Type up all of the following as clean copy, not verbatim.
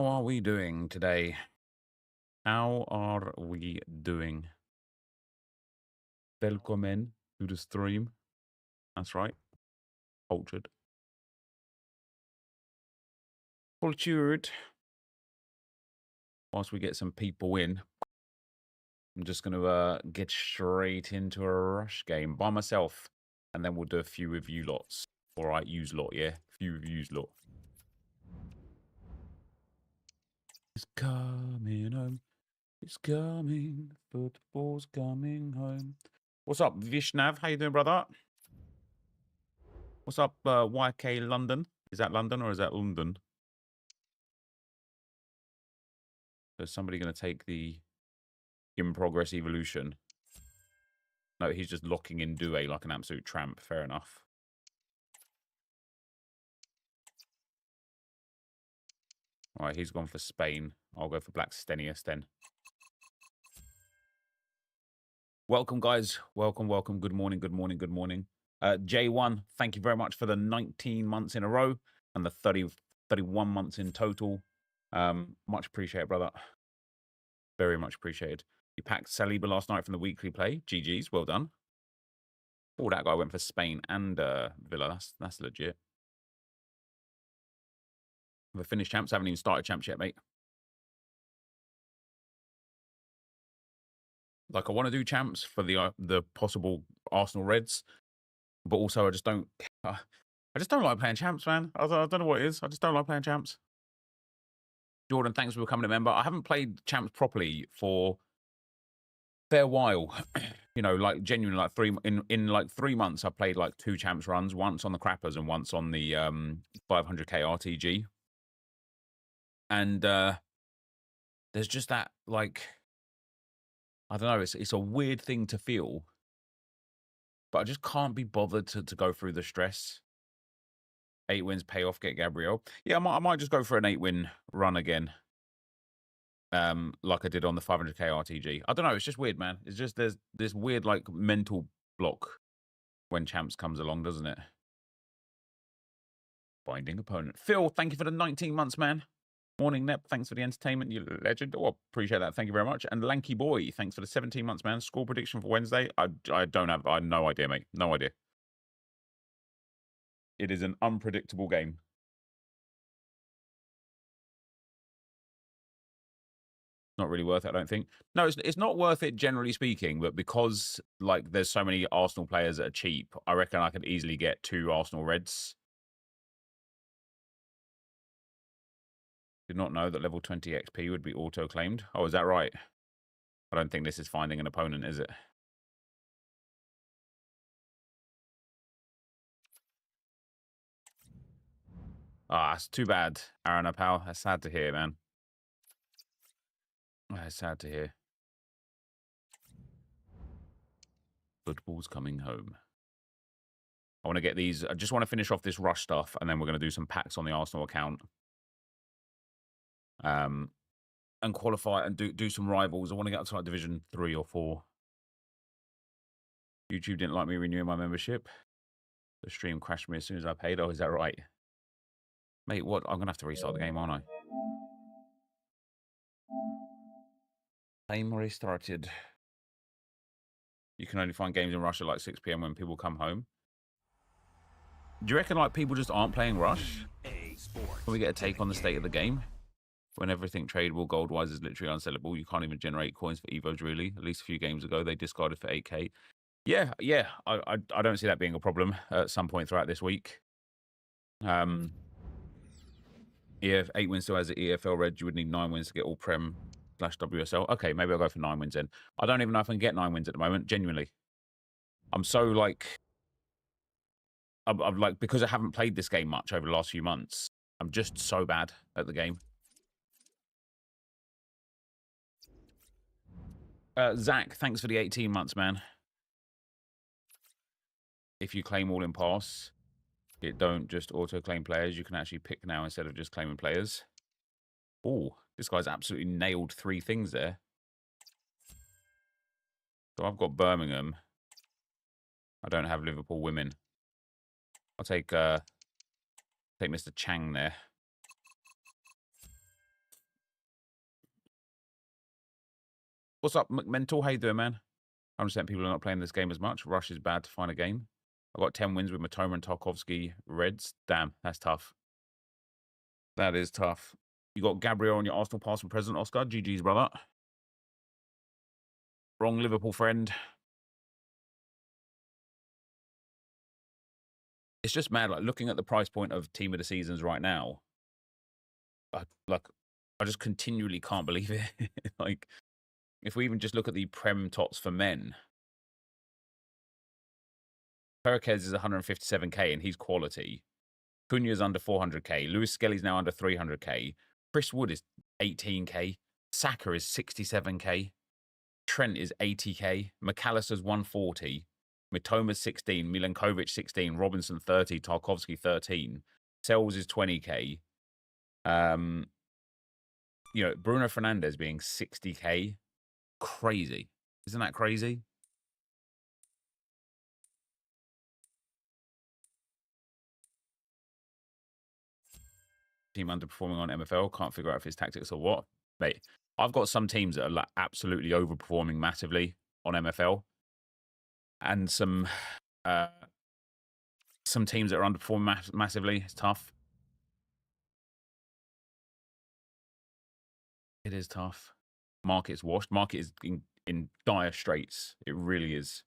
How are we doing today? How are we doing? Welcome to the stream. That's right. Cultured. Cultured. Whilst we get some people in, I'm just going to get straight into a rush game by myself. And then we'll do a few review lots. All right, use lot, yeah? Few reviews lot. It's coming home. It's coming. Football's coming home. What's up, Vishnav? How you doing, brother? What's up, YK London? Is that London or is that London? Is somebody going to take the in progress evolution? No, he's just locking in Due like an absolute tramp. Fair enough. All right, he's gone for Spain. I'll go for Black Stenius then. Welcome, guys. Welcome, welcome. Good morning, good morning, good morning. J1, thank you very much for the 19 months in a row and the 31 months in total. Much appreciated, brother. Very much appreciated. You packed Saliba last night from the weekly play. GG's, well done. Oh, that guy went for Spain and Villa. That's legit. The Finnish champs haven't even started champs yet, mate. Like, I want to do champs for the possible Arsenal Reds, but also I just don't like playing champs, man. I don't know what it is. I just don't like playing champs. Jordan, thanks for becoming a member. I haven't played champs properly for a fair while. You know, like genuinely, like in like 3 months, I played like 2 champs runs, once on the crappers and once on the 500k RTG. And there's just that, like, I don't know, it's a weird thing to feel, but I just can't be bothered to go through the stress. 8 wins pay off, get Gabriel. Yeah, I might just go for an 8-win run again. Like I did on the 500k RTG. I don't know, it's just weird, man. It's just there's this weird like mental block when champs comes along, doesn't it? Binding opponent. Phil, thank you for the 19 months, man. Morning, Nep. Thanks for the entertainment, you legend. Oh, appreciate that. Thank you very much. And Lanky Boy, thanks for the 17 months, man. Score prediction for Wednesday. I have no idea, mate. No idea. It is an unpredictable game. Not really worth it, I don't think. No, it's not worth it generally speaking, but because like there's so many Arsenal players that are cheap, I reckon I could easily get 2 Arsenal Reds. Did not know that level 20 XP would be auto-claimed. Oh, is that right? I don't think this is finding an opponent, is it? Ah, it's too bad, Aaron Apal. That's sad to hear, man. That's sad to hear. Football's coming home. I want to get these. I just want to finish off this rush stuff, and then we're going to do some packs on the Arsenal account. And qualify and do some rivals. I want to get up to like Division 3 or 4. YouTube didn't like me renewing my membership. The stream crashed me as soon as I paid. Oh, is that right? Mate, what? I'm going to have to restart the game, aren't I? Game restarted. You can only find games in Russia like 6 PM when people come home. Do you reckon like people just aren't playing Rush? Can we get a take on the state of the game? When everything tradable gold-wise is literally unsellable, you can't even generate coins for Evos, really. At least a few games ago, they discarded for 8k. Yeah. I don't see that being a problem at some point throughout this week. Yeah, if 8 wins still has the EFL red, you would need 9 wins to get all Prem / WSL. Okay, maybe I'll go for 9 wins then. I don't even know if I can get 9 wins at the moment, genuinely. I'm so like... I'm like, because I haven't played this game much over the last few months, I'm just so bad at the game. Zach, thanks for the 18 months, man. If you claim all in pass, it don't just auto-claim players. You can actually pick now instead of just claiming players. Oh, this guy's absolutely nailed 3 things there. So I've got Birmingham. I don't have Liverpool women. I'll take Mr. Chang there. What's up, McMental? How you doing, man? I understand people are not playing this game as much. Rush is bad to find a game. I got 10 wins with Matoma and Tarkovsky Reds. Damn, that's tough. That is tough. You got Gabriel on your Arsenal past and present, Oscar. GG's, brother. Wrong Liverpool friend. It's just mad. Like, looking at the price point of Team of the Seasons right now, I just continually can't believe it. Like, if we even just look at the Prem tots for men, Perquez is 157k and he's quality. Cunha's under 400k. Lewis Skelly's now under 300k. Chris Wood is 18k. Saka is 67k. Trent is 80k. McAllister's 140. Mitoma's 16. Milankovic 16. Robinson 30. Tarkovsky 13. Sells is 20k. You know, Bruno Fernandes being 60k. Crazy. Isn't that crazy? Team underperforming on MFL. Can't figure out if it's tactics or what. Mate, I've got some teams that are like absolutely overperforming massively on MFL. And some teams that are underperforming massively. It's tough. It is tough. Market's washed. Market is in dire straits. It really is.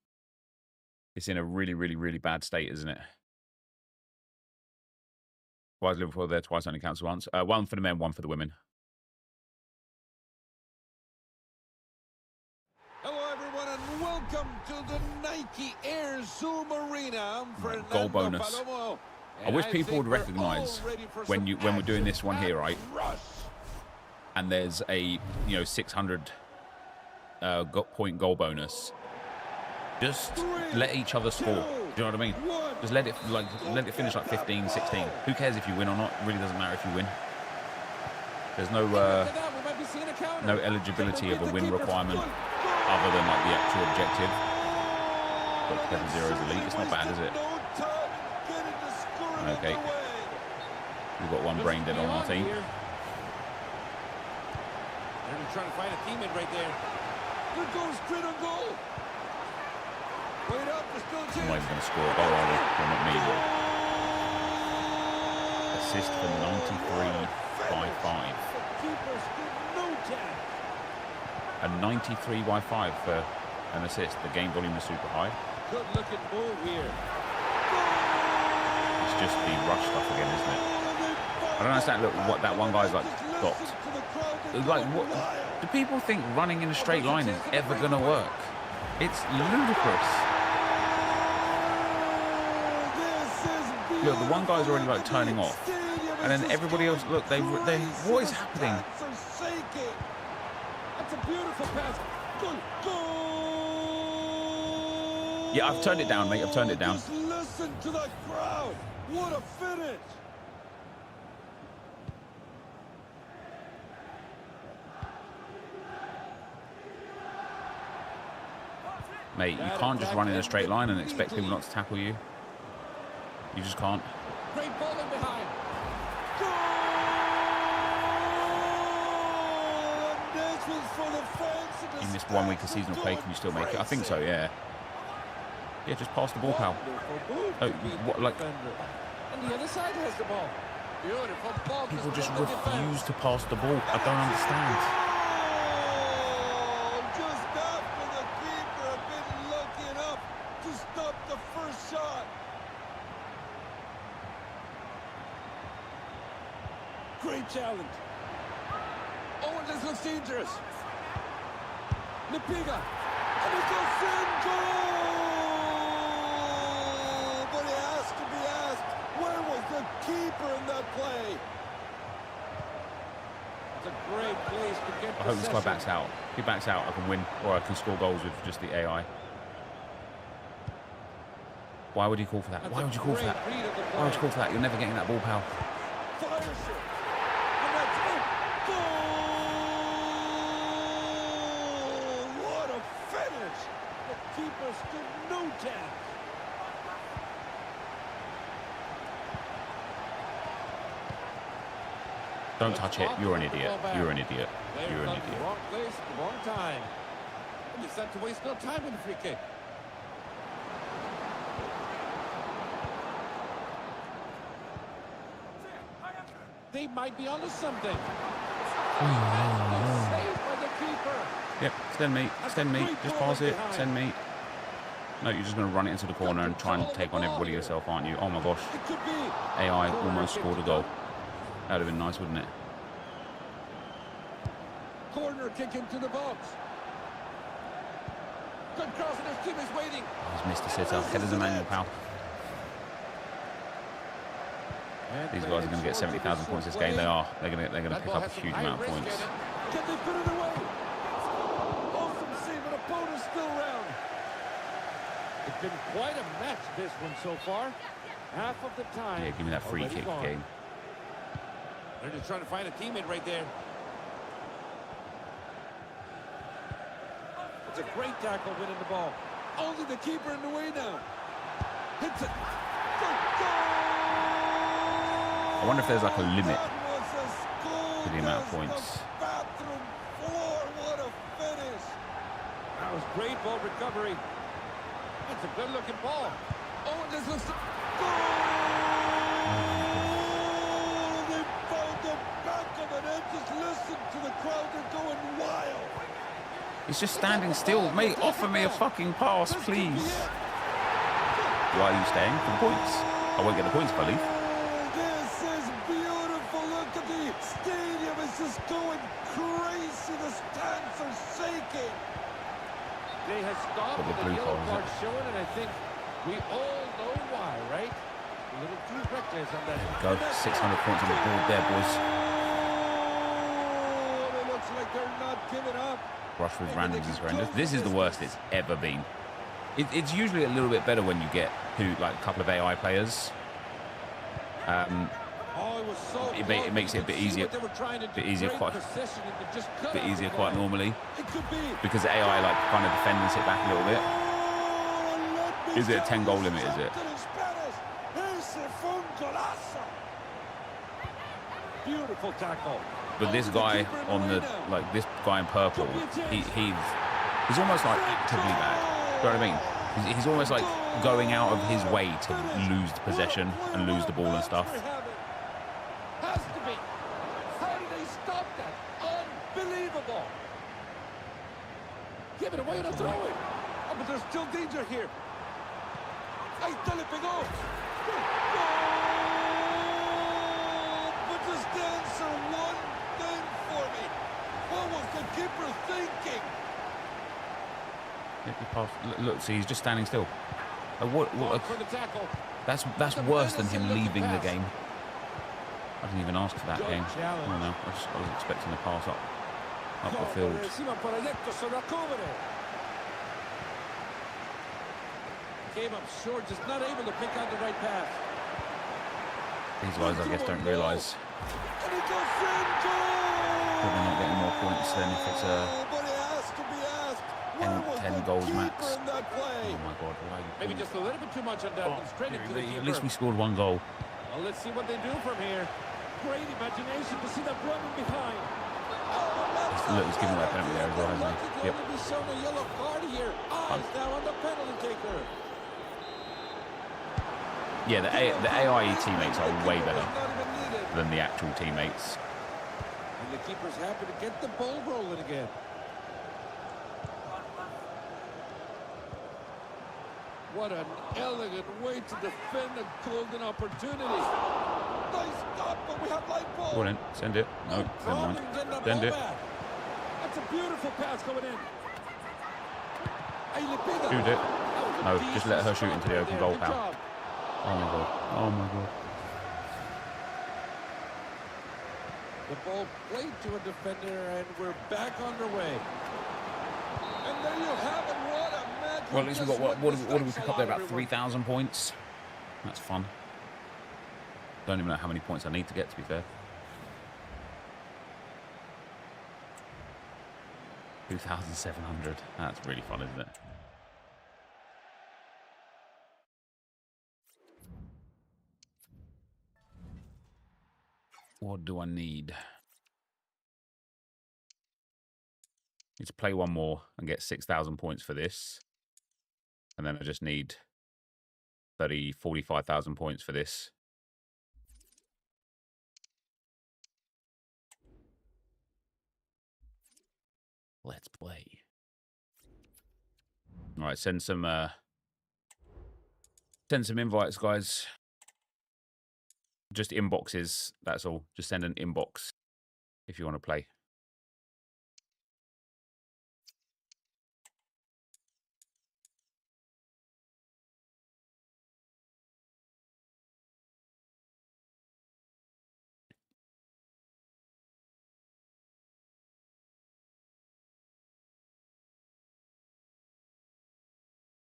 It's in a really, really, really bad state, isn't it? Why is Liverpool there twice, only counts once? One for the men, one for the women. Hello, everyone, and welcome to the Nike Air Zoom Arena. Goal bonus. I wish people would recognise when we're doing this one here, right? And there's a 600 point goal bonus. Just let each other score. Do you know what I mean? Just let it finish like 15, 16. Who cares if you win or not? It really doesn't matter if you win. There's no eligibility of a win requirement other than like the actual objective. But 7-0 is elite. It's not bad, is it? Okay. We've got one brain dead on our team. They're trying to find a teammate right there. There goes straight on goal. Wait up, there's still a chance. I'm not even going to score a goal, are they? Well, not me, but assist for 93/5. A 93/5 for an assist. The game volume is super high. Good looking move here. It's just the rush stuff again, isn't it? I don't understand. Look, what that one guy's like stopped. Like, what? Do people think running in a straight line is ever going to work? It's ludicrous. Look, the one guy's already like turning off, and then everybody else. Look, they. What is happening? That's a beautiful pass. Goal. Yeah, I've turned it down, mate. I've turned it down. Just listen to the crowd. What a finish. Mate, you can't just run in a straight line and expect people not to tackle you. You just can't. Great ball in behind. You missed 1 week of seasonal play, can you still make it? I think so, yeah. Yeah, just pass the ball, pal. Oh, what, like... And the other side has the ball. Beautiful ball. People just refuse to pass the ball. I don't understand. Just after the keeper had been looking up to stop the first shot. Great challenge. Oh, and this looks dangerous. NepentheZ. And it's a sin goal! But it has to be asked, where was the keeper in that play? It's a great place to get I hope this guy backs out. If he backs out, I can win, or I can score goals with just the AI. Why would you call for that? Why would you call for that? Why would you call for that? You're never getting that ball, pal. Fires it. And that's it. Goal! What a finish! The keeper stood no chance. Don't touch it. You're an idiot. You're an idiot. You're an idiot. Wrong place, wrong time. And it's not to waste no time with the free kick. They might be onto something. Saved by the keeper. Yep, extend me, just pass it, send me. No, you're just going to run it into the corner and try and take on everybody yourself, aren't you? Oh my gosh. AI almost scored a goal. That would have been nice, wouldn't it? Corner kick into the box. Good cross and his team is waiting. Oh, he's missed a sitter. Headers a manual, pal. These guys are going to get 70,000 points this game. They are. They're going to pick up a huge amount of points. Can they put it away? Awesome save, and opponent's still around. It's been quite a match, this one so far. Half of the time. Yeah, give me that free kick game. They're just trying to find a teammate right there. It's a great tackle winning the ball. Only the keeper in the way now. Hits it. I wonder if there's like a limit to the amount of points. Bathroom floor, what a finish. That was great ball recovery. That's a good looking ball. Oh, and this looks... Goal! They found the back of it and just listen to the crowd. They're going wild. He's just standing still. Mate, offer me a fucking pass, please. Why are you staying? For the points. I won't get the points if I leave. Stadium is just going crazy. The stands are shaking. They have stopped the the blue yellow card, card showing, and I think we all know why, right? A little too reckless on that. Go, 600 points on the board there, boys. Oh, it looks like they're not giving up. Rush with randoms is horrendous. This is the worst it's ever been. It's usually a little bit better when you get like a couple of AI players. It makes it a bit easier. Bit easier quite normally. Because AI like kind of defends it back a little bit. Is it a 10-goal limit, is it? Beautiful tackle. But this guy on the this guy in purple, he's almost like actively bad. Do you know what I mean? He's almost like going out of his way to lose the possession and lose the ball and stuff. Has to be. How did they stop that? Unbelievable. Give it away and throw it. Oh, but there's still danger here. Ahí está, le pegó. But just answer one thing for me. What was the keeper thinking? Look, see, he's just standing still. For the tackle. That's worse than him leaving the game. I didn't even ask for that game. Oh no, I was expecting to pass up the field. Came up short, just not able to pick out the right pass. These guys, I guess, don't realise that they're not getting more points than if it's a 10 goals max. Oh my God! Maybe just a little bit too much on that. At least we scored one goal. Well, let's see what they do from here. Great imagination to see them running behind. Look, he's giving away a penalty there as well, hasn't he? Yep. Be shown a yellow card here. Eyes now on the penalty taker. Yeah, the AIE teammates are way better than the actual teammates. And the keeper's happy to get the ball rolling again. What an elegant way to defend a golden opportunity. Nice stop, but we have light ball. Go on in, send it. No, never mind. Send it. That's a beautiful pass going in. Shoot it. No, just let her shoot into the open goal, pal. Oh my God. Oh my God. The ball played to a defender, and we're back underway. And there you have it. What a match. Well, at least we got what did we pick up there? About 3,000 points. That's fun. Don't even know how many points I need to get, to be fair. 2,700. That's really fun, isn't it? What do I need? Need to play one more and get 6,000 points for this. And then I just need 45,000 points for this. Let's play. All right, send some invites, guys. Just inboxes, that's all. Just send an inbox if you want to play.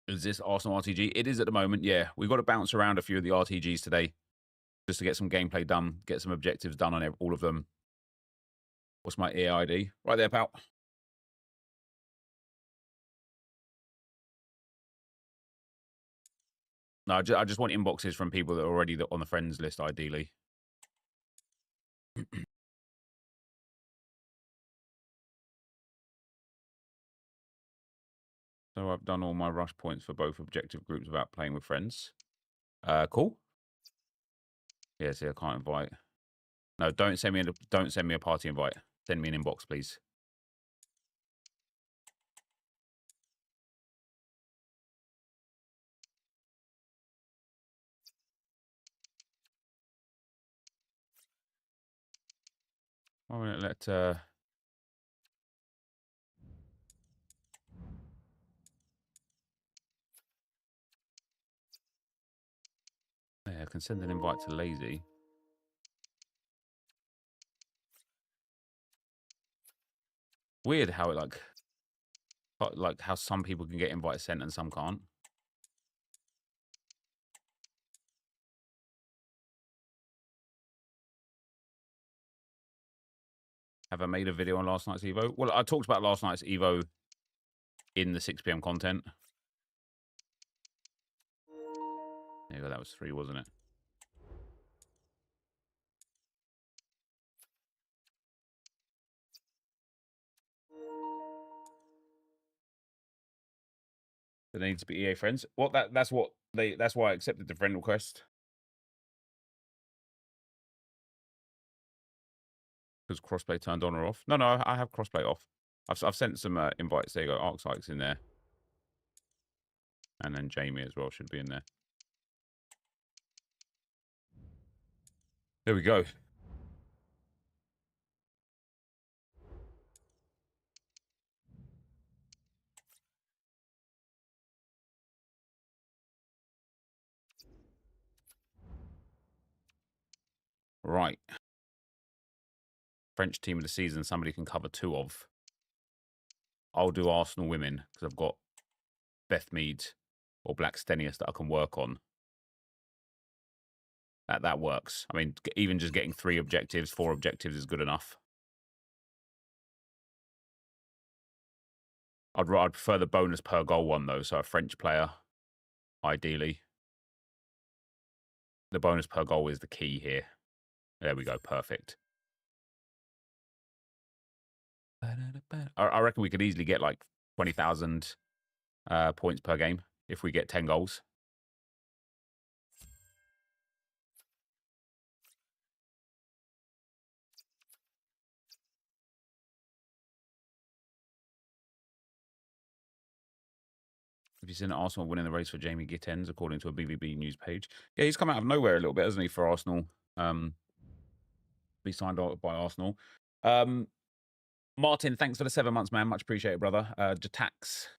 Is this Arsenal RTG? It is at the moment, yeah. We've got to bounce around a few of the RTGs today just to get some gameplay done, get some objectives done on all of them. What's my EID? Right there, pal. No, I just want inboxes from people that are already on the friends list, ideally. So I've done all my rush points for both objective groups without playing with friends. Cool. Yeah, see, I can't invite. No, don't send me a party invite. Send me an inbox, please. Why won't it let yeah, I can send an invite to Lazy. Weird how it like how some people can get invites sent and some can't. Have I made a video on last night's Evo? Well, I talked about last night's Evo in the 6 PM content. There you go, that was 3, wasn't it? They need to be EA friends. Well, that's why I accepted the friend request. Because crossplay turned on or off. No, I have crossplay off. I've sent some invites. There you go. Arcsike's in there. And then Jamie as well should be in there. There we go. Right. French team of the season, somebody can cover 2 of. I'll do Arsenal women because I've got Beth Mead or Black Stenius that I can work on. That works. I mean, even just getting 3 objectives, 4 objectives is good enough. I'd prefer the bonus per goal one, though, so a French player, ideally. The bonus per goal is the key here. There we go, perfect. I reckon we could easily get like 20,000 points per game if we get 10 goals. Have you seen Arsenal winning the race for Jamie Gittens, according to a BVB news page? Yeah, he's come out of nowhere a little bit, hasn't he, for Arsenal? Be signed out by Arsenal. Martin, thanks for the 7 months, man. Much appreciated, brother. Jatax.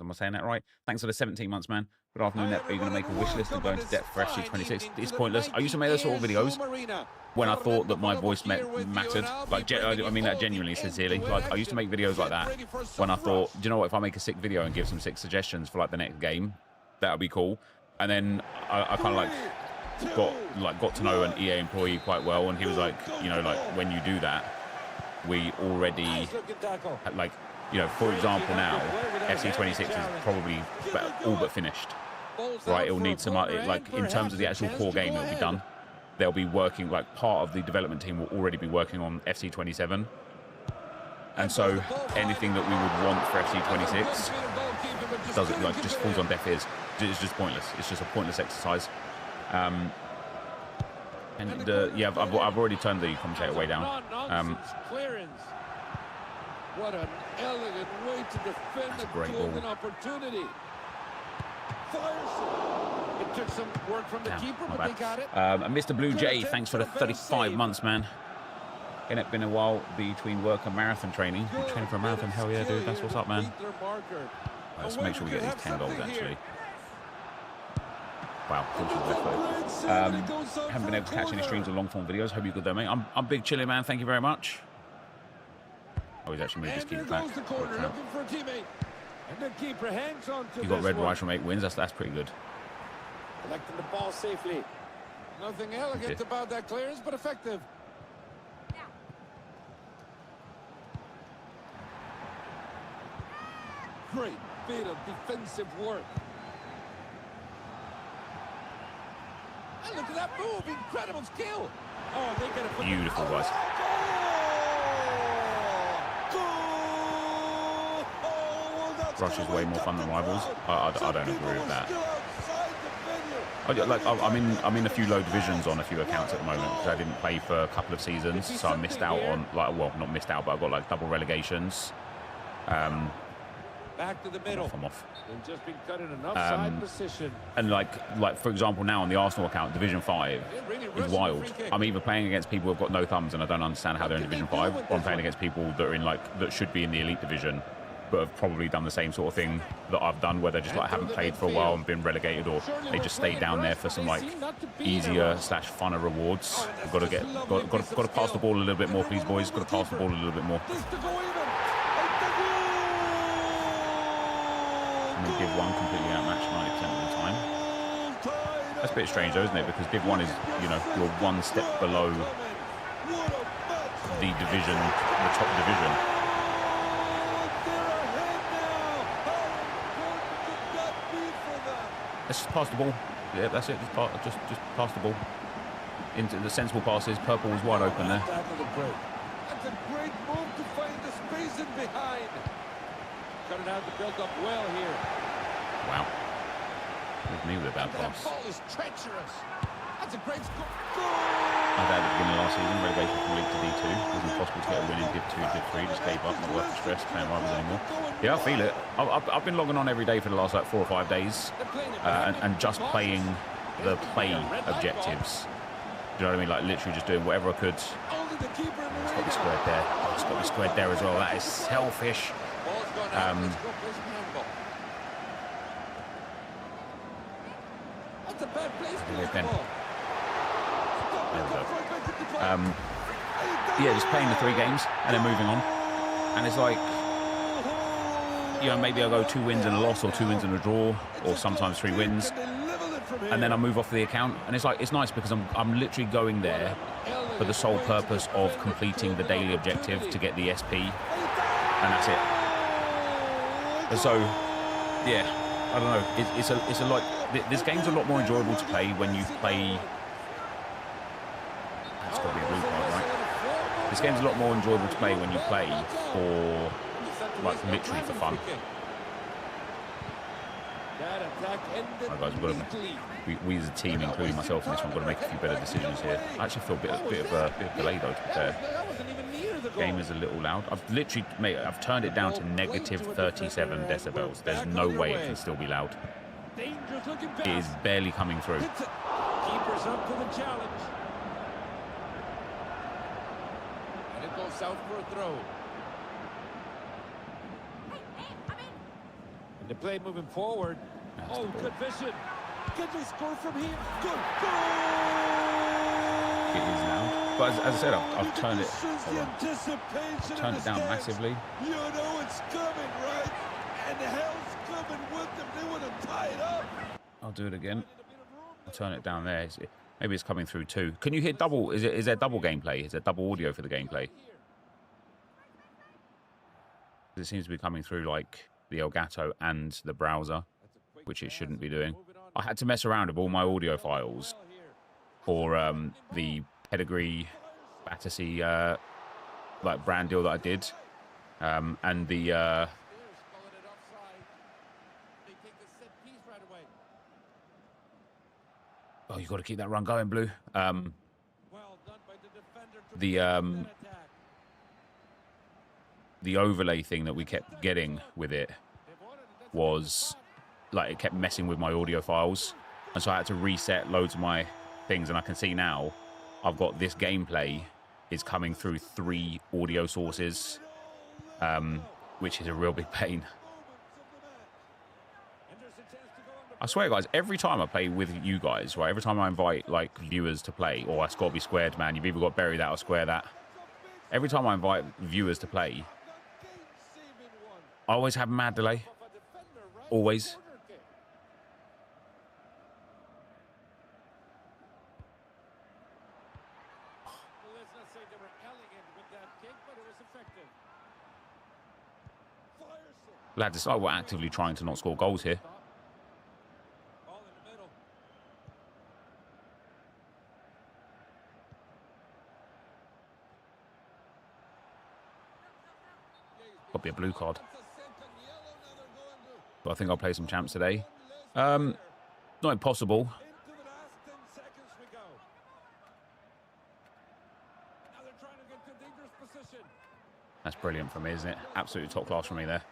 Am I saying that right? Thanks for the 17 months, man. Good afternoon, Nep. Are you going to make a wish list and go into depth for FC26? It's pointless. I used to make those sort of videos when I thought that my voice mattered. Like, I mean that genuinely, sincerely. Like, I used to make videos like that when I thought, do you know what? If I make a sick video and give some sick suggestions for like the next game, that would be cool. And then I kind of got to know an EA employee quite well, and he was like, you know, like when you do that, we already like, you know, for example, now FC26 is probably all but finished, right? It'll need some like in terms of the actual core game, it'll be done. They'll be working, like part of the development team will already be working on FC27, And so anything that we would want for FC26 doesn't, like, just falls on deaf ears. It's just pointless. It's just a pointless exercise. Yeah, I've already turned the commentator way down. Clearance. What an elegant way to defend the golden opportunity. Fires. It took some work from the keeper, but they got it. And Mr. Blue Jay, thanks for the 35 months, man. And it's been a while between work and marathon training. I'm training for a marathon. Hell yeah, dude. That's what's up, man. Let's make sure we get these 10 goals, actually. Wow, haven't been able to catch any streams or long-form videos. Hope you're good, though, mate. I'm Big Chili, man. Thank you very much. Oh, he's actually moved his keeper back. You got red rice from 8 wins. That's pretty good. Collecting the ball safely. Nothing elegant about that clearance, but effective. Great bit of defensive work. And look at that move. Incredible skill. Oh, they got to beautiful, guys. Rush is way more fun than Rivals. I don't agree with that. I'm in a few low divisions on a few accounts at the moment because I didn't play for a couple of seasons, so I missed out on, like, well, not missed out, but I got like double relegations. Back to the middle. I'm off. They've just been cut in an offside position. And like for example, now on the Arsenal account, Division 5 is wild. I'm either playing against people who've got no thumbs and I don't understand how they're in Division 5, or I'm playing against people that are in that should be in the elite division, but have probably done the same sort of thing that I've done, where they just like haven't played for a while and been relegated, or they just stayed down there for some like easier / funner rewards. We've got to pass the ball a little bit more, please, boys. Got to pass the ball a little bit more. And then Div 1 completely outmatched 90% of the time. That's a bit strange, though, isn't it? Because Div 1 is, you know, you're one step below the division, the top division. Let's just pass the ball. Yeah, that's it. Just pass the ball into the sensible passes. Purple was wide open there. That's a great move to find the space in behind. Cut it out to build up well here. Wow. With me with a bad pass. That ball is treacherous. That's a great score. I had at the beginning of last season, relegation from League to D2. It was impossible to get a win in Div 2, Div 3. Just gave up, not worth the stress, playing Rivals anymore. Yeah, I feel it. I've been logging on every day for the last like 4 or 5 days, and just playing the play objectives. Do you know what I mean? Like literally just doing whatever I could. It's got me squared there. It's got me squared there as well. That is selfish. That's a bad place There we go. Yeah, just playing the 3 games and then moving on. And it's like, you know, maybe I go 2 wins and a loss, or 2 wins and a draw, or sometimes 3 wins, and then I move off the account. And it's like, it's nice because I'm literally going there for the sole purpose of completing the daily objective to get the SP, and that's it. And so, yeah, I don't know. It's a lot. This game's a lot more enjoyable to play when you play. That's got to be a blue card, right? This game's a lot more enjoyable to play when you play for, like, literally for fun. Right, guys, we as a team, including myself in this one, got to make a few better decisions here. I actually feel a bit of delay though, to be fair. Game is a little loud. I've literally, mate, I've turned it down to negative 37 decibels. There's no way it can still be loud. It is barely coming through. Keepers up to the challenge. And it goes out for a throw. And the play moving forward. Oh, good vision. Can they score from here? Good goal! It is loud. But as I said, I've turned it. I've turned it down massively. You know it's coming, right? And hell's coming with them. They want to tie it up. I'll do it again. I'll turn it down there. Maybe it's coming through too. Can you hear double? Is there double gameplay? Is there double audio for the gameplay? It seems to be coming through like the Elgato and the browser, which it shouldn't be doing. I had to mess around with all my audio files for the Pedigree Battersea like brand deal that I did, And the oh, you got to keep that run going, Blue. The overlay thing that we kept getting with it was like it kept messing with my audio files, and so I had to reset loads of my things. And I can see now I've got this gameplay is coming through 3 audio sources, which is a real big pain. I swear, guys, every time I play with you guys, right, every time I invite, like, viewers to play, or it's got to be squared, man, you've either got to bury that or square that. Every time I invite viewers to play, I always have mad delay. Always. Lads, it's like we're actively trying to not score goals here. Could be a blue card. But I think I'll play some champs today. Not impossible. That's brilliant from me, isn't it? Absolutely top class from me there.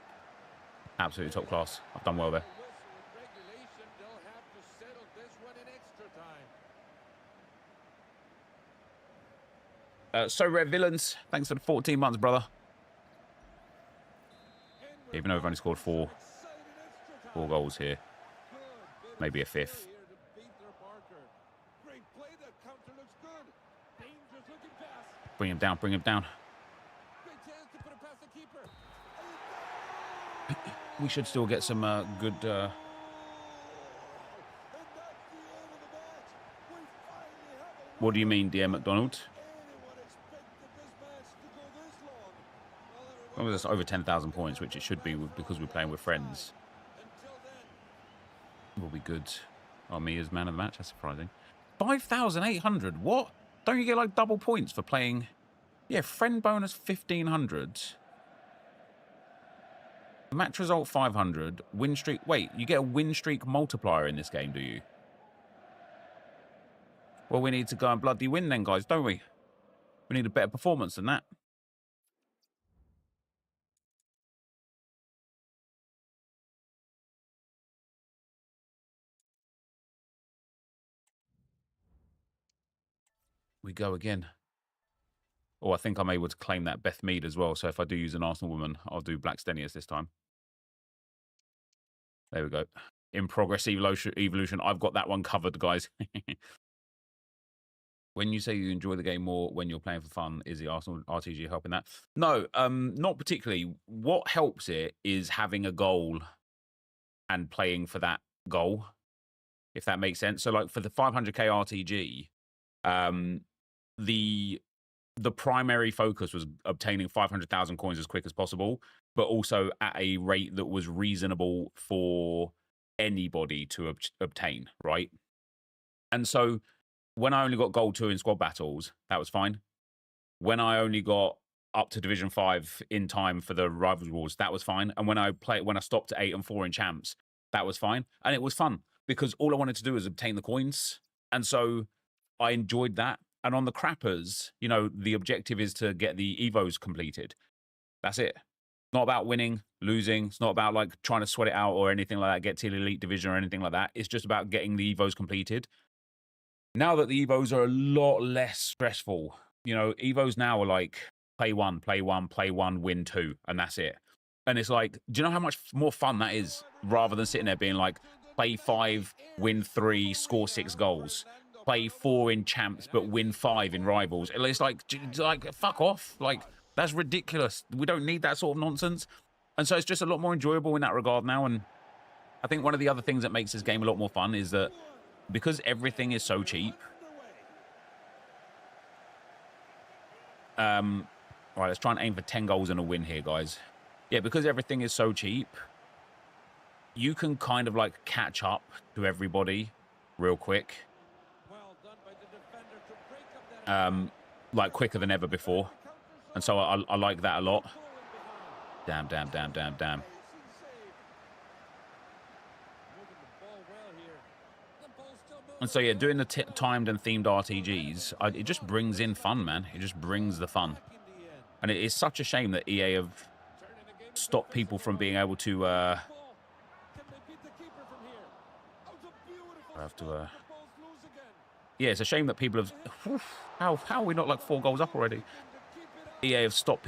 Absolutely top class. I've done well there. So Red Villains, thanks for the 14 months, brother. Even though we've only scored 4 goals here. Maybe a 5th. Bring him down, bring him down. We should still get some good... What do you mean, dear McDonald? Well, it's over 10,000 points, which it should be because we're playing with friends. Will be good. Oh, me as man of the match. That's surprising. 5,800. What? Don't you get like double points for playing? Yeah, friend bonus 1,500. Match result 500. Win streak. Wait, you get a win streak multiplier in this game, do you? Well, we need to go and bloody win then, guys, don't we? We need a better performance than that. We go again. Oh, I think I'm able to claim that Beth Mead as well. So if I do use an Arsenal woman, I'll do Black Stenius this time. There we go. In progress evolution. I've got that one covered, guys. When you say you enjoy the game more when you're playing for fun, is the Arsenal RTG helping that? No, not particularly. What helps it is having a goal and playing for that goal, if that makes sense. So like for the 500k RTG, the primary focus was obtaining 500,000 coins as quick as possible, but also at a rate that was reasonable for anybody to obtain, right? And so when I only got gold 2 in squad battles, that was fine. When I only got up to Division 5 in time for the Rivals Wars, that was fine. And when I stopped at 8 and 4 in champs, that was fine. And it was fun because all I wanted to do was obtain the coins. And so I enjoyed that. And on the crappers, you know, the objective is to get the Evos completed. That's it. Not about winning, losing. It's not about like trying to sweat it out or anything like that, get to the Elite Division or anything like that. It's just about getting the Evos completed. Now that the Evos are a lot less stressful, you know, Evos now are like play one, win 2, and that's it. And it's like, do you know how much more fun that is rather than sitting there being like, play 5, win 3, score 6 goals. Play 4 in champs, but win 5 in rivals. It's like fuck off. Like, that's ridiculous. We don't need that sort of nonsense. And so it's just a lot more enjoyable in that regard now. And I think one of the other things that makes this game a lot more fun is that because everything is so cheap. Right, let's try and aim for 10 goals and a win here, guys. Yeah, because everything is so cheap, you can kind of like catch up to everybody real quick. Like quicker than ever before. And so I like that a lot. Damn. And so, yeah, doing the timed and themed RTGs, it just brings in fun, man. It just brings the fun. And it is such a shame that EA have stopped people from being able to... I have to... Yeah, it's a shame that people have... How are we not like 4 goals up already? EA have stopped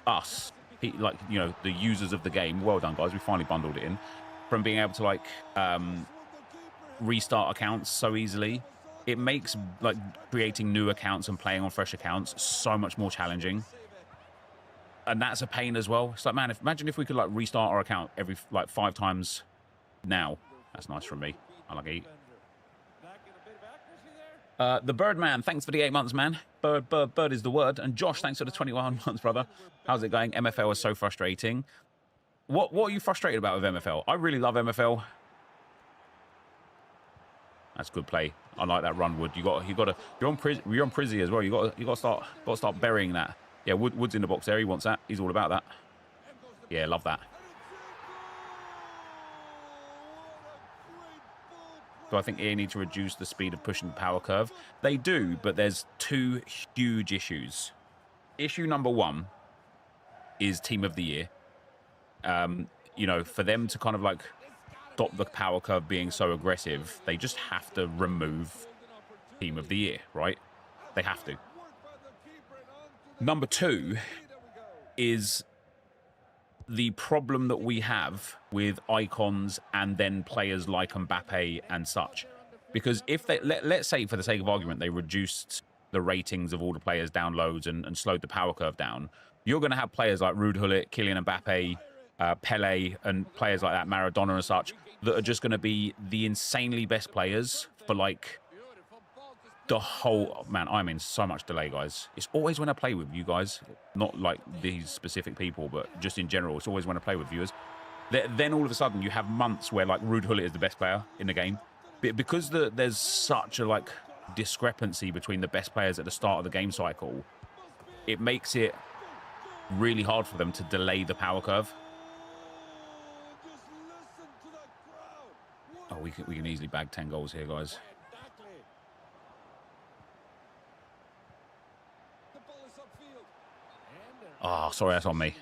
us, like, you know, the users of the game. Well done, guys. We finally bundled it in. From being able to, like... restart accounts so easily. It makes like creating new accounts and playing on fresh accounts so much more challenging, and that's a pain as well. It's like, man, imagine if we could like restart our account every like 5 times now. That's nice from me. I like it. The Birdman, thanks for the 8 months, man. Bird is the word. And Josh, thanks for the 21 months, brother. How's it going? MFL is so frustrating. What are you frustrated about with MFL? I really love MFL. That's good play. I like that run, Wood. You're on Prizzy as well. You got to start burying that. Yeah, Wood's in the box there. He wants that. He's all about that. Yeah, love that. So I think EA need to reduce the speed of pushing the power curve. They do, but there's 2 huge issues. Issue number 1 is Team of the Year. You know, for them to kind of like stop the power curve being so aggressive, they just have to remove Team of the Year, right? They have to. Number 2 is the problem that we have with icons and then players like Mbappe and such. Because if they, let's say for the sake of argument, they reduced the ratings of all the players downloads and slowed the power curve down, you're going to have players like Ruud Gullit, Kylian Mbappe, Pele, and players like that, Maradona and such, that are just going to be the insanely best players for like the whole... Man, I'm in so much delay, guys. It's always when I play with you guys, not like these specific people, but just in general, it's always when I play with viewers. Then all of a sudden you have months where like Ruud Gullit is the best player in the game. Because there's such a like discrepancy between the best players at the start of the game cycle, it makes it really hard for them to delay the power curve. Oh, we can easily bag 10 goals here, guys. Oh, sorry, that's on me.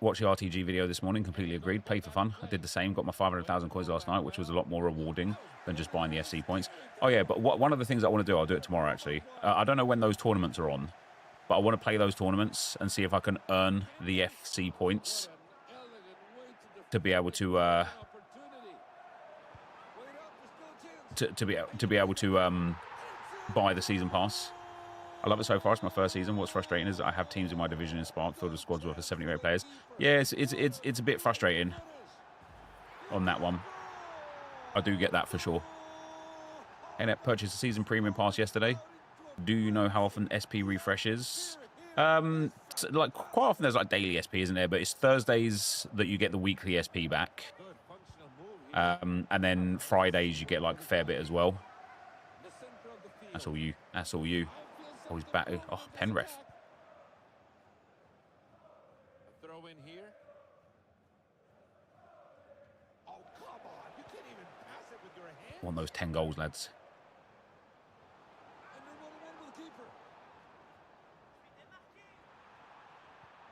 Watched the RTG video this morning, completely agreed. Played for fun. I did the same, got my 500,000 coins last night, which was a lot more rewarding than just buying the FC points. Oh, yeah, but one of the things I want to do, I'll do it tomorrow, actually. I don't know when those tournaments are on, but I want to play those tournaments and see if I can earn the FC points to be able to... To be able to buy the season pass. I love it so far. It's my first season. What's frustrating is I have teams in my division in Spark filled with squads worth of 78 players. Yeah, it's a bit frustrating on that one. I do get that for sure. NEP purchased a season premium pass yesterday. Do you know how often SP refreshes? Like quite often there's like daily SP, isn't there? But it's Thursdays that you get the weekly SP back. And then Fridays you get like a fair bit as well. That's all you. That's all you. Oh, he's back. Oh, pen ref. Throw in here. Oh, come on. You can't even pass it with your hand. Want those 10 goals, lads.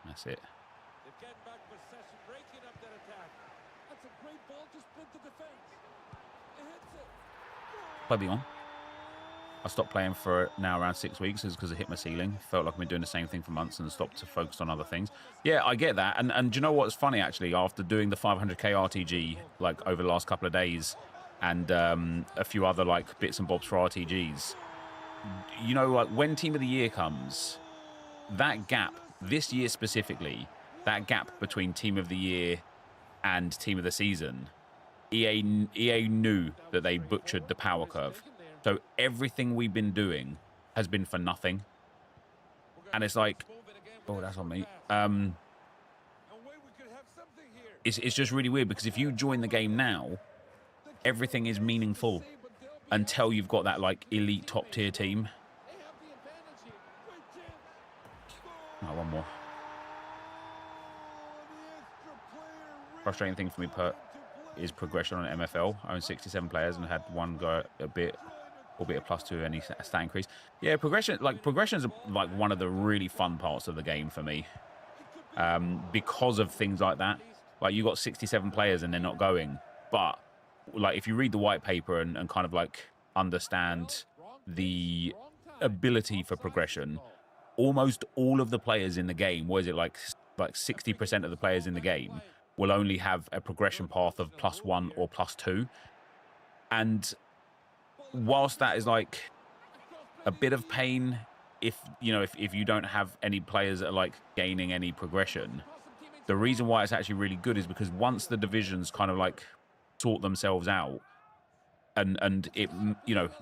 That's it. They're getting back possession, breaking up that attack. That's a great ball to split the defense. It hits it. Play me on. I stopped playing for now around 6 weeks because I hit my ceiling. Felt like I've been doing the same thing for months and stopped to focus on other things. Yeah, I get that. And do you know what's funny, actually? After doing the 500k RTG, like, over the last couple of days, and a few other, like, bits and bobs for RTGs, you know, like, when Team of the Year comes, that gap, this year specifically, that gap between Team of the Year and Team of the Season, EA knew that they butchered the power curve. So everything we've been doing has been for nothing. And it's like, oh, that's on me. It's just really weird because if you join the game now, everything is meaningful until you've got that, like, elite top tier team. Oh, one more. frustrating thing for me is progression on MFL. I own 67 players and had one go a bit, albeit a +2 any stat increase. Yeah, progression is like one of the really fun parts of the game for me, because of things like that. Like, you got 67 players and they're not going, but like if you read the white paper and kind of like understand the ability for progression, almost all of the players in the game, what is it, like 60% of the players in the game will only have a progression path of +1 or +2. And whilst that is like a bit of pain, if you don't have any players that are like gaining any progression, the reason why it's actually really good is because once the divisions kind of like sort themselves out, and it,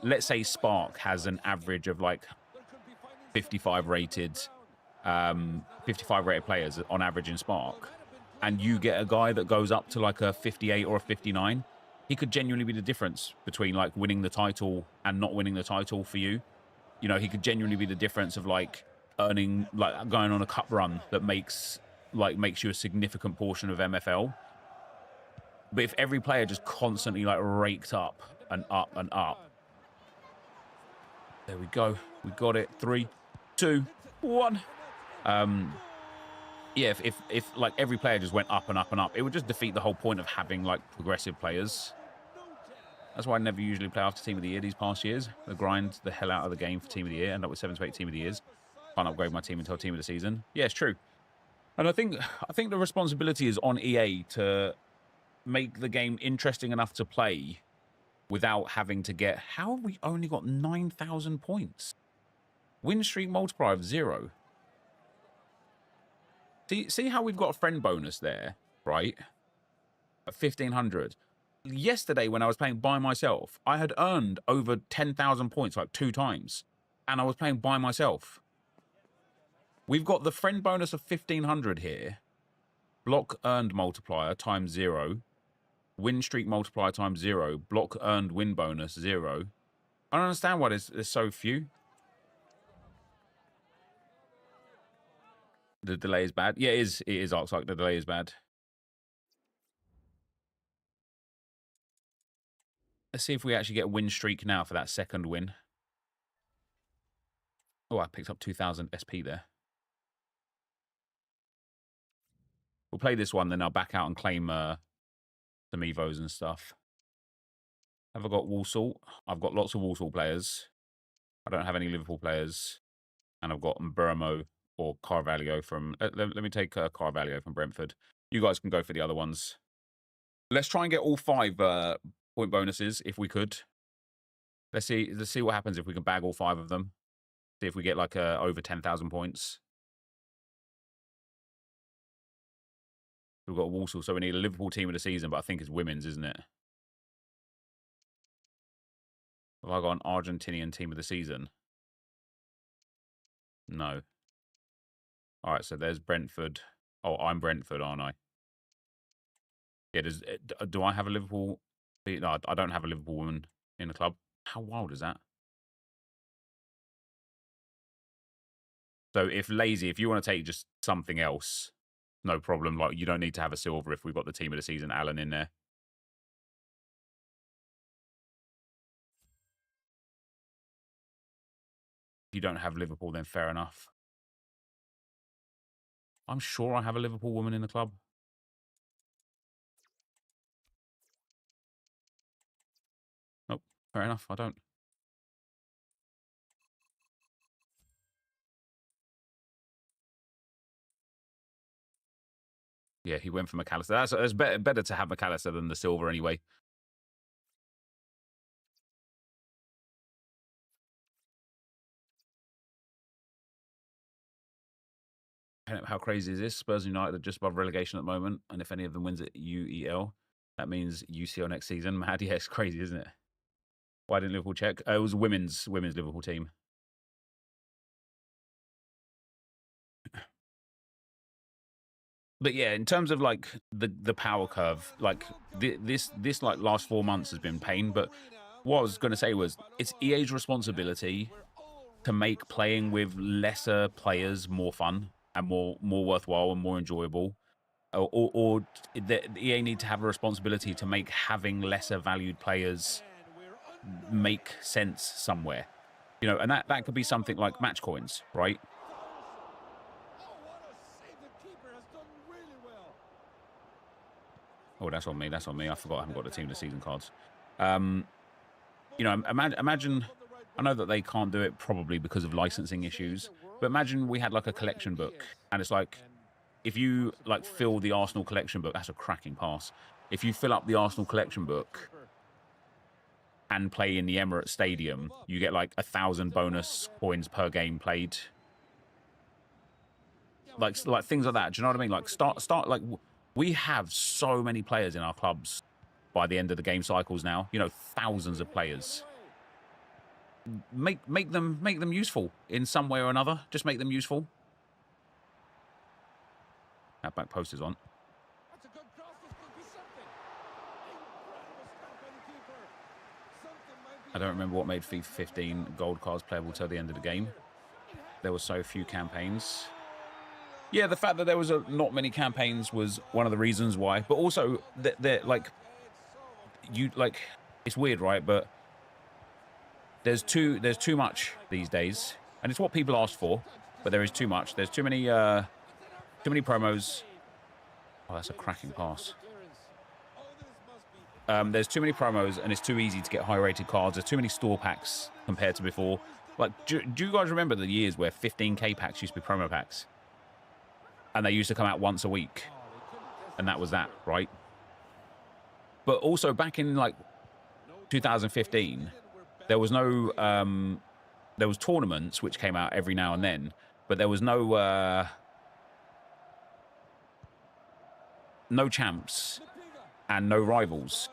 let's say Spark has an average of like 55 rated players on average in Spark, and you get a guy that goes up to like a 58 or a 59, he could genuinely be the difference between like winning the title and not winning the title for you. He could genuinely be the difference of like earning, like going on a cup run that makes you a significant portion of MFL. But if every player just constantly like raked up and up and up, there we go. We got it. 3, 2, 1. Yeah, if like every player just went up and up and up, it would just defeat the whole point of having like progressive players. That's why I never usually play after Team of the Year these past years. I grind the hell out of the game for Team of the Year, end up with 7 to 8 Team of the Years. Can't upgrade my team until Team of the Season. Yeah, it's true. And I think the responsibility is on EA to make the game interesting enough to play without having to get... How have we only got 9,000 points? Win streak multiplier of 0. See how we've got a friend bonus there, right? At 1,500. Yesterday, when I was playing by myself, I had earned over 10,000 points like 2 times. And I was playing by myself. We've got the friend bonus of 1,500 here. Block earned multiplier times 0. Win streak multiplier times 0. Block earned win bonus 0. I don't understand why there's so few. The delay is bad. Yeah, it is Arcsight. The delay is bad. Let's see if we actually get a win streak now for that second win. Oh, I picked up 2,000 SP there. We'll play this one, then I'll back out and claim some Evos and stuff. Have I got Walsall? I've got lots of Walsall players. I don't have any Liverpool players. And I've got Mburmo or Carvalho from... Let me take Carvalho from Brentford. You guys can go for the other ones. Let's try and get all 5 point bonuses if we could. Let's see what happens if we can bag all 5 of them. See if we get like over 10,000 points. We've got Walsall, so we need a Liverpool team of the season, but I think it's women's, isn't it? Have I got an Argentinian team of the season? No. All right, so there's Brentford. Oh, I'm Brentford, aren't I? Yeah, do I have a Liverpool? No, I don't have a Liverpool woman in the club. How wild is that? So if you want to take just something else, no problem. Like, you don't need to have a silver if we've got the team of the season, Alan, in there. If you don't have Liverpool, then fair enough. I'm sure I have a Liverpool woman in the club. Nope, fair enough, I don't. Yeah, he went for McAllister. That's better to have McAllister than the silver anyway. How crazy is this? Spurs and United are just above relegation at the moment, and if any of them wins at UEL, that means UCL next season. Mad, yeah, it's crazy, isn't it? Why didn't Liverpool check? It was women's Liverpool team. But yeah, in terms of like the power curve, like this like last 4 months has been pain. But what I was going to say was it's EA's responsibility to make playing with lesser players more fun and more worthwhile and more enjoyable. or the EA need to have a responsibility to make having lesser valued players make sense somewhere. You know, and that could be something like match coins, right? Oh, that's on me. That's on me. I forgot I haven't got the team of the season cards. You know, imagine. I know that they can't do it probably because of licensing issues, but imagine we had like a collection book, and it's like, if you like fill the Arsenal collection book, that's a cracking pass. If you fill up the Arsenal collection book and play in the Emirates Stadium, you get like 1,000 bonus coins per game played. Like things like that. Do you know what I mean? Like start like we have so many players in our clubs by the end of the game cycles now. You know, thousands of players. Make them useful in some way or another. Just make them useful. That back post is on. I don't remember what made FIFA 15 gold cards playable till the end of the game. There were so few campaigns. Yeah, the fact that there was not many campaigns was one of the reasons why. But also, like, it's weird, right? But there's too much these days, and it's what people ask for. But there is too much. There's too many promos. Oh, that's a cracking pass. There's too many promos, and it's too easy to get high-rated cards. There's too many store packs compared to before. Like, do you guys remember the years where 15k packs used to be promo packs? And they used to come out once a week. And that was that, right? But also, back in, like, 2015, there was no... there was tournaments, which came out every now and then. But there was no... no champs and no rivals.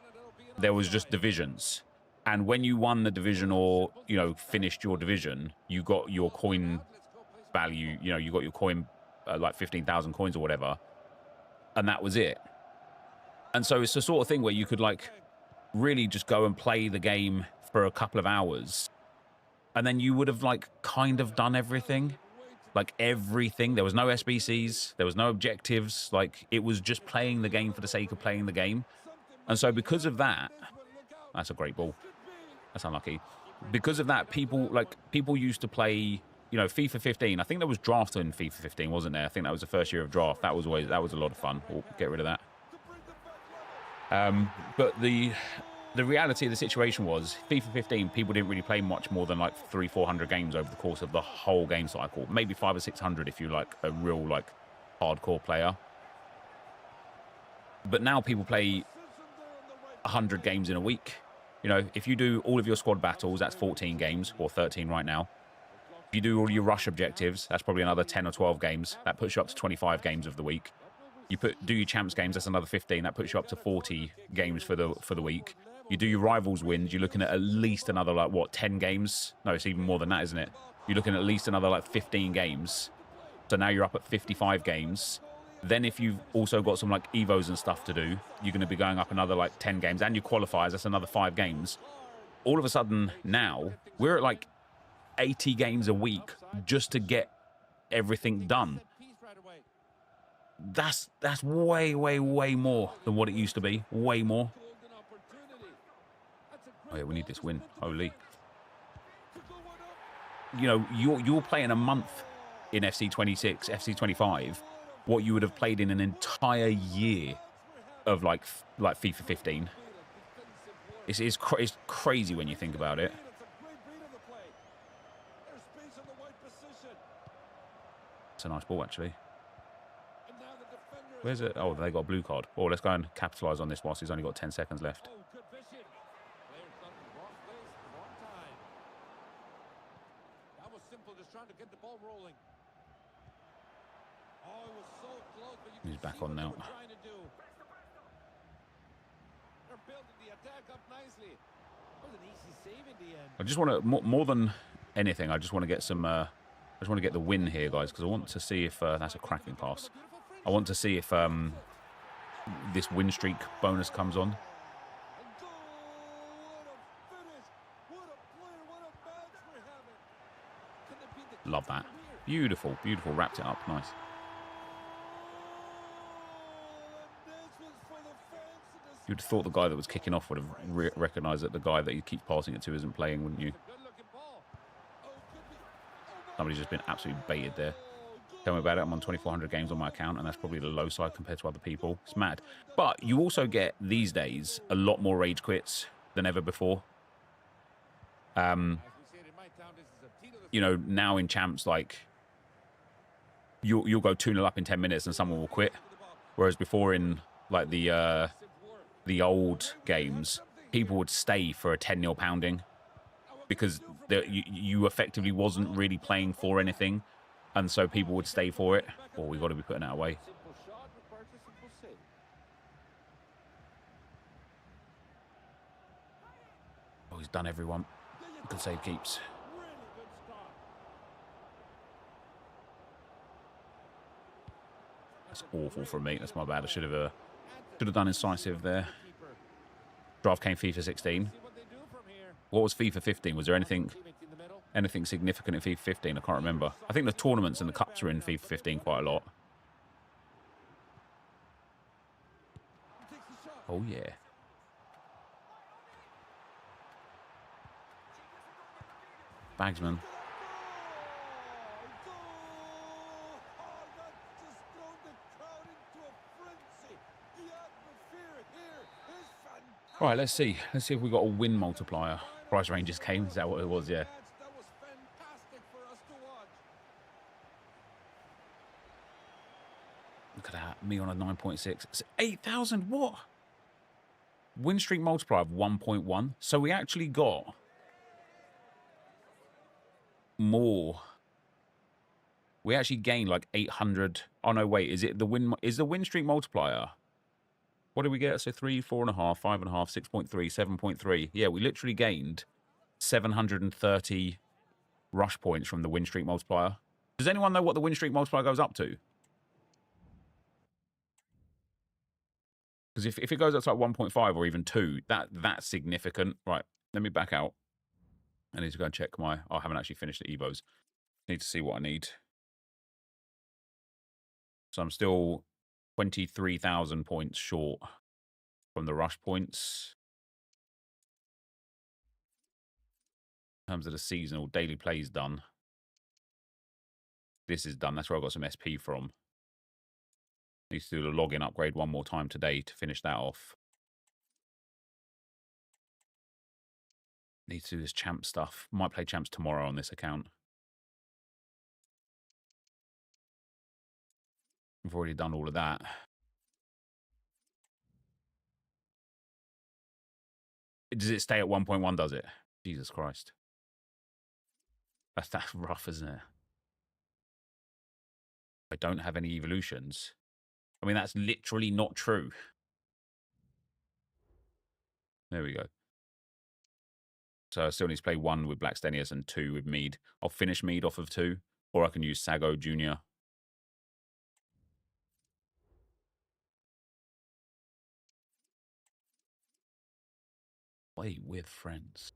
There was just divisions. And when you won the division or, you know, finished your division, you got your coin value, you know, you got your coin, like 15,000 coins or whatever. And that was it. And so it's the sort of thing where you could, like, really just go and play the game for a couple of hours. And then you would have, like, kind of done everything. Like, everything. There was no SBCs. There was no objectives. Like, it was just playing the game for the sake of playing the game. And so because of that... That's a great ball. That's unlucky. Because of that, people used to play, you know, FIFA 15. I think there was draft in FIFA 15, wasn't there? I think that was the first year of draft. That was a lot of fun. We'll get rid of that. But the reality of the situation was, FIFA 15, people didn't really play much more than like 300-400 games over the course of the whole game cycle. Maybe 500 or 600 if you're like a real like hardcore player. But now people play 100 games in a week. You know, if you do all of your squad battles, that's 14 games, or 13 right now. If you do all your rush objectives, that's probably another 10 or 12 games. That puts you up to 25 games of the week. You do your champs games, that's another 15. That puts you up to 40 games for the week. You do your rivals wins, you're looking at least another, like, what, 10 games? No, it's even more than that, isn't it? You're looking at least another, like, 15 games. So now you're up at 55 games. Then if you've also got some, like, Evos and stuff to do, you're going to be going up another, like, 10 games. And your qualifiers, that's another 5 games. All of a sudden, now, we're at, like, 80 games a week just to get everything done. That's way, way, way more than what it used to be. Way more. Oh, yeah, we need this win. Holy. You know, you're playing a month in FC 26, FC 25, what you would have played in an entire year of, like FIFA 15. It's crazy when you think about it. It's a nice ball, actually. Where's it? Oh, they got a blue card. Oh, let's go and capitalise on this whilst he's only got 10 seconds left. He's back on now. I just want to, more than anything, I just want to get some, I just want to get the win here, guys, because I want to see if, that's a cracking pass. I want to see if this win streak bonus comes on. Love that. Beautiful, beautiful. Wrapped it up. Nice. You'd have thought the guy that was kicking off would have recognised that the guy that he keeps passing it to isn't playing, wouldn't you? Somebody's just been absolutely baited there. Tell me about it. I'm on 2,400 games on my account, and that's probably the low side compared to other people. It's mad. But you also get, these days, a lot more rage quits than ever before. You know, now in champs, like, you'll go 2-0 up in 10 minutes and someone will quit. Whereas before in, like, the old games, people would stay for a 10-0 pounding because you effectively wasn't really playing for anything, and so people would stay for it. Oh, we've got to be putting that away. Oh, he's done everyone. Good save keeps. That's awful from me. That's my bad. I should have done incisive there. Draft came FIFA 16. What was FIFA 15? Was there anything significant in FIFA 15? I can't remember. I think the tournaments and the cups are in FIFA 15 quite a lot. Oh, yeah. Bagsman. All right, let's see. Let's see if we got a win multiplier. Price ranges came. Is that what it was? Yeah. Look at that. Me on a 9.6. It's 8,000. What? Win streak multiplier of 1.1. So we actually got more. We actually gained like 800. Oh, no, wait. Is it the win? Is the win streak multiplier? What did we get? So 3, 4.5, 5.5, 6.3, 7.3. Yeah, we literally gained 730 rush points from the win streak multiplier. Does anyone know what the win streak multiplier goes up to? Because if it goes up to like 1.5 or even 2, that's significant. Right, let me back out. I need to go and check my... Oh, I haven't actually finished the Evos. Need to see what I need. So I'm still 23,000 points short from the rush points. In terms of the seasonal, daily plays done. This is done. That's where I got some SP from. Need to do the login upgrade one more time today to finish that off. Need to do this champ stuff. Might play champs tomorrow on this account. I've already done all of that. Does it stay at 1.1, does it? Jesus Christ. That's rough, isn't it? I don't have any evolutions. I mean, that's literally not true. There we go. So I still need to play 1 with Blackstenius and 2 with Mead. I'll finish Mead off of 2, or I can use Sago Jr. Play with friends.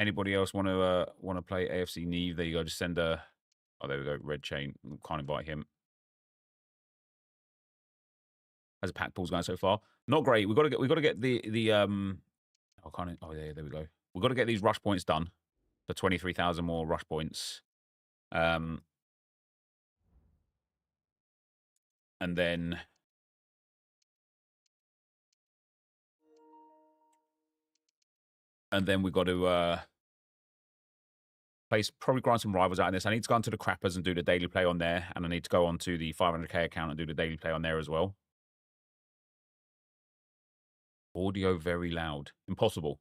Anybody else want to play AFC Neve? There you go. Just send a... Oh, there we go. Red Chain. Can't invite him. How's the pack pool's going so far? Not great. We've got to get the oh, can't... Oh, yeah, there we go. We've got to get these rush points done. For 23,000 more rush points. And then... And then we've got to probably grind some rivals out in this. I need to go onto the crappers and do the daily play on there. And I need to go onto the 500k account and do the daily play on there as well. Audio very loud. Impossible.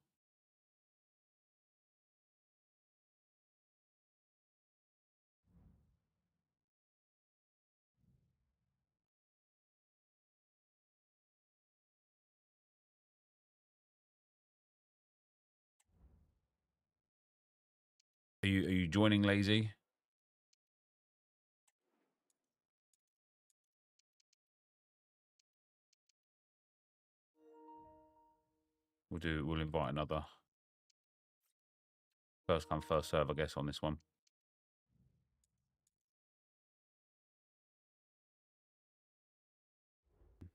Are you joining, Lazy? We'll invite another. First come, first serve, I guess, on this one.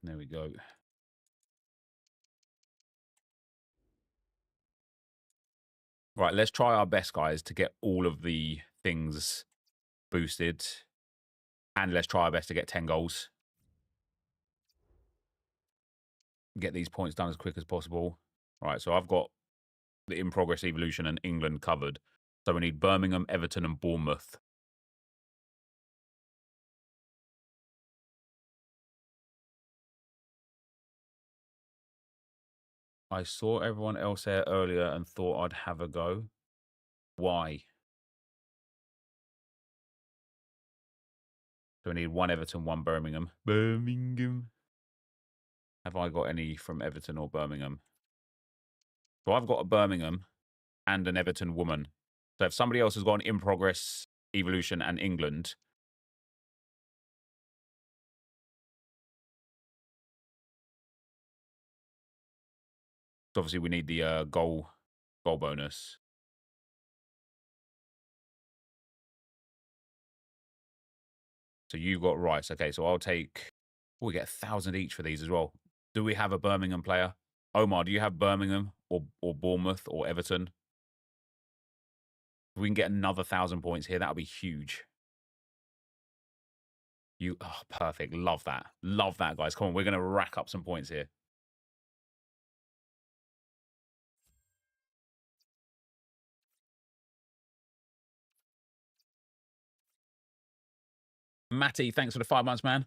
There we go. Right, let's try our best, guys, to get all of the things boosted. And let's try our best to get 10 goals. Get these points done as quick as possible. Right, so I've got the in-progress evolution and England covered. So we need Birmingham, Everton, and Bournemouth. I saw everyone else there earlier and thought I'd have a go. Why? So we need one Everton, one Birmingham. Birmingham. Have I got any from Everton or Birmingham? So I've got a Birmingham and an Everton woman. So if somebody else has got an in-progress evolution and England... So obviously we need the goal bonus. So you've got Rice. Okay, so I'll take... Oh, we get 1,000 each for these as well. Do we have a Birmingham player? Omar, do you have Birmingham or Bournemouth or Everton? If we can get another 1,000 points here, that'll be huge. Oh, perfect. Love that. Love that, guys. Come on, we're going to rack up some points here. Matty, thanks for the 5 months, man.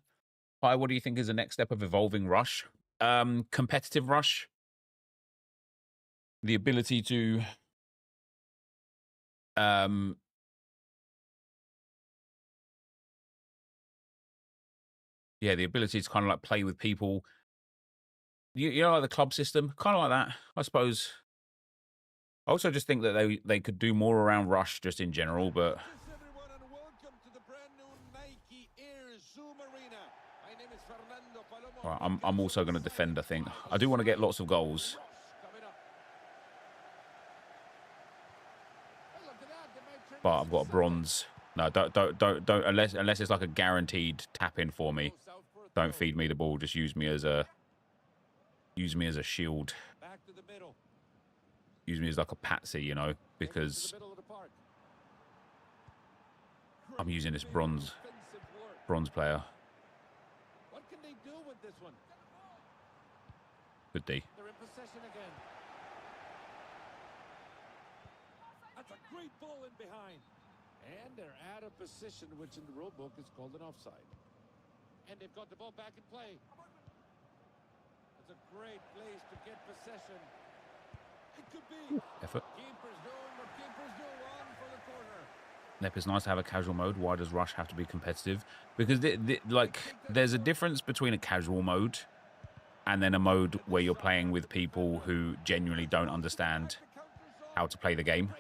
Hi, what do you think is the next step of evolving Rush? Competitive Rush. The ability to... yeah, the ability to kind of like play with people. You know, like the club system, kind of like that, I suppose. I also just think that they could do more around Rush just in general, but... Right, I'm also going to defend, I think. I do want to get lots of goals. But I've got a bronze. No, don't unless it's like a guaranteed tap in for me. Don't feed me the ball. Just use me as a shield. Use me as like a patsy, you know, because I'm using this bronze player. What can they do with this one? Could they? They're in possession again. That's a great ball in behind. And they're out of position, which in the rule book is called an offside. And they've got the ball back in play. It's a great place to get possession. It could be. Effort. Keepers doing what keepers do, on for the corner. Nep, it's nice to have a casual mode. Why does Rush have to be competitive? Because like there's a difference between a casual mode and then a mode where you're playing with people who genuinely don't understand how to play the game.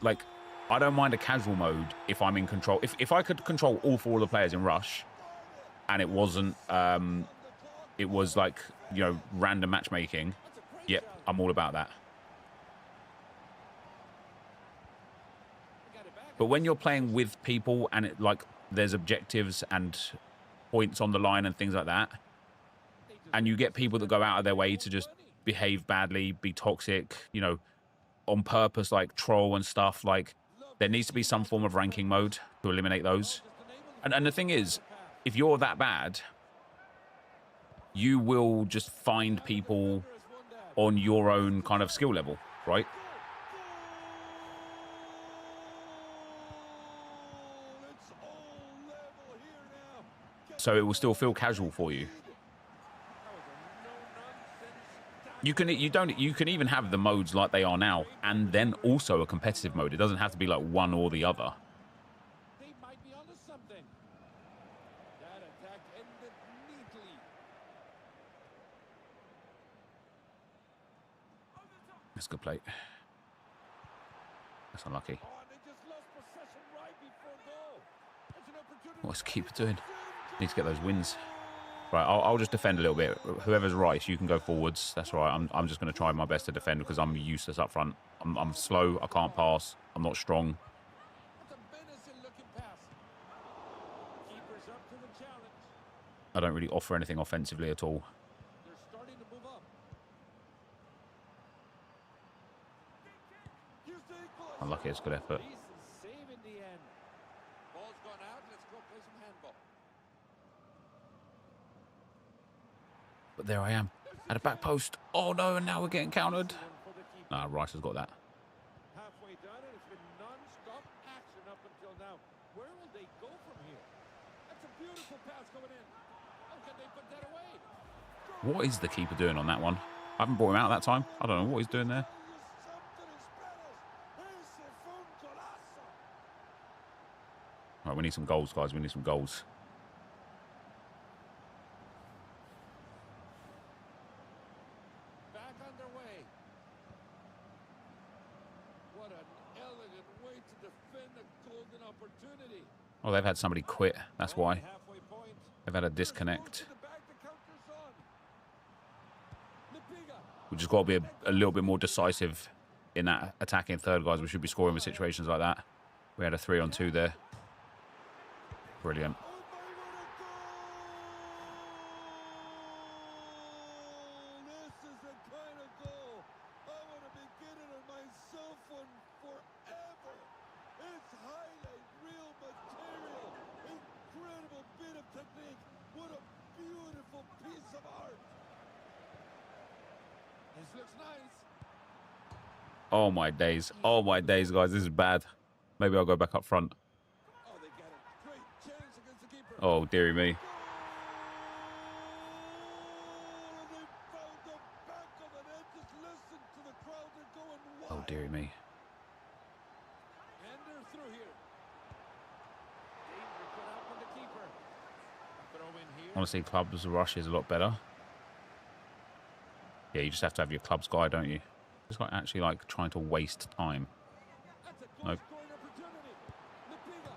Like, I don't mind a casual mode if I'm in control. If I could control all 4 of the players in Rush, and it wasn't, it was like, you know, random matchmaking. Yep, I'm all about that. But when you're playing with people and it like there's objectives and points on the line and things like that, and you get people that go out of their way to just behave badly, be toxic, you know, on purpose, like troll and stuff, like there needs to be some form of ranking mode to eliminate those. And the thing is, if you're that bad, you will just find people on your own kind of skill level, right? So it will still feel casual for you. You can even have the modes like they are now, and then also a competitive mode. It doesn't have to be like one or the other. They might be onto something. That attack ended neatly. That's a good play. That's unlucky. Oh, and they just lost possession right before goal. It's an opportunity. What's the keeper doing? Need to get those wins. Right, I'll just defend a little bit. Whoever's Rice, you can go forwards. That's right. I'm just going to try my best to defend because I'm useless up front. I'm slow. I can't pass. I'm not strong. That's a menacing looking pass. Keeper's up to the challenge. I don't really offer anything offensively at all. They're starting to move up. Unlucky, it's good effort. Decent save in the end. Ball's gone out. Let's go play some handball. But there I am at a back post. Oh no! And now we're getting countered. Nah, Rice has got that. Halfway done, and it's been non-stop action up until now. Where will they go from here? That's a beautiful pass going in. How can they put that away? What is the keeper doing on that one? I haven't brought him out that time. I don't know what he's doing there. Right, we need some goals, guys. We need some goals. Back underway. What an elegant way to defend a golden opportunity. Oh, they've had somebody quit. That's why. Halfway point. They've had a disconnect. We just got to be a little bit more decisive in that attacking third, guys. We should be scoring with situations like that. We had a 3-on-2 there. Brilliant. This is the kind of goal I want to be getting on myself one forever. It's highlight reel material. Incredible bit of technique. What a beautiful piece of art. This looks nice. Oh my days. Oh my days, guys. This is bad. Maybe I'll go back up front. Oh, they got it. Great chance against the keeper. Oh, dearie me. They found the back of the net. Just listen to the crowd. They're going wild. Oh, dearie me. And they're through here. Danger put out from the keeper. Throw in here. Honestly, clubs rush is a lot better. Yeah, you just have to have your club's guy, don't you? It's like actually like trying to waste time. That's a goal Nope. scoring opportunity. NepentheZ. They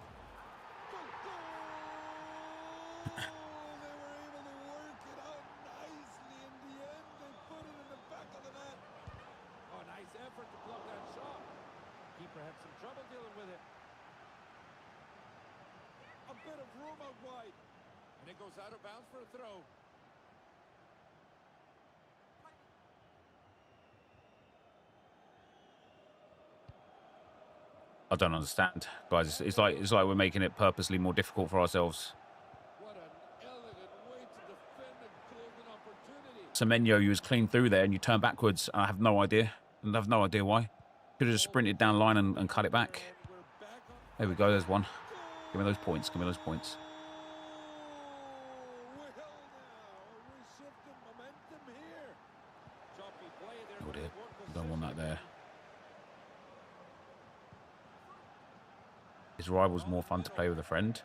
were able to work it out nicely in the end. They put it in the back of the net. Oh, nice effort to block that shot. Keeper had some trouble dealing with it. A bit of room out wide. And it goes out of bounds for a throw. I don't understand, guys. It's like we're making it purposely more difficult for ourselves. What an elegant way to defend a golden opportunity. Semenyo, you was clean through there and you turn backwards. I have no idea. I have no idea why. Could have just sprinted down line and cut it back. We're back on. There we go. There's one. Give me those points. Give me those points. Well now, we're shifting momentum here. Choppy play there. Oh but dear. good Don't want that position. there. His rival's more fun to play with a friend.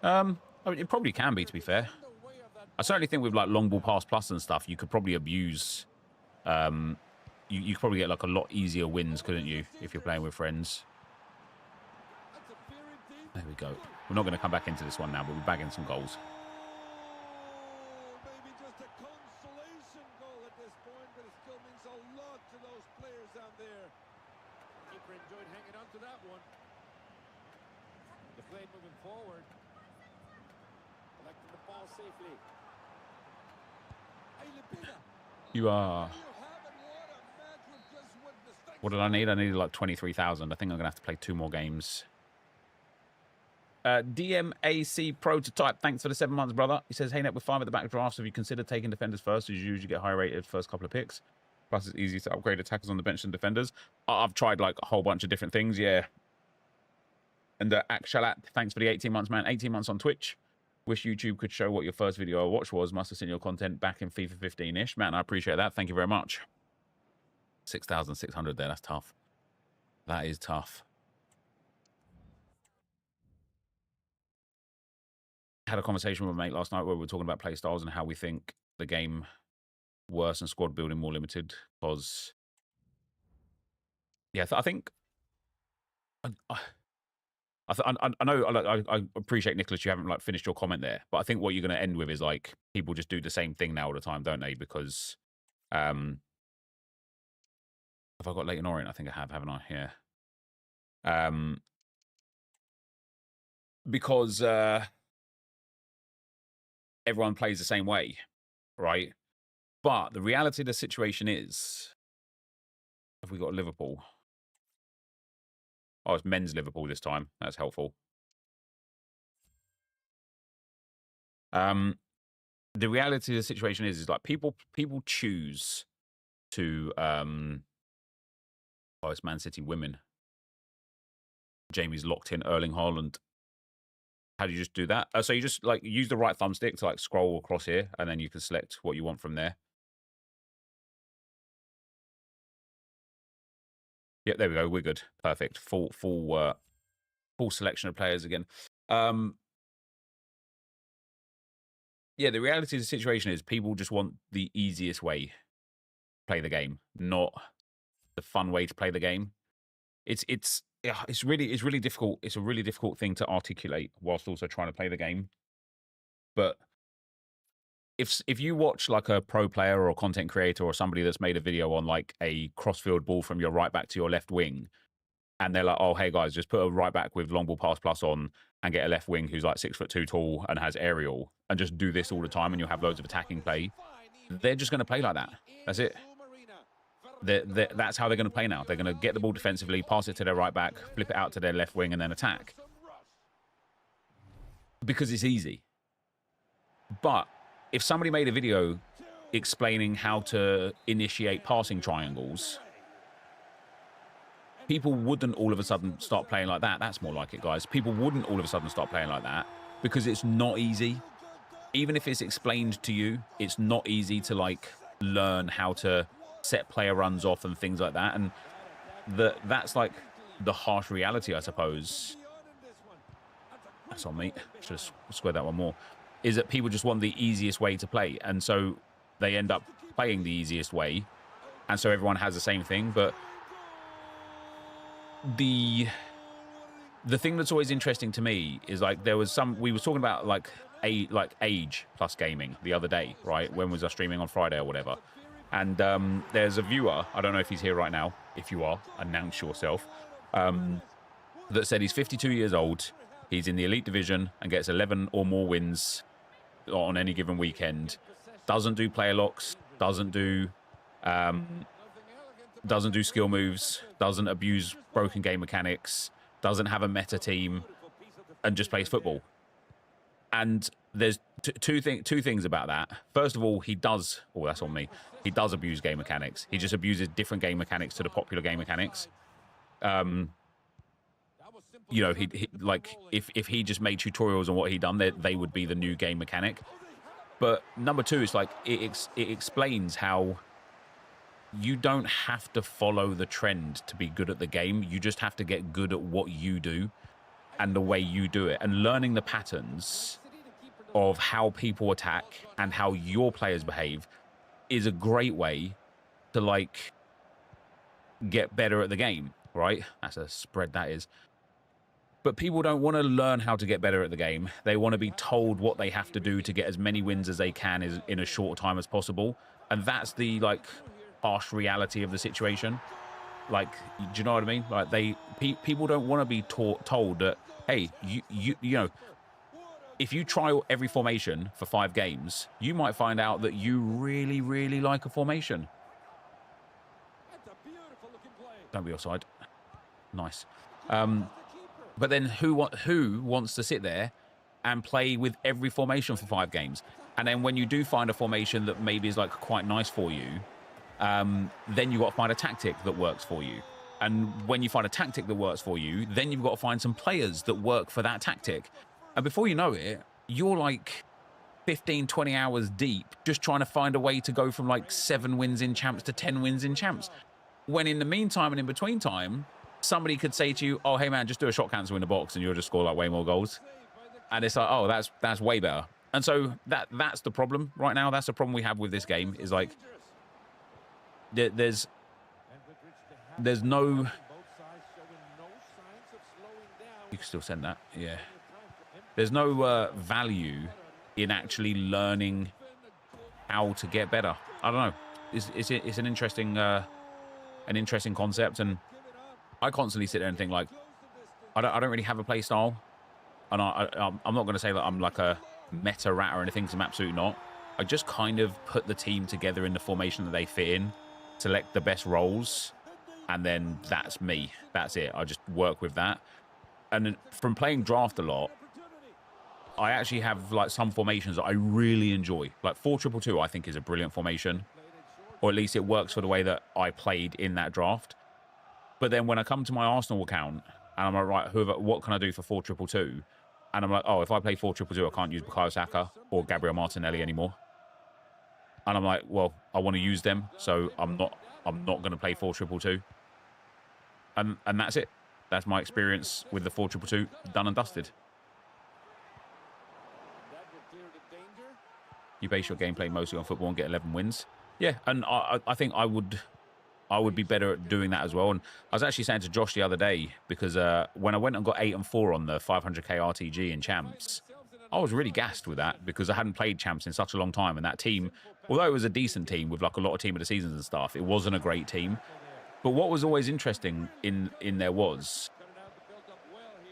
I mean, it probably can be, to be fair. In the way of that I certainly think with like long ball pass plus and stuff, you could probably abuse. You could probably get like a lot easier wins, couldn't you, if you're playing with friends? That's a very deep. There we go. We're not going to come back into this one now, but we're bagging some goals. Maybe just a consolation goal at this point, but it still means a lot to those players down there. Keeper enjoyed hanging on to that one. The play moving forward. Collecting the ball safely. Hey, NepentheZ. You are. You have it. What a match with just what the strength. What did I need? I needed like 23,000. I think I'm going to have to play 2 more games. DMAC Prototype, thanks for the 7 months, brother. He says, hey, Net, with 5 at the back drafts, have you considered taking defenders first, as you usually get high rated first couple of picks? Plus, it's easy to upgrade attackers on the bench than defenders. I've tried like a whole bunch of different things, yeah. And Akshalat, thanks for the 18 months, man. 18 months on Twitch. Wish YouTube could show what your first video I watched was. Must have seen your content back in FIFA 15-ish. Man, I appreciate that. Thank you very much. 6,600 there. That's tough. That is tough. Had a conversation with a mate last night where we were talking about play styles and how we think the game worse and squad building more limited. Because, yeah, I think... I know, I appreciate, Nicholas, you haven't like finished your comment there, but I think what you're going to end with is like people just do the same thing now all the time, don't they? Because have I got Leighton Orient? I think I have, haven't I? Yeah. Because everyone plays the same way, right? But the reality of the situation is, have we got Liverpool? Oh, it's men's Liverpool this time. That's helpful. The reality of the situation is like people choose to oh, it's Man City women. Jamie's locked in Erling Haaland. How do you just do that? So you just like use the right thumbstick to like scroll across here, and then you can select what you want from there. Yep, there we go. We're good. Perfect. Full selection of players again. Yeah, the reality of the situation is people just want the easiest way to play the game, not the fun way to play the game. It's really difficult. It's a really difficult thing to articulate whilst also trying to play the game. But if you watch like a pro player or a content creator or somebody that's made a video on like a crossfield ball from your right back to your left wing, and they're like, oh, hey guys, just put a right back with long ball pass plus on and get a left wing who's like 6'2" tall and has aerial, and just do this all the time and you'll have loads of attacking play. They're just going to play like that. That's it. That's how they're going to play now. They're going to get the ball defensively, pass it to their right back, flip it out to their left wing, and then attack. Because it's easy. But if somebody made a video explaining how to initiate passing triangles, people wouldn't all of a sudden start playing like that. That's more like it, guys. People wouldn't all of a sudden start playing like that because it's not easy. Even if it's explained to you, it's not easy to like learn how to set player runs off and things like that. And that's like the harsh reality, I suppose. That's on me. Should have squared that one more. Is that people just want the easiest way to play. And so they end up playing the easiest way. And so everyone has the same thing. But the thing that's always interesting to me is like we were talking about like age plus gaming the other day, right? When was I streaming on Friday or whatever? And there's a viewer, I don't know if he's here right now. If you are, announce yourself. That said he's 52 years old. He's in the elite division and gets 11 or more wins on any given weekend. Doesn't do player locks. Doesn't do skill moves. Doesn't abuse broken game mechanics. Doesn't have a meta team, and just plays football. And there's two things about that. First of all, he does. Oh, that's on me. He does abuse game mechanics. He just abuses different game mechanics to the popular game mechanics. You know, he like if he just made tutorials on what he'd done, they would be the new game mechanic. But number two, it's like it explains how you don't have to follow the trend to be good at the game. You just have to get good at what you do and the way you do it, and learning the patterns of how people attack and how your players behave is a great way to like get better at the game, right? That's a spread, that is. But people don't want to learn how to get better at the game. They want to be told what they have to do to get as many wins as they can in a short time as possible. And that's the like harsh reality of the situation. Like, do you know what I mean? Like people don't want to be told that, hey, you know, if you try every formation for 5 games, you might find out that you really, really like a formation. Don't be offside. Nice. But then who wants to sit there and play with every formation for 5 games? And then when you do find a formation that maybe is like quite nice for you, then you've got to find a tactic that works for you. And when you find a tactic that works for you, then you've got to find some players that work for that tactic. And before you know it, you're like 15, 20 hours deep just trying to find a way to go from like 7 wins in champs to 10 wins in champs. When in the meantime and in between time, somebody could say to you, oh, hey man, just do a shot cancel in the box and you'll just score like way more goals. And it's like, oh, that's way better. And so that's the problem right now. That's the problem we have with this game, is like there's no... You can still send that, yeah. There's no value in actually learning how to get better. I don't know. It's an interesting concept, and I constantly sit there and think like, I don't really have a play style, and I'm not going to say that I'm like a meta rat or anything, because I'm absolutely not. I just kind of put the team together in the formation that they fit in, select the best roles, and then that's me. That's it. I just work with that. And from playing draft a lot, I actually have like some formations that I really enjoy. Like 4-2-2, I think is a brilliant formation, or at least it works for the way that I played in that draft. But then when I come to my Arsenal account and I'm like, right, what can I do for 4-2-2? And I'm like, oh, if I play 4-2-2, I can't use Bukayo Saka or Gabriel Martinelli anymore. And I'm like, well, I want to use them, so I'm not going to play 4-2-2. And that's it. That's my experience with the 4-2-2, done and dusted. You base your gameplay mostly on football and get 11 wins. Yeah, and I think I would be better at doing that as well. And I was actually saying to Josh the other day, because when I went and got 8 and 4 on the 500k RTG in Champs, I was really gassed with that because I hadn't played Champs in such a long time. And that team, although it was a decent team with like a lot of team of the seasons and stuff, it wasn't a great team. But what was always interesting in there was,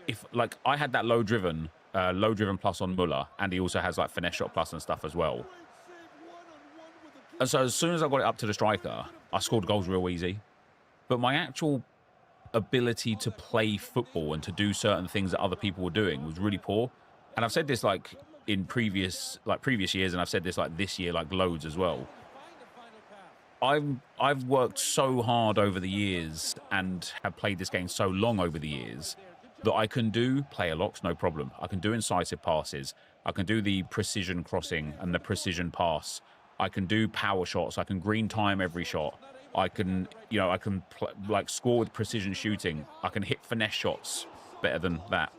if like I had that low driven plus on Muller, and he also has like finesse shot plus and stuff as well. And so as soon as I got it up to the striker, I scored goals real easy. But my actual ability to play football and to do certain things that other people were doing was really poor. And I've said this like in previous years, and I've said this like this year, like loads as well. I've worked so hard over the years and have played this game so long over the years that I can do player locks, no problem. I can do incisive passes. I can do the precision crossing and the precision pass. I can do power shots. I can green time every shot. I can, you know, like score with precision shooting. I can hit finesse shots better than that.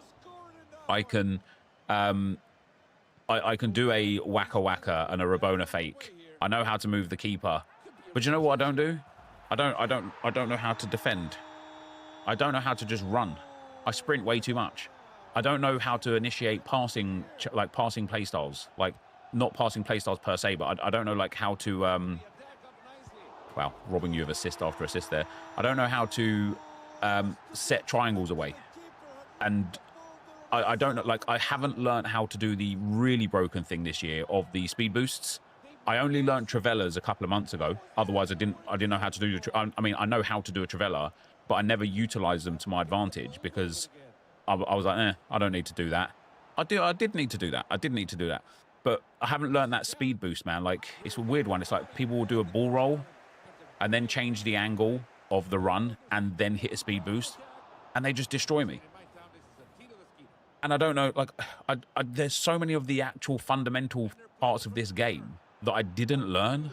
I can, I can do a waka waka and a Rabona fake. I know how to move the keeper, but you know what I don't do? I don't know how to defend. I don't know how to just run. I sprint way too much. I don't know how to initiate passing, like passing playstyles, like not passing playstyles per se, but I don't know like how to, wow, robbing you of assist after assist there. I don't know how to set triangles away. And I don't know, like I haven't learned how to do the really broken thing this year of the speed boosts. I only learned Travellas a couple of months ago. Otherwise, I didn't know how to do I mean, I know how to do a Travella, but I never utilized them to my advantage because I was like, I don't need to do that. I did need to do that. I did need to do that. But I haven't learned that speed boost, man. Like, it's a weird one. It's like people will do a ball roll and then change the angle of the run and then hit a speed boost, and they just destroy me. And I don't know, like, there's so many of the actual fundamental parts of this game that I didn't learn.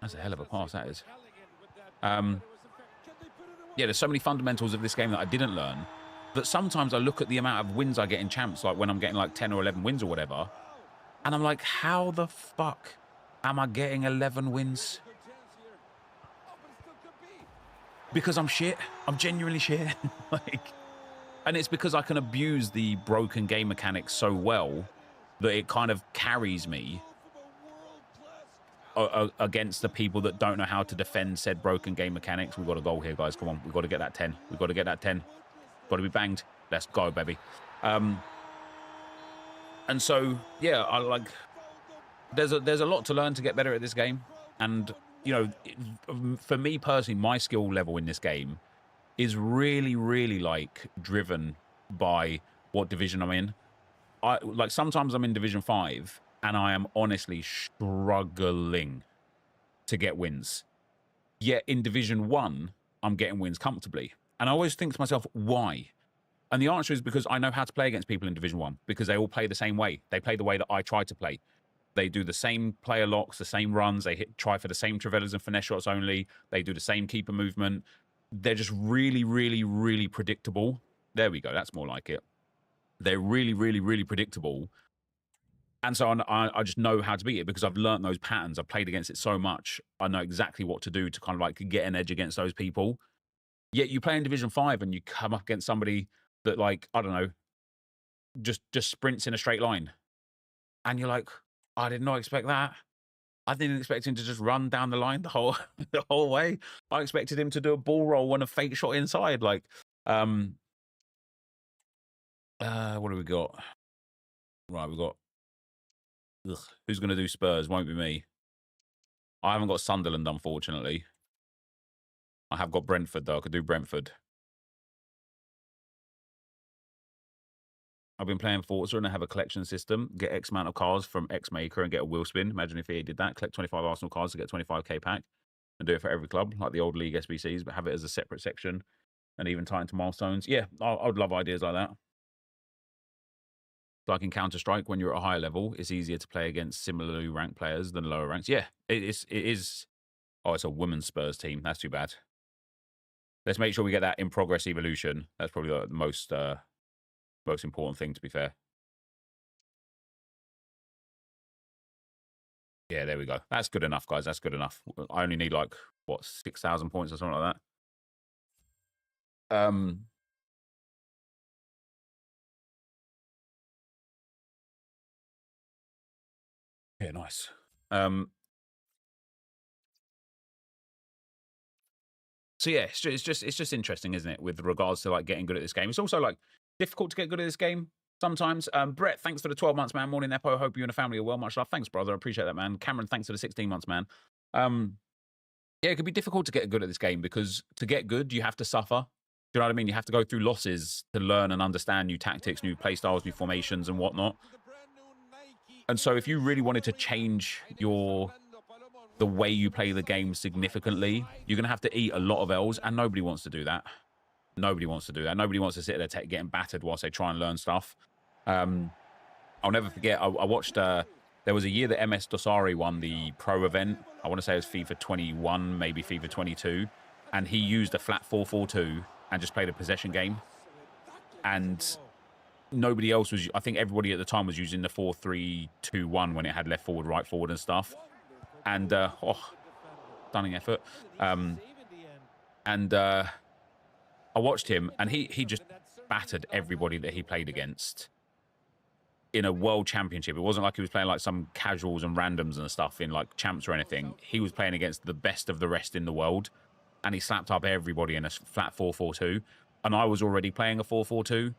That's a hell of a pass, that is. Yeah, there's so many fundamentals of this game that I didn't learn that sometimes I look at the amount of wins I get in Champs, like when I'm getting like 10 or 11 wins or whatever, and I'm like, how the fuck am I getting 11 wins? Because I'm shit. I'm genuinely shit. Like, and it's because I can abuse the broken game mechanics so well that it kind of carries me against the people that don't know how to defend said broken game mechanics. We've got a goal here, guys. Come on. We've got to get that 10. We've got to get that 10. Got to be banged. Let's go, baby. And so, yeah, I like... There's a lot to learn to get better at this game. And, you know, for me personally, my skill level in this game is really, really, like, driven by what division I'm in. Like, sometimes I'm in Division 5, and I am honestly struggling to get wins. Yet in Division 1, I'm getting wins comfortably. And I always think to myself, why? And the answer is because I know how to play against people in Division 1, because they all play the same way. They play the way that I try to play. They do the same player locks, the same runs. They try for the same Travellas and finesse shots only. They do the same keeper movement. They're just really, really, really predictable. There we go. That's more like it. They're really, really, really predictable. And so I just know how to beat it because I've learned those patterns. I've played against it so much. I know exactly what to do to kind of like get an edge against those people. Yet you play in Division 5 and you come up against somebody that, like, I don't know, just sprints in a straight line. And you're like, I did not expect that. I didn't expect him to just run down the line the whole way. I expected him to do a ball roll and a fake shot inside. Like, what do we got? Right, we've got... Ugh, who's going to do Spurs? Won't be me. I haven't got Sunderland, unfortunately. I have got Brentford, though. I could do Brentford. I've been playing Forza and I have a collection system. Get X amount of cars from X maker and get a wheel spin. Imagine if he did that. Collect 25 Arsenal cars to get 25k pack. And do it for every club, like the old league SBCs, but have it as a separate section and even tie into milestones. Yeah, I would love ideas like that. Like in Counter-Strike, when you're at a higher level, it's easier to play against similarly ranked players than lower ranks. Yeah, it is. Oh, it's a women's Spurs team. That's too bad. Let's make sure we get that in progress evolution. That's probably the most important thing, to be fair. Yeah, there we go. That's good enough, guys. That's good enough. I only need, like, what, 6,000 points or something like that. Yeah, nice. So yeah, it's just interesting, isn't it, with regards to like getting good at this game. It's also like difficult to get good at this game sometimes. Brett, thanks for the 12 months, man. Morning, Nepo. Hope you and the family are well. Much love. Thanks, brother. I appreciate that, man. Cameron, thanks for the 16 months, man. Yeah, it can be difficult to get good at this game because to get good, you have to suffer. Do you know what I mean? You have to go through losses to learn and understand new tactics, new play styles, new formations, and whatnot. And so, if you really wanted to change the way you play the game significantly, you're going to have to eat a lot of L's, and nobody wants to do that. Nobody wants to do that. Nobody wants to sit there getting battered whilst they try and learn stuff. I'll never forget, I watched, there was a year that MS Dosari won the pro event. I want to say it was FIFA 21, maybe FIFA 22. And he used a flat 4-4-2 and just played a possession game. And nobody else was, I think everybody at the time was using the 4-3-2-1 when it had left forward, right forward and stuff. And, stunning effort. I watched him, and he just battered everybody that he played against in a world championship. It wasn't like he was playing like some casuals and randoms and stuff in like champs or anything. He was playing against the best of the rest in the world, and he slapped up everybody in a flat 4-4-2. And I was already playing a 4-4-2,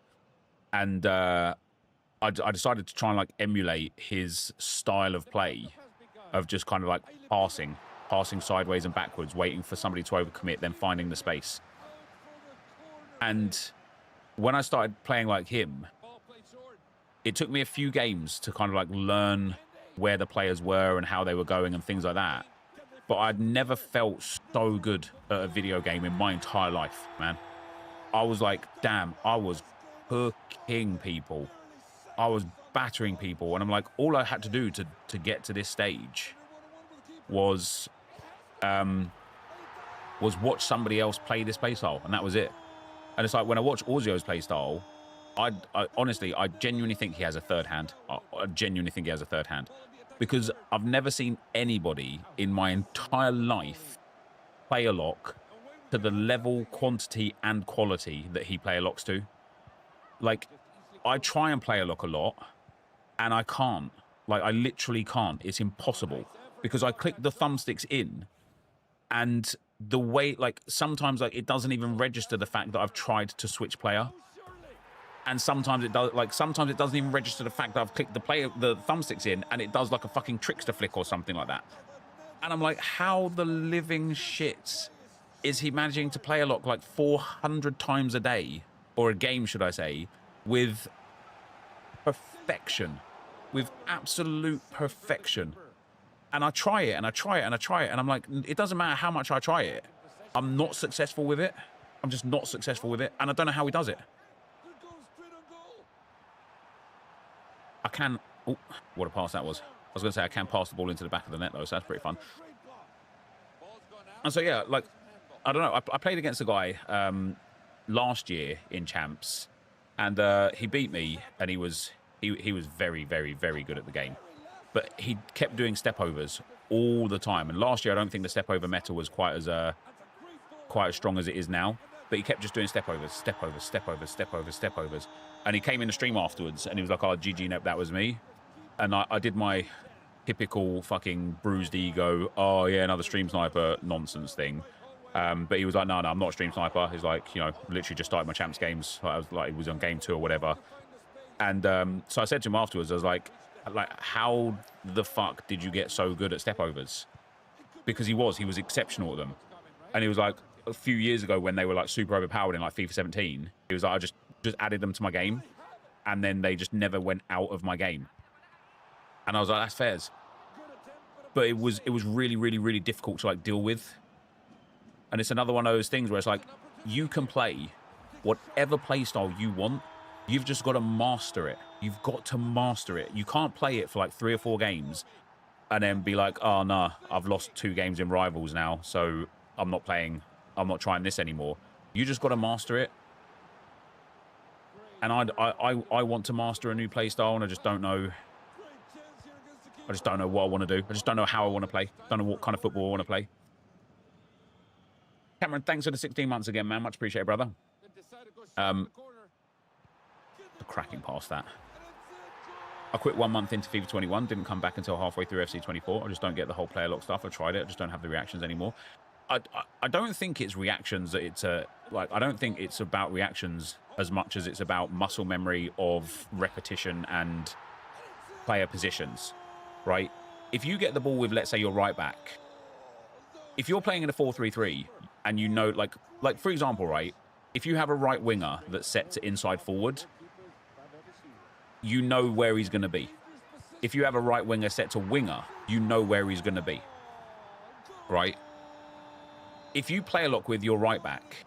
and I decided to try and like emulate his style of play of just kind of like passing sideways and backwards, waiting for somebody to overcommit, then finding the space. And when I started playing like him, it took me a few games to kind of like learn where the players were and how they were going and things like that. But I'd never felt so good at a video game in my entire life, man. I was like, damn, I was cooking people. I was battering people. And I'm like, all I had to do to get to this stage was watch somebody else play this playstyle, and that was it. And it's like when I watch Orzio's playstyle, I honestly, I genuinely think he has a third hand. I genuinely think he has a third hand, because I've never seen anybody in my entire life play a lock to the level, quantity, and quality that he play a locks to. Like, I try and play a lock a lot, and I can't. Like, I literally can't. It's impossible, because I click the thumbsticks in, and the way, like, sometimes, like, it doesn't even register the fact that I've tried to switch player. And sometimes it does, like, sometimes it doesn't even register the fact that I've clicked the thumbsticks in, and it does, like, a fucking trickster flick or something like that. And I'm like, how the living shit is he managing to play a lock, like, 400 times a day, or a game, should I say, with perfection, with absolute perfection? And I try it, and I try it, and I try it, and I'm like, it doesn't matter how much I try it. I'm not successful with it. I'm just not successful with it, and I don't know how he does it. I can... Oh, what a pass that was. I was going to say I can pass the ball into the back of the net, though, so that's pretty fun. And so, yeah, like, I don't know. I played against a guy last year in champs, and he beat me, and he was very, very, very good at the game. But he kept doing step overs all the time. And last year, I don't think the step over meta was quite as strong as it is now. But he kept just doing step overs, step overs, step overs, step overs, step overs. And he came in the stream afterwards, and he was like, "Oh, GG, Nep, that was me." And I did my typical fucking bruised ego, "Oh yeah, another stream sniper" nonsense thing. But he was like, "No, I'm not a stream sniper." He's like, you know, literally just started my champs games. I was like, it was on game 2 or whatever. And so I said to him afterwards, I was like, how the fuck did you get so good at stepovers? Because he was exceptional at them. And he was like, a few years ago when they were like super overpowered in like FIFA 17, he was like, I just added them to my game, and then they just never went out of my game. And I was like, that's fairs. But it was really, really, really difficult to like deal with. And it's another one of those things where it's like, you can play whatever play style you want. You've just got to master it. You've got to master it. You can't play it for like 3 or 4 games and then be like, oh, no, I've lost 2 games in Rivals now, so I'm not playing. I'm not trying this anymore. You just got to master it. And I want to master a new play style, and I just don't know. I just don't know what I want to do. I just don't know how I want to play. Don't know what kind of football I want to play. Cameron, thanks for the 16 months again, man. Much appreciated, brother. Cracking past that. I quit 1 month into FIFA 21. Didn't come back until halfway through FC 24. I just don't get the whole player lock stuff. I tried it. I just don't have the reactions anymore. I don't think it's reactions. It's like, I don't think it's about reactions as much as it's about muscle memory of repetition and player positions, right? If you get the ball with, let's say, your right back, if you're playing in a 4-3-3 and you know, like for example, right, if you have a right winger that's set to inside forward, you know where he's going to be. If you have a right winger set to winger, you know where he's going to be, right? If you play a lock with your right back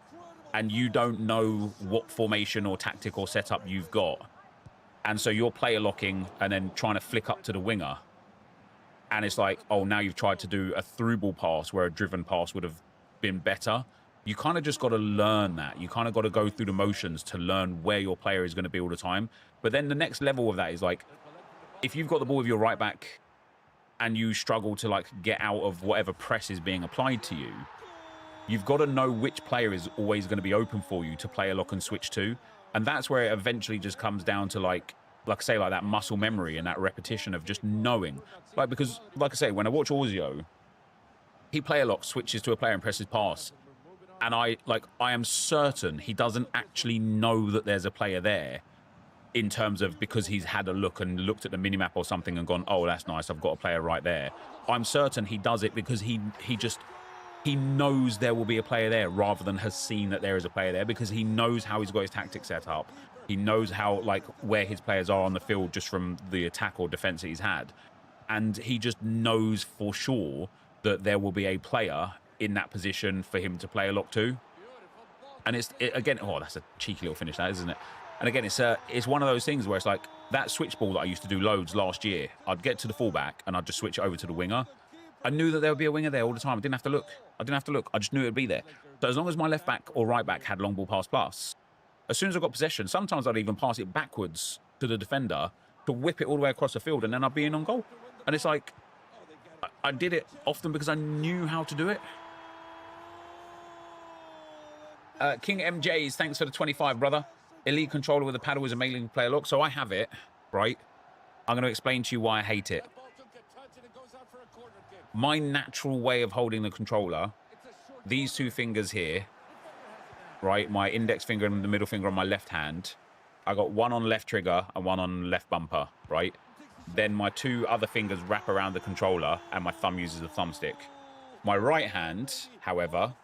and you don't know what formation or tactic or setup you've got, and so you're player locking and then trying to flick up to the winger, and it's like, oh, now you've tried to do a through ball pass where a driven pass would have been better. You kind of just got to learn that. You kind of got to go through the motions to learn where your player is going to be all the time. But then the next level of that is like, if you've got the ball with your right back and you struggle to like get out of whatever press is being applied to you, you've got to know which player is always going to be open for you to play a lock and switch to. And that's where it eventually just comes down to like I say, like that muscle memory and that repetition of just knowing. Like, because like I say, when I watch Orzio, he play a lock, switches to a player and presses pass. And I am certain he doesn't actually know that there's a player there in terms of because he's had a look and looked at the minimap or something and gone, oh, that's nice, I've got a player right there. I'm certain he does it because he knows there will be a player there rather than has seen that there is a player there, because he knows how he's got his tactics set up. He knows how, like, where his players are on the field just from the attack or defense that he's had. And he just knows for sure that there will be a player in that position for him to play a lock to. And again, oh, that's a cheeky little finish, that, isn't it? And again, it's one of those things where it's like that switch ball that I used to do loads last year. I'd get to the fullback and I'd just switch it over to the winger. I knew that there would be a winger there all the time. I didn't have to look. I just knew it would be there. So as long as my left back or right back had long ball pass plus, as soon as I got possession, sometimes I'd even pass it backwards to the defender to whip it all the way across the field, and then I'd be in on goal. And it's like, I did it often because I knew how to do it. King MJs, thanks for the 25, brother. Elite controller with a paddle is a mailing player lock. So I have it, right? I'm going to explain to you why I hate it. My natural way of holding the controller, these two fingers here, right? My index finger and the middle finger on my left hand. I got one on left trigger and one on left bumper, right? Then my two other fingers wrap around the controller and my thumb uses the thumbstick. My right hand, however,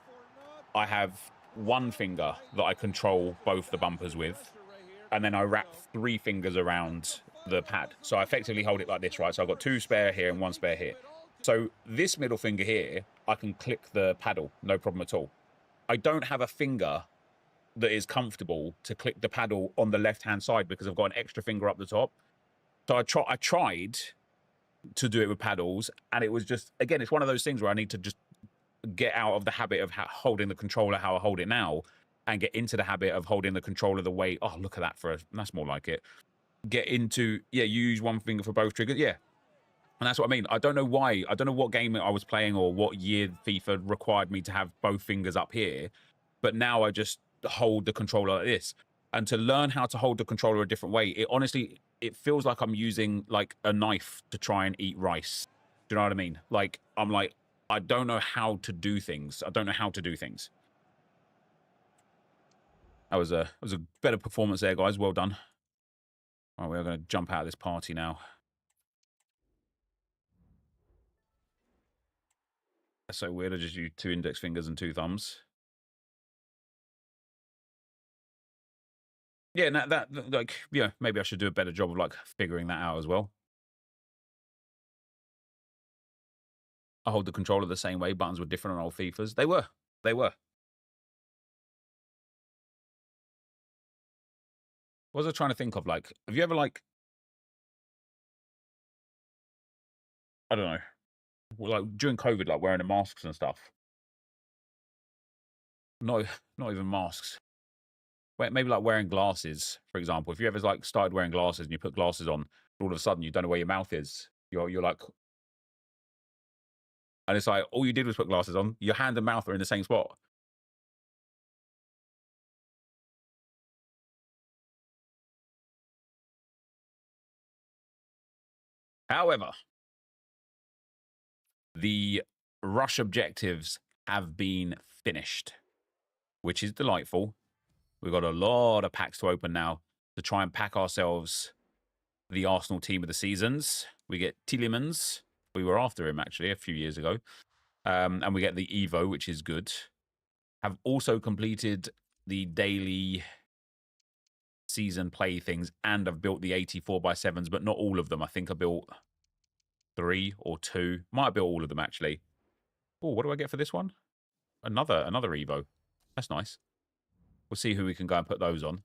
I have one finger that I control both the bumpers with, and then I wrap 3 fingers around the pad. So I effectively hold it like this, right? So I've got 2 spare here and 1 spare here. So this middle finger here, I can click the paddle, no problem at all. I don't have a finger that is comfortable to click the paddle on the left-hand side because I've got an extra finger up the top. So I tried to do it with paddles, and it was just, again, it's one of those things where I need to just get out of the habit of holding the controller how I hold it now and get into the habit of holding the controller the way, oh, look at that, that's more like it. Get into, yeah, you use one finger for both triggers, yeah. And that's what I mean. I don't know why. I don't know what game I was playing or what year FIFA required me to have both fingers up here. But now I just hold the controller like this. And to learn how to hold the controller a different way, it feels like I'm using like a knife to try and eat rice. Do you know what I mean? Like, I don't know how to do things. I don't know how to do things. That was a better performance there, guys. Well done. Right, we're going to jump out of this party now. That's so weird. I just use 2 index fingers and 2 thumbs. Yeah, that like, yeah, maybe I should do a better job of like figuring that out as well. I hold the controller the same way. Buttons were different on old FIFAs. They were. They were. What was I trying to think of? Like, have you ever like, I don't know, like during COVID, like wearing the masks and stuff? No, not even masks. Maybe like wearing glasses, for example. If you ever like started wearing glasses and you put glasses on, all of a sudden you don't know where your mouth is. You're like, and it's like all you did was put glasses on. Your hand and mouth are in the same spot. However, the rush objectives have been finished, which is delightful. We've got a lot of packs to open now to try and pack ourselves the Arsenal team of the seasons. We get Tielemans. We were after him, actually, a few years ago. And we get the Evo, which is good. Have also completed the daily season play things, and I've built the 84x7s, but not all of them. I think I built 3 or 2. Might have built all of them, actually. Oh, what do I get for this one? Another Evo. That's nice. We'll see who we can go and put those on.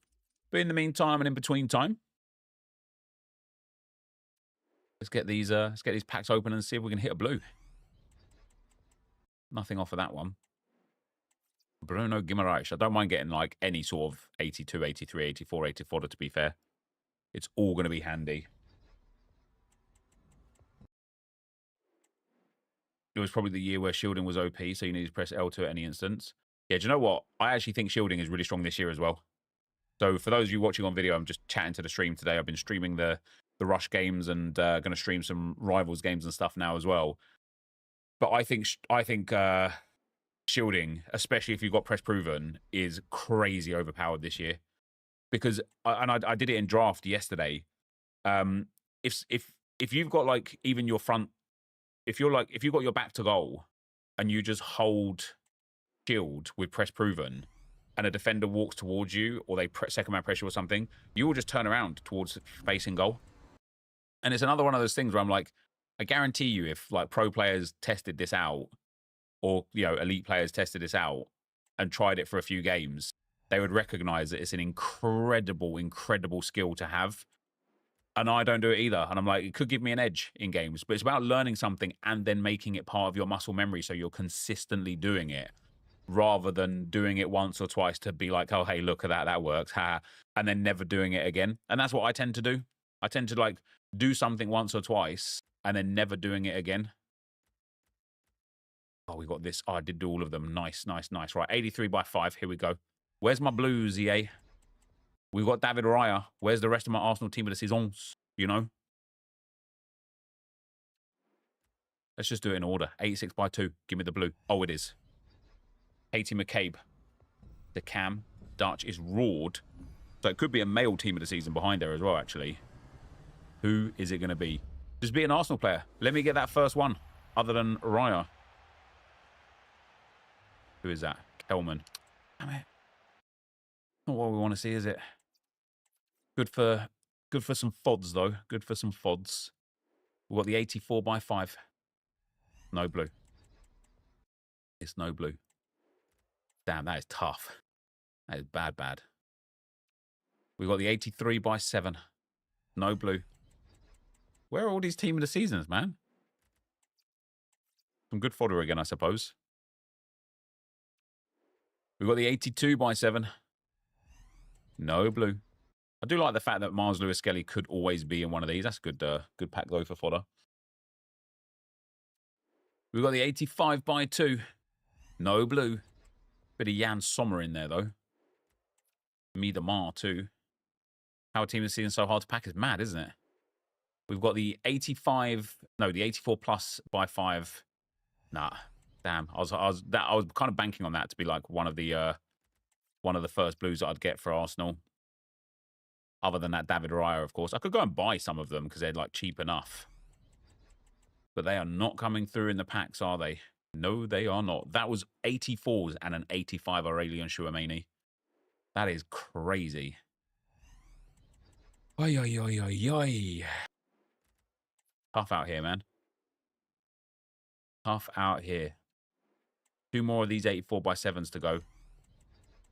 But in the meantime and in between time, let's get these packs open and see if we can hit a blue. Nothing off of that one. Bruno Guimaraes. I don't mind getting like any sort of 82, 83, 84, 84, to be fair. It's all going to be handy. It was probably the year where shielding was OP, so you need to press L2 at any instance. Yeah, do you know what? I actually think shielding is really strong this year as well. So for those of you watching on video, I'm just chatting to the stream today. I've been streaming the Rush games and going to stream some Rivals games and stuff now as well. But I think shielding, especially if you've got press proven, is crazy overpowered this year. Because I did it in draft yesterday. If you've got like even your front, if you've got your back to goal and you just hold shield with press proven, and a defender walks towards you, or they second man pressure or something, you will just turn around towards facing goal. And it's another one of those things where I'm like, I guarantee you, if like pro players tested this out, or elite players tested this out and tried it for a few games, they would recognize that it's an incredible skill to have. And I don't do it either. And I'm like, it could give me an edge in games, but it's about learning something and then making it part of your muscle memory so you're consistently doing it, rather than doing it once or twice to be like, oh, hey, look at that, that works, and then never doing it again. And that's what I tend to do. I tend to like do something once or twice and then never doing it again. Oh, we got this. Oh, I did do all of them. Nice. Right, 83x5. Here we go. Where's my blues, EA? We've got David Raya. Where's the rest of my Arsenal team of the seasons? Let's just do it in order. 86x2. Give me the blue. Oh, it is. Haiti McCabe. The Cam. Dutch is roared. So it could be a male team of the season behind there as well, actually. Who is it going to be? Just be an Arsenal player. Let me get that first one, other than Raya. Who is that? Kelman. Damn it. Not what we want to see, is it? Good for some FODs, though. Good for some FODs. We've got the 84x5. No blue. It's no blue. Damn, that is tough. That is bad. We've got the 83x7. No blue. Where are all these team of the seasons, man? Some good fodder again, I suppose. We've got the 82x7. No blue. I do like the fact that Mars Lewis Skelly could always be in one of these. That's good pack, though, for fodder. We've got the 85x2. No blue. Bit of Jan Sommer in there, though. Miedemar, too. How a team is seeing so hard to pack is mad, isn't it? We've got the 84 plus by 5. Nah, damn. I was kind of banking on that to be like one of the first blues that I'd get for Arsenal. Other than that, David Raya, of course. I could go and buy some of them because they're, like, cheap enough. But they are not coming through in the packs, are they? No, they are not. That was 84s and an 85 Aurelian Chouameni. That is crazy. Oi, oi, oi, oi, oi. Tough out here, man. Tough out here. 2 more of these 84x7s to go.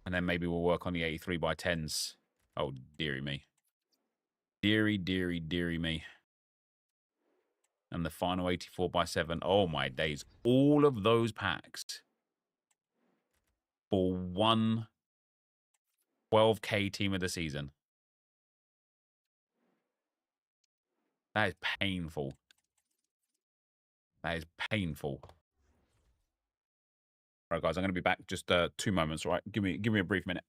And then maybe we'll work on the 83x10s. Oh, dearie me. Dearie, dearie, dearie me. And the final 84x7. Oh, my days. All of those packs for one 12K team of the season. That is painful. That is painful. All right, guys, I'm going to be back just 2 moments, all right? Give me a brief minute.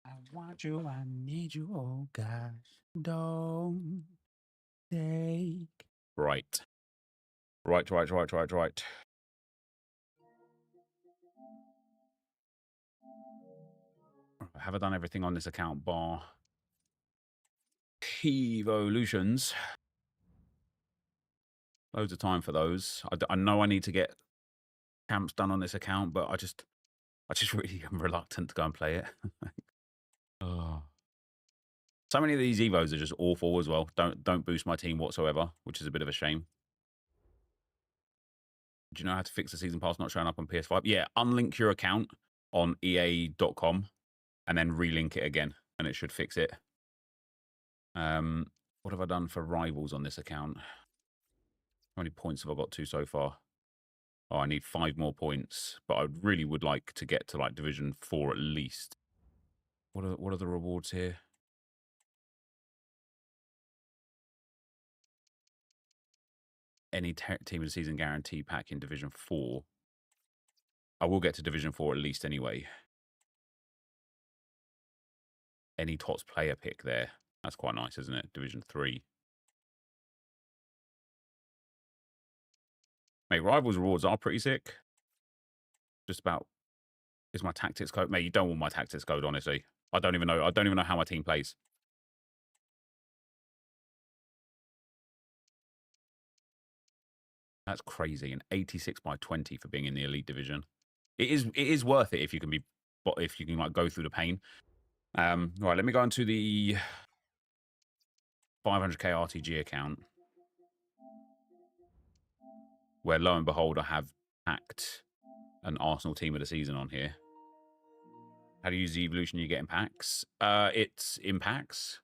I want you, I need you, oh gosh, don't take. Right. Have I done everything on this account bar evolutions? Loads of time for those. I know I need to get camps done on this account, but I just really am reluctant to go and play it. Oh. So many of these evos are just awful as well. Don't boost my team whatsoever, which is a bit of a shame. Do you know how to fix the season pass not showing up on PS5? Yeah, unlink your account on EA.com and then relink it again, and it should fix it. What have I done for rivals on this account? How many points have I got to so far? Oh, I need 5 more points, but I really would like to get to like Division 4 at least. What are the rewards here? Any team of the season guarantee pack in Division 4. I will get to Division 4 at least anyway. Any TOTS player pick there. That's quite nice, isn't it? Division 3. Mate, Rivals rewards are pretty sick. Just about... Is my tactics code? Mate, you don't want my tactics code, honestly. I don't even know how my team plays. That's crazy. An 86 by 20 for being in the elite division. It is worth it if you can like go through the pain. Right, let me go into the 500k RTG account, where lo and behold I have packed an Arsenal team of the season on here. How do you use the evolution you get in packs? It's in packs.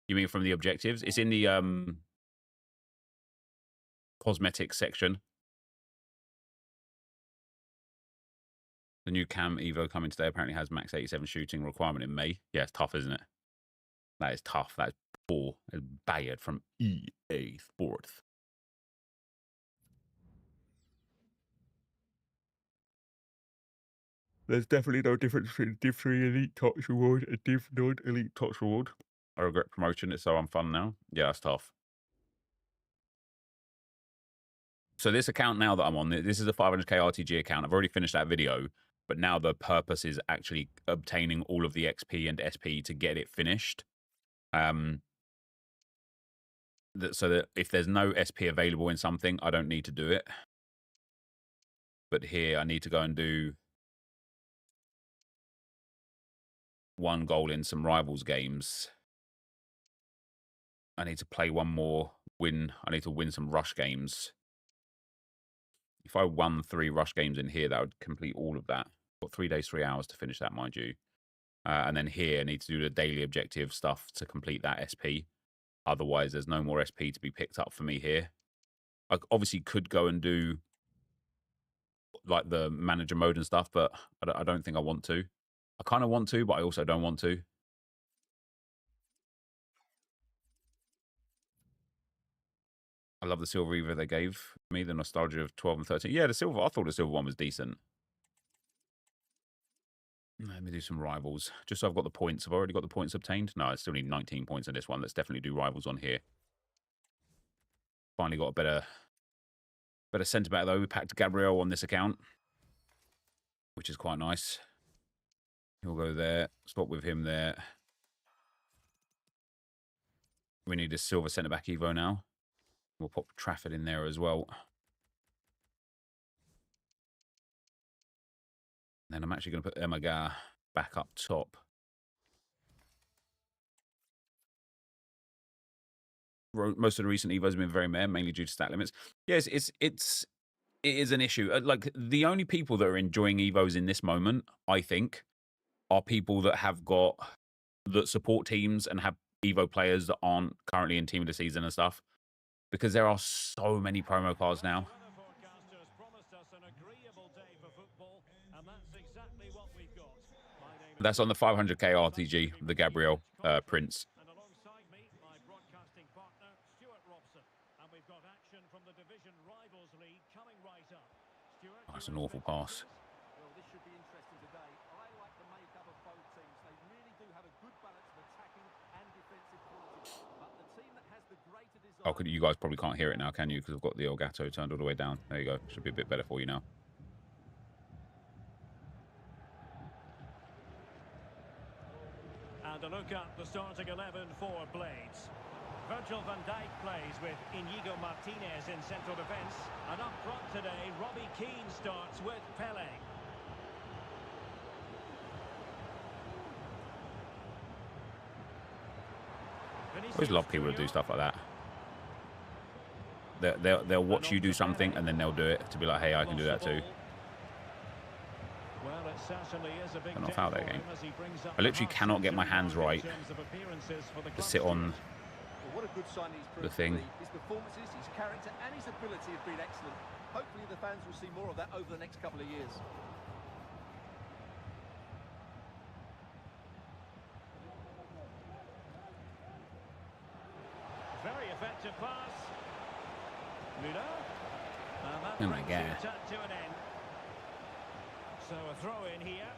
You mean from the objectives? It's in the cosmetics section. The new Cam Evo coming today apparently has max 87 shooting requirement in May. Yeah, it's tough, isn't it? That is tough. That is poor. It's bad from EA Sports. There's definitely no difference between Div 3 Elite Tots Reward and Div non-Elite Tots Reward. I regret promotion. It's so unfun now. Yeah, that's tough. So this account now that I'm on, this is a 500k RTG account. I've already finished that video, but now the purpose is actually obtaining all of the XP and SP to get it finished. so that if there's no SP available in something, I don't need to do it. But here I need to go and do 1 goal in some rivals games. I need to play 1 more win. I need to win some rush games. If I won 3 rush games in here, that would complete all of that. Got 3 days, 3 hours to finish that, mind you. And then here I need to do the daily objective stuff to complete that SP. Otherwise, there's no more SP to be picked up for me here. I obviously could go and do like the manager mode and stuff, but I don't think I want to. I kind of want to, but I also don't want to. I love the silver Evo they gave me, the nostalgia of 12 and 13. Yeah, the silver, I thought the silver one was decent. Let me do some rivals. Just so I've got the points. I've already got the points obtained. No, I still need 19 points in this one. Let's definitely do rivals on here. Finally got a better centre back though. We packed Gabriel on this account, which is quite nice. He'll go there. Swap with him there. We need a silver centre back Evo now. We'll pop Trafford in there as well. Then I'm actually going to put Emaga back up top. Most of the recent Evos have been very meh, mainly due to stat limits. Yes, it is an issue. Like, the only people that are enjoying Evos in this moment, I think, are people that support teams and have Evo players that aren't currently in Team of the Season and stuff. Because there are so many promo cards now. That's on the 500k RTG, the Gabriel Prince. Oh, that's an awful pass. Well, this should be interesting today. I like the makeup of both teams. They really do have a good balance of attacking and defensive quality. But the team that has the greater desire... Oh, you guys probably can't hear it now, can you? Because I've got the Elgato turned all the way down. There you go. Should be a bit better for you now. And a look at the starting 11 for Blades. Virgil van Dijk plays with Inigo Martinez in central defence. And up front today, Robbie Keane starts with Pele. I always love people to do stuff like that. They'll watch you do something and then they'll do it to be like, hey, I can do that too. Well, it certainly is a big I'm not foul that game. I literally cannot get my hands right to sit on the thing. His performances, his character and his ability have been excellent. Hopefully the fans will see more of that over the next couple of years. Very effective pass. Müller. Oh my God. To an end. So a throw in here.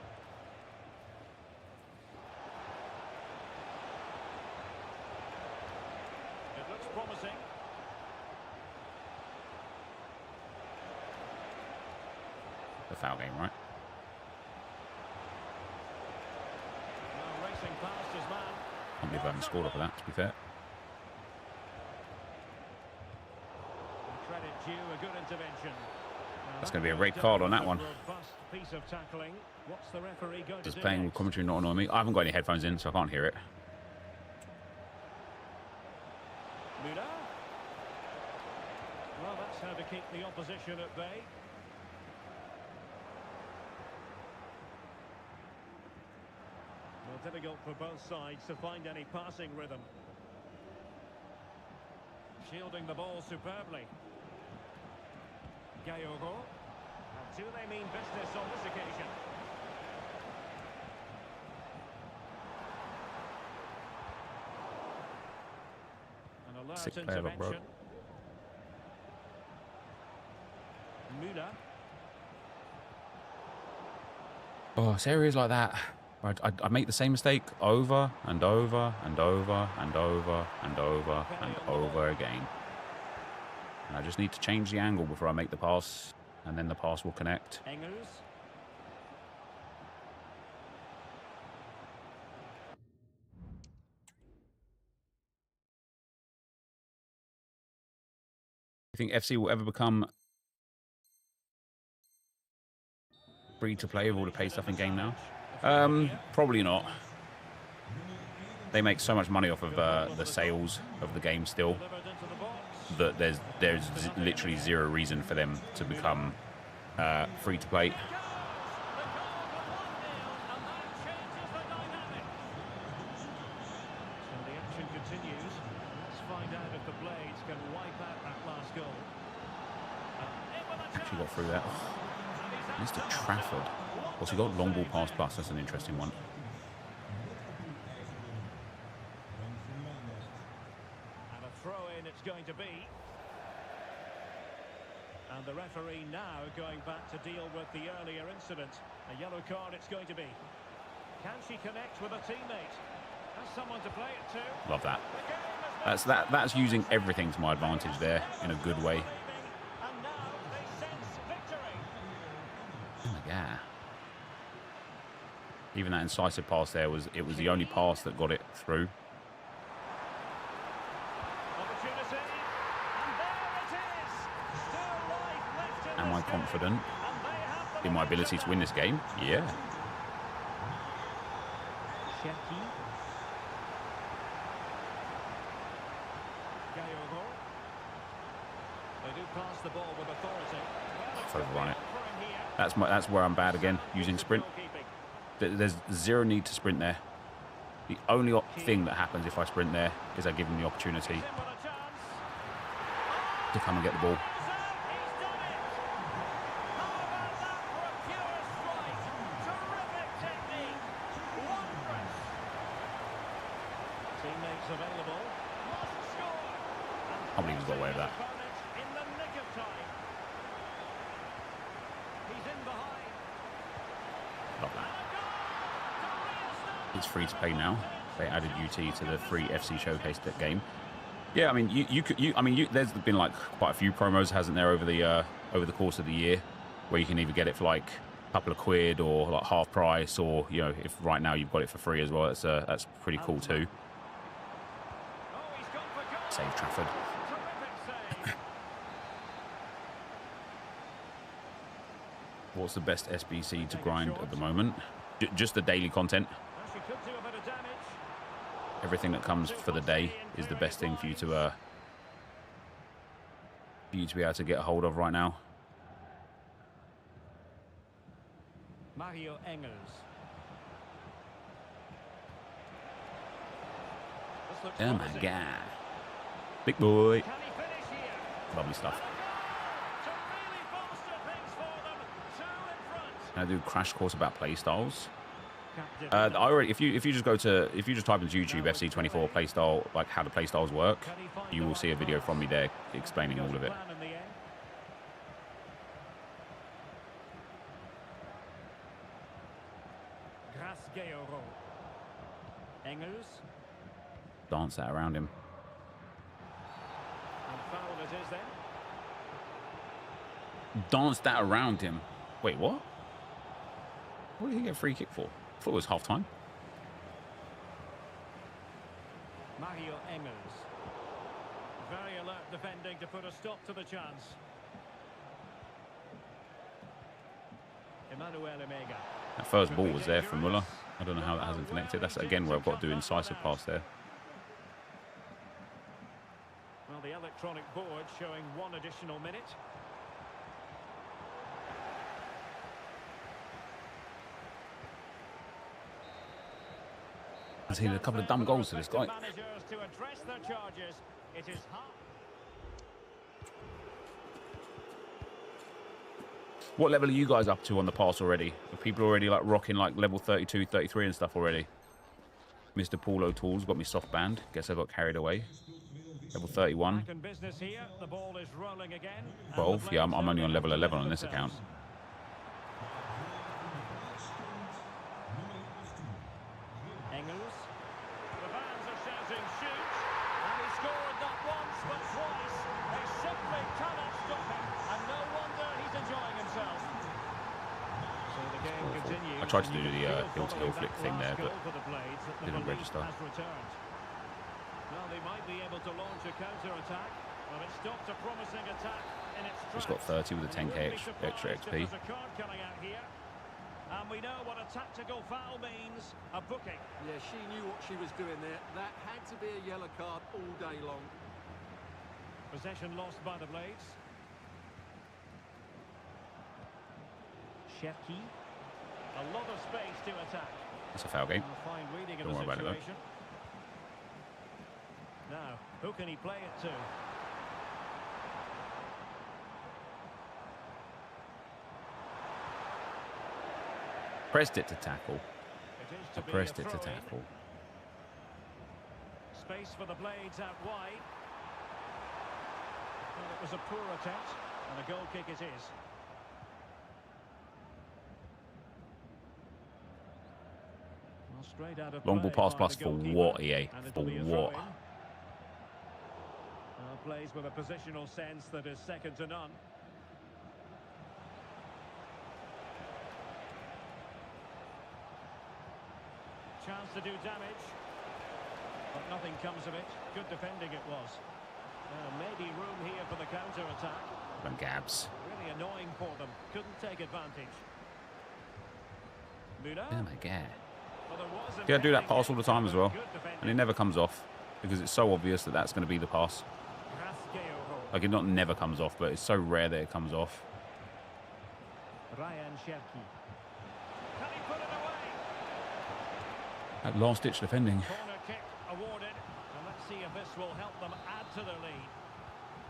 It looks promising. The foul game, right? Well, racing past his man. I can't believe I haven't scored off of that, to be fair. Credit due, a good intervention. That's going to be a red card on that one. Piece of tackling. What's the referee going Does to do playing with next? commentary not annoy me? I haven't got any headphones in, so I can't hear it. Müller. Well, that's how to keep the opposition at bay. Well, difficult for both sides to find any passing rhythm. Shielding the ball superbly. Gayogo. And do they mean business on this occasion? An alert Sick player, bro. intervention. Müller. Oh, it's areas like that. I make the same mistake over and over and over and over and over and over again. And I just need to change the angle before I make the pass, and then the pass will connect. Engels. think FC will ever become free to play with all the pay stuff in game now? Probably not. They make so much money off of the sales of the game still that there's literally zero reason for them to become free to play. Actually got through that. Mr. Trafford. Also got long ball pass plus. That's an interesting one. And a throw in it's going to be. And the referee now going back to deal with the earlier incident. A yellow card it's going to be. Can she connect with a teammate? Has someone to play it to? Love that. That's using everything to my advantage there in a good way. And now they sense victory. Oh my god. Even that incisive pass there was the only pass that got it through. Opportunity. And there it is. Still life left in Am I this game. confident And they have the in my ability to win this game? Yeah. Shaki. Gayogo. They do pass the ball with authority. Well, it's Overrun it. for him here. That's where I'm bad again, using sprint. Goalkeeping. There's zero need to sprint there. The only thing that happens if I sprint there is I give them the opportunity In with a chance. to come and get the ball. He's done it. How about that for a pure strike? Terrific technique. Wondrous. Teammates available. Must score. I believe he's got away with that. Opponent in the nick of time. He's in behind. Love that. It's free to play now. They added UT to the free FC Showcase game. Yeah, I mean, there's been like quite a few promos, hasn't there, over the course of the year, where you can either get it for like a couple of quid or like half price, or if right now you've got it for free as well. That's pretty cool too. Oh, he's gone for goal. Save Trafford. Terrific save. What's the best SBC to grind at the moment? Just the daily content. She could do a bit of damage. Everything that comes for the day is the best thing for you to be able to get a hold of right now. Mario Engels. This looks Oh my promising. god. Big boy. Can he finish here? Lovely stuff. To really bolster things for them. Two in front. Can I do a crash course about play styles? Captain. I already, if you just type into YouTube FC24 playstyle, like how the playstyles work, you will see a video from me there explaining all of it. Plan in the end. Grasgeoro. Engels. Dance that around him. And foul it is then. Dance that around him. Wait, what? What did he get a free kick for? I thought it was half time. Mario Engels. Very alert defending to put a stop to the chance. Emmanuel Emega. That first ball was there from Muller. I don't know how that hasn't connected. That's again where I've got to do incisive pass there. Well, the electronic board showing one additional minute. I've seen a couple of dumb goals to this guy. Managers to address their charges. It is hard. What level are you guys up to on the pass already? Are people already like rocking like level 32, 33 and stuff already? Mr. Paulo Tools got me soft banned. Guess I got carried away. Level 31. Back in business here. The ball is rolling again. And 12. the Yeah, I'm Blades only on know level 11 on themselves. this account. Engels. The fans are shouting shoot. And he scored not once but twice. They simply cannot stop him. And no wonder he's enjoying himself. So the game continues. I tried to and do you the can feel hill-to-hill following flick that thing last there, but goal for the Blades that the didn't belief register. has returned. Well, they might be able to launch a counter-attack. Well, it stopped a promising attack in its tracks. Just got 30 with a 10k extra XP. There's a card coming out here. And we know what a tactical foul means, a booking. Yeah, she knew what she was doing there. That had to be a yellow card all day long. Possession lost by the Blades. Cherki. A lot of space to attack. That's a foul game. Fine reading Don't of worry the about it, though. situation. Now, who can he play it to? Pressed it to tackle. It is I to be pressed a it to throw-in. tackle. Space for the Blades out wide. Well, it was a poor attempt, and a goal kick it is. Well, straight out of Long ball play pass by plus the for goalkeeper, what, EA? and For it'll be a what? throw-in. Plays with a positional sense that is second to none. Chance to do damage, but nothing comes of it. Good defending it was. Maybe room here for the counter-attack. Them Gabs. Really annoying for them. Couldn't take advantage. Muno. Oh my god. Well, there was Yeah, I do that impending pass all the time as well. Good defending. And it never comes off. Because it's so obvious that that's going to be the pass. Raskeoho. Like, it not never comes off, but it's so rare that it comes off. Ryan Cherki. Can he put it away? That last-ditch defending. Corner kick awarded. And let's see if this will help them add to their lead.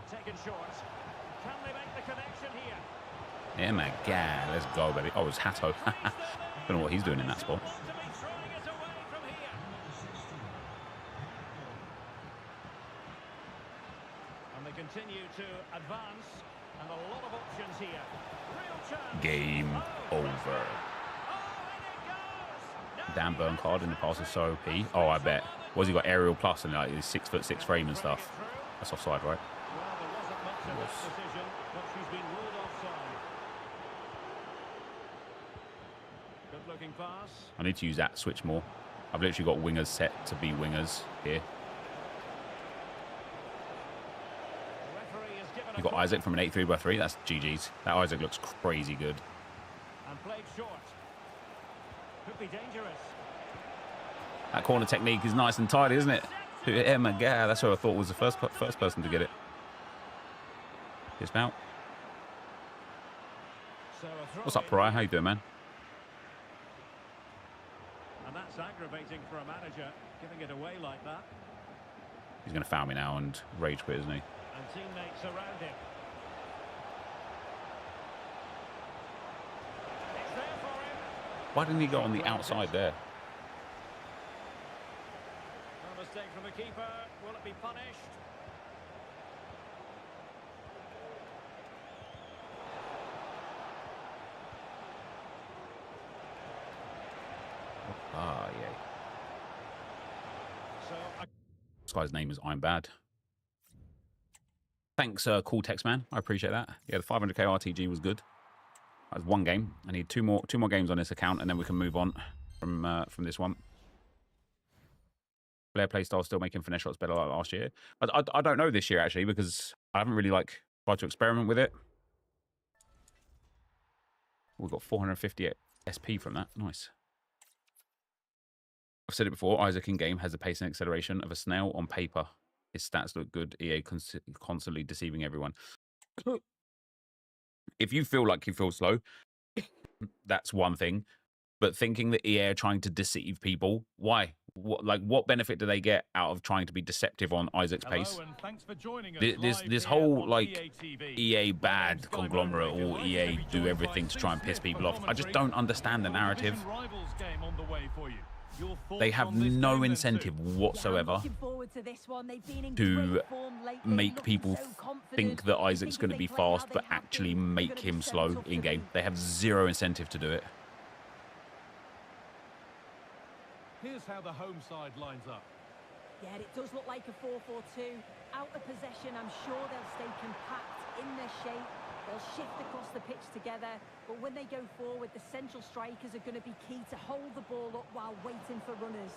Taken short. Can they make the connection here? Yeah, my god. Let's go, baby. Oh, it's Hatto. Don't know what he's doing in that spot. To be throwing it away from here. And they continue to advance. And a lot of options here. Real chance. Game over. Oh, and it goes. Damn burn card in the pass is so OP. Oh, I bet. What's he got? Aerial plus and like his 6'6" frame and stuff. That's offside, right? Well, there wasn't much of that decision, but she's been ruled offside. Good looking pass. I need to use that switch more. I've literally got wingers set to be wingers here. The referee has given You've a got Isaac from an 8-3x3. That's GG's. That Isaac looks crazy good. and played short. Could be dangerous. That corner technique is nice and tidy, isn't it? Yeah, my god, that's who I thought was the first person to get it. It's out. So a throw What's up, in. Pariah? How you doing, man? And that's aggravating for a manager, giving it away like that. He's going to foul me now and rage quit, isn't he? And teammates around him. It's there for him. Why didn't he go on the outside there? No mistake from the keeper. Will it be punished? Ah, yeah. So This guy's name is I'm Bad. Thanks, Cool Text Man. I appreciate that. Yeah, the 500k RTG was good. That was one game. I need two more games on this account, and then we can move on from this one. Blair playstyle still making finesse shots better like last year. I don't know this year actually because I haven't really like tried to experiment with it. We've got 450 SP from that. Nice. I've said it before. Isaac in game has the pace and acceleration of a snail on paper. His stats look good. EA constantly deceiving everyone. If you feel like you feel slow, that's one thing. But thinking that EA are trying to deceive people, why? What benefit do they get out of trying to be deceptive on Isaac's pace? Hello, and thanks for joining us This live whole here on like EA EA bad conglomerate or EA do everything to try and piss people off. I just don't understand the narrative. They have no incentive whatsoever to make people think that Isaac's going to be fast, but actually make him slow in game. They have zero incentive to do it. Here's how the home side lines up. Yeah, it does look like a 4-4-2. Out of possession, I'm sure they'll stay compact in their shape. They'll shift across the pitch together. But when they go forward, the central strikers are going to be key to hold the ball up while waiting for runners.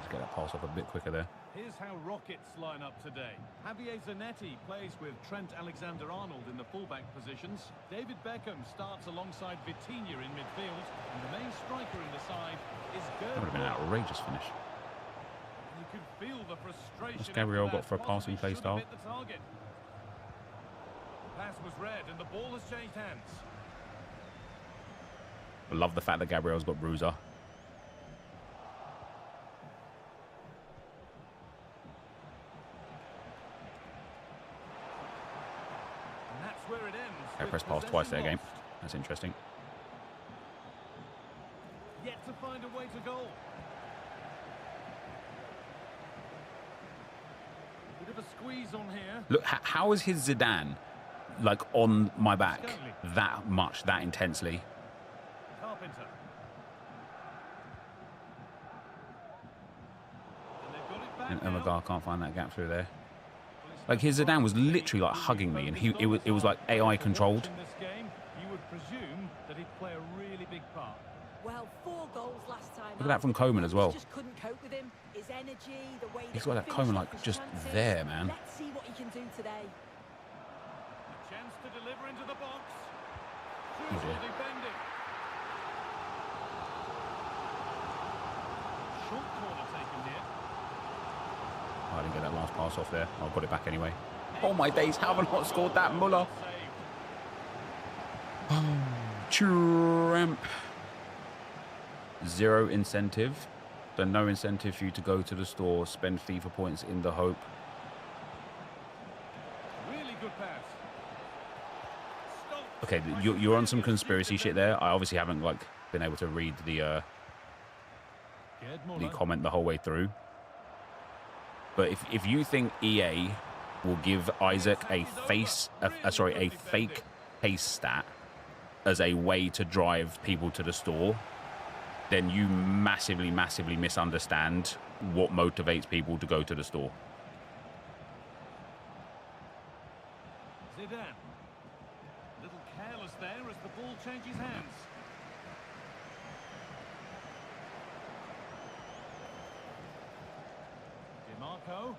Let's get that pass off a bit quicker there. Here's how Rockets line up today. Javier Zanetti plays with Trent Alexander-Arnold in the fullback positions. David Beckham starts alongside Vitinha in midfield. And the main striker in the side is Gerd. That would have been an outrageous finish. You could feel the frustration. What's Gabriel got for a passing play style? The pass was red and the ball has changed hands. I love the fact that Gabriel's got bruiser. Where it ends. I pressed pass twice there, game. That's interesting. Yet to find a way to goal. Bit of a squeeze on here. Look, how is his Zidane like on my back that much, that intensely? Carpenter. And Omegar can't find that gap through there. Like his Zidane was literally like hugging me, and it was like AI controlled. In this game, you would presume that he'd play a really big part. Well, 4 goals last time. Look at that from Coman as well. Just couldn't cope with him. His energy, the way he's got that Coman like just there, man. Let's see what he can do today. A chance to deliver into the box. Oh dear. Defending. Short corner taken here. Oh, I didn't get that last pass off there. I'll put it back anyway. Oh my days, how have I not scored that, Muller? Oh, tramp. 0 incentive. So no incentive for you to go to the store, spend FIFA points in the hope. Really good pass. Okay, you're on some conspiracy shit there. I obviously haven't like been able to read the comment the whole way through. But if you think EA will give Isaac a fake pace stat as a way to drive people to the store, then you massively misunderstand what motivates people to go to the store. Zidane. A little careless there as the ball changes hands. DiMarco.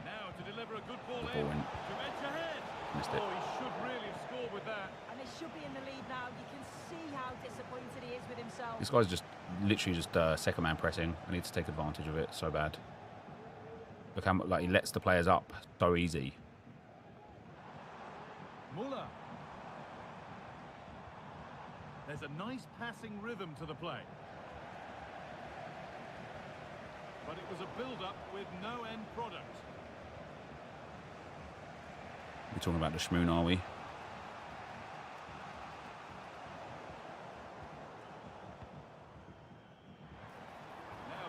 Now to deliver a good ball in. To edge ahead. Missed it. Oh, he should really have scored with that. And they should be in the lead now. You can see how disappointed he is with himself. This guy's just literally just second man pressing. I need to take advantage of it so bad. Look how like he lets the players up so easy. Muller. There's a nice passing rhythm to the play. But it was a build-up with no end product. We're talking about the schmoon, are we? Now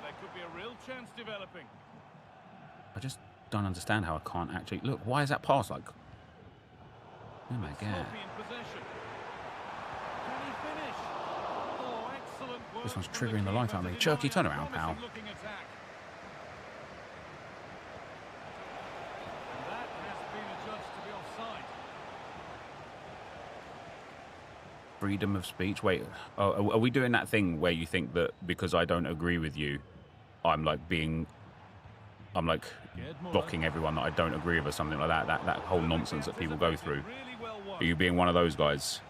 there could be a real chance developing. I just don't understand how I can't actually... Look, why is that pass like... Oh my God. Sloppy in possession. Can he finish? Oh, excellent work. This one's triggering the life out of me. Cherky, turn around, pal. Looking attack. And that has been adjudged to be offside. Freedom of speech. Wait, are we doing that thing where you think that because I don't agree with you, I'm like blocking everyone that I don't agree with or something like that? That whole nonsense that people go through. Are you being one of those guys?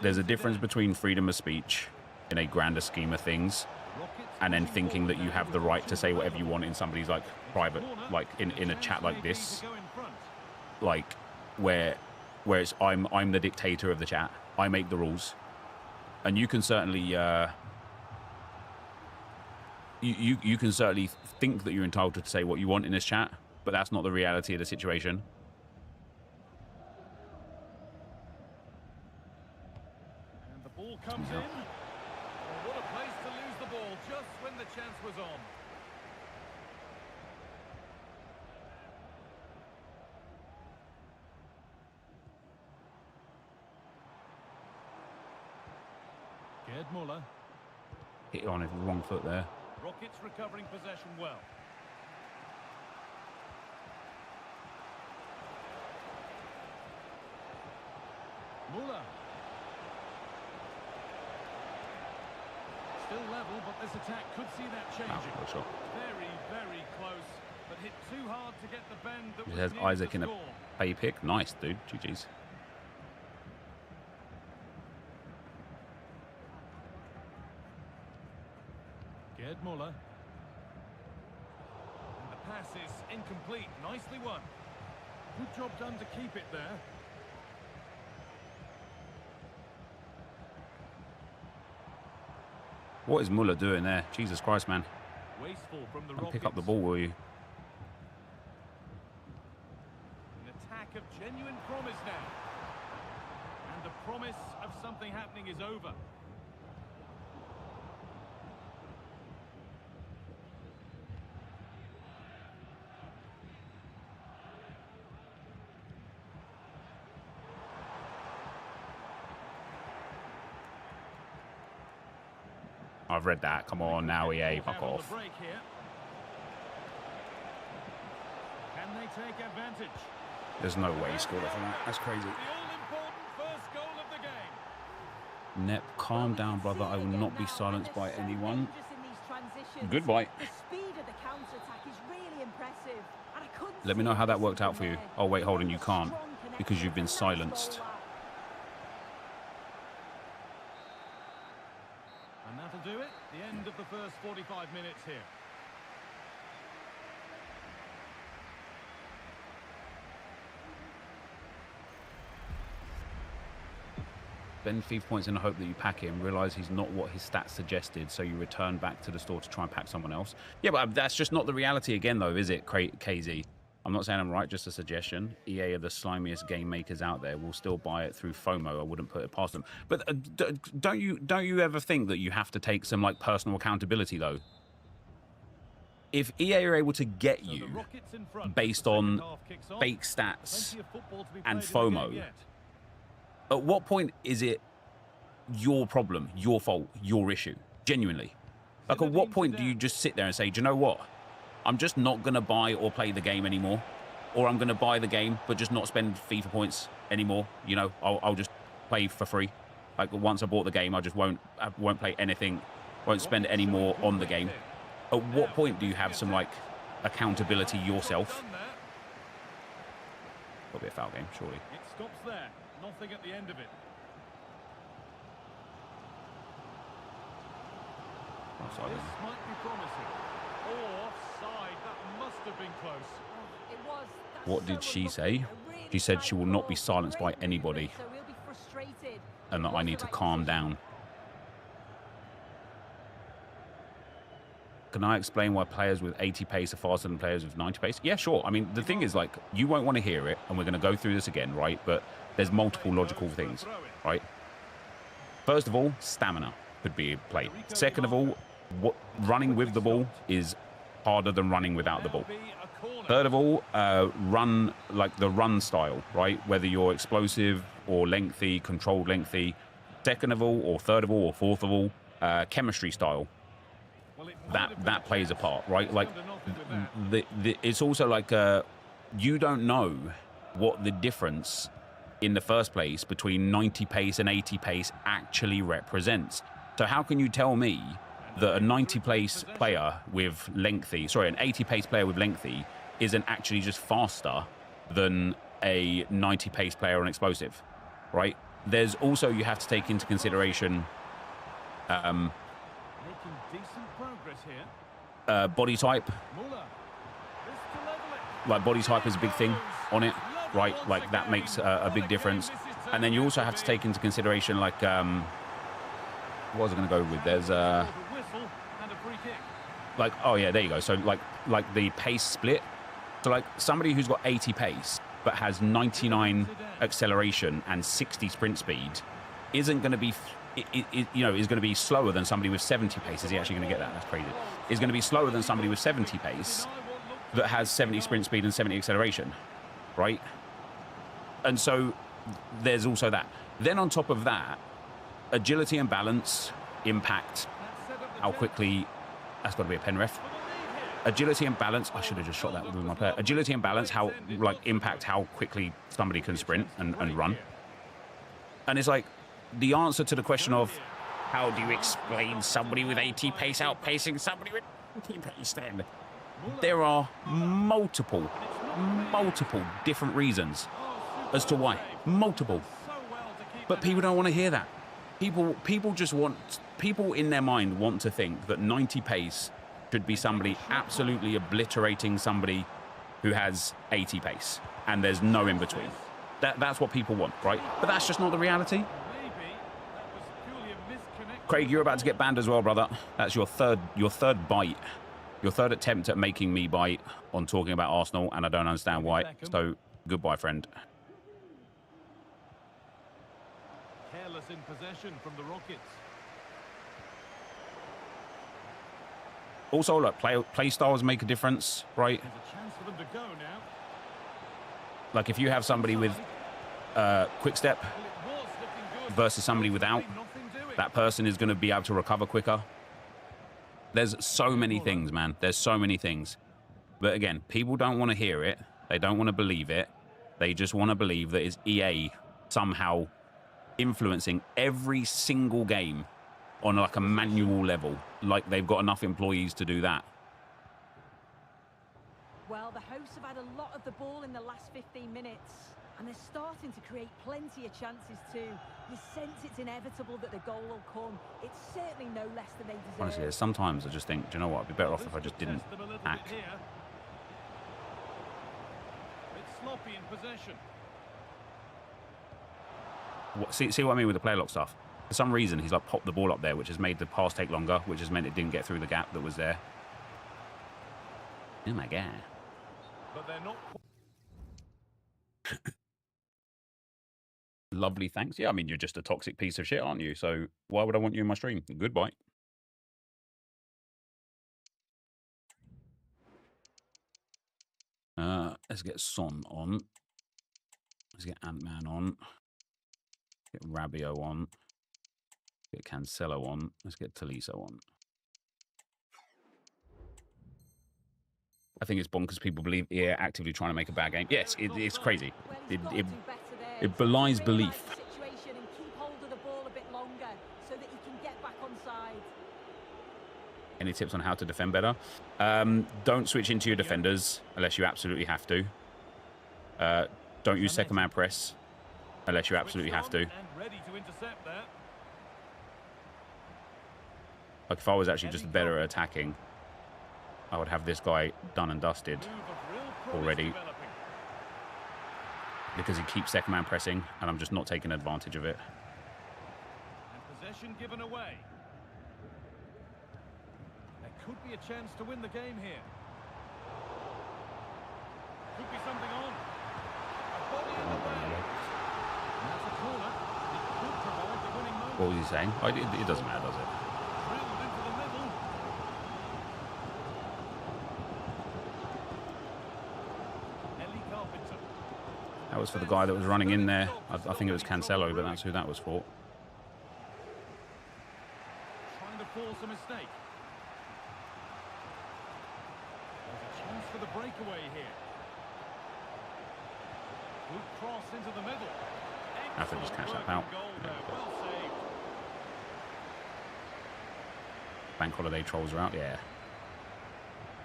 There's a difference between freedom of speech in a grander scheme of things and then thinking that you have the right to say whatever you want in somebody's like private, like in a chat like this, like where it's I'm the dictator of the chat. I make the rules, and you can certainly you can certainly think that you're entitled to say what you want in this chat, but that's not the reality of the situation. And the ball comes in. Oh, what a place to lose the ball just when the chance was on. Gerd Muller. Hit it on his wrong foot there. Rockets recovering possession well. Muller. level, but this attack could see that changing. Wow, shot. Very, very close, but hit too hard to get the bend that was There's needed Isaac to in a score. pay pick. Nice, dude. GG's. Gerd Muller. And the pass is incomplete. Nicely won. Good job done to keep it there. What is Muller doing there? Jesus Christ, man. Wasteful from the Don't Rockets. pick up the ball, will you? An attack of genuine promise now. And the promise of something happening is over. I've read that. Come on now, EA. Fuck Out on the off. break here. Can they take advantage? There's no way he scored it from that. That's crazy. The all-important first goal of the game. Nep, calm down, brother. I will not be silenced by anyone. Good Goodbye. The speed of the counter-attack is really impressive. And I couldn't Let me see know how it that worked from out for you. there. Oh, wait, hold on. There You was a can't strong because you've been connection. silenced. And that'll do it. The end of the first 45 minutes here. Ben FIFA points in the hope that you pack him, realise he's not what his stats suggested, so you return back to the store to try and pack someone else. Yeah, but that's just not the reality again, though, is it, KZ? I'm not saying I'm right, just a suggestion. EA are the slimiest game makers out there. We'll still buy it through FOMO. I wouldn't put it past them. But don't you ever think that you have to take some like personal accountability, though? If EA are able to get So you the Rockets in front. based The on second half kicks off. fake stats Plenty of football to be and played in the FOMO, game yet. at what point is it your problem, your fault, your issue? Genuinely. Like, at what point do you just sit there and say, do you know what? I'm just not going to buy or play the game anymore. Or I'm going to buy the game, but just not spend FIFA points anymore. You know, I'll just play for free. Like, once I bought the game, I won't play anything, won't spend any more on the game. At what point do you have some, like, accountability yourself? Got to be a foul game, surely. It stops there. Nothing at the end of it. Offside, This isn't it? might be promising. Oh, offside. That must have been close. It was. That's What did so she unlucky. say? A really She said tight she will not be ball. silenced by Great anybody movement, so he'll be frustrated. and that It I was need the to right calm decision. down. Can I explain why players with 80 pace are faster than players with 90 pace? Yeah, sure. I mean, the thing is, like, you won't want to hear it, and we're going to go through this again, right? But there's multiple logical things, right? First of all, stamina could be played. Second of all, running with the ball is harder than running without the ball. Third of all, run, like the run style, right? Whether you're explosive or lengthy, controlled lengthy. Second of all, or third of all, or fourth of all, chemistry style. That plays a part, right? Like, it's also like you don't know what the difference in the first place between 90 pace and 80 pace actually represents. So how can you tell me that a 90 pace player with lengthy, sorry, an 80 pace player with lengthy isn't actually just faster than a 90 pace player on explosive, right? There's also, you have to take into consideration Making decent progress here. body type. Muller. This to level it. Like, body type is a big thing on it, right? Like, that makes a big difference. And then you also have to take into consideration, like, what was I going to go with? There's A whistle and a free kick. like, oh yeah, there you go. So like the pace split. So like somebody who's got 80 pace but has 99 acceleration and 60 sprint speed isn't going to be, is going to be slower than somebody with 70 pace. Is he actually going to get that? That's crazy. Is going to be slower than somebody with 70 pace that has 70 sprint speed and 70 acceleration, right? And so there's also that. Then on top of that, agility and balance impact how quickly. That's got to be a pen ref. Agility and balance. I should have just shot that with my player. Agility and balance, how like impact how quickly somebody can sprint and run. And it's like the answer to the question of How do you explain somebody with 80 pace outpacing somebody with 80 pace then? There are multiple different reasons as to why. Multiple. But people don't want to hear that. People just want, people in their mind want to think that 90 pace should be somebody absolutely obliterating somebody who has 80 pace. And there's no in between. That's what people want, right? But that's just not the reality. Craig, you're about to get banned as well, brother. That's your third bite. Your third attempt at making me bite on talking about Arsenal, and I don't understand why. So, goodbye, friend. Careless in possession from the Rockets. Also, look, play styles make a difference, right? There's a chance for them to go now. Like, if you have somebody with quick step versus somebody without, that person is going to be able to recover quicker. There's so many things, man. There's so many things. But again, people don't want to hear it. They don't want to believe it. They just want to believe that it's EA somehow influencing every single game on like a manual level. Like they've got enough employees to do that. Well, the hosts have had a lot of the ball in the last 15 minutes. And they're starting to create plenty of chances too. You sense it's inevitable that the goal will come. It's certainly no less than they deserve. Honestly, sometimes I just think, do you know what? I'd be better off if I just didn't hack. It's sloppy in possession. See what I mean with the play lock stuff? For some reason, he's like popped the ball up there, which has made the pass take longer, which has meant it didn't get through the gap that was there. Oh my God. But they're not. Lovely, thanks. Yeah, I mean, you're just a toxic piece of shit, aren't you? So why would I want you in my stream? Goodbye. Let's get Son on. Let's get Ant-Man on. Get Rabiot on. Get Cancelo on. Let's get Tolisso on. I think it's bonkers people believe EA are actively trying to make a bad game. Yes, it's crazy. It belies belief. Any tips on how to defend better? Don't switch into your defenders unless you absolutely have to. Don't use second man press unless you absolutely have to. Like if I was actually just better at attacking, I would have this guy done and dusted already. Because he keeps second man pressing and I'm just not taking advantage of it. And possession given away. There could be a chance to win the game here. Could be something on. A body in the way. And that's a corner. It could provide the winning moment. What was he saying? Oh, it doesn't matter, does it? Drilled into the middle. That was for the guy that was running in there. I think it was Cancelo, but that's who that was for. Trying to force a mistake. There's a chance for the breakaway here. Good cross into the middle. I have to just catch that out. Well saved. Bank holiday trolls are out, yeah.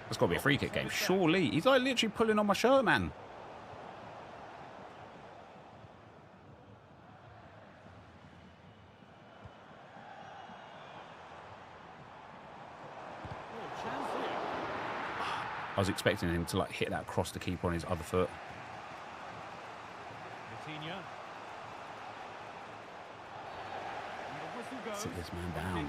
That's got to be a free kick game. Surely. He's like literally pulling on my shirt, man. I was expecting him to like hit that across the keeper on his other foot. Sit this man down.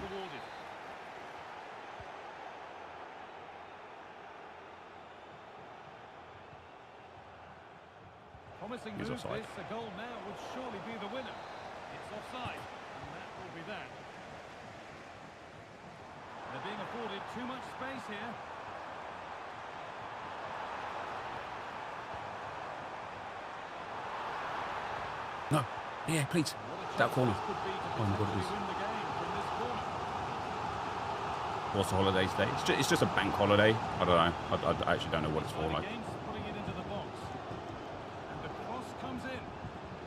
Promising move this, a goal now would surely be the winner. It's offside, and that will be that. They're being afforded too much space here. No. Yeah, please. That corner. Oh my God, it is. What's the holiday today? It's just a bank holiday. I don't know. I actually don't know what it's for. Like,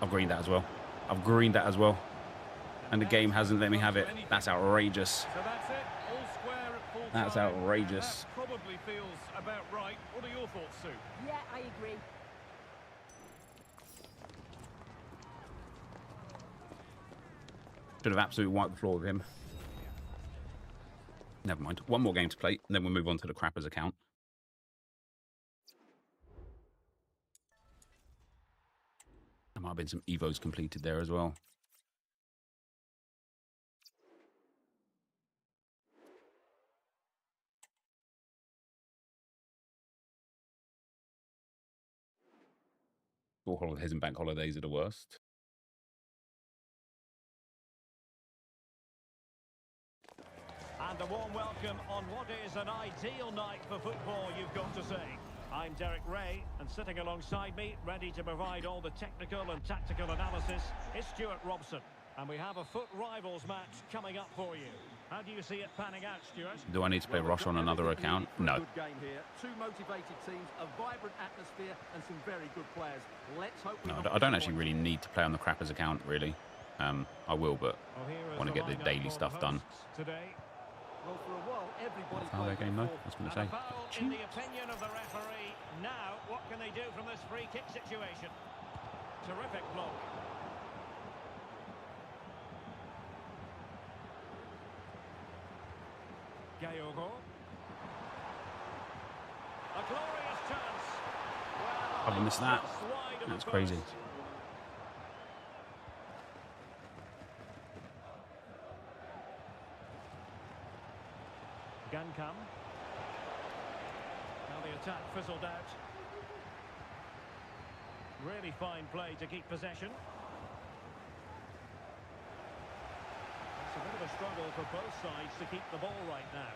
I've greened that as well. I've greened that as well. And the game hasn't let me have it. That's outrageous. So that's it. All square at full That's time. outrageous. That probably feels about right. What are your thoughts, Sue? Yeah, I agree. Should have absolutely wiped the floor with him. Never mind. One more game to play, and then we'll move on to the Crappers account. There might have been some Evos completed there as well. School holidays and bank holidays are the worst. And a warm welcome on what is an ideal night for football, you've got to say. I'm Derek Ray, and sitting alongside me, ready to provide all the technical and tactical analysis, is Stuart Robson. And we have a foot rivals match coming up for you. How do you see it panning out, Stuart? Do I need to play Rosh on another account? No. Good game here. Two motivated teams, a vibrant atmosphere, and some very good players. Let's hope. No, I don't actually really need to play on the Crappers account, really. I will, but I want to get the daily stuff done. Today. Well, for a while, everybody Foul their game, though. I was going to say. Foul in the opinion of the referee. Now, what can they do from this free kick situation? Terrific block. Gayogo. A glorious chance. Well, I've missed that. That's crazy. Gankam. Now the attack fizzled out. Really fine play to keep possession. It's a bit of a struggle for both sides to keep the ball right now.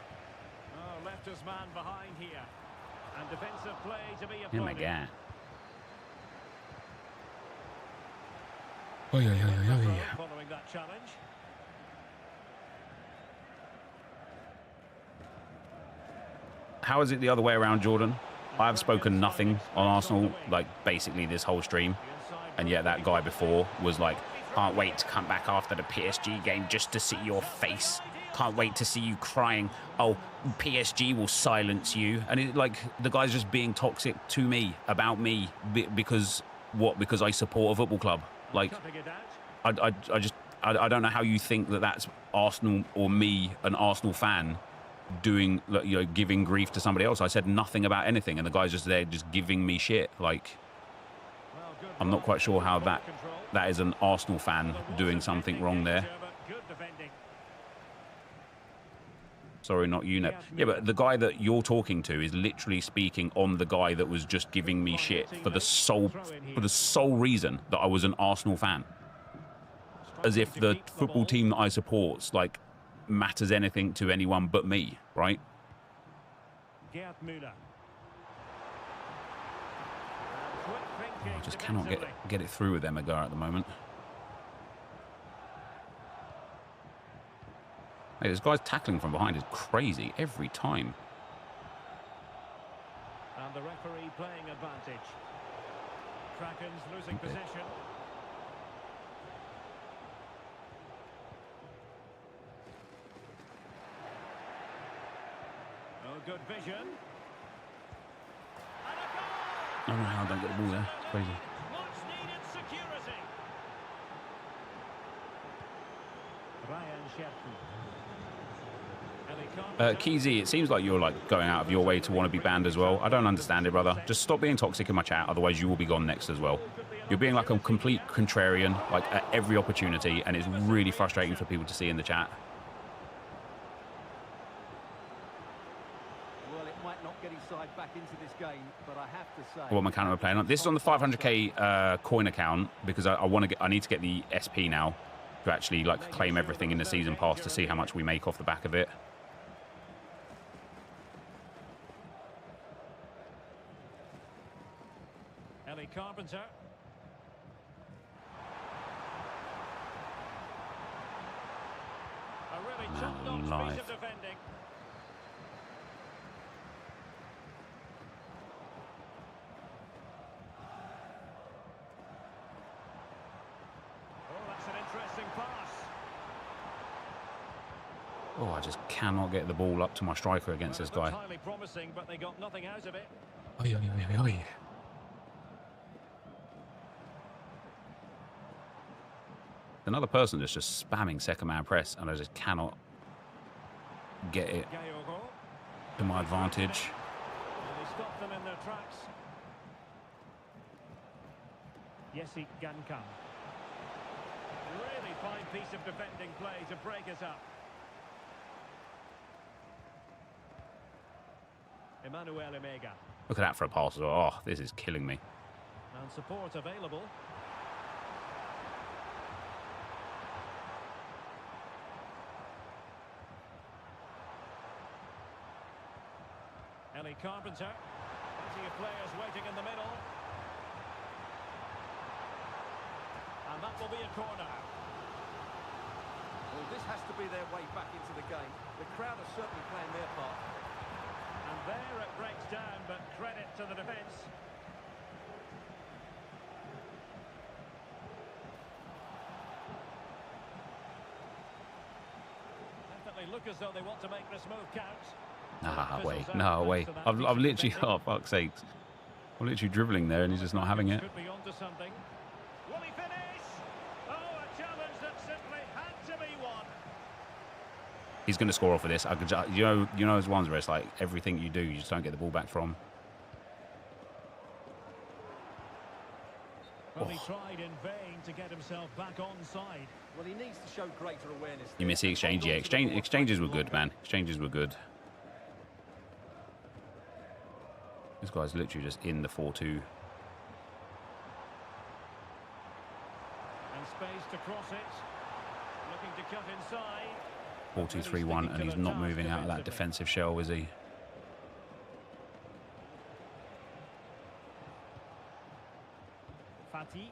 Oh, left his man behind here. And defensive play to be applauded. Oh my God. Oh, yeah. Following that challenge. How is it the other way around, Jordan? I have spoken nothing on Arsenal, like, basically this whole stream. And yet that guy before was like, can't wait to come back after the PSG game just to see your face. Can't wait to see you crying. Oh, PSG will silence you. And it, like, the guy's just being toxic to me, about me, because what? Because I support a football club. Like, I don't know how you think that that's Arsenal or me, an Arsenal fan, doing, you know, giving grief to somebody else. I said nothing about anything, and the guy's just there just giving me shit. Like, I'm not quite sure how that is an Arsenal fan doing something wrong there. Sorry, not you, Nep. Yeah, but the guy that you're talking to is literally speaking on the guy that was just giving me shit for the sole reason that I was an Arsenal fan. As if the football team that I support's, like, matters anything to anyone but me, right? I just cannot get it through with Emagar at the moment. Hey, this guy's tackling from behind is crazy every time. And the referee playing advantage. Kraken's losing possession. Oh, good vision. I don't know how I don't get the ball there. It's crazy. Much needed security. Ryan Sherkin. Keezy, it seems like you're like going out of your way to want to be banned as well. I don't understand it, brother. Just stop being toxic in my chat, otherwise you will be gone next as well. You're being like a complete contrarian, like at every opportunity, and it's really frustrating for people to see in the chat. Well, it might not get his side back into this game, but I have to say. What account am I playing on? This is on the 500k coin account because I need to get the SP now to actually like claim everything in the season pass to see how much we make off the back of it. Carpenter. A really top-notch piece of defending. Oh, that's an interesting pass. Oh, I just cannot get the ball up to my striker against this guy. Highly promising, but they got nothing out of it. Oi, oi, oi, oi. Another person that's just spamming second man press, and I just cannot get it to my advantage. They stopped them in their tracks. Yessi Gankam. Really fine piece of defending play to break us up. Emmanuel Emega. Look at that for a pass. Oh, this is killing me. And support available. Ellie Carpenter. Plenty of players waiting in the middle. And that will be a corner. Well, this has to be their way back into the game. The crowd are certainly playing their part. And there it breaks down, but credit to the defence. Definitely look as though they want to make this move count. Nah, way. No way. I've literally, oh, fuck's sakes. I'm literally dribbling there and he's just not having it. Could be onto something. Will he finish? Oh, a challenge that simply had to be won. He's going to score off of this. I could just, you know those ones where it's like everything you do, you just don't get the ball back from. Well, he tried in vain to get himself back onside. Well, he needs to show greater awareness. You miss the exchange, yeah. Exchanges were good, man. Exchanges were good. This guy's literally just in the 4-2. And space to cross it. Looking to cut inside. 4-2-3-1, and he's not moving out of that defensive shell, is he? Fati.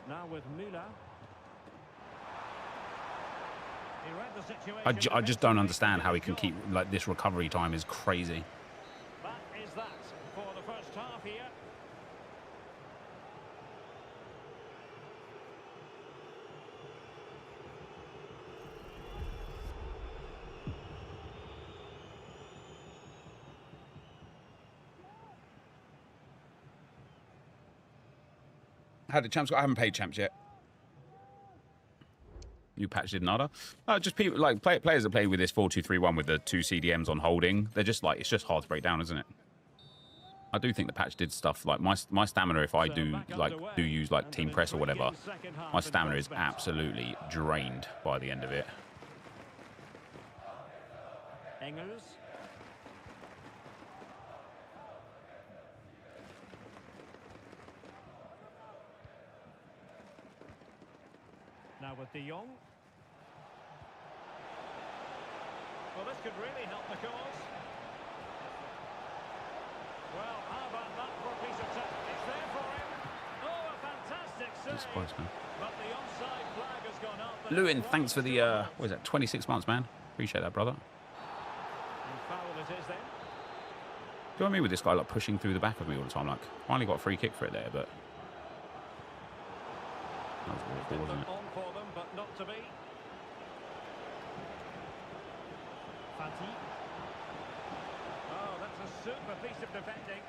Now with Müller. He read the situation. I just don't understand how he can keep, like, this recovery time is crazy. That is that for the first half here. How did champs go? I haven't paid champs yet. New patch did nada. Just people like players that play with this 4-2-3-1 with the 2 CDMs on holding. They're just like, it's just hard to break down, isn't it? I do think the patch did stuff like my stamina. If I do use like team press or whatever, my stamina is absolutely drained by the end of it. Engels. Now with De Jong. Well, this could really help the cause. Well, how about that for a piece of tech? It's there for him. Oh, a fantastic save. But the onside flag has gone up. Lewin, thanks for the, what is that, 26 months, man. Appreciate that, brother. And foul it is then. Do you know what I mean with this guy, like, pushing through the back of me all the time? Like, finally got a free kick for it there, but... That was awful, wasn't it? On for them, but not to be. Fati. Oh, that's a super piece of defending.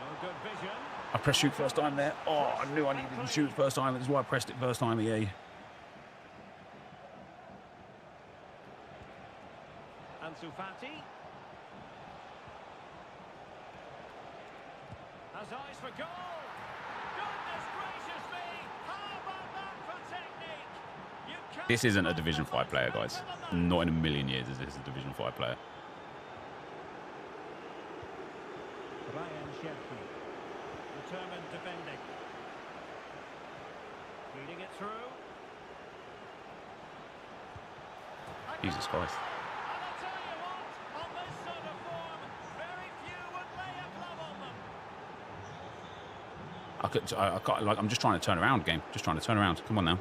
Oh, good vision. I pressed shoot first time there. Oh, I knew I needed to shoot first time. That's why I pressed it first time, EA. Ansu Fati. Has eyes for goal. Goodness gracious me. How about that for technique? This isn't a Division 5 player, guys. Not in a million years is this a Division 5 player. Ryan Sherky. Determined defending. Feeding it through. Jesus Christ. And I tell you what, on this sort of form, very few would lay a glove on them. I can't, like, I'm just trying to turn around game. Just trying to turn around. Come on now.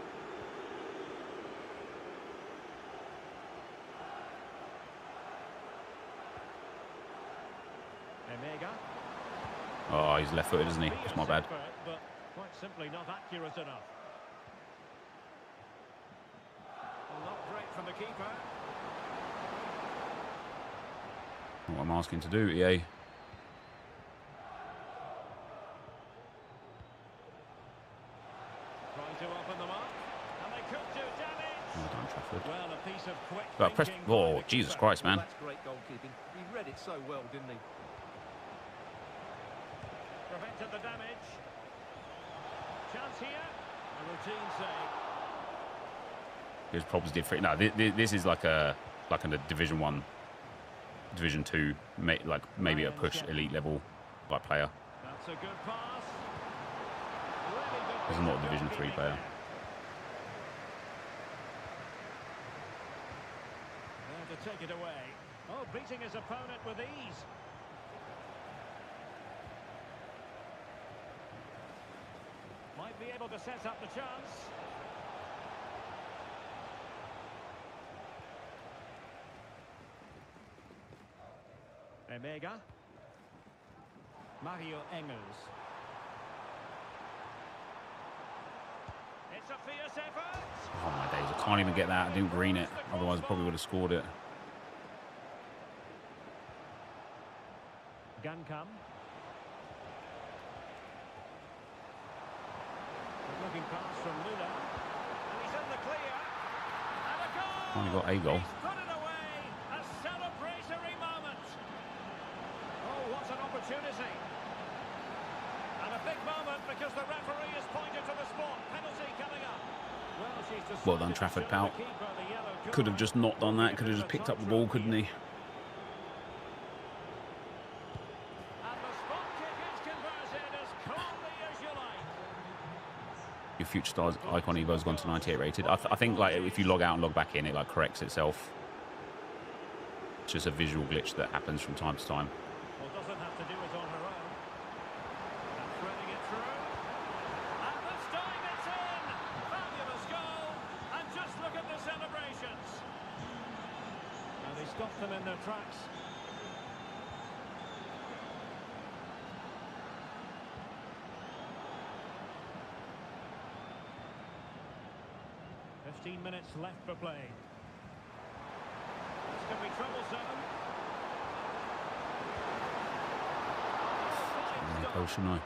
Oh, he's left-footed, isn't he? It's my bad. But quite simply not accurate enough. Well, not great from the keeper. What I'm asking to do, EA. Trying to open them up, and they could do damage. Well done, Trafford. Well, a piece of quick Press. thinking Oh, by the Jesus keeper. Christ, man. That's great goalkeeping. He read it so well, didn't he? Prevented the damage. Chance here. A routine save. His problems did for it. No, this is like a Division 1, Division 2, like maybe a push elite level like player. That's a good pass. Really good. He's not a Division 3 player. There to take it away. Oh, beating his opponent with ease. Might be able to set up the chance. Emega. Mario Engels. It's a fierce effort. Oh my days, I can't even get that. I didn't green it. Otherwise I probably would have scored it. Gankam. Looking pass from Lula. And he's in the clear. And a goal! Only got a goal. He's put it away. A celebratory moment. Oh, what an opportunity. And a big moment because the referee has pointed to the spot. Penalty coming up. Well done, Trafford, pal. Could have just not done that. Could have just picked up the ball, couldn't he? Your Future Stars icon Evo's gone to 98 rated. I think like if you log out and log back in, it like corrects itself. It's just a visual glitch that happens from time to time. Well, doesn't have to do it on her own. And threading it through. And this time it's in! Fabulous goal! And just look at the celebrations. And they stopped them in their tracks. Minutes left for play. This can be troublesome. Oh, shouldn't I?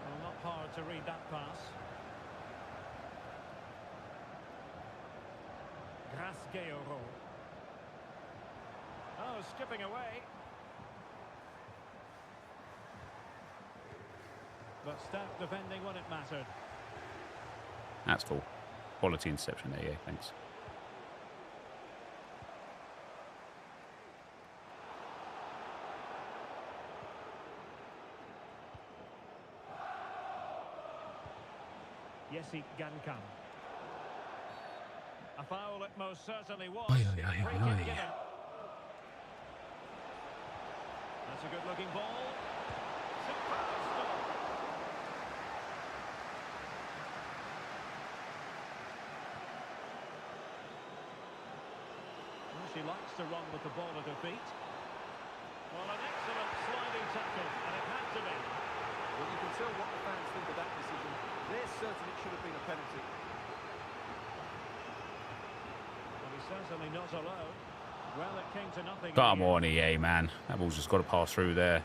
Well, not hard to read that pass. Grasgeoro. Oh, skipping away. But stout defending when it mattered. That's cool. Quality interception there, yeah, thanks. Yesi Gankam. A foul it most certainly was. Aye, aye, aye, Free kick aye. given. That's a good looking ball. Superb stop. Well, she likes to run with the ball at her feet. Well, an excellent sliding tackle, and it had to be. Well, you can tell what the fans think of that decision. They're certain it should have been a penalty. Well, he's certainly not alone. Well, it came to nothing. Come on, EA, man. That ball's just got to pass through there.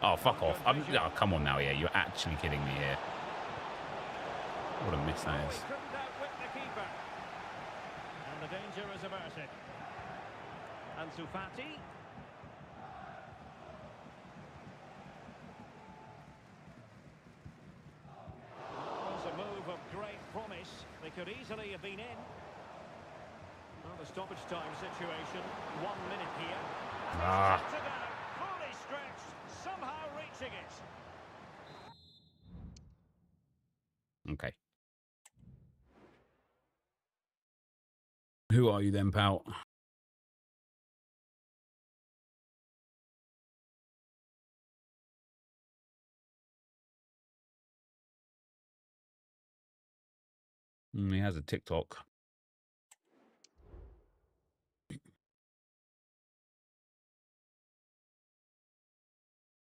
Oh, fuck off. Oh, come on now, EA. You're actually kidding me here. What a miss that is. He couldn't outwit the keeper. And the danger is averted. Ansu Fati. That was a move of great promise. They could easily have been in. Well, the stoppage time situation. 1 minute here. Ah. Shut it down. Fully stretched. Somehow reaching it. Okay. Who are you then, pal? He has a TikTok.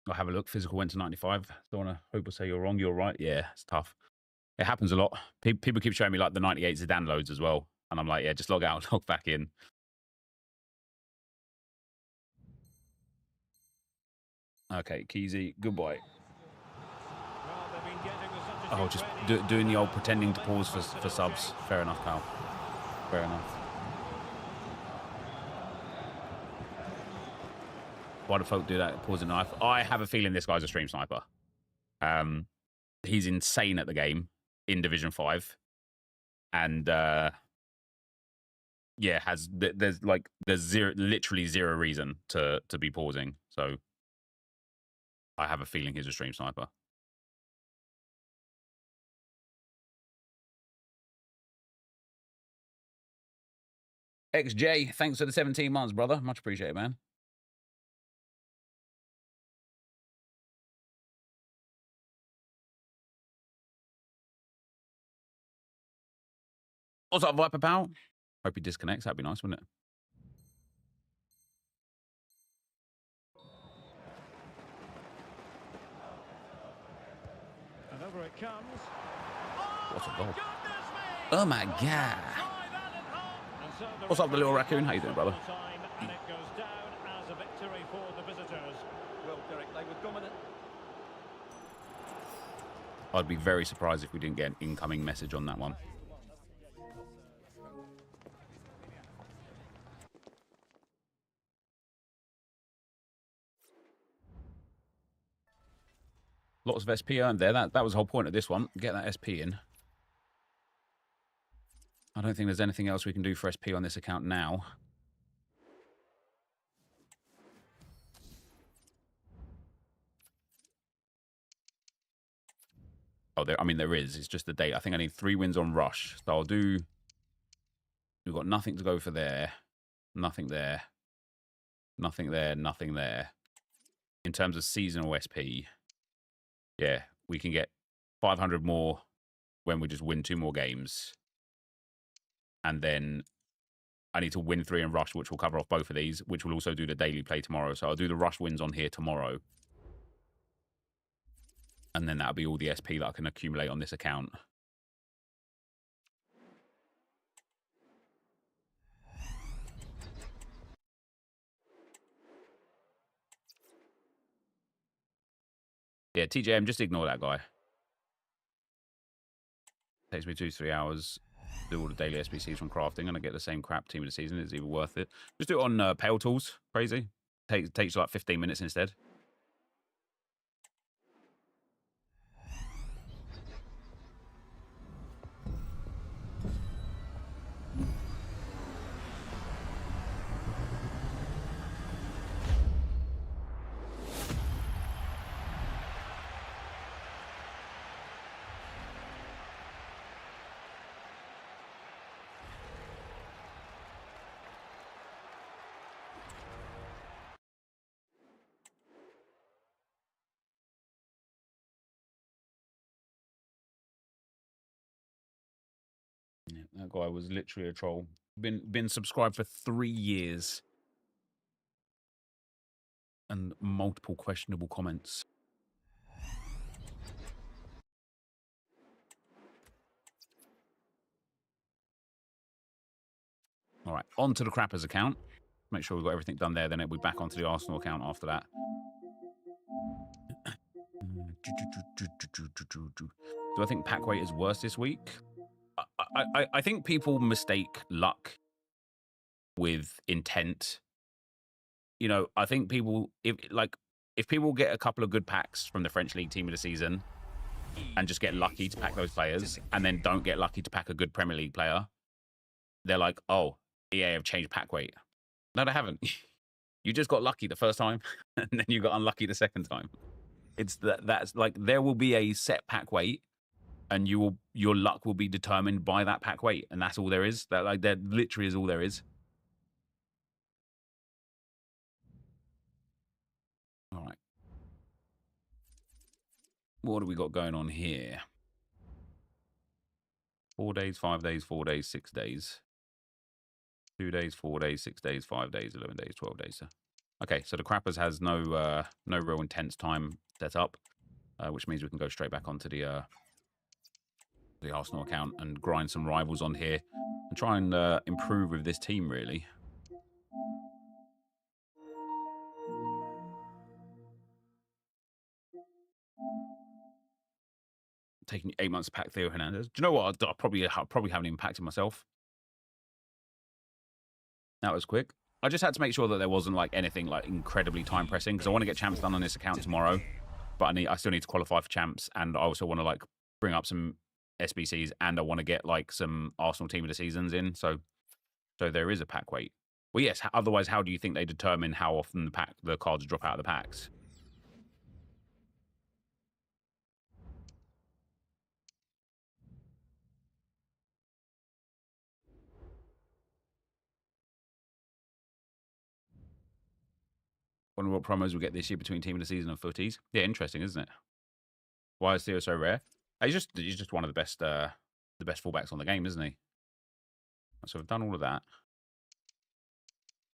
I'll have a look. Physical went to 95. Don't want to hope or say you're wrong. You're right. Yeah, it's tough. It happens a lot. People keep showing me like the 98 Zidane loads as well. And I'm like, yeah, just log out, log back in. Okay, Keezy, goodbye. Oh, just doing the old pretending to pause for subs. Fair enough, pal. Fair enough. Why do folk do that? Pause the knife. I have a feeling this guy's a stream sniper. He's insane at the game in Division 5. And yeah, there's literally zero reason to be pausing. So I have a feeling he's a stream sniper. XJ, thanks for the 17 months, brother. Much appreciated, man. What's up, Viper Pal? Hope he disconnects. That'd be nice, wouldn't it? And over it comes. What a goal. Oh, my God. What's up, the little raccoon? How you doing, brother? And it goes down as a victory for the visitors. Well, Derek, they were dominant. I'd be very surprised if we didn't get an incoming message on that one. Lots of SP earned there. That was the whole point of this one. Get that SP in. I don't think there's anything else we can do for SP on this account now. Oh, there is. It's just the date. I think I need 3 wins on Rush. So I'll do... We've got nothing to go for there. Nothing there. Nothing there. Nothing there. In terms of seasonal SP, yeah, we can get 500 more when we just win 2 more games. And then I need to win 3 in Rush, which will cover off both of these, which will also do the daily play tomorrow. So I'll do the Rush wins on here tomorrow. And then that'll be all the SP that I can accumulate on this account. Yeah, TJM, just ignore that guy. Takes me 2-3 hours. Do all the daily SBCs from crafting, and I get the same crap team of the season. It's even worth it. Just do it on Pale Tools. Crazy. Takes like 15 minutes instead. Yeah, that guy was literally a troll. Been subscribed for 3 years. And multiple questionable comments. All right, on to the Crappers account. Make sure we've got everything done there. Then it'll be back onto the Arsenal account after that. Do I think pack weight is worse this week? I think people mistake luck with intent. You know, I think people, if people get a couple of good packs from the French League team of the season and just get lucky to pack those players and then don't get lucky to pack a good Premier League player, they're like, oh, EA have changed pack weight. No, they haven't. You just got lucky the first time and then you got unlucky the second time. It's that's like, there will be a set pack weight and your luck will be determined by that pack weight, and that's all there is. That literally is all there is. All right. What do we got going on here? 4 days, 5 days, 4 days, 6 days. 2 days, 4 days, 6 days, 5 days, 11 days, 12 days. Okay, so the Crappers has no real intense time set up, which means we can go straight back onto the Arsenal account and grind some rivals on here and try and improve with this team, really. Taking 8 months to pack Theo Hernandez. Do you know what? I probably haven't even packed him myself. That was quick. I just had to make sure that there wasn't like anything like incredibly time pressing because I want to get champs done on this account tomorrow, but I still need to qualify for champs, and I also want to like bring up some SBCs, and I want to get like some Arsenal team of the seasons in. So there is a pack wait. Well, yes. Otherwise, how do you think they determine how often the cards drop out of the packs? Wonder what promos we get this year between team of the season and footies. Yeah, interesting, isn't it? Why is Theo so rare? He's just one of the best fullbacks on the game, isn't he? So we've done all of that.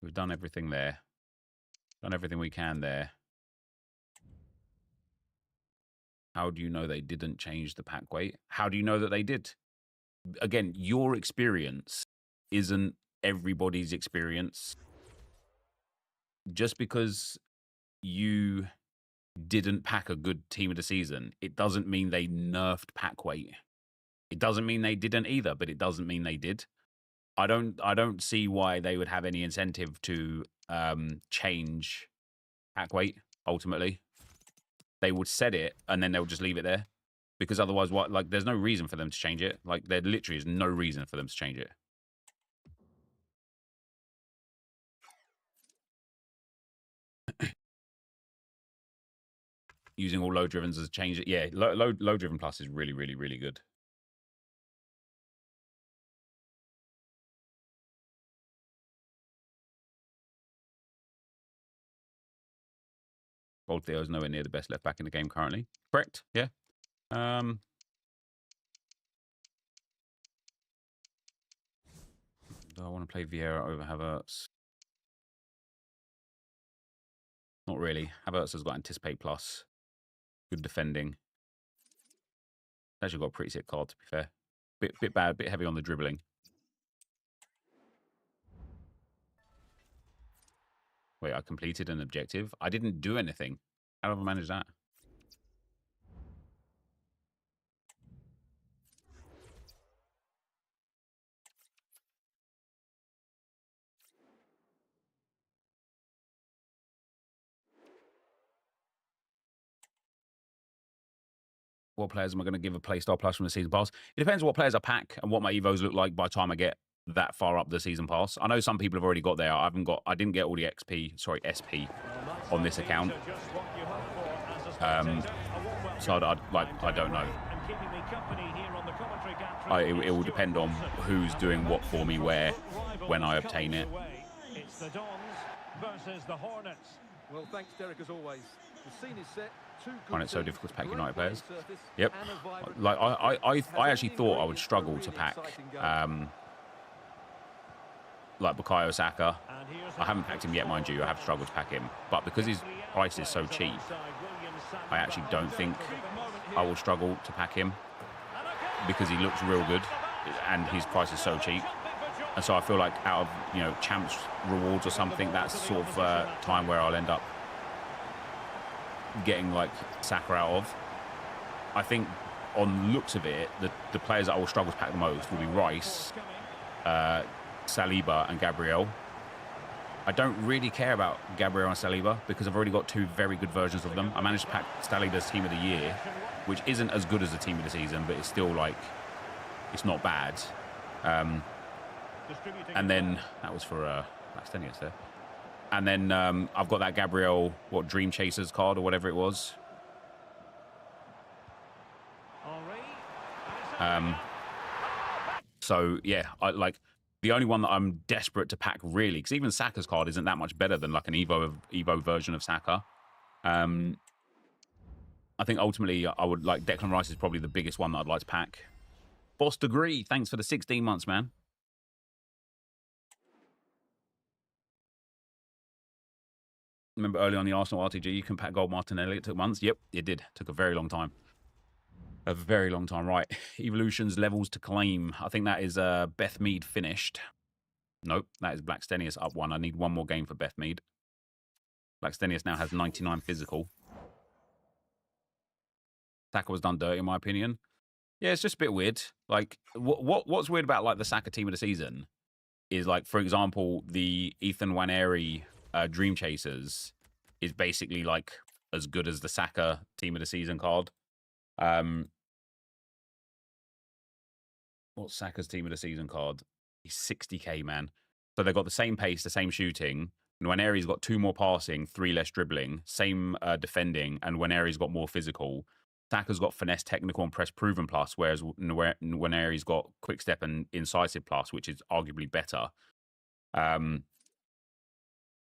We've done everything there. Done everything we can there. How do you know they didn't change the pack weight? How do you know that they did? Again, your experience isn't everybody's experience. Just because you didn't pack a good team of the season, it doesn't mean they nerfed pack weight. It doesn't mean they didn't either, but it doesn't mean they did. I don't see why they would have any incentive to change pack weight. Ultimately, they would set it and then they'll just leave it there, because otherwise, what? Like, there's no reason for them to change it. Like, there literally is no reason for them to change it. Using all low drivens as a change it. Yeah, low driven plus is really, really, really good. Old Theo is nowhere near the best left back in the game currently. Correct? Yeah. Do I want to play Vieira over Havertz? Not really. Havertz has got anticipate plus. Good defending. Actually got a pretty sick card, to be fair. Bit bad, bit heavy on the dribbling. Wait, I completed an objective? I didn't do anything. How do I manage that? What players am I going to give a playstyle plus from the season pass? It depends what players I pack and what my evos look like by the time I get that far up the season pass. I know some people have already got there. I didn't get all the SP on this account. So I don't know. It will depend on who's doing what for me where when I obtain it. It's the Dons versus the Hornets. Well, thanks, Derek, as always. The scene is set. I find it so difficult to pack United players. Yep. Like I actually thought I would struggle to pack like Bukayo Saka. I haven't packed him yet, mind you. I have struggled to pack him, but because his price is so cheap, I actually don't think I will struggle to pack him because he looks real good and his price is so cheap. And so I feel like out of champs rewards or something, that's the sort of time where I'll end up getting like Saka out of. I think on looks of it, the players that I will struggle to pack the most will be Rice, Saliba and Gabriel. I don't really care about Gabriel and Saliba because I've already got two very good versions of them. I managed to pack Saliba's team of the year, which isn't as good as the team of the season, but it's still like, it's not bad. And then that was for Maxtenius there. And then I've got that Gabriel, Dream Chasers card or whatever it was. So yeah, the only one that I'm desperate to pack really, because even Saka's card isn't that much better than like an Evo version of Saka. I think ultimately I would like Declan Rice is probably the biggest one that I'd like to pack. Boss Degree, thanks for the 16 months, man. Remember early on the Arsenal RTG, you can pack gold Martinelli. It took months. Yep, it did. Took a very long time. A very long time. Right. Evolutions, levels to claim. I think that is Beth Mead finished. Nope, that is Blackstenius up 1. I need 1 more game for Beth Mead. Blackstenius now has 99 physical. Saka was done dirty, in my opinion. Yeah, it's just a bit weird. Like, what's weird about like the Saka team of the season is like, for example, the Ethan Nwaneri Dream Chasers is basically like as good as the Saka team of the season card. What's Saka's team of the season card? He's 60k, man. So they've got the same pace, the same shooting. Nwaneri's got 2 more passing, 3 less dribbling, same defending, and Nwaneri's got more physical. Saka's got finesse, technical, and press proven plus, whereas Nwaneri's got quick step and incisive plus, which is arguably better.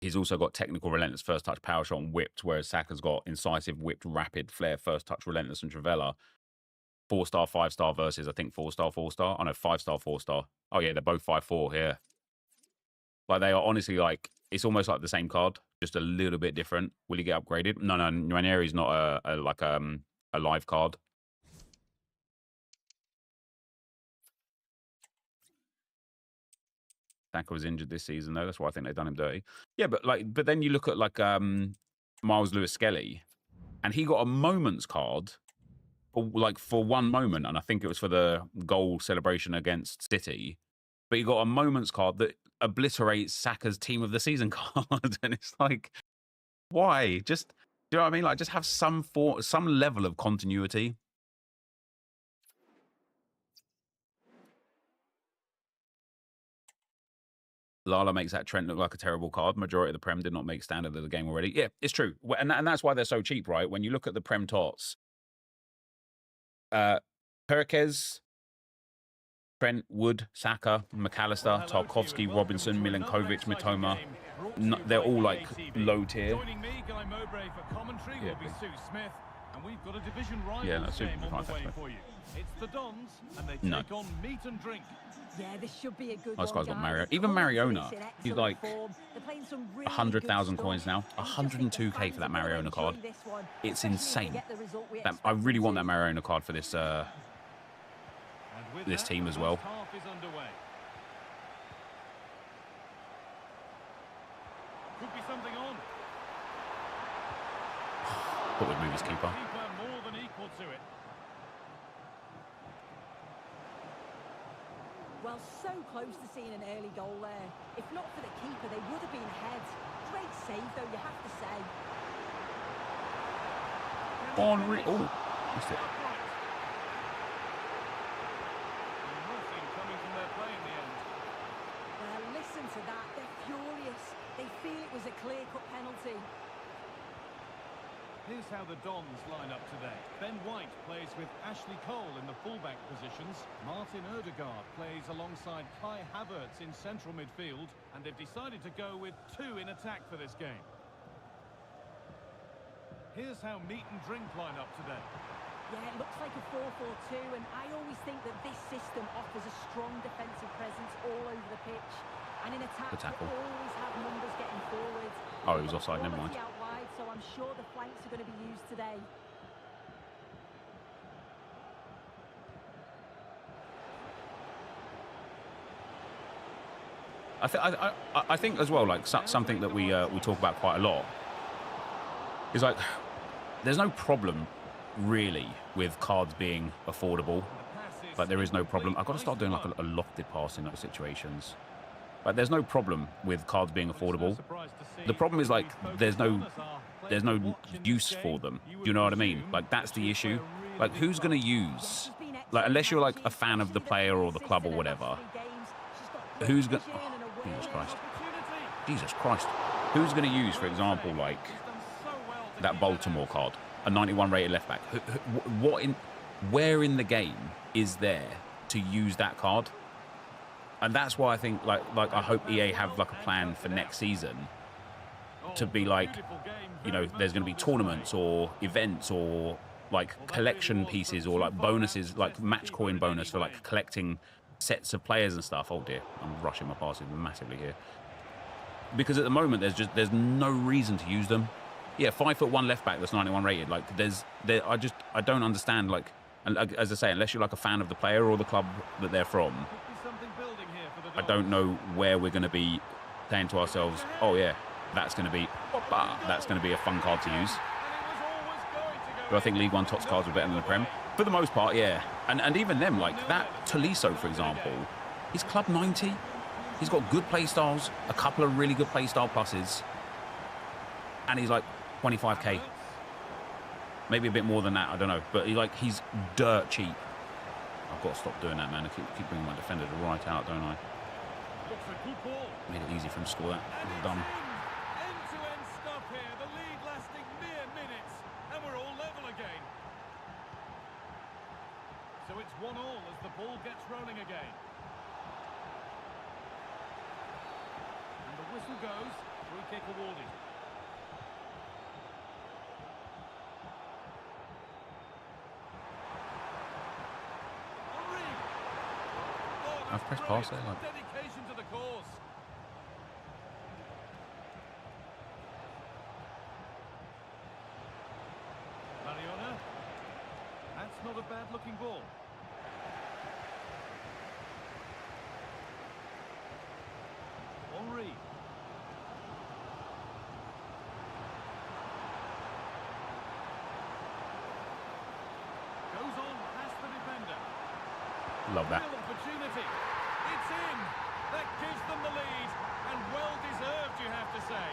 He's also got technical, relentless, first touch, power shot, and whipped, whereas Saka's got incisive, whipped, rapid, flair, first touch, relentless, and Travella. 4-star, 5-star versus, I think, 4-star, 4-star. Oh, no, 5-star, 4-star. Oh, yeah, they're both 5-4 here. Like, they are honestly, like, it's almost like the same card, just a little bit different. Will he get upgraded? No, Nwaneri's not a live card. Saka was injured this season, though. That's why I think they've done him dirty. Yeah, but then you look at, like, Miles Lewis-Skelly, and he got a moments card for 1 moment, and I think it was for the goal celebration against City. But you got a moments card that obliterates Saka's team of the season card, and it's like, why? Just, do you know what I mean? Like, just have some level of continuity. Lala makes that Trent look like a terrible card. Majority of the Prem did not make standard of the game already. Yeah, it's true, and that's why they're so cheap, right? When you look at the Prem tots. Perkez, Trent, Wood, Saka, McAllister, Tarkovsky, Robinson, Milinkovic, Mitoma. They're all like low tier. Joining me, Guy Mowbray for commentary will be Sue Smith, and we've got a division rivals game on the way for you. It's the Dons, and they take on Meat and Drink. Yeah, this should be a good This guy's got Mario. Even Mariona, he's like 100,000 coins now. 102k for that Mariona card. It's insane. I really want that Mariona card for this this team as well. Could be something on. Thought we'd move his keeper. More than equal to it. Well, so close to seeing an early goal there. If not for the keeper, they would have been ahead. Great save, though, you have to say. Henri. Oh, missed it. Nothing coming from their play in the end. Well, listen to that. They're furious. They feel it was a clear-cut penalty. Here's how the Dons line up today. Ben White plays with Ashley Cole in the fullback positions. Martin Ødegaard plays alongside Kai Havertz in central midfield. And they've decided to go with 2 in attack for this game. Here's how Meat and Drink line up today. Yeah, it looks like a 4-4-2, and I always think that this system offers a strong defensive presence all over the pitch. And in attack, they always have numbers getting forward. Oh, he was offside, never mind. Out wide, so I'm sure the flanks are going to be used today. I think as well, like something that we talk about quite a lot is like, there's no problem really with cards being affordable. Like, there is no problem. I've got to start doing like a lofted pass in those situations. Like, there's no problem with cards being affordable. The problem is like there's no use for them. Do you know what I mean? Like, that's the issue. Like, who's going to use, like, unless you're like a fan of the player or the club or whatever, who's going? Oh, Jesus Christ! Jesus Christ! Who's going to use, for example, like that Baltimore card, a 91 rated left back? Where in the game is there to use that card? And that's why I think, like I hope EA have like a plan for next season to be like, you know, there's going to be tournaments or events or like collection pieces or like bonuses, like match coin bonus for like collecting sets of players and stuff. Oh dear, I'm rushing my passes massively here. Because at the moment there's no reason to use them. Yeah, 5'1" left back that's 91 rated. Like I don't understand. Like, and as I say, unless you're like a fan of the player or the club that they're from, I don't know where we're going to be saying to ourselves, oh yeah, that's going to be a fun card to use. But I think League One Tots cards are better than the Prem for the most part. Yeah, and even them, like that Tolisso, for example, he's club 90. He's got good play styles, a couple of really good play style pluses, and he's like 25k. Maybe a bit more than that, I don't know. But he's dirt cheap. I've got to stop doing that, man. I keep bringing my defender to right out, don't I? Made it easy for him to score that. Well done. End-to-end stuff here. The lead lasting mere minutes, and we're all level again. So it's 1-1 as the ball gets rolling again. And the whistle goes. Free kick awarded. I've pressed pass there, like. Dedication to the cause. Mariona. That's not a bad looking ball. Henry. Goes on past the defender. Love that. Real opportunity. It's in. That gives them the lead, and well deserved, you have to say.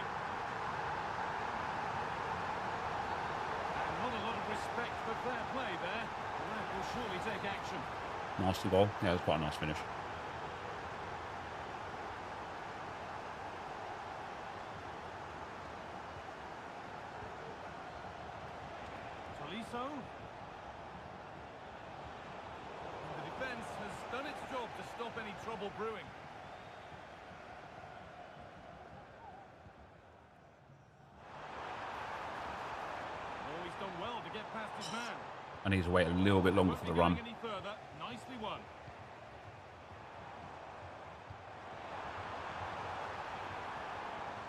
And not a lot of respect for fair play there. The ref will surely take action. Nasty goal. Yeah, it was quite a nice finish. Tolisso. The defence has done its job to stop any trouble brewing. Oh, he's done well to get past his man. I need to wait a little bit longer for the run. Any further. Nicely won.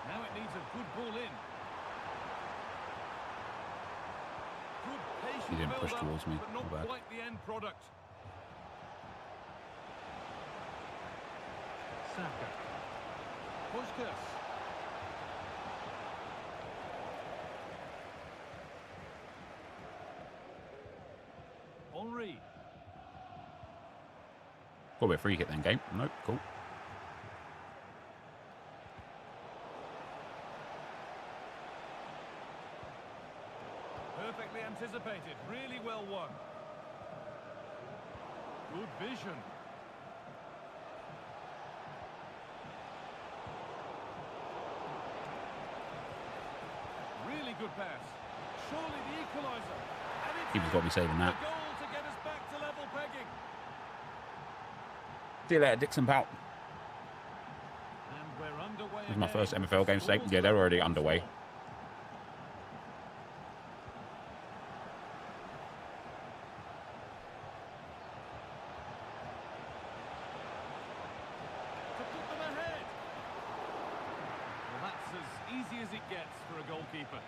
Now it needs a good ball in. Good patient He didn't push build-up, towards me. but not Not bad. quite the end product. Saka. Puskas. Henry. Got a bit of free kick then, game. Nope, cool. Perfectly anticipated. Really well won. Good vision. Really good pass. Surely the equaliser. And it's Keeper's got to be saving that. a goal to get us back to level pegging. See you later, Dixon Pout. And we're underway. This is my again. first MFL game today. Yeah, they're already underway. To put them ahead. Well, that's as easy as it gets for a goalkeeper.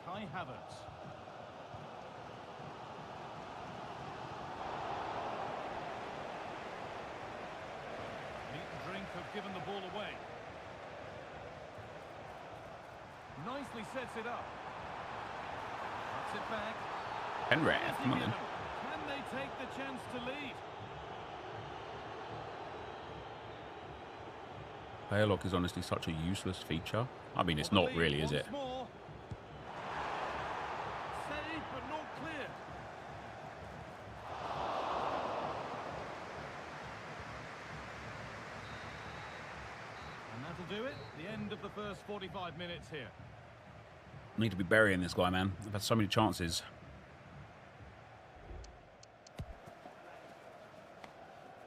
Kai Havertz. Meat and drink have given the ball away. Nicely sets it up. Cuts it back. Henry, Has he come on given? then. Can they take the chance to lead? Player lock is honestly such a useless feature. I mean, it's not really, is it? Once more. Saved, but not clear. And that'll do it. The end of the first 45 minutes here. Need to be burying this guy, man. I've had so many chances.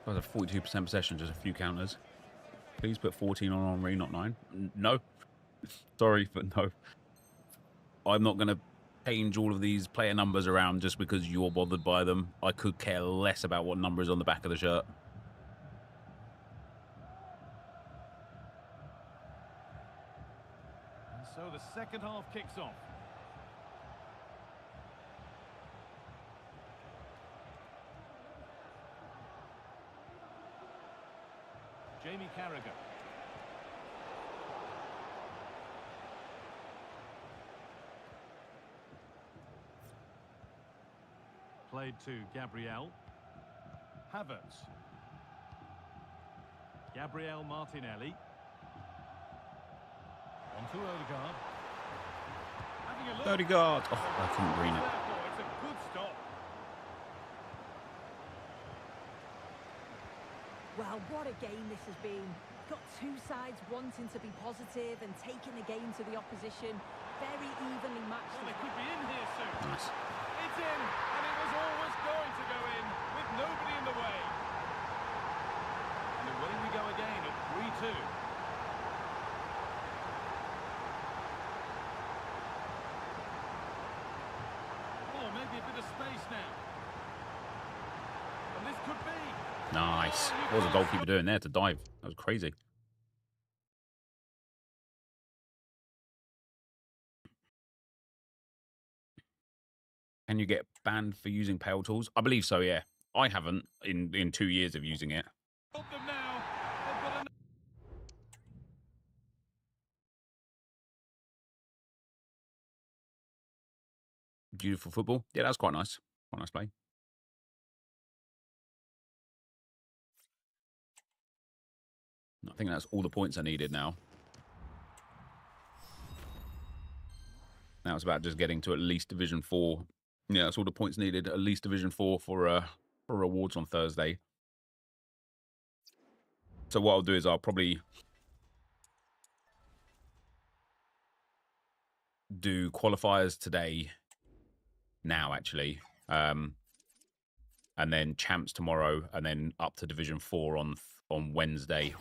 Guys have 42% possession, just a few counters. Please put 14 on Henry, not 9. No. Sorry, but no. I'm not going to change all of these player numbers around just because you're bothered by them. I could care less about what number is on the back of the shirt. And so the second half kicks off. Jamie Carragher. Played to Gabriel. Havertz. Gabriel Martinelli. On to Odegaard. Having a look. Odegaard. Oh, I couldn't green it. It's a good stop. Well, what a game this has been. Got two sides wanting to be positive and taking the game to the opposition. Very evenly matched. Well, they could be in here soon. Nice. It's in, and it was always going to go in with nobody in the way. And away we go again at 3-2. Oh, maybe a bit of space now. And this could be. Nice. What was the goalkeeper doing there to dive? That was crazy. Can you get banned for using pale tools? I believe so, yeah. I haven't in 2 years of using it. Help them now. They've got Beautiful football. Yeah, that's quite nice. Quite nice play. I think that's all the points I needed now. Now it's about just getting to at least Division 4. Yeah, that's all the points needed. At least Division 4 for rewards on Thursday. So what I'll do is I'll probably do qualifiers today. Now, actually. And then champs tomorrow. And then up to Division 4 on Wednesday.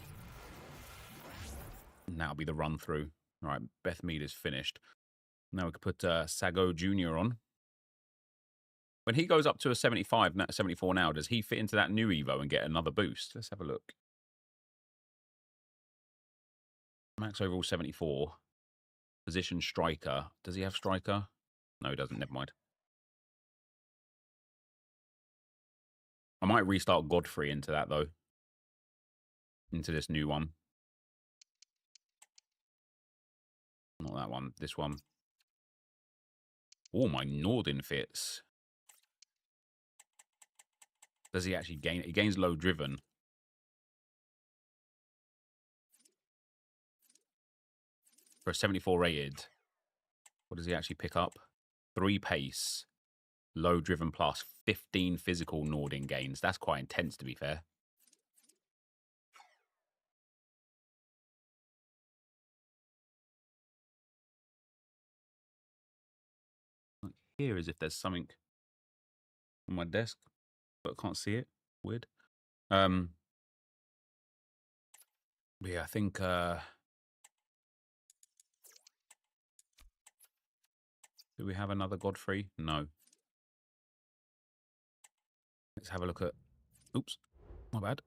And that'll be the run through. All right, Beth Mead is finished. Now we could put Sago Jr. on. When he goes up to a 75, 74 now, does he fit into that new Evo and get another boost? Let's have a look. Max overall 74. Position striker. Does he have striker? No, he doesn't. Never mind. I might restart Godfrey into that, though. Into this new one. Not that one. This one. Oh, my Norden fits. Does he actually gain? He gains low driven. For a 74 rated. What does he actually pick up? 3 pace. Low driven plus 15 physical Norden gains. That's quite intense, to be fair. Here is if there's something on my desk, but I can't see it. Weird. Yeah, I think do we have another Godfrey? No. Let's have a look at. Oops, my bad.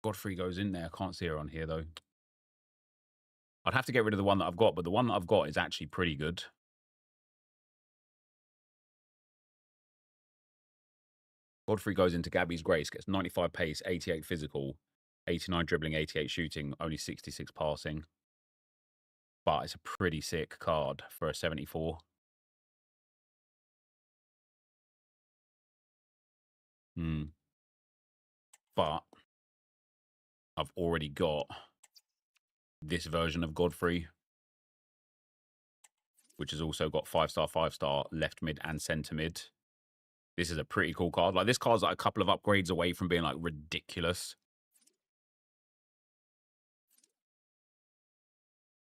Godfrey goes in there. I can't see her on here, though. I'd have to get rid of the one that I've got, but the one that I've got is actually pretty good. Godfrey goes into Gabby's Grace, gets 95 pace, 88 physical, 89 dribbling, 88 shooting, only 66 passing. But it's a pretty sick card for a 74. But I've already got this version of Godfrey, which has also got 5-star, 5-star, left mid and centre mid. This is a pretty cool card. Like, this card's like a couple of upgrades away from being like ridiculous.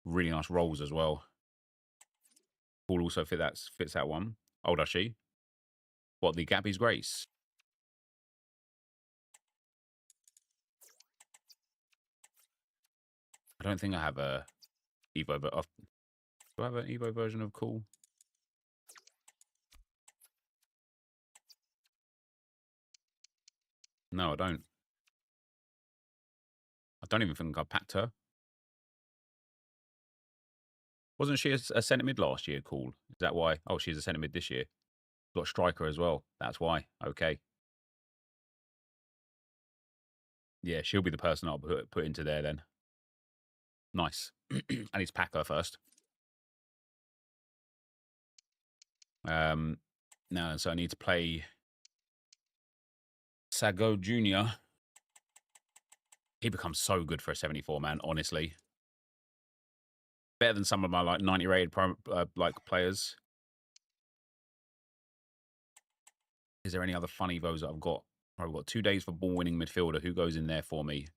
Really nice rolls as well. Paul also fits that one. Oh, does she? What, the Gabby's Grace? I don't think I have a Evo, but do I have an Evo version of Cool? No, I don't. I don't even think I packed her. Wasn't she a centre mid last year, Cool? Is that why? Oh, she's a centre mid this year. Got striker as well. That's why. Okay. Yeah, she'll be the person I'll put into there then. Nice. I need to pack her first. No, so I need to play Sago Jr. He becomes so good for a 74, man, honestly. Better than some of my like 90 rated like players. Is there any other fun Evos that I've got? I've got 2 days for ball winning midfielder. Who goes in there for me?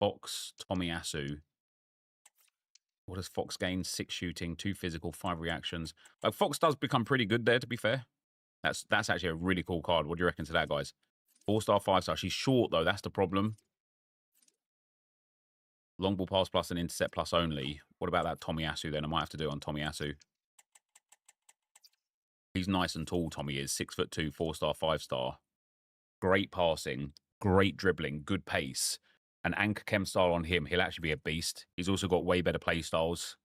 Fox, Tomiyasu. What does Fox gain? 6 shooting, 2 physical, 5 reactions. Like Fox does become pretty good there, to be fair. That's actually a really cool card. What do you reckon to that, guys? 4-star, 5-star. She's short though. That's the problem. Long ball pass plus and intercept plus only. What about that Tomiyasu then? I might have to do it on Tomiyasu. He's nice and tall, Tommy is. 6'2", 4-star, 5-star. Great passing, great dribbling, good pace. An anchor chem style on him, he'll actually be a beast. He's also got way better play styles.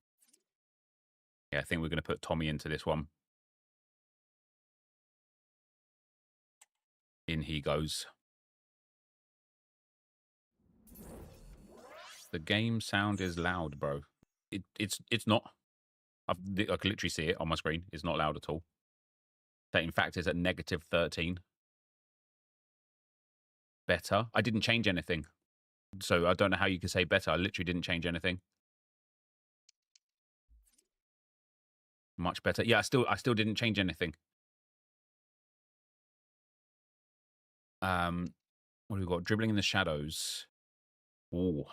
Yeah, I think we're going to put Tommy into this one. In he goes. The game sound is loud, bro. It's not. I can literally see it on my screen. It's not loud at all. That in fact is at -13. Better. I didn't change anything. So I don't know how you can say better. I literally didn't change anything. Much better. Yeah, I still didn't change anything. What have we got? Dribbling in the shadows. Oh.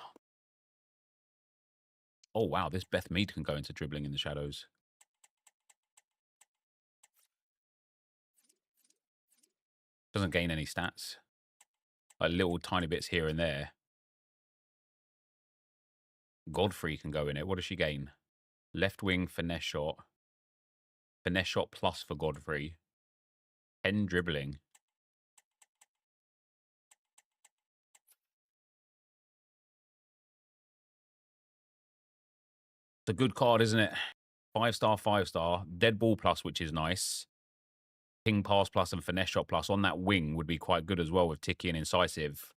Oh, wow. This Beth Mead can go into dribbling in the shadows. Doesn't gain any stats. Like little tiny bits here and there. Godfrey can go in it. What does she gain? Left wing finesse shot. Finesse shot plus for Godfrey. 10 dribbling. It's a good card, isn't it? 5-star, 5-star. Dead ball plus, which is nice. Ping pass plus and finesse shot plus on that wing would be quite good as well with Tiki and Incisive.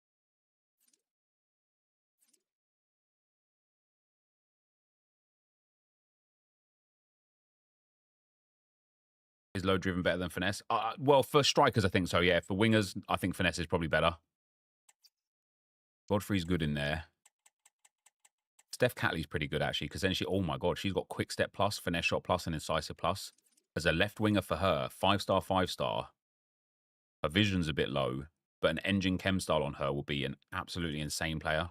Is low driven better than finesse? Well, for strikers, I think so, yeah. For wingers, I think finesse is probably better. Godfrey's good in there. Steph Catley's pretty good, actually, because then oh my God, she's got quick step plus, finesse shot plus, and incisive plus. As a left winger for her, 5-star, 5-star. Her vision's a bit low, but an engine chem style on her will be an absolutely insane player.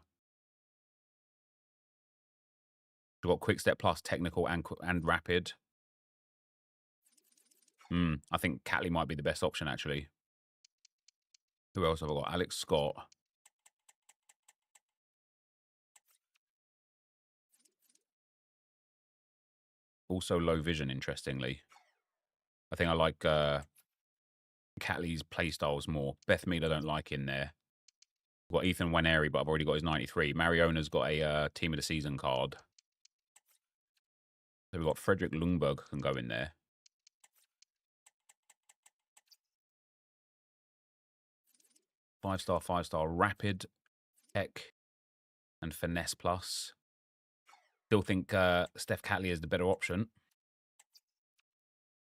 She's got quick step plus, technical, and rapid. I think Catley might be the best option, actually. Who else have I got? Alex Scott. Also low vision, interestingly. I think I like Catley's playstyles more. Beth Mead I don't like in there. I've got Ethan Waneri, but I've already got his 93. Mariona's got a Team of the Season card. So we've got Frederick Lundberg can go in there. Five-star, 5-star, rapid, tech, and finesse plus. Still think Steph Catley is the better option.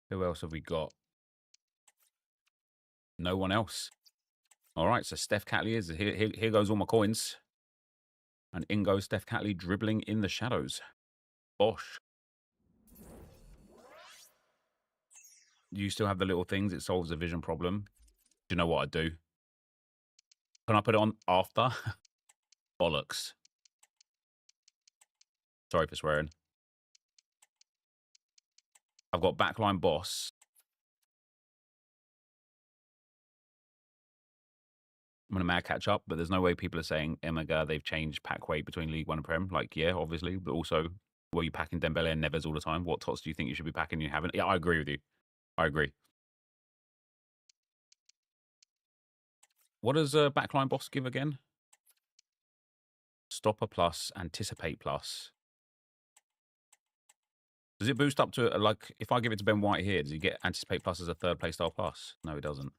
Who else have we got? No one else. All right, so Steph Catley is. Here goes all my coins. And in goes Steph Catley dribbling in the shadows. Bosh. You still have the little things. It solves the vision problem. Do you know what I'd do? Can I put it on after? Bollocks. Sorry for swearing. I've got backline boss. I'm going to mad catch up, but there's no way people are saying, Emega, they've changed pack weight between League One and Prem. Like, yeah, obviously, but also, were you packing Dembele and Neves all the time? What tots do you think you should be packing? You haven't? Yeah, I agree with you. I agree. What does backline boss give again? Stopper plus, anticipate plus. Does it boost up to, like, if I give it to Ben White here, does he get anticipate plus as a third playstyle plus? No, it doesn't.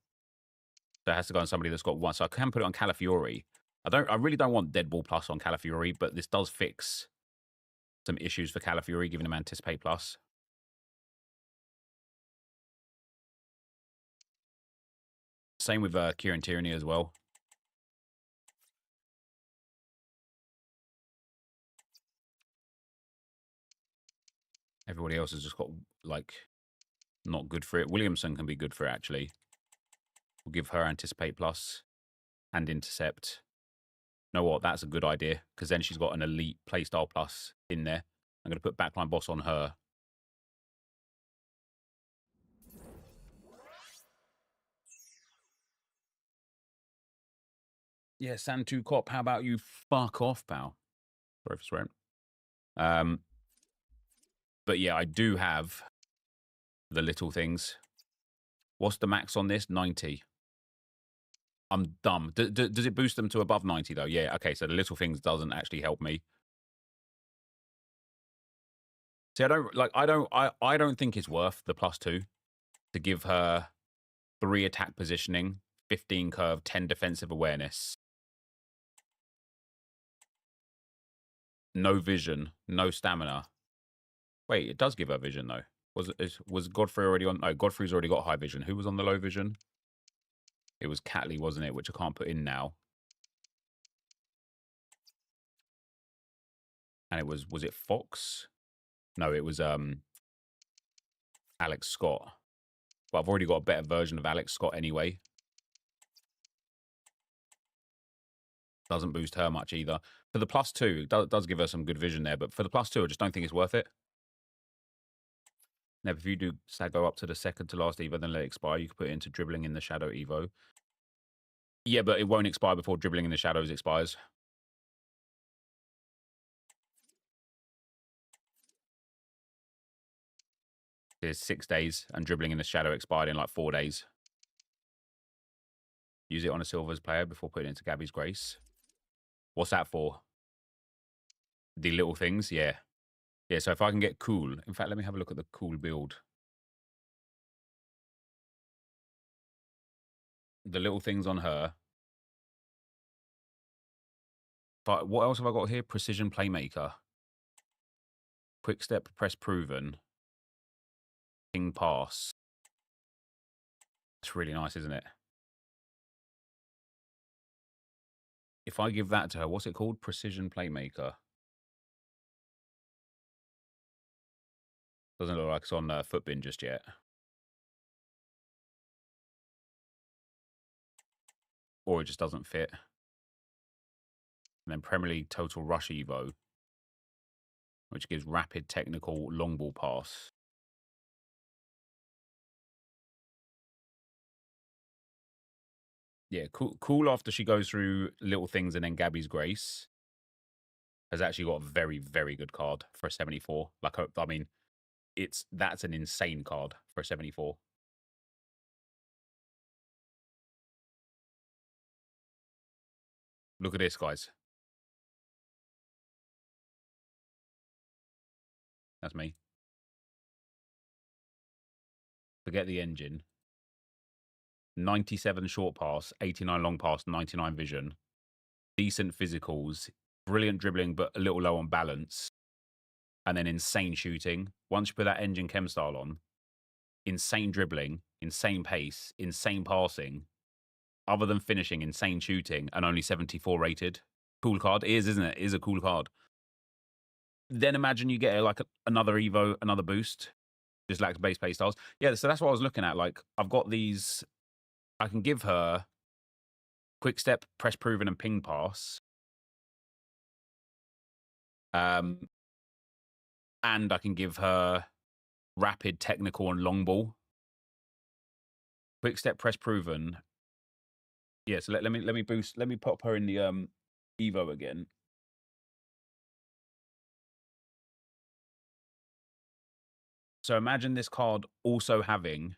So it has to go on somebody that's got one. So I can put it on Calafiori. I really don't want Deadball plus on Calafiori, but this does fix some issues for Calafiori, giving him anticipate plus. Same with Kieran Tierney as well. Everybody else has just got, like, not good for it. Williamson can be good for it, actually. We'll give her anticipate plus and intercept. You know what? That's a good idea, because then she's got an elite playstyle plus in there. I'm going to put backline boss on her. Yeah, Santu Cop, how about you fuck off, pal? Sorry for swearing. But yeah, I do have the little things. What's the max on this? 90. I'm dumb. Does it boost them to above 90 though? Yeah, okay, so the little things doesn't actually help me. See, I don't think it's worth the +2 to give her 3 attack positioning, 15 curve, 10 defensive awareness. No vision, no stamina. Wait, it does give her vision though. Was Godfrey already on? No, Godfrey's already got high vision. Who was on the low vision? It was Catley, wasn't it? Which I can't put in now. And it was it Fox? No, it was Alex Scott. But I've already got a better version of Alex Scott anyway. Doesn't boost her much either. For the +2, it does give her some good vision there, but for the +2, I just don't think it's worth it. Now, if you do go up to the second to last Evo, then let it expire, you can put it into dribbling in the shadow Evo. Yeah, but it won't expire before dribbling in the shadows expires. There's 6 days, and dribbling in the shadow expired in like 4 days. Use it on a Silvers player before putting it into Gabby's Grace. What's that for? The little things, yeah. Yeah, so if I can get cool. In fact, let me have a look at the cool build. The little things on her. But what else have I got here? Precision Playmaker. Quick step, press proven. Ping pass. It's really nice, isn't it? If I give that to her, what's it called? Precision Playmaker. Doesn't look like it's on Footbin just yet. Or it just doesn't fit. And then Premier League Total Rush Evo, which gives rapid technical long ball pass. Yeah, cool after she goes through little things and then Gabby's Grace has actually got a very, very good card for a 74. Like, I mean, that's an insane card for a 74. Look at this, guys. That's me. Forget the engine. 97 short pass, 89 long pass, 99 vision. Decent physicals, brilliant dribbling, but a little low on balance. And then insane shooting. Once you put that engine chem style on, insane dribbling, insane pace, insane passing. Other than finishing, insane shooting, and only 74 rated. Cool card. It is, isn't it? It is a cool card. Then imagine you get like another Evo, another boost. Just lacks base play styles. Yeah, so that's what I was looking at. Like, I've got these. I can give her quick step, press proven, and ping pass. And I can give her rapid, technical, and long ball. Quick step, press proven. Yeah, so let me boost. Let me pop her in the Evo again. So imagine this card also having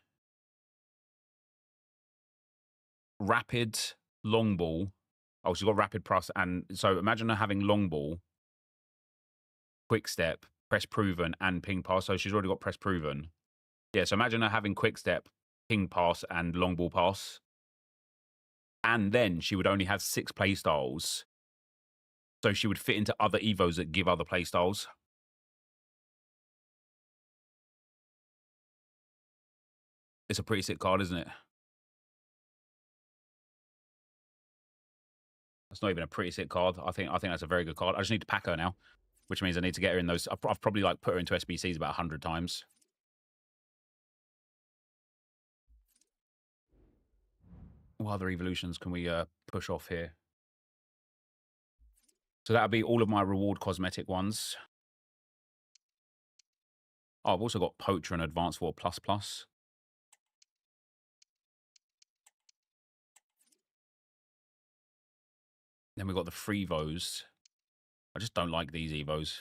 rapid, long ball. Oh, she's got rapid plus, and so imagine her having long ball, quick step, press proven, and ping pass. So she's already got press proven. Yeah, so imagine her having quick step, ping pass, and long ball pass. And then she would only have 6 playstyles. So she would fit into other Evos that give other playstyles. It's a pretty sick card, isn't it? That's not even a pretty sick card. I think that's a very good card. I just need to pack her now, which means I need to get her in those. I've probably like put her into SBCs about 100 times. What other evolutions can we push off here? So that'll be all of my reward cosmetic ones. Oh, I've also got Poacher and Advanced War ++. Then we've got the Frevos. I just don't like these Evos.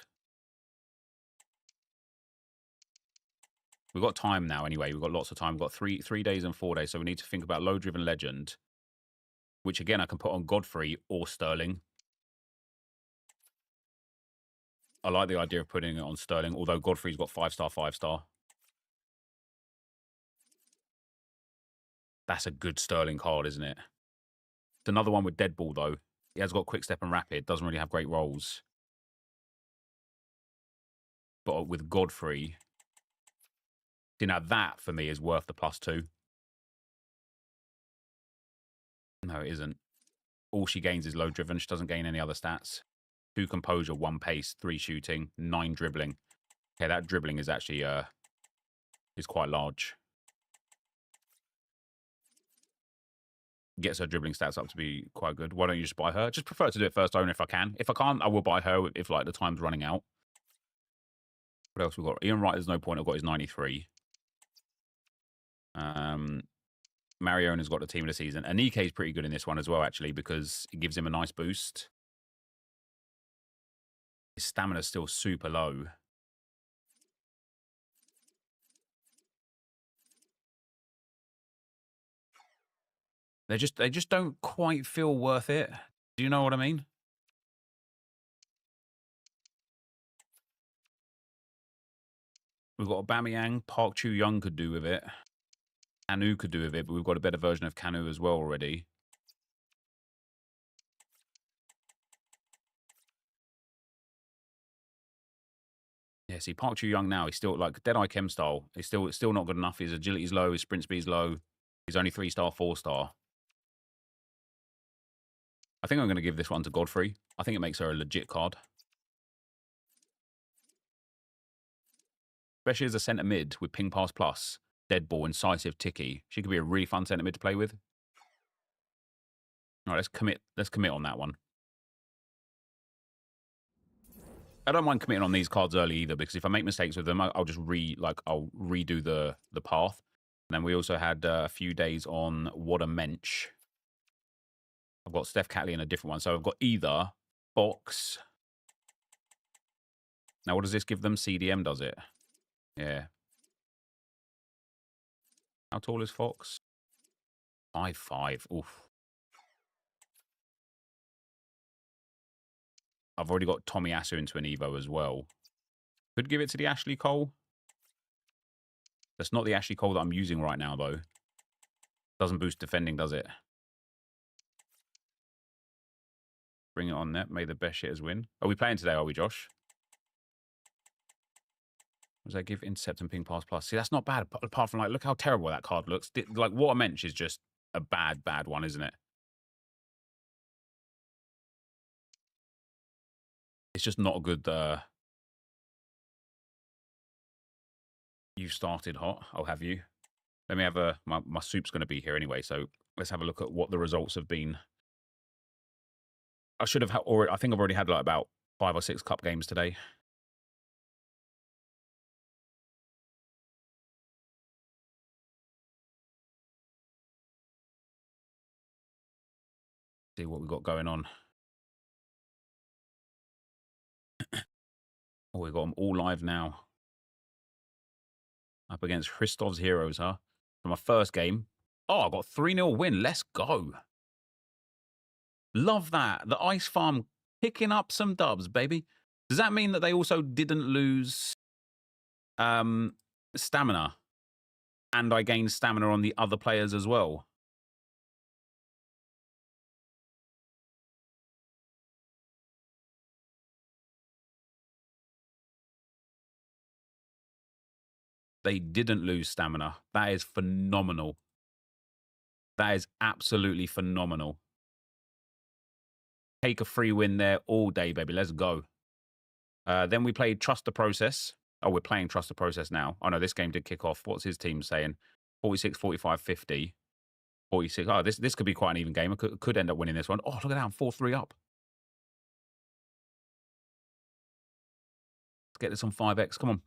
We've got time now anyway. We've got lots of time. We've got three days and 4 days. So we need to think about low-driven legend, which again I can put on Godfrey or Sterling. I like the idea of putting it on Sterling, although Godfrey's got 5-star, 5-star. That's a good Sterling card, isn't it? It's another one with Deadball, though. He has got Quick Step and Rapid. Doesn't really have great rolls. But with Godfrey, you know, that for me is worth the +2. No, it isn't. All she gains is low driven. She doesn't gain any other stats. 2 composure, 1 pace, 3 shooting, 9 dribbling. Okay, that dribbling is actually is quite large. Gets her dribbling stats up to be quite good. Why don't you just buy her? Just prefer to do it first owner if I can. If I can't, I will buy her if like the time's running out. What else we got? Ian Wright, there's no point. I've got his 93. Mariona's got the team of the season. Anike's pretty good in this one as well, actually, because it gives him a nice boost. His stamina's still super low. They just don't quite feel worth it. Do you know what I mean? We've got Aubameyang. Park Chu-young could do with it. Kanu could do with it, but we've got a better version of Kanu as well already. Yeah, see, Park Chu-young now, he's still like Deadeye Chem style. He's still not good enough. His agility's low, his sprint speed's low. He's only 3-star, 4-star. I think I'm going to give this one to Godfrey. I think it makes her a legit card. Especially as a centre mid with Ping Pass Plus, Dead Ball, Incisive, Ticky. She could be a really fun centre mid to play with. All right, let's commit. Let's commit on that one. I don't mind committing on these cards early either, because if I make mistakes with them, I'll just I'll redo the path. And then we also had a few days on What a Mensch. I've got Steph Catley in a different one. So I've got either Box. Now, what does this give them? CDM does it. Yeah. How tall is Fox? 5'5". Oof. I've already got Tomiyasu into an Evo as well. Could give it to the Ashley Cole. That's not the Ashley Cole that I'm using right now, though. Doesn't boost defending, does it? Bring it on net. May the best shitters win. Are we playing today, are we, Josh? What does that give? Intercept and Ping Pass Plus. See, that's not bad. Apart from, like, look how terrible that card looks. Like, What a Mensch is just a bad one, isn't it? It's just not a good... You started hot. I'll have you. Let me have a... My soup's going to be here anyway, so let's have a look at what the results have been. I should have... I think I've already had, like, about 5 or 6 cup games today. See what we've got going on. Oh, we've got them all live now. Up against Christov's Heroes, huh? For my first game. Oh, I got 3-0 win. Let's go. Love that. The Ice Farm picking up some dubs, baby. Does that mean that they also didn't lose stamina? And I gained stamina on the other players as well? They didn't lose stamina. That is phenomenal. That is absolutely phenomenal. Take a free win there all day, baby. Let's go. Then we played Trust the Process. Oh, we're playing Trust the Process now. Oh, no, this game did kick off. What's his team saying? 46, 45, 50. 46. Oh, this could be quite an even game. I could end up winning this one. Oh, look at that. I'm 4-3 up. Let's get this on 5x. Come on.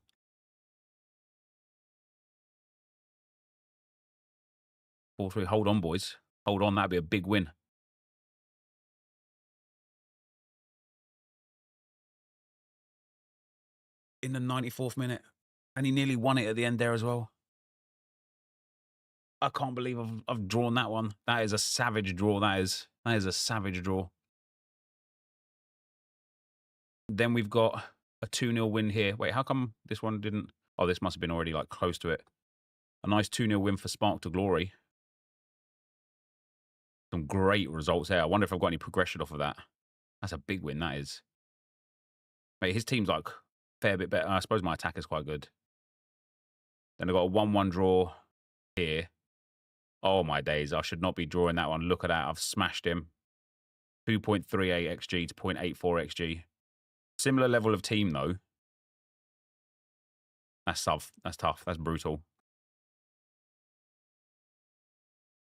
Hold on, boys. Hold on. That'd be a big win. In the 94th minute. And he nearly won it at the end there as well. I can't believe I've drawn that one. That is a savage draw. That is a savage draw. Then we've got a 2-0 win here. Wait, how come this one didn't? Oh, this must have been already like close to it. A nice 2-0 win for Spark to Glory. Some great results there. I wonder if I've got any progression off of that. That's a big win, that is. Mate, his team's like a fair bit better. I suppose my attack is quite good. Then I've got a 1-1 draw here. Oh, my days. I should not be drawing that one. Look at that. I've smashed him. 2.38 XG to 0.84 XG. Similar level of team, though. That's tough. That's tough. That's brutal.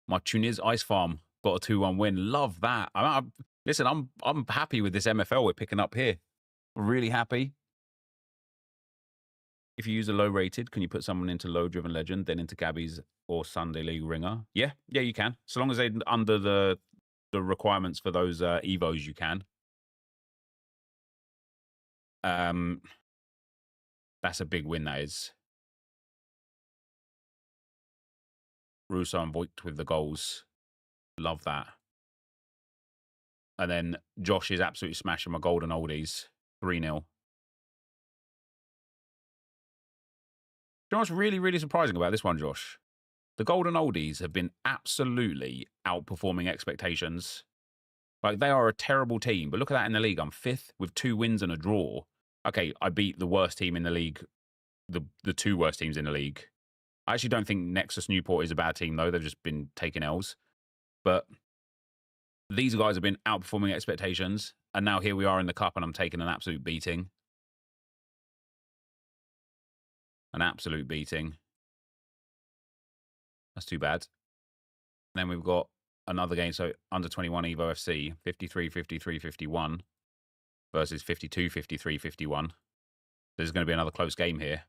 My Tunis Ice Farm got a 2-1 win. Love that. Listen, I'm happy with this MFL we're picking up here. Really happy. If you use a low rated, can you put someone into low driven legend, then into Gabby's or Sunday League ringer? Yeah, you can. So long as they're under the requirements for those Evos, you can. That's a big win, that is. Russo and Voigt with the goals. Love that. And then Josh is absolutely smashing my golden oldies. 3-0. You know what's really, really surprising about this one, Josh? The golden oldies have been absolutely outperforming expectations. Like, they are a terrible team, but look at that in the league. I'm 5th with 2 wins and a draw. Okay, I beat the worst team in the league, the 2 worst teams in the league. I actually don't think Nexus Newport is a bad team, though. They've just been taking L's. But these guys have been outperforming expectations, and now here we are in the cup, and I'm taking an absolute beating. An absolute beating. That's too bad. And then we've got another game, so under 21 Evo FC, 53, 53, 51 versus 52, 53, 51. There's going to be another close game here.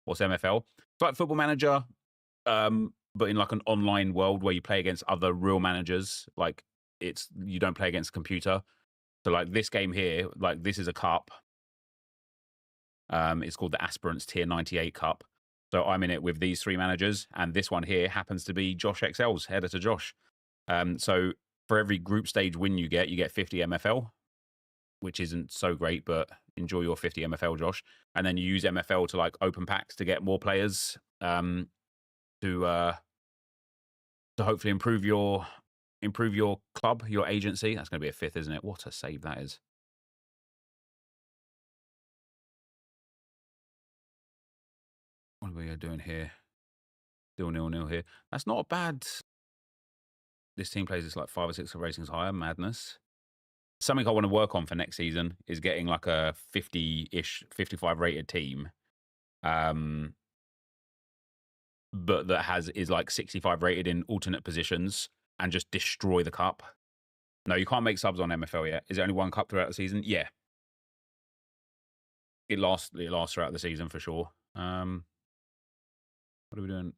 What's MFL? It's like Football Manager, but in like an online world where you play against other real managers. Like, you don't play against a computer. So like this game here, like this is a cup. It's called the Aspirants Tier 98 Cup. So I'm in it with these 3 managers, and this one here happens to be Josh XL's, Editor Josh. So for every group stage win you get 50 MFL, which isn't so great, but enjoy your 50 MFL, Josh. And then you use MFL to like open packs to get more players to hopefully improve your club, your agency. That's going to be a 5th, isn't it? What a save that is. What are we doing here? Still 0-0 here. That's not bad. This team plays this like 5 or 6 ratings higher. Madness. Something I want to work on for next season is getting like a 50-ish, 55 rated team. But that is like 65 rated in alternate positions and just destroy the cup. No, you can't make subs on MFL yet. Is there only 1 cup throughout the season? Yeah. It lasts throughout the season for sure. What are we doing?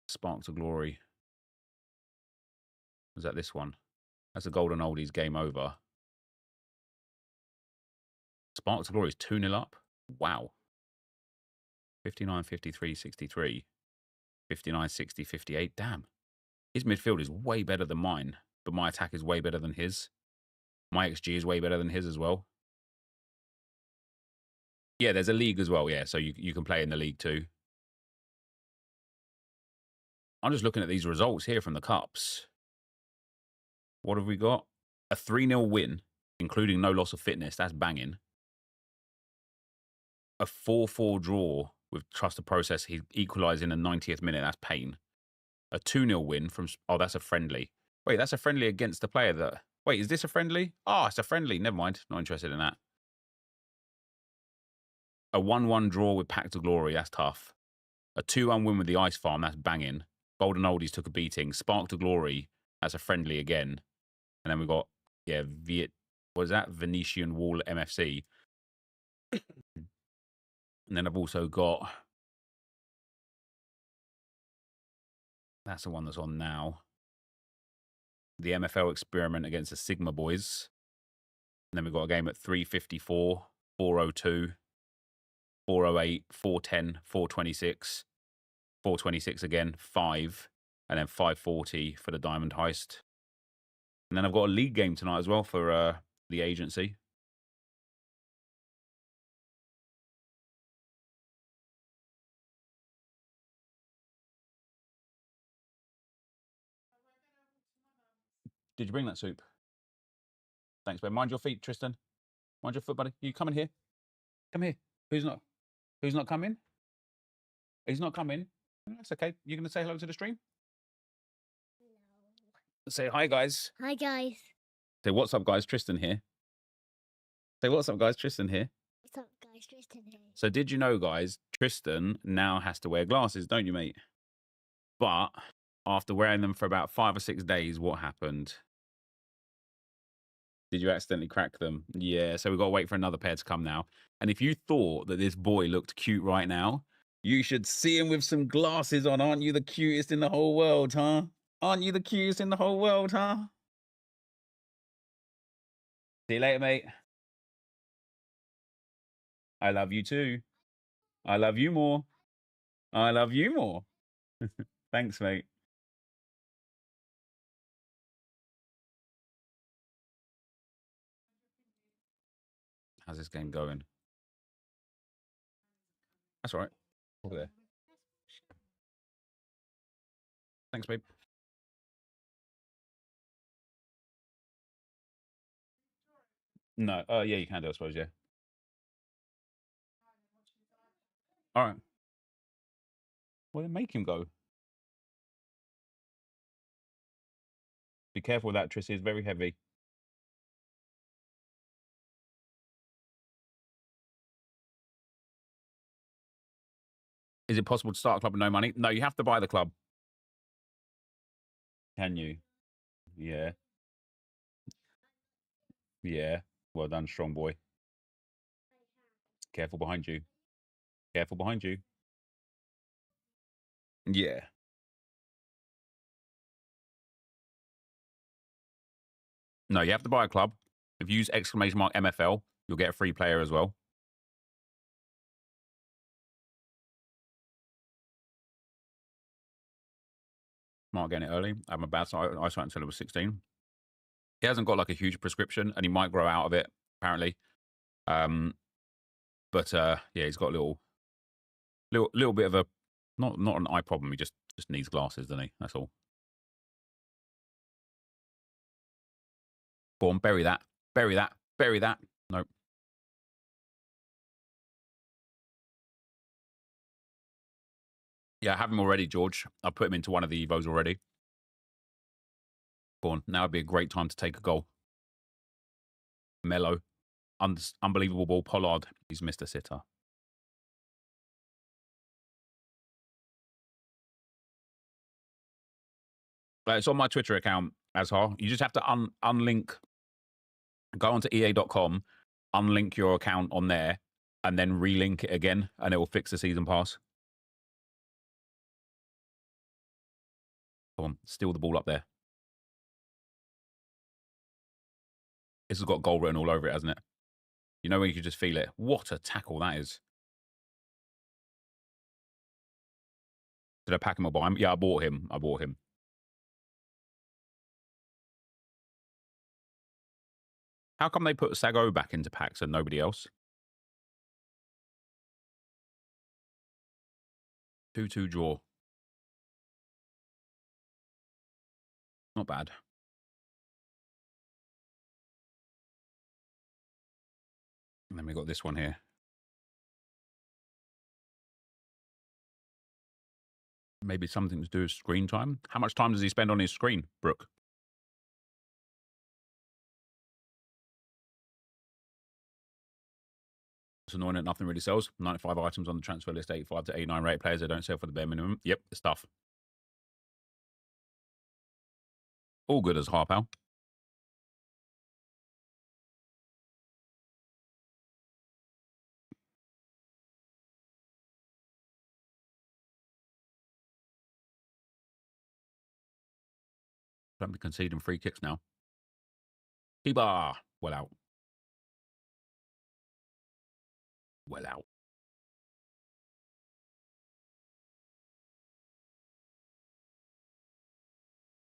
Spark to Glory. Was that this one? That's a golden oldies, game over. Spark to Glory is 2-0 up. Wow. 59, 53, 63. 59, 60, 58. Damn. His midfield is way better than mine, but my attack is way better than his. My XG is way better than his as well. Yeah, there's a league as well, yeah, so you can play in the league too. I'm just looking at these results here from the Cups. What have we got? A 3-0 win, including no loss of fitness. That's banging. A 4-4 draw with trust the process. He equalised in the 90th minute. That's pain. A 2-0 win from... Oh, that's a friendly. Wait, that's a friendly against the player that... Wait, is this a friendly? Oh, it's a friendly. Never mind. Not interested in that. A 1-1 draw with Pact of Glory. That's tough. A 2-1 win with the Ice Farm. That's banging. Golden Oldies took a beating. Spark to Glory. That's a friendly again. And then we got, yeah, what is that? Venetian Wall MFC. And then I've also got... That's the one that's on now. The MFL experiment against the Sigma boys. And then we've got a game at 354, 402, 408, 410, 426, 426 again, 5, and then 540 for the Diamond Heist. And then I've got a league game tonight as well for the agency. Did you bring that soup? Thanks, babe. Mind your feet, Tristan. Mind your foot, buddy. You coming here? Come here. Who's not coming? He's not coming. That's okay. You going to say hello to the stream? No. Say hi, guys. Hi, guys. Say what's up, guys. Tristan here. Say what's up, guys. Tristan here. What's up, guys? Tristan here. So did you know, guys, Tristan now has to wear glasses, don't you, mate? But after wearing them for about 5 or 6 days, what happened? Did you accidentally crack them? Yeah, so we've got to wait for another pair to come now. And if you thought that this boy looked cute right now, you should see him with some glasses on. Aren't you the cutest in the whole world, huh? Aren't you the cutest in the whole world, huh? See you later, mate. I love you too. I love you more. I love you more. Thanks, mate. How's this game going? That's all right. Over there. Thanks, babe. No. Yeah, you can do, I suppose, yeah. All right. Well, then make him go. Be careful with that, Trissie. It's very heavy. Is it possible to start a club with no money? No, you have to buy the club. Can you? Yeah. Yeah. Well done, strong boy. Careful behind you. Careful behind you. Yeah. No, you have to buy a club. If you use exclamation mark MFL, you'll get a free player as well. Not getting it early. I have a bad eyesight until I was 16. He hasn't got like a huge prescription, and he might grow out of it apparently. But yeah, he's got a little bit of a not an eye problem. He just needs glasses, doesn't he? That's all. Go on, bury that, bury that, bury that. Nope. Yeah, I have him already, George. I put him into one of the Evos already. Go on. Now would be a great time to take a goal. Mello. Unbelievable ball. Pollard. He's Mr. Sitter. It's on my Twitter account, Azhar. You just have to unlink. Go onto EA.com, unlink your account on there, and then relink it again, and it will fix the season pass. Come on, steal the ball up there. This has got goal written all over it, hasn't it? You know when you can just feel it. What a tackle that is. Did I pack him or buy him? Yeah, I bought him. I bought him. How come they put Sago back into packs and nobody else? 2-2 draw. Not bad. And then we got this one here. Maybe something to do with screen time. How much time does he spend on his screen, Brooke? It's annoying that nothing really sells. 95 items on the transfer list, 85 to 89 rated players. They don't sell for the bare minimum. Yep, the stuff. All good as Harpow. Don't be conceding free kicks now. Kiba. Well out. Well out.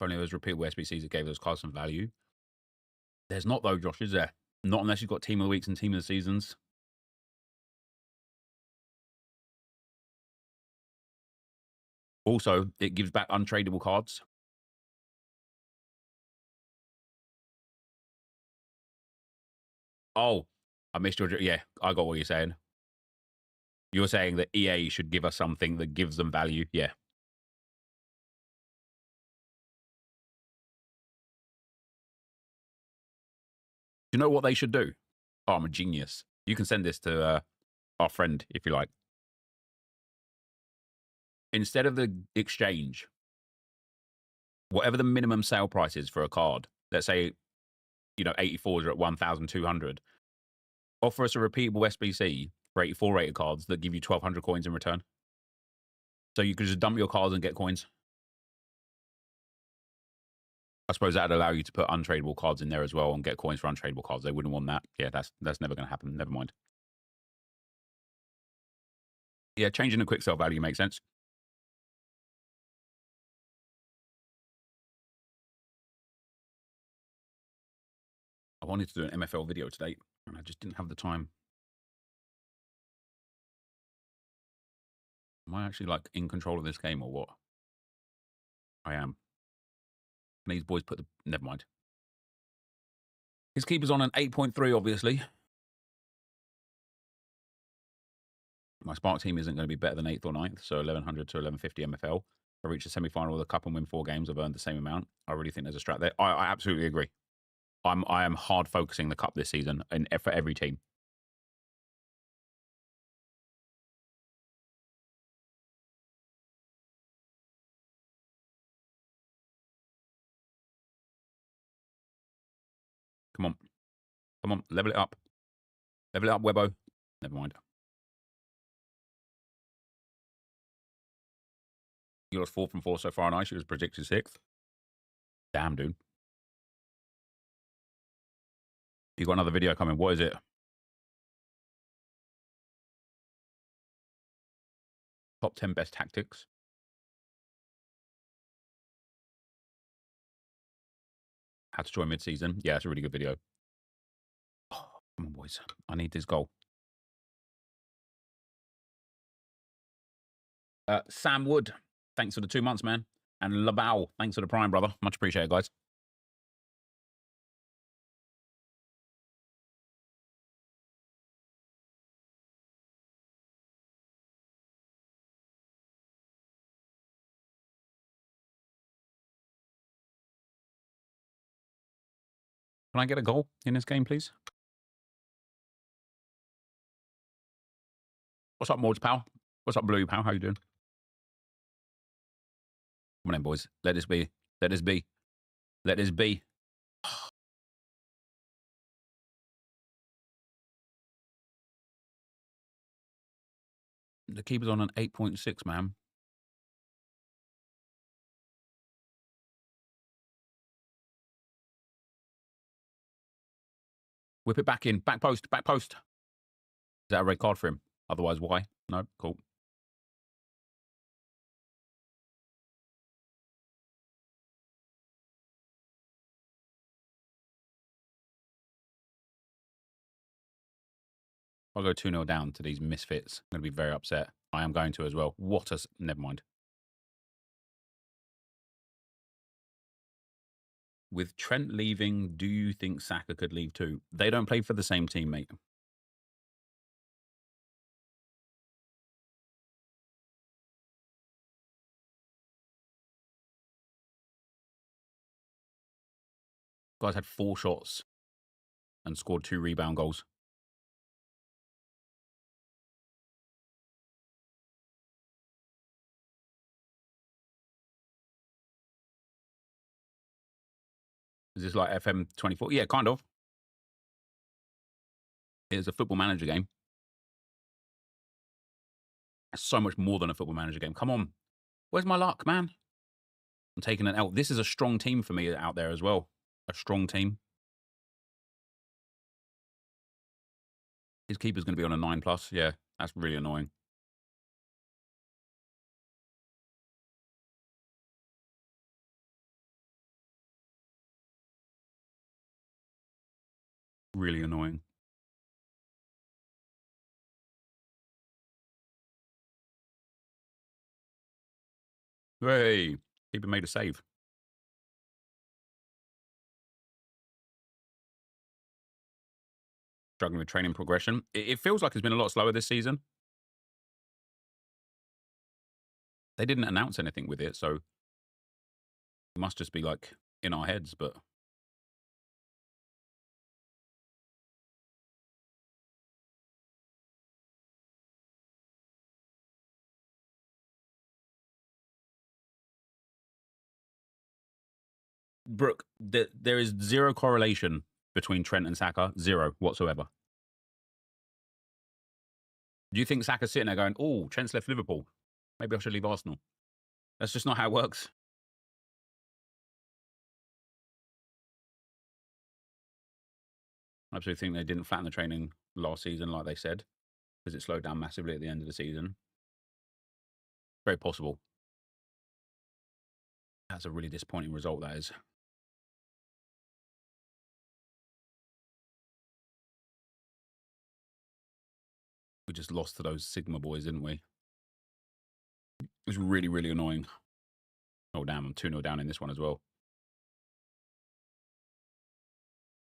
If only those repeatable SBCs that gave those cards some value. There's not though, Josh, is there? Not unless you've got Team of the Weeks and Team of the Seasons. Also, it gives back untradeable cards. Oh, I missed your... Yeah, I got what you're saying. You're saying that EA should give us something that gives them value. Yeah. Do you know what they should do? Oh, I'm a genius. You can send this to our friend, if you like. Instead of the exchange, whatever the minimum sale price is for a card, let's say, you know, 84s are at 1,200, offer us a repeatable SBC for 84 rated cards that give you 1,200 coins in return. So you could just dump your cards and get coins. I suppose that'd allow you to put untradeable cards in there as well and get coins for untradeable cards. They wouldn't want that. Yeah, that's never going to happen. Never mind. Yeah, changing the quick sell value makes sense. I wanted to do an MFL video today, and I just didn't have the time. Am I actually, like, in control of this game or what? I am. And these boys put the... Never mind. His keeper's on an 8.3, obviously. My Spark team isn't going to be better than 8th or 9th, so 1,100 to 1,150 MFL. If I reach the semi-final of the Cup and win 4 games, I've earned the same amount. I really think there's a strat there. I absolutely agree. I am hard focusing the Cup this season and for every team. Come on. Come on, level it up. Level it up, Webbo. Never mind. You lost 4 from 4 so far on ice. You was predicted 6th. Damn, dude. You got another video coming. What is it? Top 10 best tactics. How to join mid-season. Yeah, it's a really good video. Oh, come on, boys. I need this goal. Sam Wood, thanks for the 2 months, man. And Labao, thanks for the Prime, brother. Much appreciated, guys. Can I get a goal in this game, please? What's up, Mords, pal? What's up, Blue, pal? How you doing? Come on in, boys. Let this be. Let this be. Let this be. The keeper's on an 8.6, man. Whip it back in. Back post. Back post. Is that a red card for him? Otherwise, why? No? Cool. I'll go 2-0 down to these misfits. I'm going to be very upset. I am going to as well. What a... Never mind. With Trent leaving, do you think Saka could leave too? They don't play for the same team, mate. Guys had 4 shots and scored 2 rebound goals. Is this like FM24? Yeah, kind of. It's a football manager game. It's so much more than a football manager game. Come on. Where's my luck, man? I'm taking an L. This is a strong team for me out there as well. A strong team. His keeper's going to be on a 9+. Yeah, that's really annoying. Really annoying. Hey, keeper made a save. Struggling with training progression. It feels like it's been a lot slower this season. They didn't announce anything with it, so it must just be like in our heads, but... Brooke, there is zero correlation between Trent and Saka. Zero whatsoever. Do you think Saka's sitting there going, oh, Trent's left Liverpool. Maybe I should leave Arsenal? That's just not how it works. I absolutely think they didn't flatten the training last season like they said, because it slowed down massively at the end of the season. Very possible. That's a really disappointing result, that is. We just lost to those Sigma boys, didn't we? It was really, really annoying. Oh, damn, I'm 2-0 down in this one as well.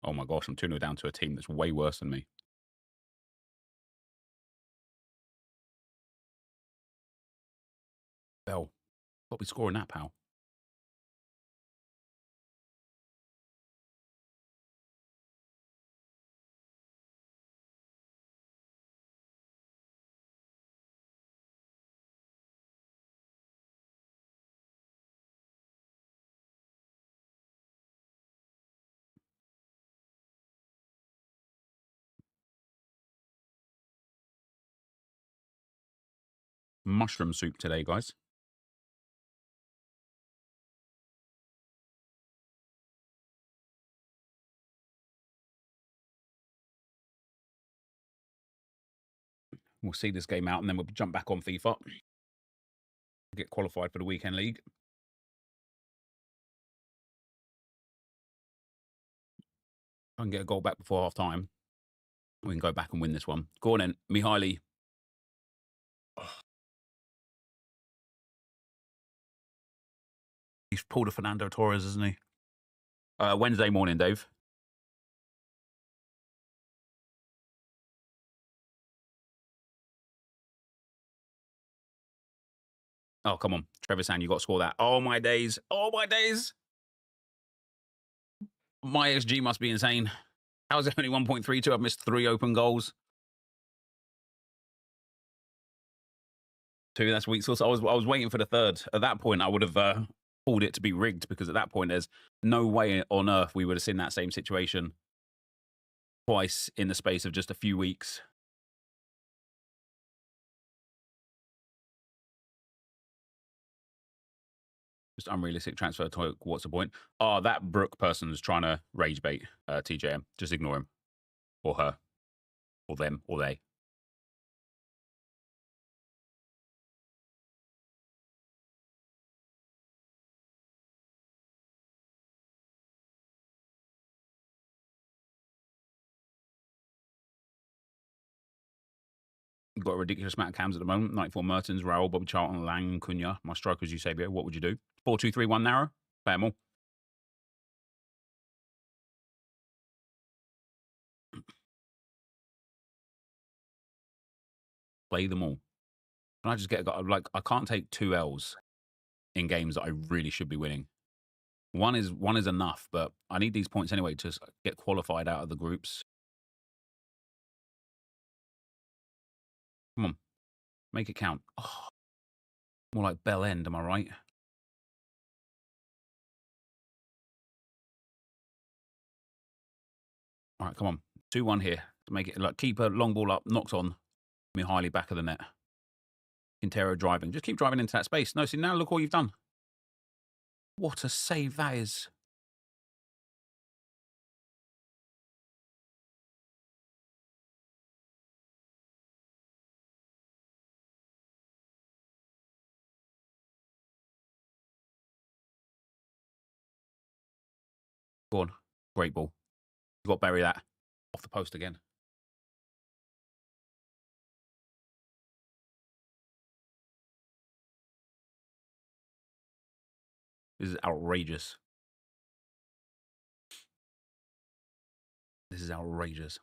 Oh my gosh, I'm 2-0 down to a team that's way worse than me. Bell, got to be scoring that, pal. Mushroom soup today, guys. We'll see this game out and then we'll jump back on FIFA. Get qualified for the weekend league. I can get a goal back before half time. We can go back and win this one. Go on then, Mihaly. He's pulled a Fernando Torres, isn't he? Wednesday morning, Dave. Oh, come on. Trevor Sand, you got to score that. Oh, my days. Oh, my days. My XG must be insane. How's it only 1.32? I've missed 3 open goals. 2, that's weak sauce. I was waiting for the 3rd. At that point, I would have called it to be rigged, because at that point, there's no way on earth we would have seen that same situation twice in the space of just a few weeks. Just unrealistic transfer talk. What's the point? Oh, that Brook person's trying to rage bait TJM. Just ignore him. Or her. Or them. Or they. You've got a ridiculous amount of cams at the moment. 94 Mertens, Raul, Bobby Charlton, Lang, Cunha. My strikers, Eusebio. What would you do? 4-2-3-1 narrow? Play them all. Play them all. Can I just get, like, I can't take 2 L's in games that I really should be winning. One is enough, but I need these points anyway to get qualified out of the groups. Come on. Make it count. Oh, more like Bell End, am I right? All right, come on. 2-1 here to make it, like, keeper, long ball up, knocked on. Mihaly back of the net. Quintero driving. Just keep driving into that space. No, see, now look what you've done. What a save that is. Go on. Great ball. You've got to bury that. Off the post again. This is outrageous. This is outrageous.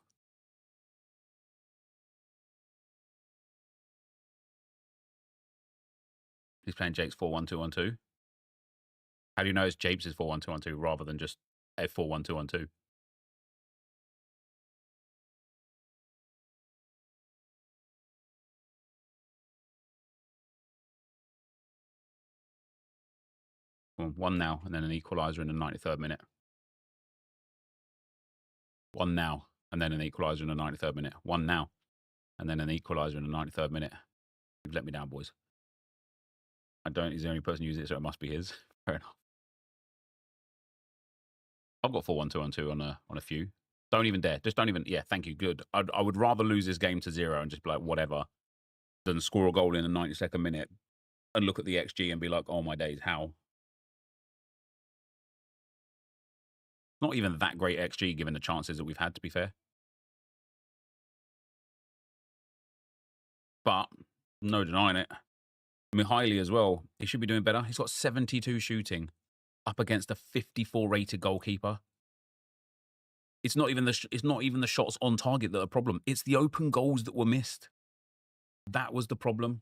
He's playing Jake's 4-1-2-1-2. How do you know it's Japes' 4-1-2-1-2 rather than just a 4-1-2-1-2? Well, 1 now, and then an equaliser in the 93rd minute. 1 now, and then an equaliser in the 93rd minute. 1 now, and then an equaliser in the 93rd minute. You've let me down, boys. I don't. He's the only person who uses it, so it must be his. Fair enough. I've got 4-1-2-1-2 on a few. Don't even dare. Just don't even. Yeah, thank you. Good. I would rather lose this game to 0 and just be like, whatever, than score a goal in the 92nd minute and look at the XG and be like, oh my days, how? Not even that great XG given the chances that we've had, to be fair. But no denying it. Mihaly as well. He should be doing better. He's got 72 shooting up against a 54 rated goalkeeper. It's not even the shots on target that are a problem. It's the open goals that were missed. That was the problem.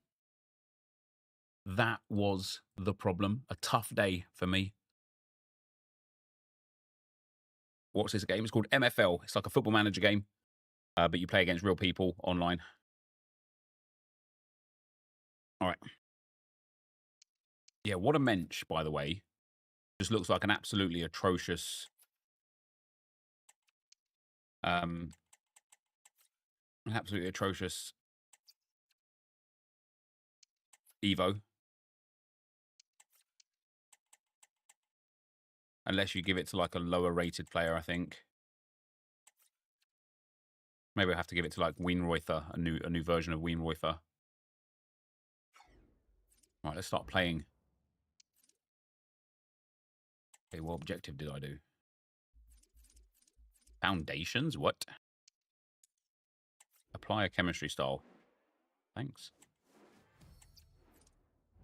That was the problem. A tough day for me. What's this game? It's called MFL. It's like a football manager game, but you play against real people online. All right. Yeah, what a mensch, by the way. Just looks like an absolutely atrocious... an absolutely atrocious Evo. Unless you give it to like a lower rated player, I think. Maybe I have to give it to like Weenreuther, a new version of Weenreuther. Right, let's start playing. Okay, what objective did I do? Foundations? What? Apply a chemistry style. Thanks.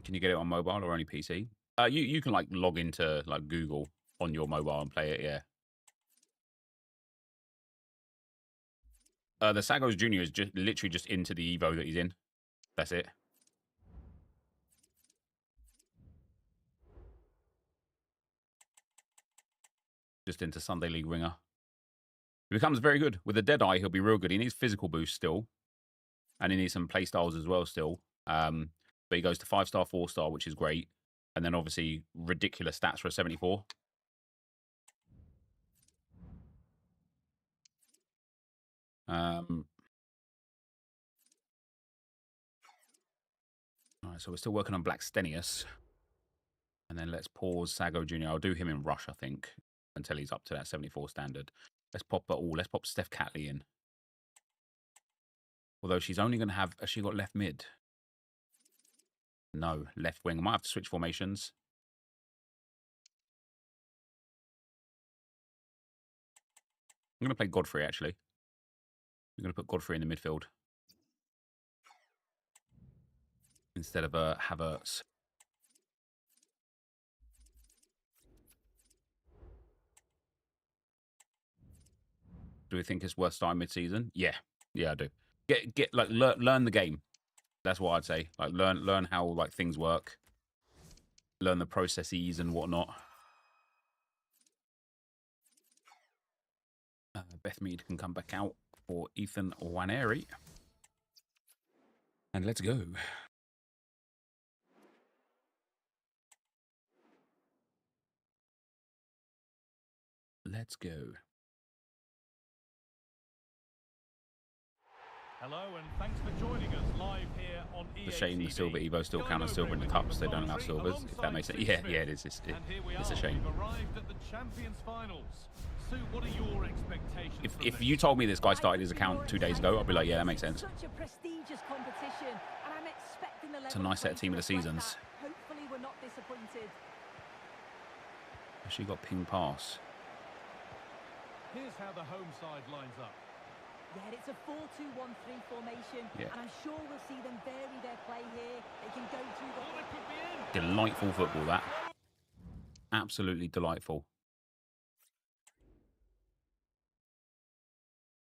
Can you get it on mobile or only PC? You can like log into like Google on your mobile and play it, yeah. The Sagos Junior is just literally just into the Evo that he's in. That's it. Just into Sunday League Ringer. He becomes very good. With a Deadeye, he'll be real good. He needs physical boost still. And he needs some play styles as well still. But he goes to 5-star, 4-star, which is great. And then obviously ridiculous stats for a 74. All right, so we're still working on Blackstenius. And then let's pause Sago Jr. I'll do him in rush, I think, until he's up to that 74 standard. Let's pop Steph Catley in. Although she's only going to have... Has she got left mid? No, left wing. I might have to switch formations. I'm going to play Godfrey, actually. I'm going to put Godfrey in the midfield. Instead of Havertz. Do we think it's worth starting mid-season? Yeah. Yeah, I do. Get like learn the game. That's what I'd say. Like learn how like things work. Learn the processes and whatnot. Beth Mead can come back out for Ethan Nwaneri. And let's go. Let's go. Hello and thanks for joining us live here on EA It's a shame the TV. Silver Evo still count as silver in the cups. They don't allow silvers, if that makes sense. Yeah, yeah, it is. It's a shame. We've arrived at the Champions Finals. Sue, what are your expectations? If you told me this guy started his account 2 days ago, I'd be like, yeah, that makes sense. Such a prestigious competition, and I'm expecting the level It's a nice set of team of the seasons. Hopefully we're not disappointed. She got ping pass. Here's how the home side lines up. Yeah, it's a 4-2-1-3 formation, Yeah. and I'm sure we'll see them vary their play here. They can go through the... Oh, it could be in. Delightful football, that. Absolutely delightful.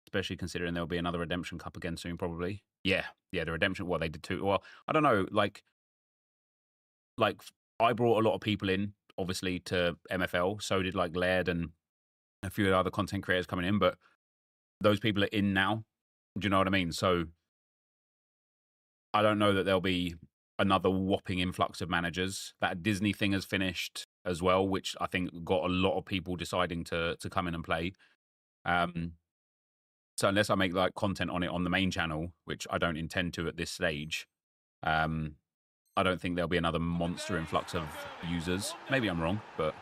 Especially considering there'll be another Redemption Cup again soon, probably. Yeah, yeah, the Redemption, well, they did too. Well, I don't know, like I brought a lot of people in, obviously, to MFL. So did, like, Laird and a few other content creators coming in, but those people are in now. Do you know what I mean? So I don't know that there'll be another whopping influx of managers. That Disney thing has finished as well, which I think got a lot of people deciding to come in and play. So unless I make like content on it on the main channel, which I don't intend to at this stage, I don't think there'll be another monster influx of users. Maybe I'm wrong, but...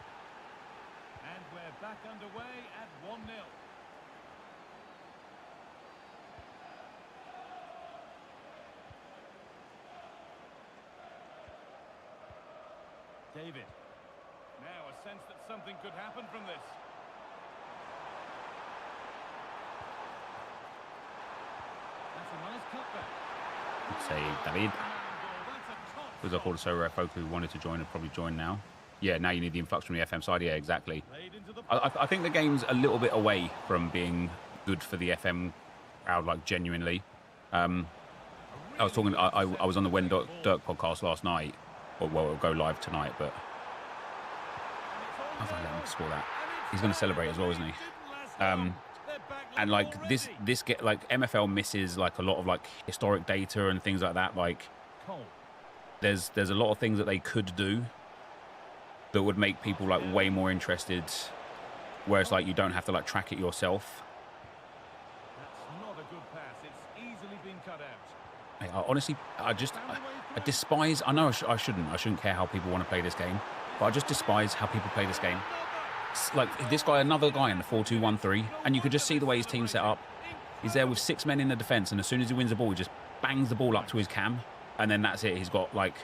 And we're back underway at 1-0. David. Now a sense that something could happen from this. That's a nice cutback. Say David. Because I thought so rare folk who wanted to join have probably joined now. Yeah, now you need the influx from the FM side. Yeah, exactly. I think the game's a little bit away from being good for the FM crowd, like genuinely. I was talking. I was on the When Dirk podcast last night, or well, it'll go live tonight. But I thought let him score that. He's going to celebrate as well, isn't he? And like this get like MFL misses like a lot of like historic data and things like that. Like there's a lot of things that they could do that would make people like way more interested. Whereas like you don't have to like track it yourself. That's not a good pass. It's easily been cut out. Hey, honestly, I despise. I know I shouldn't care how people want to play this game, but I just despise how people play this game. It's like this guy, another guy in the 4-2-1-3, and you could just see the way his team's set up. He's there with 6 men in the defence, and as soon as he wins the ball, he just bangs the ball up to his cam, and then that's it. He's got like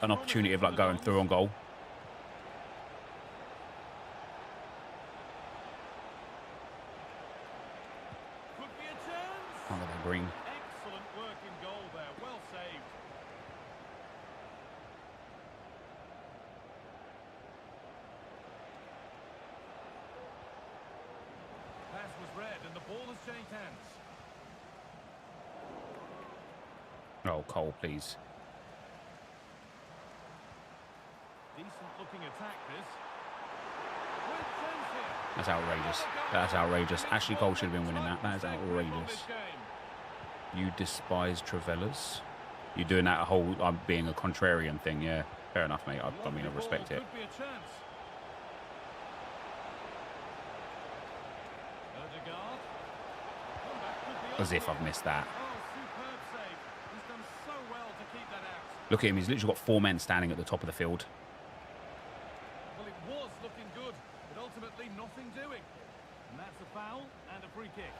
an opportunity of like going through on goal. Could be a chance. Oh, they're green. Excellent work in goal there. Well saved. Pass was read and the ball has changed hands. Oh, Cole, please. Decent looking attack this. With chance here. That's outrageous. That's outrageous. Ashley Cole should have been winning that. That is outrageous. You despise Travellas? You're doing that whole being a contrarian thing, yeah. Fair enough, mate. I mean, I respect it. Could be a chance. Odegaard. As if I've missed that. Oh, superb save. He's done so well to keep that out. Look at him. He's literally got 4 men standing at the top of the field. Well, it was looking good, but ultimately nothing doing. And that's a foul and a free kick.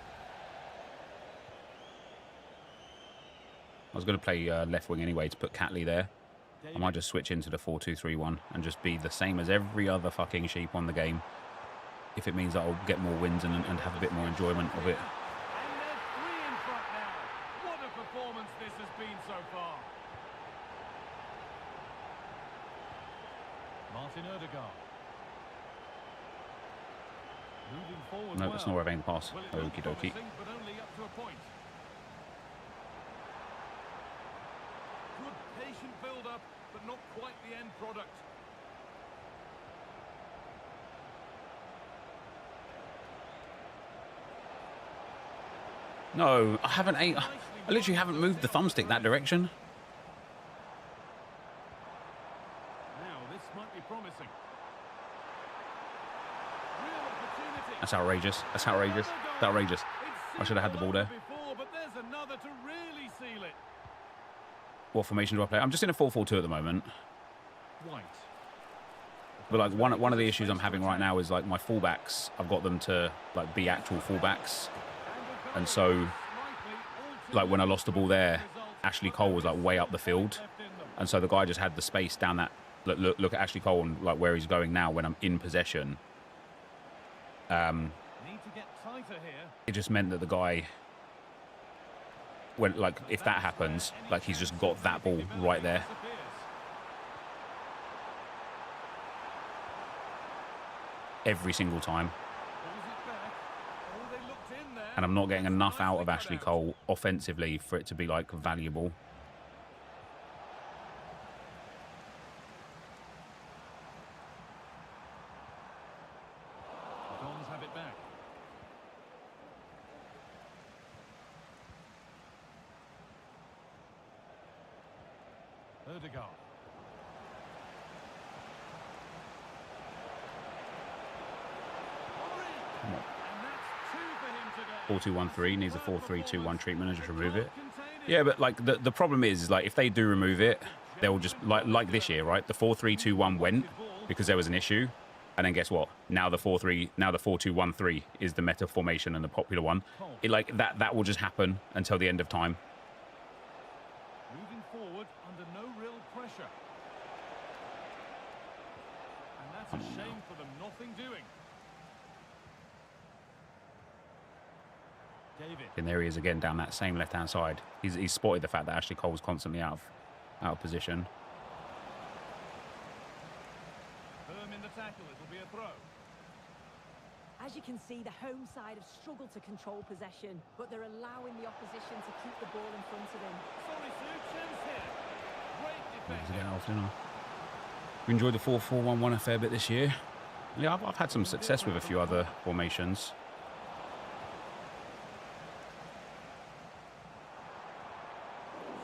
I was going to play left wing anyway to put Catley there. I might just switch into the 4-2-3-1 and just be the same as every other fucking sheep on the game. If it means that I'll get more wins and have a bit more enjoyment of it. And they're 3 in front now. What a performance this has been so far. Martin Ødegaard. Moving forward. No, it's not where I'm pass. Well, Okie dokie. but only up to a point. Good patient build-up, but not quite the end product. No, I haven't. I literally haven't moved the thumbstick that direction. Now this might be promising. Real opportunity. That's outrageous. That's outrageous. That's outrageous. I should have had the ball there. Before, but there's another to really seal it. What formation do I play? I'm just in a 4-4-2 at the moment. White. But like one of the issues I'm having right now is like my fullbacks. I've got them to like be actual fullbacks, and so like when I lost the ball there, Ashley Cole was like way up the field, and so the guy just had the space down that. Look at Ashley Cole and like where he's going now when I'm in possession. Need to get tighter here. It just meant that the guy, when like if that happens, like he's just got that ball right there. Every single time. And I'm not getting enough out of Ashley Cole offensively for it to be like valuable. Dons have it back. Ødegaard. 4-2-1-3 needs a 4-3-2-1 treatment and just remove it. Yeah, but like the problem is like if they do remove it, they'll just like this year, right? The 4-3-2-1 went because there was an issue, and then guess what? Now the 4-2-1-3 is the meta formation and the popular one. It like that will just happen until the end of time. Moving forward under no real pressure. And that's a shame for them. Nothing doing. David. And there he is again down that same left-hand side. He's spotted the fact that Ashley Cole was constantly out of position. Firm in the tackle. It'll be a throw. As you can see, the home side have struggled to control possession, but they're allowing the opposition to keep the ball in front of them. Sorry, Sue, chance here. Great defense. We enjoyed the 4-4-1-1 a fair bit this year. Yeah, I've had some success with a few other formations.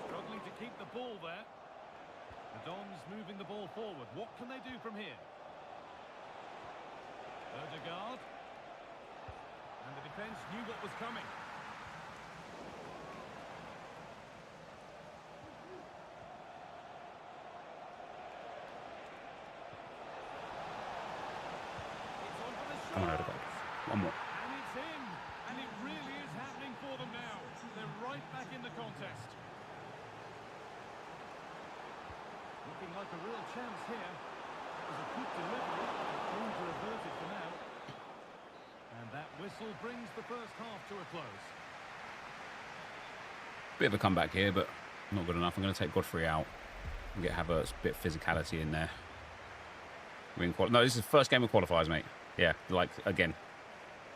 Struggling to keep the ball there. The Dons moving the ball forward. What can they do from here? Ødegaard. And the defence knew what was coming. It's on for the shot. Come on, Ødegaard. One more. And it's in. And it really is happening for them now. They're right back in the contest. Looking like a real chance here. It was a good delivery. Going to revert it for now. And that whistle brings the first half to a close. Bit of a comeback here, but not good enough. I'm going to take Godfrey out and get Havertz, a bit of physicality in there. No, this is the first game of qualifiers, mate. Yeah, like, again,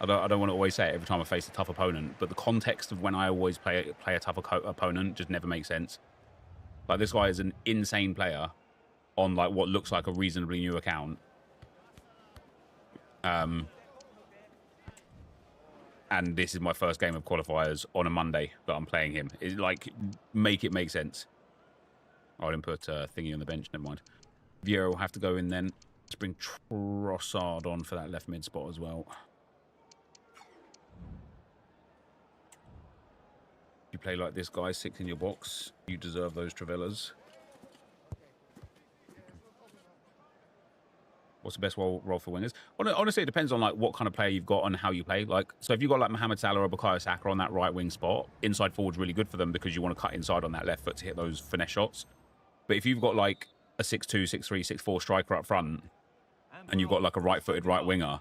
I don't want to always say it every time I face a tough opponent, but the context of when I always play a tough opponent just never makes sense. Like, this guy is an insane player on, like, what looks like a reasonably new account. And this is my first game of qualifiers on a Monday that I'm playing him. It's like, make it make sense. I didn't put Thingy on the bench, never mind. Vieira will have to go in then. Let's bring Trossard on for that left mid spot as well. You play like this, guy, 6 in your box. You deserve those Travellas. What's the best role for wingers? Well, honestly, it depends on like what kind of player you've got and how you play. Like, so if you've got like Mohamed Salah or Bukayo Saka on that right wing spot, inside forward's really good for them because you want to cut inside on that left foot to hit those finesse shots. But if you've got like a 6'2", 6'3", 6'4" striker up front, and you've got like a right-footed right winger,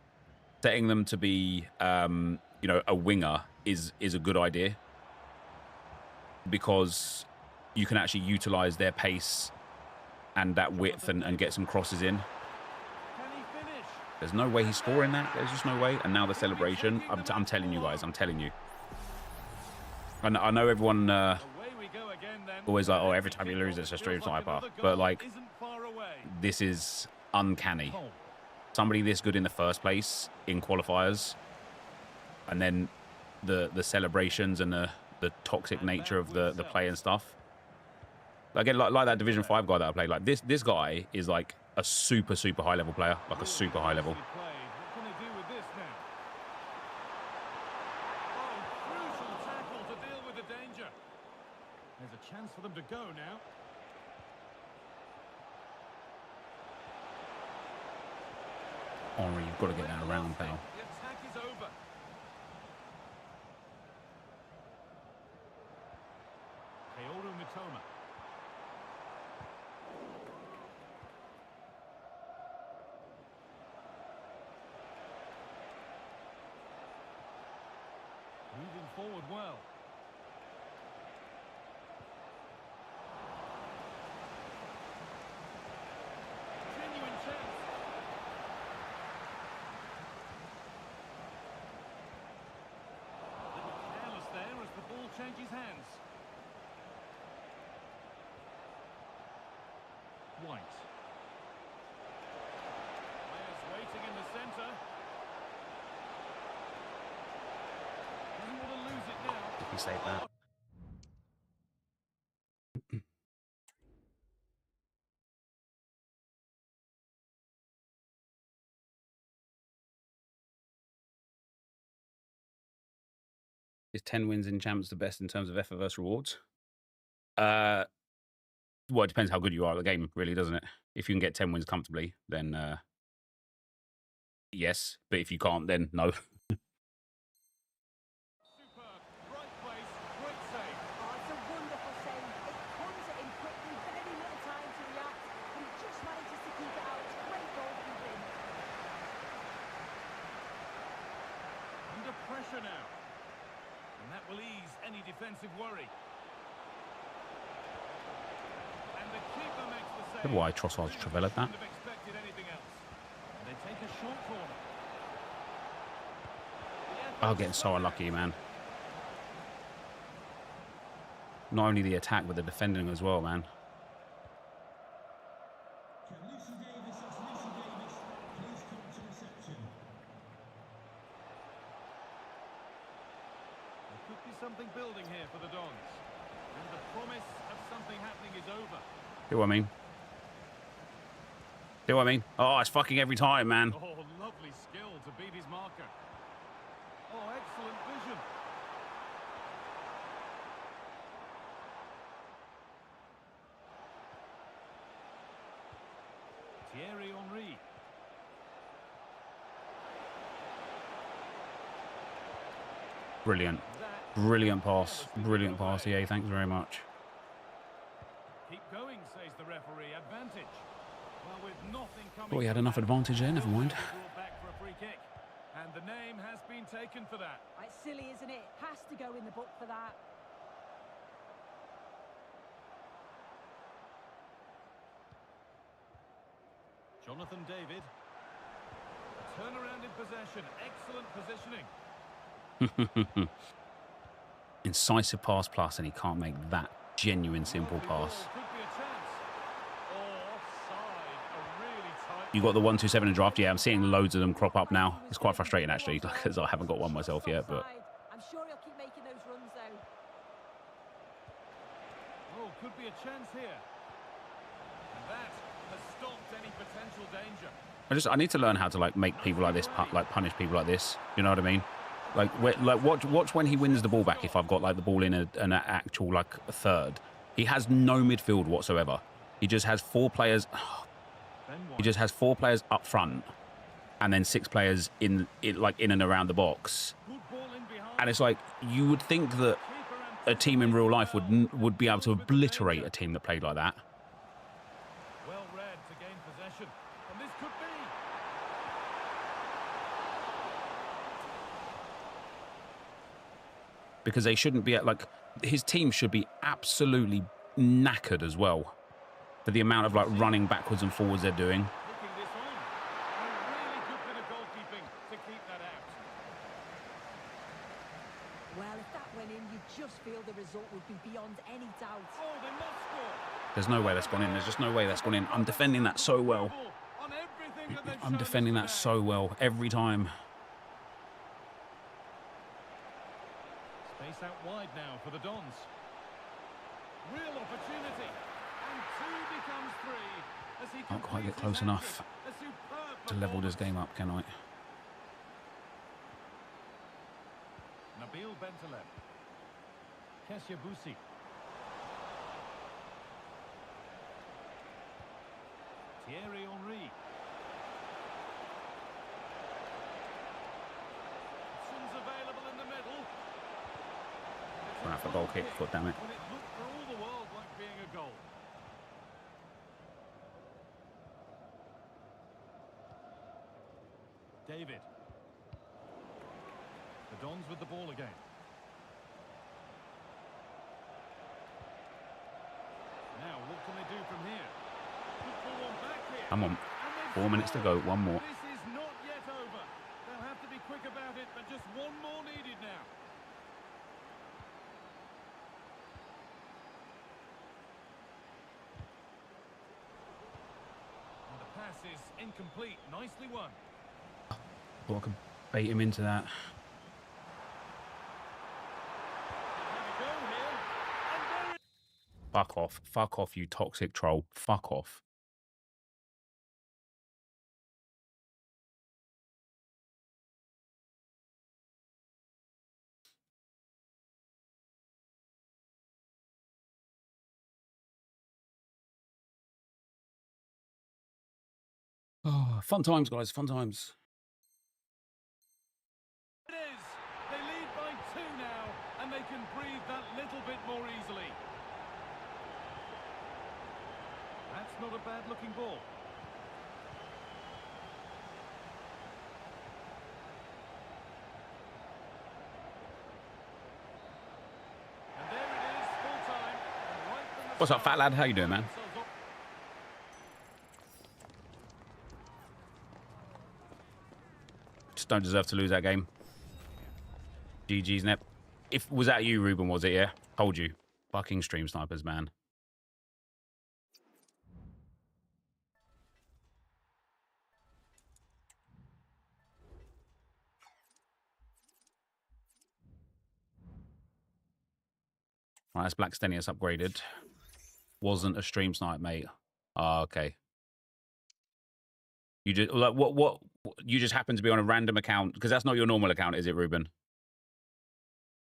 setting them to be, you know, a winger is a good idea because you can actually utilize their pace and that width and get some crosses in. There's no way he's scoring that. There's just no way. And now the celebration. I'm telling you guys. I'm telling you. And I know everyone always like, oh, every time you lose, it's a stream sniper. But like, this is uncanny. Somebody this good in the first place in qualifiers, and then the celebrations and the toxic nature of the play and stuff. Again, like that Division 5 guy that I played, like this guy is like a super high level player, like a super high level. What can they do with this now? Oh, crucial tackle to deal with the danger. There's a chance for them to go now. Henry, you've got to get that around, pal. The attack is over. Kaoru Mitoma. Moving forward well. Genuine chance. A little careless there as the ball changes hands. White. Players waiting in the centre. Doesn't want to lose it now. He saved that. Is 10 wins in champs the best in terms of effort versus rewards? Well, it depends how good you are at the game, really, doesn't it? If you can get 10 wins comfortably, then yes. But if you can't, then no. Superb. Right place. Great save. Oh, it's a wonderful save. It comes at him quickly, very little time to react, and he just manages to keep it out. It's a great goal from him. Under pressure now. And that will ease any defensive worry. And the keeper makes the save. Why Trossard's travelled that? Couldn't have expected anything else. And they take a short corner. Oh, getting so unlucky, man. Not only the attack, but the defending as well, man. There could be something building here for the Dons. And the promise of something happening is over. See what I mean? See what I mean? Oh, it's fucking every time, man. Oh, lovely skill to beat his marker. Oh, excellent vision. Thierry Henry. Brilliant. Brilliant pass. Brilliant pass, EA. Thanks very much. Keep going, says the referee. Advantage. Well, with nothing coming. Thought he had enough advantage there. Never mind. Brought back for a free kick. And the name has been taken for that. It's silly, isn't it? Has to go in the book for that. Jonathan David. A turnaround in possession. Excellent positioning. Incisive pass plus, and he can't make that genuine simple pass. Could be a chance. Oh, offside. A really tight. You got the 127 in draft. Yeah, I'm seeing loads of them crop up now. It's quite frustrating actually, because I haven't got one myself yet. But I'm sure he'll keep making those runs though. Oh, could be a chance here. And that has stopped any potential danger. I need to learn how to like make people like this, like punish people like this. You know what I mean? Like watch when he wins the ball back. If I've got like the ball in an actual like a third, he has no midfield whatsoever. He just has 4 players. He just has 4 players up front and then 6 players in and around the box. And it's like, you would think that a team in real life would be able to obliterate a team that played like that. Well read to gain possession, and this could be. Because they shouldn't be like, his team should be absolutely knackered as well for the amount of like running backwards and forwards they're doing. Taking this on. A really good bit of goalkeeping to keep that out. Well, if that went in, you just feel the result would be beyond any doubt. Oh, they must score. There's no way that's gone in. There's just no way that's gone in. I'm defending that so well. On everything that they've I'm shown defending us that today. so well every time. Space out wide now for the Dons. Real opportunity. And 2 becomes 3. As he Can't quite get completes close his enough hat-trick. A superb to level this performance. game up, can I? Nabil Bentaleb. Kessia Busi. Thierry Henry. Options available in the middle. Going out for a goal kick, foot, damn it. When it looked for all the world like being a goal. David. The Dons with the ball again. Now, what can they do from here? Good ball on back here. Come on. And they've 4 minutes to scored. go. One more. This is not yet over. They'll have to be quick about it, but just one more needed now. And the pass is incomplete. Nicely won. Thought I could bait him into that. Have a go here. And there it Fuck off. Fuck off, you toxic troll. Fuck off. Oh, fun times, guys. Fun times. is. They lead by 2 now, and they can breathe that little bit more easily. That's not a bad-looking ball. And there it is, full time. And right from the What's up, start, fat lad? How you doing, man? themselves up. Just don't deserve to lose that game. GG's, Nep. Was that you, Ruben, was it, yeah? Told you. Fucking stream snipers, man. Right, that's Black Stenius upgraded. Wasn't a stream snipe, mate. Ah, okay. You just like what you just happen to be on a random account, because that's not your normal account, is it, Ruben?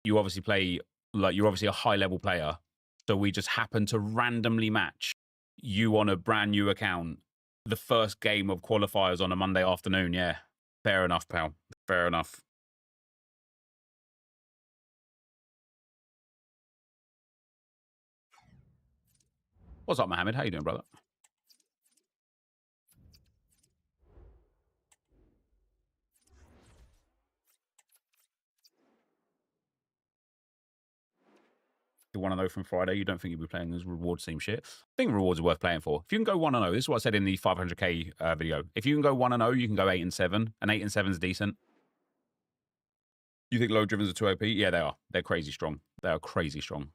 You obviously play, like, you're obviously a high level player, so we just happen to randomly match you on a brand new account the first game of qualifiers on a Monday afternoon. Yeah, fair enough, pal. Fair enough. What's up, Mohammed? How you doing, brother? You want to know from Friday, you don't think you'll be playing this rewards team shit? I think rewards are worth playing for. If you can go 1-0, this is what I said in the 500k video. If you can go 1-0, you can go 8-7, and 8-7 is decent. You think low drivens are too OP? Yeah, they are. They're crazy strong. They are crazy strong.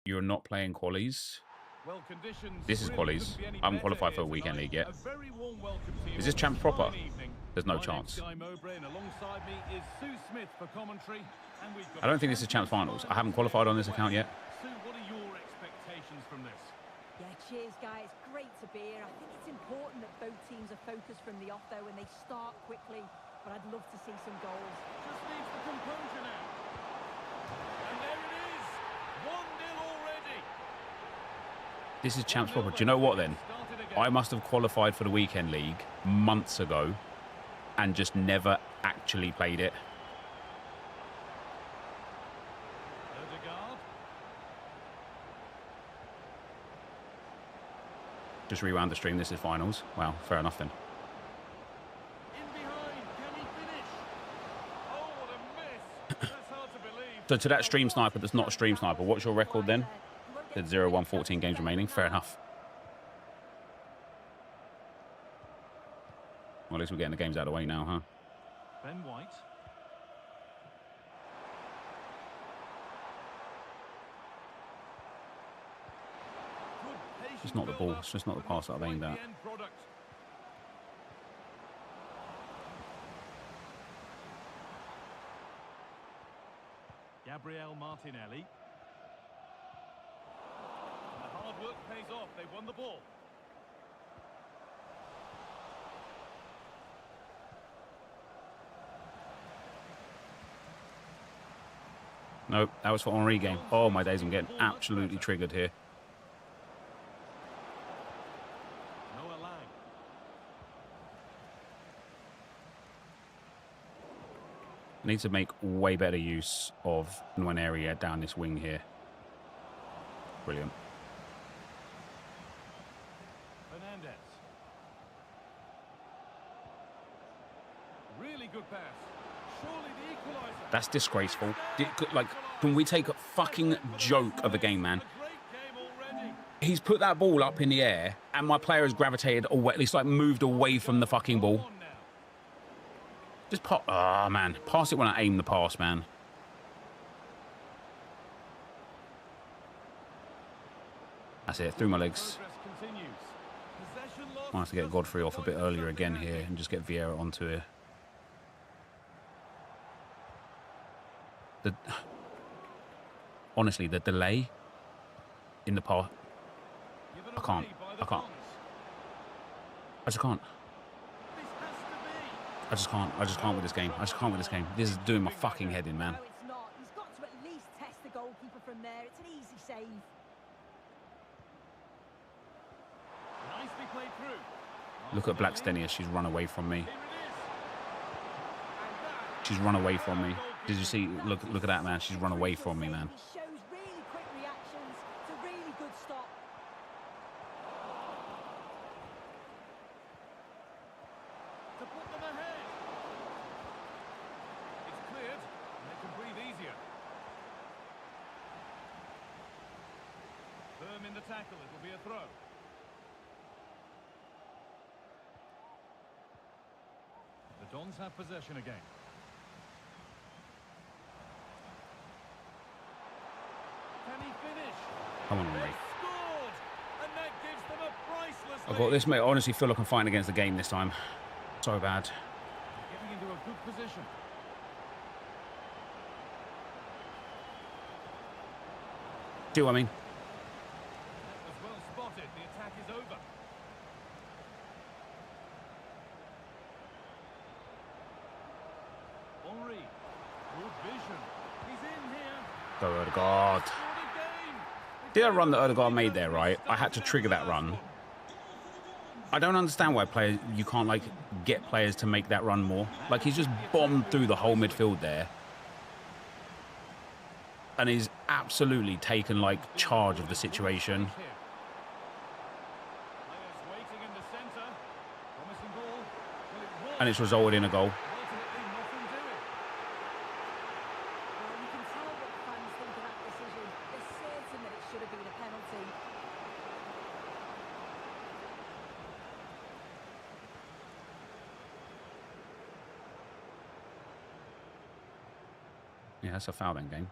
You're not playing qualies. Well, conditions This is really qualies. couldn't be any I haven't better qualified for a here weekend tonight. league yet. A very warm welcome to you Is this all. champ proper? Fine evening. There's no My name's chance. Guy Mowbray, and alongside me is Sue Smith for commentary. And we've got I don't think this is champs finals. I haven't qualified on this account yet. Sue, what are your expectations from this? Yeah, cheers, guys. Great to be here. I think it's important that both teams are focused from the off, though, and they start quickly. But I'd love to see some goals. Just needs the composure now. And there it is. 1-0 already. This is champs proper. Do you know what then? I must have qualified for the weekend league months ago and just never actually played it. Just rewound the stream. This is finals. Wow, fair enough then. So to that stream sniper that's not a stream sniper, what's your record then? At 0-1, 14 games remaining. Fair enough. Well, at least we're getting the games out of the way now, huh? Ben White. It's not the ball. It's just not the pass that I've aimed at. Gabriel Martinelli. The hard work pays off. They've won the ball. Nope, that was for Henri game. Oh my days, I'm getting absolutely triggered here. I need to make way better use of Enquiries down this wing here. Brilliant. Fernandez. Really good pass. Surely the equalizer. That's disgraceful. Like, can we take a fucking joke of a game, man? He's put that ball up in the air, and my player has gravitated away, at least like moved away from the fucking ball. Just pop. Ah, man. Pass it when I aim the pass, man. That's it. Through my legs. Might have to get Godfrey off a bit earlier again here and just get Vieira onto here. Honestly, the delay in the pass. I can't. I just can't. I just can't with this game. I just can't with this game. This is doing my fucking head in, man. No, it's not. He's got to at least test the goalkeeper from there. It's an easy save. Nicely played through. Look at Blackstenia. She's run away from me. She's run away from me. Did you see? Look at that, man. She's run away from me, man. He shows really quick reactions. It's a really good stop. To put them ahead. It's cleared, and they can breathe easier. Firm in the tackle, it'll be a throw. The Dons have possession again. Can he finish? Come on, mate. Scored, and that gives them a priceless I've got this, mate. I honestly feel like I'm fighting against the game this time. So bad. Getting into a good position. Do you know what I mean? That was well spotted. The attack is over. Henri. Good vision. He's in here. Go, Odegaard. Did I run that Odegaard made there, right? I had to trigger that run. I don't understand why you can't, like, get players to make that run more. Like, he's just bombed through the whole midfield there. And he's absolutely taken, like, charge of the situation. And it's resulted in a goal. Yeah, that's a foul then, game.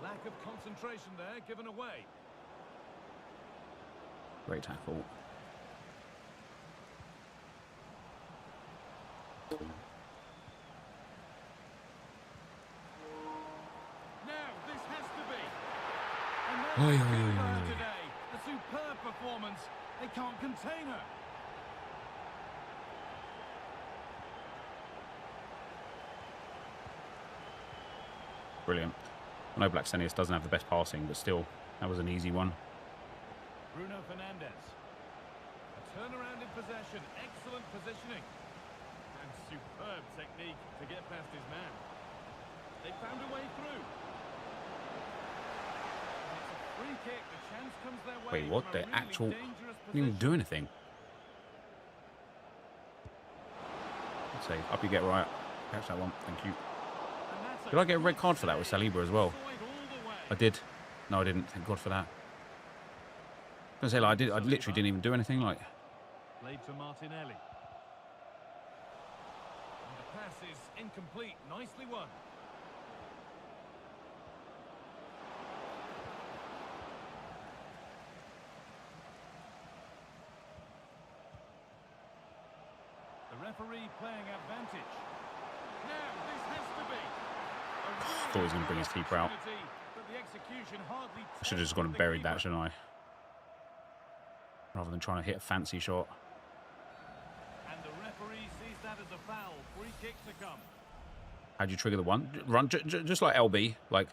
Lack of concentration there, given away. Great tackle. Now, this has to be. And that's today. A superb performance. They can't contain her. Brilliant. I know Blackstenius doesn't have the best passing, but still, that was an easy one. Bruno Fernandes. A turnaround in possession. Excellent positioning. And superb technique to get past his man. They found a way through. And it's a free kick. The chance comes their way. Wait, what? from a The really actual... dangerous Didn't even do anything. Good save. Up you get, right. Catch that one. Thank you. Did I get a red card for that with Saliba as well? I did. No, I didn't. Thank God for that. I was gonna say, like, I literally didn't even do anything. Like, Played to Martinelli. And the pass is incomplete. Nicely won. The referee playing advantage. Now, this has to be. thought he was going to bring his keeper out. I should have just gone and buried that, shouldn't I? Rather than trying to hit a fancy shot. And the referee sees that as a foul. Free kick to come. How'd you trigger the one? Run, just like LB. Like,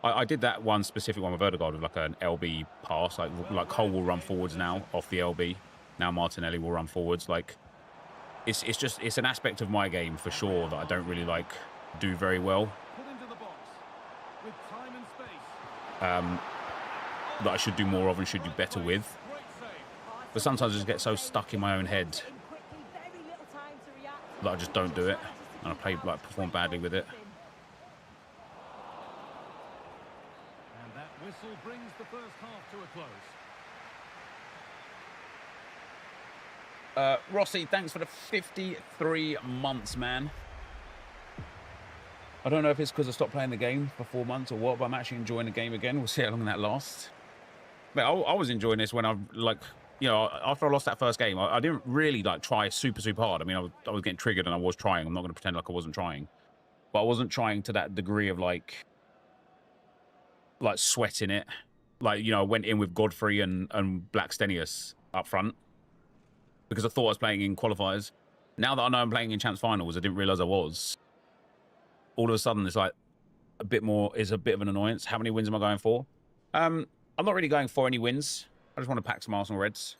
I did that one specific one with Verdegaard with like an LB pass. Like Cole will run forwards now off the LB. Now Martinelli will run forwards. Like, it's an aspect of my game for sure that I don't really like do very well. Put into the box with time and space. That I should do more of and should do better with. But sometimes I just get so stuck in my own head that I just don't do it, and I perform badly with it. And that whistle brings the first half to a close. Rossi, thanks for the 53 months, man. I don't know if it's because I stopped playing the game for 4 months or what, but I'm actually enjoying the game again. We'll see how long that lasts. But I was enjoying this when I, like, you know, after I lost that first game, I didn't really, like, try super hard. I mean, I was getting triggered and I was trying. I'm not going to pretend like I wasn't trying. But I wasn't trying to that degree of, like sweating it. Like, you know, I went in with Godfrey and Blackstenius up front because I thought I was playing in qualifiers. Now that I know I'm playing in Champs Finals, I didn't realise I was. All of a sudden, it's like a bit more, is a bit of an annoyance. How many wins am I going for? I'm not really going for any wins. I just want to pack some Arsenal Reds.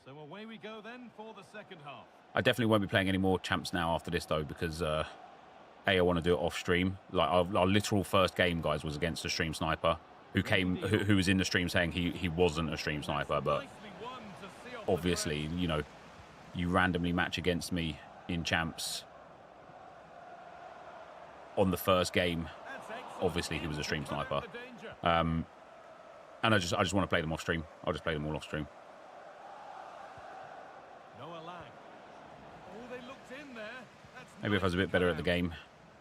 So away we go then for the second half. I definitely won't be playing any more Champs now after this, though, because I want to do it off stream. Like, our literal first game, guys, was against a stream sniper who was in the stream saying he wasn't a stream sniper, but obviously, you know, you randomly match against me in Champs on the first game. Obviously, he was a stream sniper. And I just want to play them off stream. I'll just play them all off stream. Maybe if I was a bit better at the game,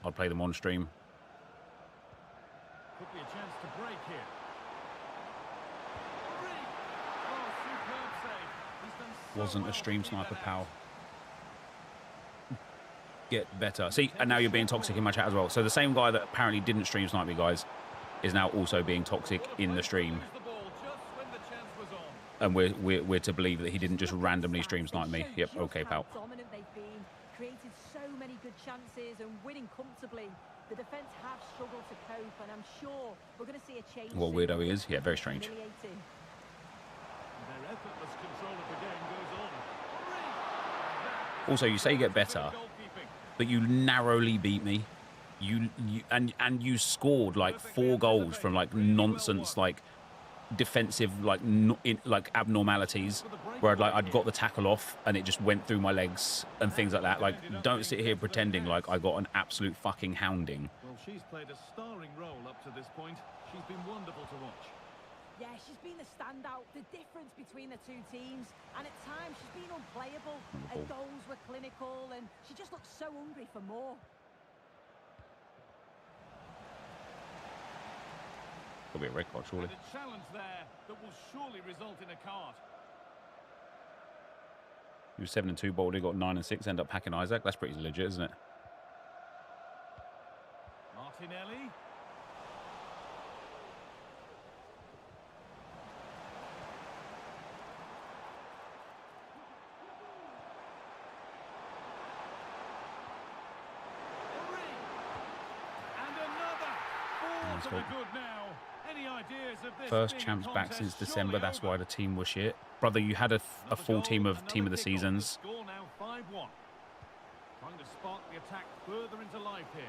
I'd play them on stream. Could be a chance to break here. Wasn't a stream sniper, pal. Get better. See, and now you're being toxic in my chat as well. So the same guy that apparently didn't stream snipe me, guys, is now also being toxic in the stream. And we're to believe that he didn't just randomly stream snipe me. Yep, okay, pal. Created so many good chances and winning comfortably. The defence have struggled to cope, and I'm sure we're going to see a change. What weirdo he is? Yeah, very strange. Their effortless control of the game goes on. Also, you say get better, but you narrowly beat me. And you scored like 4 goals from like nonsense, like defensive, like abnormalities, where I'd got the tackle off and it just went through my legs and things like that. Like, don't sit here pretending like I got an absolute fucking hounding. Well, she's played a starring role up to this point. She's been wonderful to watch. Yeah, she's been the standout, the difference between the two teams, and at times she's been unplayable. Her goals were clinical, and she just looks so hungry for more. Could be a red card, surely. And a challenge there that will surely result in a card. He was 7 and 2, Baldy got 9 and 6, end up packing Isaac. That's pretty legit, isn't it? Martinelli. That's for the cool. good now. Any ideas of this First being a champs back contest since surely December. That's over? why the team was shit. Brother, you had a Another full goal, team of another the kickoff. seasons. The score now 5-1. Trying to spark the attack further into life here.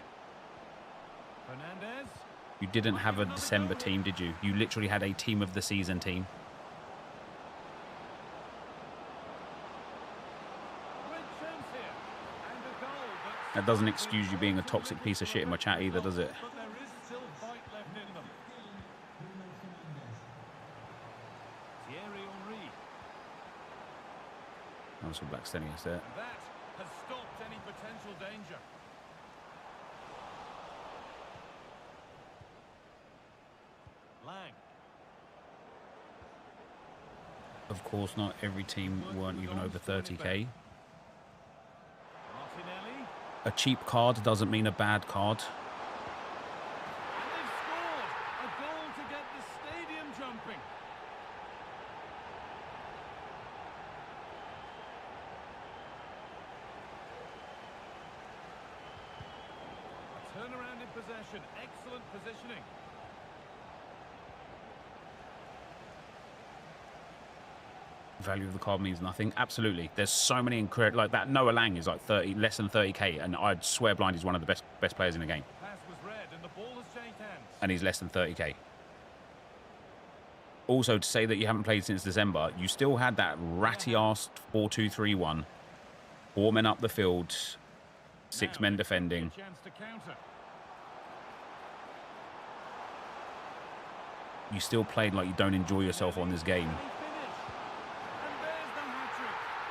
Fernandez. You didn't have a December team, did you? You literally had a team of the season team. Great chance here. And a goal, but That doesn't excuse you being a toxic piece of shit in my chat either, does it? But there is still fight left in them. Thierry Henry. That was from Blackstenius there. And that has stopped any potential danger. Lang. Of course not. Every team weren't even over 30k. Martinelli. A cheap card doesn't mean a bad card. And they've scored! A goal to get the stadium jumping. A turnaround in possession. Excellent positioning. Value of the card means nothing. Absolutely. There's so many incredible, like that Noah Lang is like 30, less than 30k, and I'd swear blind he's one of the best players in the game. Pass was read and the ball has changed hands. And he's less than 30k. Also, to say that you haven't played since December, you still had that ratty-ass 4-2-3-1. 4 men up the field, 6 men defending. Chance to counter. You still played like you don't enjoy yourself on this game.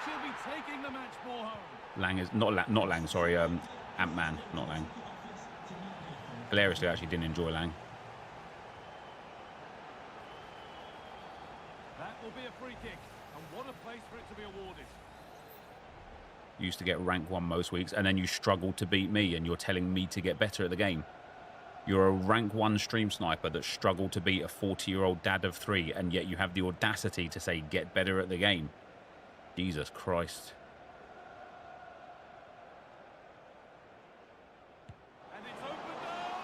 She'll be taking the match ball home. Lang is not Lang, sorry, Ant-Man, not Lang. Hilariously, I actually didn't enjoy Lang. That will be a free kick, and what a place for it to be awarded. You used to get rank 1 most weeks, and then you struggled to beat me, and you're telling me to get better at the game. You're a rank 1 stream sniper that struggled to beat a 40-year-old dad of 3, and yet you have the audacity to say get better at the game. Jesus Christ. And it's opened up.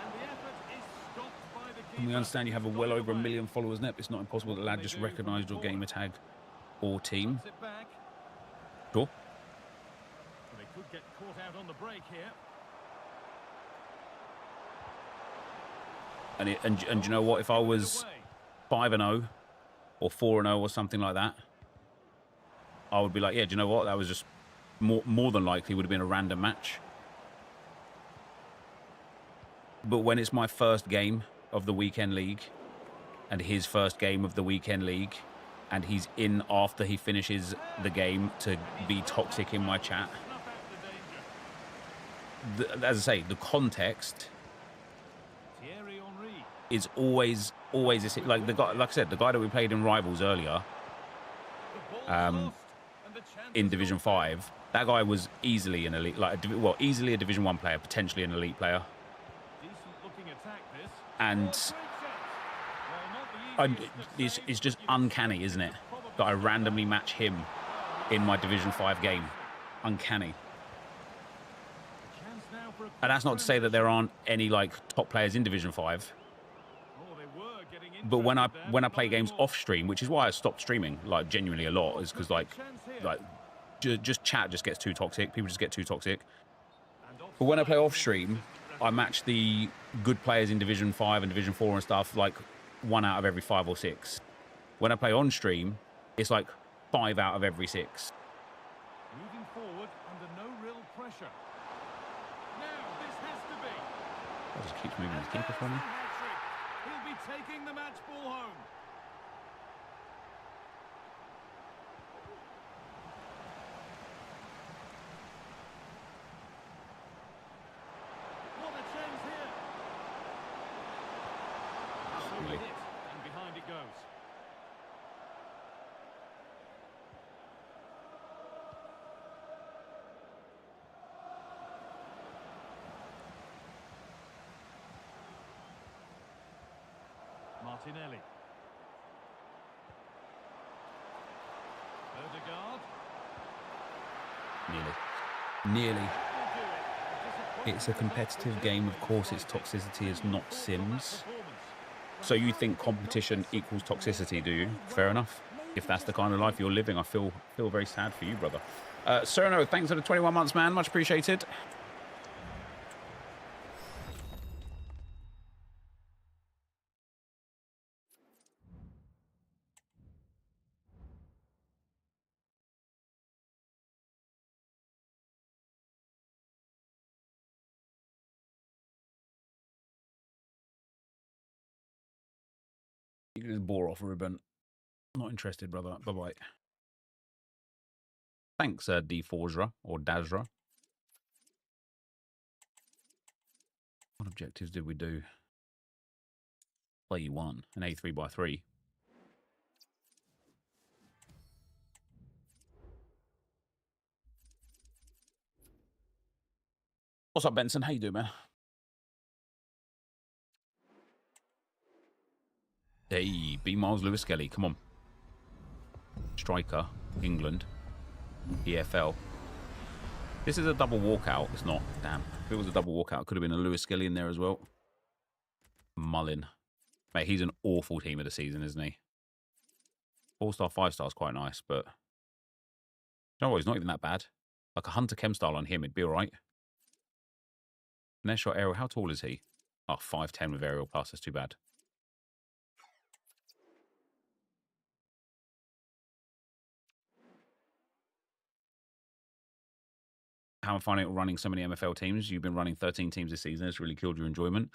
And the effort is stopped by the keeper. And we understand you have a well over 1 million followers, Nep. It's not impossible that lad just recognised your gamer tag or team. Puts it back. Sure. Well, they could get caught out on the break here. And you know what? If I was 5-0 or 4-0 or something like that, I would be like, yeah, do you know what? That was just more than likely would have been a random match. But when it's my first game of the weekend league and his first game of the weekend league and he's in after he finishes the game to be toxic in my chat, as I say, the context is always like the guy, like I said, the guy that we played in Rivals earlier, in Division 5, that guy was easily an elite, easily a Division 1 player, potentially an elite player. And it's just uncanny, isn't it, that I randomly match him in my Division 5 game. Uncanny. And that's not to say that there aren't any like top players in Division 5. But when I play games off stream, which is why I stopped streaming like genuinely a lot, is because like just chat just gets too toxic. People just get too toxic. But when I play off stream, I match the good players in Division 5 and Division 4 and stuff like 1 out of every 5 or 6. When I play on stream, it's like 5 out of every 6. Moving forward under no real pressure. Now this has to be. I just keeps moving his keeper for me. He'll be taking the match ball home. What a chance here. Really? Hit, and behind it goes. Martinelli. Odegaard. Nearly. Will do it. It's a competitive game. Of course, its toxicity is not Sims. So you think competition equals toxicity, do you? Fair enough. If that's the kind of life you're living, I feel very sad for you, brother. Cerno, thanks for the 21 months, man. Much appreciated. You can just bore off, Ruben. Not interested, brother. Bye-bye. Thanks, D4zra or Dazra. What objectives did we do? Play you one, an A3x3. What's up, Benson? How you doing, man? Hey, B. Miles Lewis Kelly, come on. Striker, England, EFL. This is a double walkout. It's not. Damn. If it was a double walkout, it could have been a Lewis Kelly in there as well. Mullin. Mate, he's an awful team of the season, isn't he? 4-star, 5-star is quite nice, but... You know what? He's not even that bad. Like a Hunter Chem style on him, it'd be all right. Finesse shot aerial. How tall is he? Oh, 5'10 with aerial plus. That's too bad. How I'm finding it running so many MFL teams. You've been running 13 teams this season. It's really killed your enjoyment.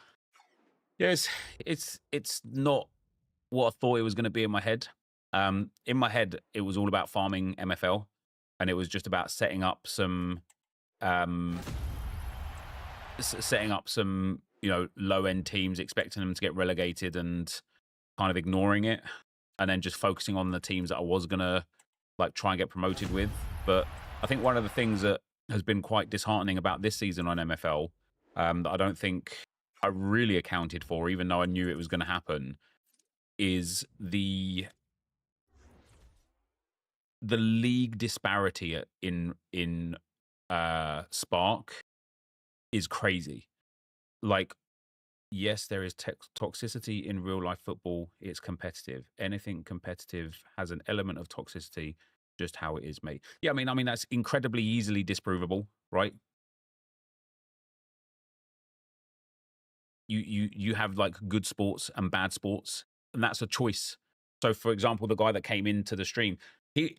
Yes, it's not what I thought it was going to be in my head. In my head, it was all about farming MFL, and it was just about setting up some, low-end teams, expecting them to get relegated and kind of ignoring it, and then just focusing on the teams that I was gonna try and get promoted with. But I think one of the things that has been quite disheartening about this season on MFL, that I don't think I really accounted for, even though I knew it was going to happen, is the league disparity in Spark is crazy. Yes, there is toxicity in real life football. It's competitive. Anything competitive has an element of toxicity. Just how it is, mate. Yeah, I mean that's incredibly easily disprovable, right? You have good sports and bad sports, and that's a choice. So, for example, the guy that came into the stream, he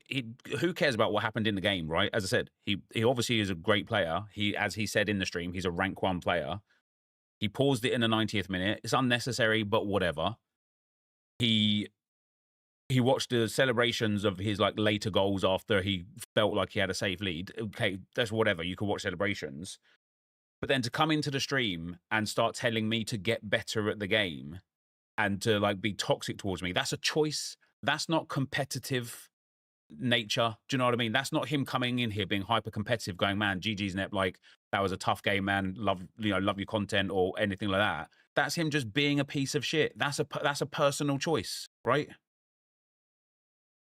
who cares about what happened in the game, right? As I said, he obviously is a great player. As he said in the stream, he's a rank 1 player. He paused it in the 90th minute. It's unnecessary, but whatever. He watched the celebrations of his later goals after he felt like he had a safe lead. Okay, that's whatever. You could watch celebrations. But then to come into the stream and start telling me to get better at the game and to be toxic towards me, that's a choice. That's not competitive nature. Do you know what I mean? That's not him coming in here being hyper competitive, going, man, GG's Nep, that was a tough game, man. Love your content or anything like that. That's him just being a piece of shit. That's a personal choice, right?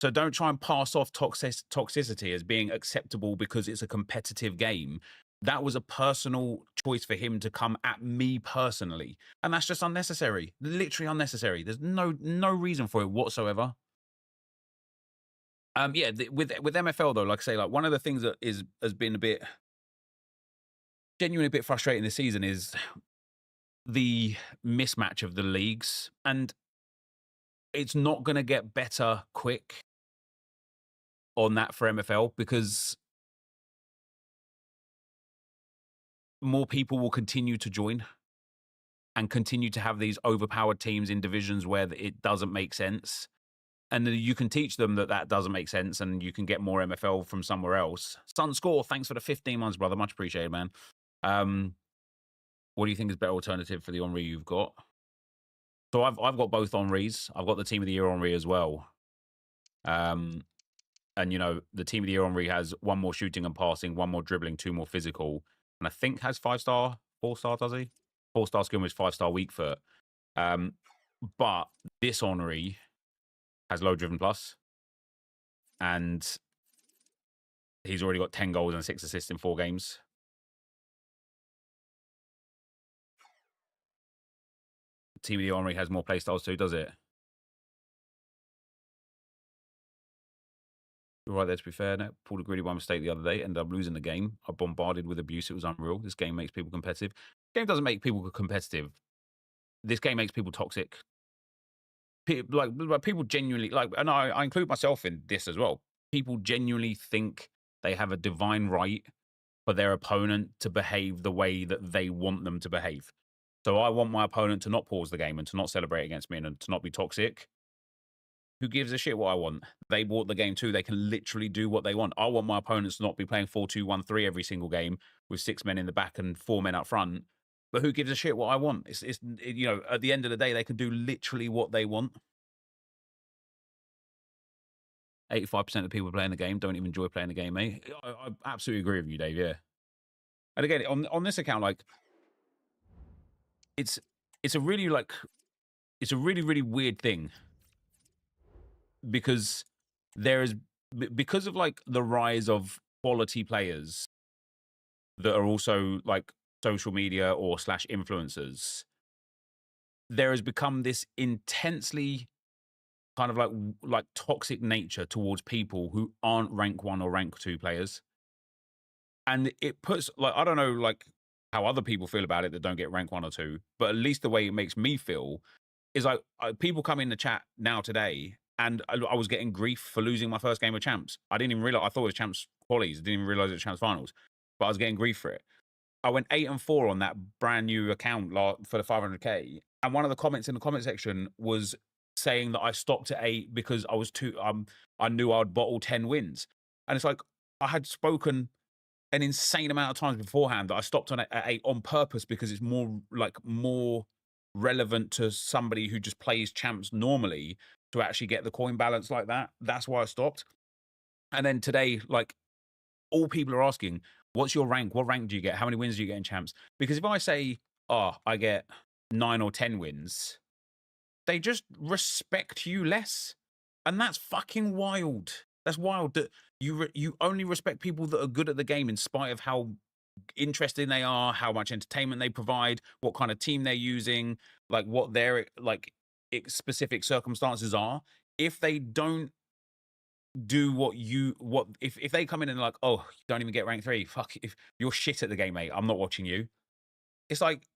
So don't try and pass off toxicity as being acceptable because it's a competitive game. That was a personal choice for him to come at me personally. And that's just unnecessary. Literally unnecessary. There's no reason for it whatsoever. With MFL though, like I say, one of the things that has been genuinely a bit frustrating this season is the mismatch of the leagues. And it's not going to get better quick on that for MFL because more people will continue to join and continue to have these overpowered teams in divisions where it doesn't make sense. And you can teach them that doesn't make sense and you can get more MFL from somewhere else. Sunscore, thanks for the 15 months, brother. Much appreciated, man. What do you think is a better alternative for the Henri you've got? So I've got both Henris. I've got the Team of the Year Henri as well. And, the Team of the Year Henri has 1 more shooting and passing, 1 more dribbling, 2 more physical. And I think has 5-star, 4-star, does he? 4-star skill with 5-star weak foot. But this Henri has low driven plus. And he's already got 10 goals and 6 assists in 4 games. Team of the Armory has more playstyles too, does it? You're right there, to be fair. No, pulled a greedy by mistake the other day, ended up losing the game. I bombarded with abuse. It was unreal. This game makes people competitive. Game doesn't make people competitive. This game makes people toxic. Like people genuinely, like, and I include myself in this as well. People genuinely think they have a divine right for their opponent to behave the way that they want them to behave. So I want my opponent to not pause the game and to not celebrate against me and to not be toxic. Who gives a shit what I want? They bought the game too. They can literally do what they want. I want my opponents to not be playing 4-2-1-3 every single game with 6 men in the back and 4 men up front. But who gives a shit what I want? You know, at the end of the day, they can do literally what they want. 85% of people playing the game don't even enjoy playing the game, mate. I absolutely agree with you, Dave. Yeah. And again, on this account, like, it's a really really weird thing, because because of like the rise of quality players that are also like social media or / influencers, there has become this intensely kind of like toxic nature towards people who aren't rank 1 or rank 2 players. And it puts, like, I don't know, like, how other people feel about it that don't get rank 1 or 2, but at least the way it makes me feel is like people come in the chat now today, and I was getting grief for losing my first game of champs. I didn't even realize, I thought it was champs qualies. I didn't even realize it was champs finals, but I was getting grief for it. I went 8-4 on that brand new account for the 500k, and one of the comments in the comment section was saying that I stopped at 8 because I was I knew I'd bottle 10 wins, and it's like I had spoken an insane amount of times beforehand that I stopped at 8 on purpose because it's more relevant to somebody who just plays champs normally to actually get the coin balance like that. That's why I stopped. And then today, like, all people are asking, what's your rank? What rank do you get? How many wins do you get in champs? Because if I say, oh, I get 9 or 10 wins, they just respect you less. And that's fucking wild. That's wild that you only respect people that are good at the game in spite of how interesting they are, how much entertainment they provide, what kind of team they're using, like what their like specific circumstances are. If they don't do if they come in and like, oh, you don't even get rank 3, fuck, if you're shit at the game, mate, I'm not watching you. It's like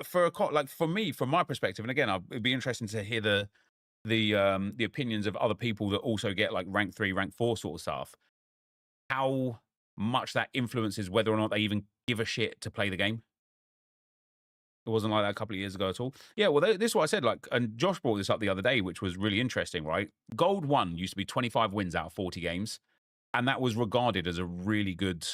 for me, from my perspective, and again, it'd be interesting to hear the opinions of other people that also get like rank 3, rank 4 sort of stuff, how much that influences whether or not they even give a shit to play the game. It wasn't like that a couple of years ago at all. Yeah, well, this is what I said. Like, and Josh brought this up the other day, which was really interesting, right? Gold 1 used to be 25 wins out of 40 games, and that was regarded as a really good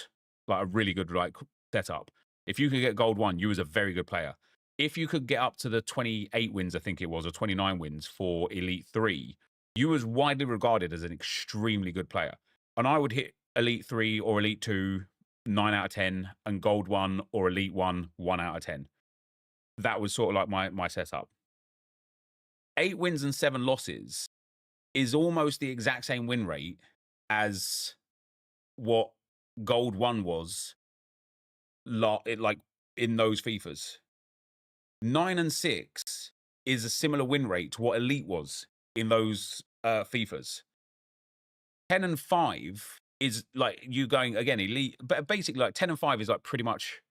like setup. If you could get Gold 1, you was a very good player. If you could get up to the 28 wins, I think it was, or 29 wins for Elite 3, you was widely regarded as an extremely good player. And I would hit Elite 3 or Elite 2 9 out of 10, and Gold 1 or Elite 1 1 out of 10. That was sort of like my setup. 8 wins and 7 losses is almost the exact same win rate as what Gold 1 was like in those FIFAs. 9 and 6 is a similar win rate to what Elite was in those FIFAs. 10 and 5 is like you going again Elite, but basically like 10 and 5 is like pretty much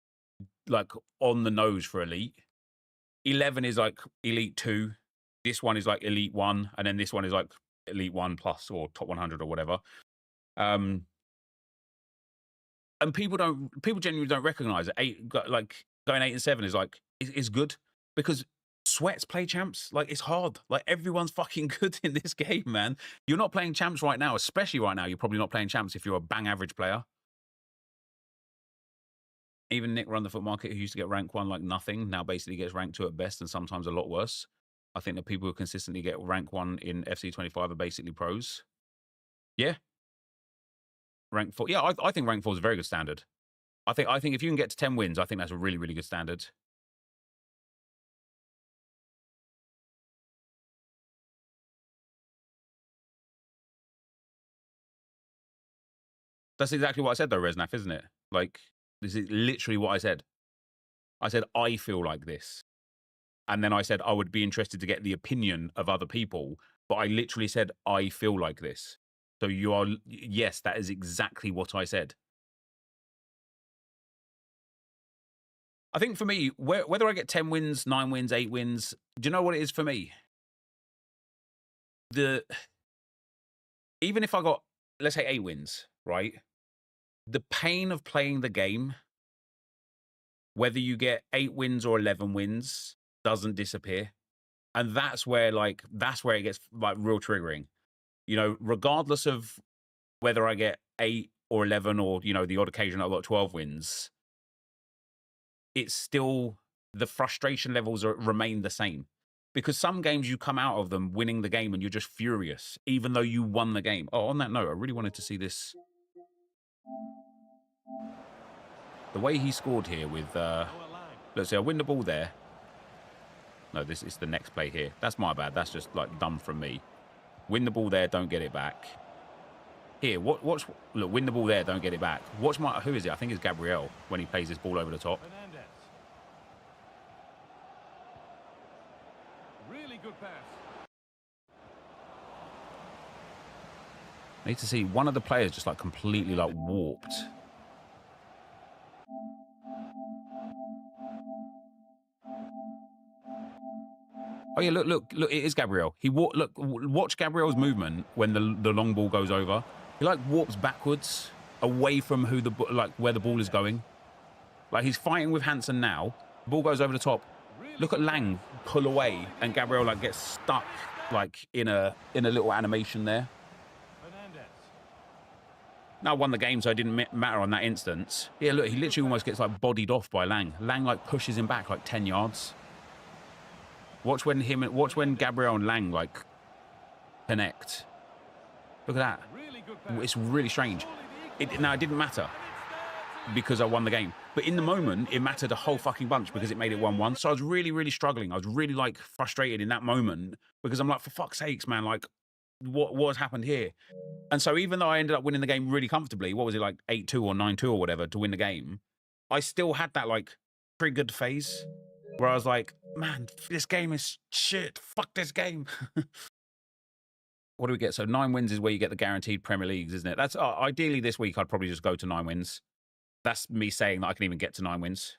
like on the nose for Elite. 11 is like Elite 2. This one is like Elite 1, and then this one is like Elite 1 plus or top 100 or whatever. And people genuinely don't recognize it. Like going 8 and 7 is like is good because sweats play champs. Like, it's hard. Like, everyone's fucking good in this game, man. You're not playing champs right now, especially right now. You're probably not playing champs if you're a bang average player. Even Nick Run the Foot Market, who used to get rank 1 like nothing, now basically gets rank 2 at best and sometimes a lot worse. I think the people who consistently get rank 1 in FC25 are basically pros. Yeah. Rank 4. Yeah, I think rank 4 is a very good standard. I think if you can get to 10 wins, I think that's a really, really good standard. That's exactly what I said, though, Resnaf, isn't it? Like, this is literally what I said. I said, I feel like this. and then I said I would be interested to get the opinion of other people, but I literally said I feel like this. So you are, yes, that is exactly what I said. I think for me, whether I get 10 wins, 9 wins, 8 wins, do you know what it is for me? Even if I got, let's say, 8 wins, right? The pain of playing the game, whether you get 8 wins or 11 wins, doesn't disappear. And that's where it gets like real triggering. You know, regardless of whether I get 8 or 11 or, you know, the odd occasion I got 12 wins, it's still, the frustration levels remain the same. Because some games you come out of them winning the game and you're just furious, even though you won the game. Oh, on that note, I really wanted to see this. The way he scored here with, let's see, I win the ball there. No, this is the next play here. That's my bad. That's just like dumb from me. Win the ball there, don't get it back. Here, watch, look, win the ball there, don't get it back. Watch my, who is it? I think it's Gabriel when he plays this ball over the top. Really good pass. I need to see one of the players just like completely like warped. Oh yeah, look, it is Gabriel. Look, watch Gabriel's movement when the long ball goes over. He like warps backwards away from where the ball is going. Like he's fighting with Hansen now. The ball goes over the top. Look at Lang pull away, and Gabriel like gets stuck like in a little animation there. Now I won the game, so it didn't matter on that instance. Yeah, look, he literally almost gets like bodied off by Lang. Lang like pushes him back like 10 yards. Watch when Gabriel and Lang like connect. Look at that. It's really strange. Now it didn't matter because I won the game, but in the moment it mattered a whole fucking bunch because it made it 1-1. So I was really, really struggling. I was really like frustrated in that moment because I'm like, for fuck's sakes, man, like what has happened here? And so even though I ended up winning the game really comfortably, what was it, like 8-2 or 9-2 or whatever to win the game, I still had that like triggered phase where I was like, man, this game is shit. Fuck this game. What do we get? So 9 wins is where you get the guaranteed Premier Leagues, isn't it? That's ideally this week. I'd probably just go to 9 wins. That's me saying that I can even get to 9 wins.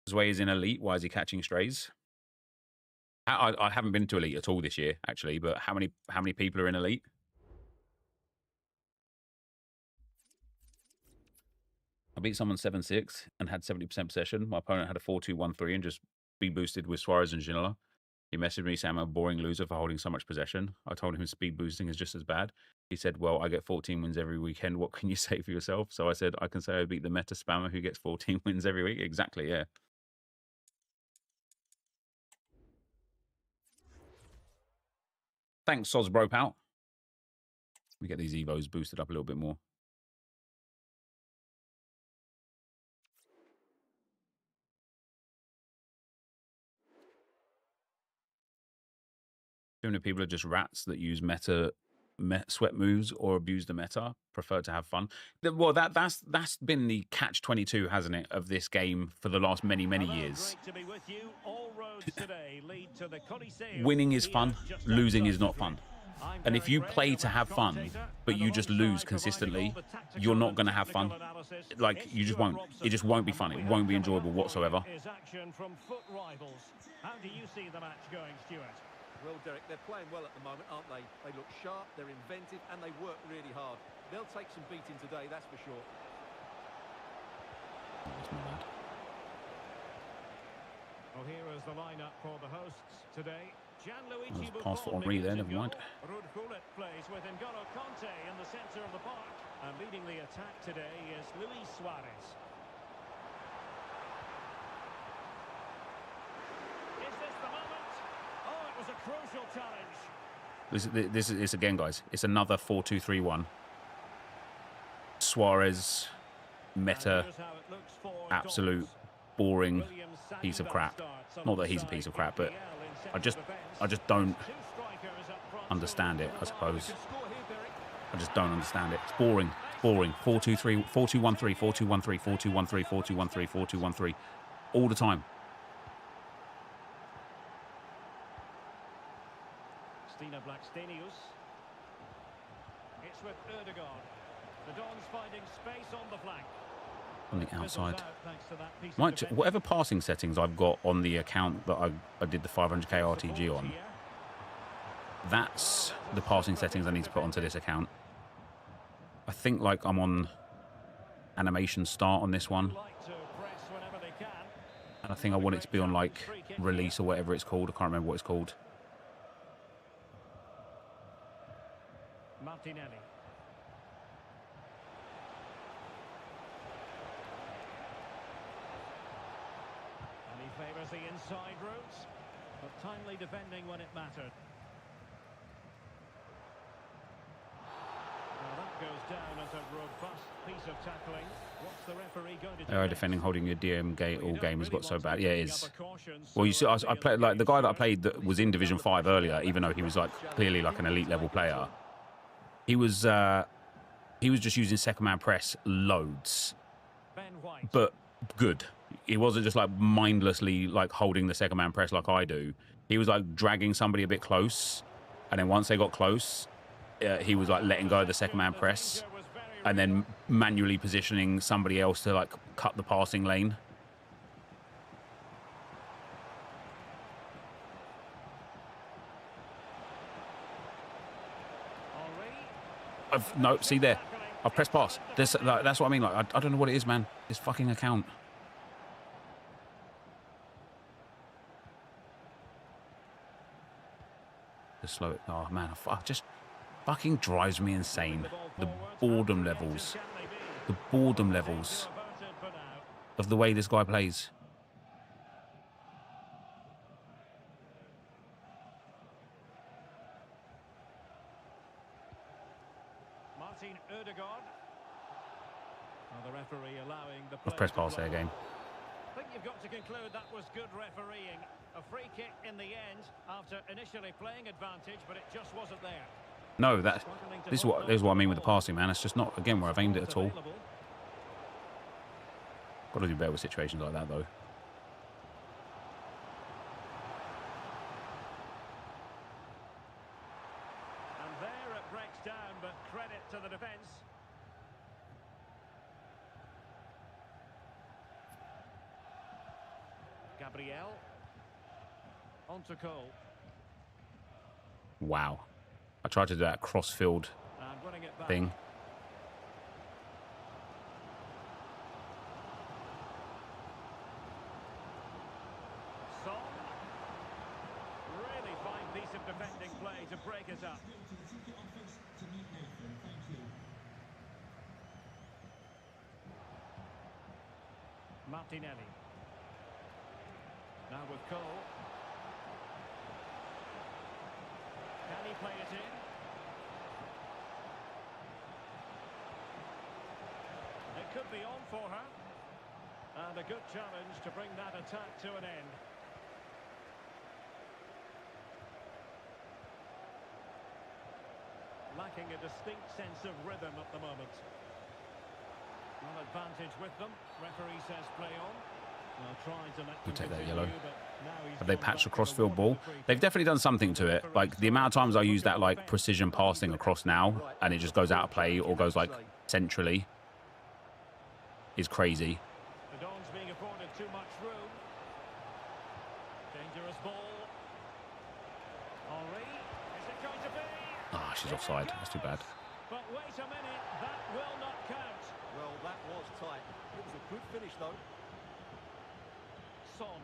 Zway is in Elite. Why is he catching strays? I haven't been to Elite at all this year, actually. But how many people are in Elite? I beat someone 7-6 and had 70% possession. My opponent had a 4-2-1-3 and just be boosted with Suarez and Ginola. He messaged me saying I'm a boring loser for holding so much possession. I told him speed boosting is just as bad. He said, well, I get 14 wins every weekend. What can you say for yourself? So I said, I can say I beat the meta spammer who gets 14 wins every week. Exactly, yeah. Thanks, Sosbrope out. Let me get these Evos boosted up a little bit more. Too many people are just rats that use meta sweat moves or abuse the meta, prefer to have fun. Well, that's been the catch-22, hasn't it, of this game for the last many years. Winning is fun, losing is not fun. And if you play to have fun, but you just lose consistently, you're not going to have fun. Like, you just won't. It just won't be fun. It won't be enjoyable whatsoever. How do you see the match going, Stuart? Well, Derek, they're playing well at the moment, aren't they? They look sharp, they're inventive, and they work really hard. They'll take some beating today, that's for sure. Well, here is the lineup for the hosts today. Gianluigi Pass for Henri there, never mind. Ruud Gullit plays with N'Golo Kanté in the centre of the park. And leading the attack today is Luis Suarez. Is this the moment? Oh, it was a crucial challenge. This is again, guys. It's another 4-2-3-1. Suarez, meta, absolute boring piece of crap. Not that he's a piece of crap, but I just don't understand it, I suppose. I just don't understand it. It's boring. It's boring. 4-2-3, 4-2-1-3, 4-2-1-3, 4-2-1-3, 4-2-1-3, 4-2-1-3. All the time. Blackstenius. It's with Ødegaard. The Dons finding space on the flank. On the outside. Whatever passing settings I've got on the account that I did the 500k RTG on, that's the passing settings I need to put onto this account. I think like I'm on animation start on this one. And I think I want it to be on like release or whatever it's called. I can't remember what it's called. Martinelli. And he favours the inside route, but timely defending when it mattered. Now that goes down as a robust piece of tackling. What's the referee going to do? Defending holding your DM gate all game has got so bad. Yeah, it is. Well, you see, I played like the guy that I played that was in Division 5 earlier, even though he was like clearly like an elite level player. He was just using second man press loads, but good. He wasn't just like mindlessly like holding the second man press like I do. He was like dragging somebody a bit close, and then once they got close, he was like letting go of the second man press, and then manually positioning somebody else to like cut the passing lane. No, see there, I've pressed pass. That's what I mean. Like I don't know what it is, man. This fucking account. Just slow it. Oh man, just fucking drives me insane. The boredom levels. The boredom levels of the way this guy plays. Ødegaard. The referee allowing the I've pressed past there again. I think you've got to conclude that was good refereeing. A free kick in the end after initially playing advantage, but it just wasn't there. No, this is what I mean with the passing, man. It's just not again where I've aimed it at all. Got to do better with situations like that, though. And there it breaks down, but credit to the defence. Gabriel. On to Cole. Wow. I tried to do that cross-field thing. Son. Really fine piece of defending play to break us up. Martinelli. Now with Cole. Can he play it in? It could be on for her. And a good challenge to bring that attack to an end. Lacking a distinct sense of rhythm at the moment. One advantage with them. Referee says play on. We'll take that yellow. Have they patched a crossfield ball? They've definitely done something to it. Like the amount of times I use that like precision passing across now, and it just goes out of play or goes like centrally, is crazy. The Dons being afforded too much room. Dangerous ball. Henri, is it going to be? Ah, she's offside. That's too bad. But wait a minute, that will not count. Well, that was tight. It was a good finish though. Son.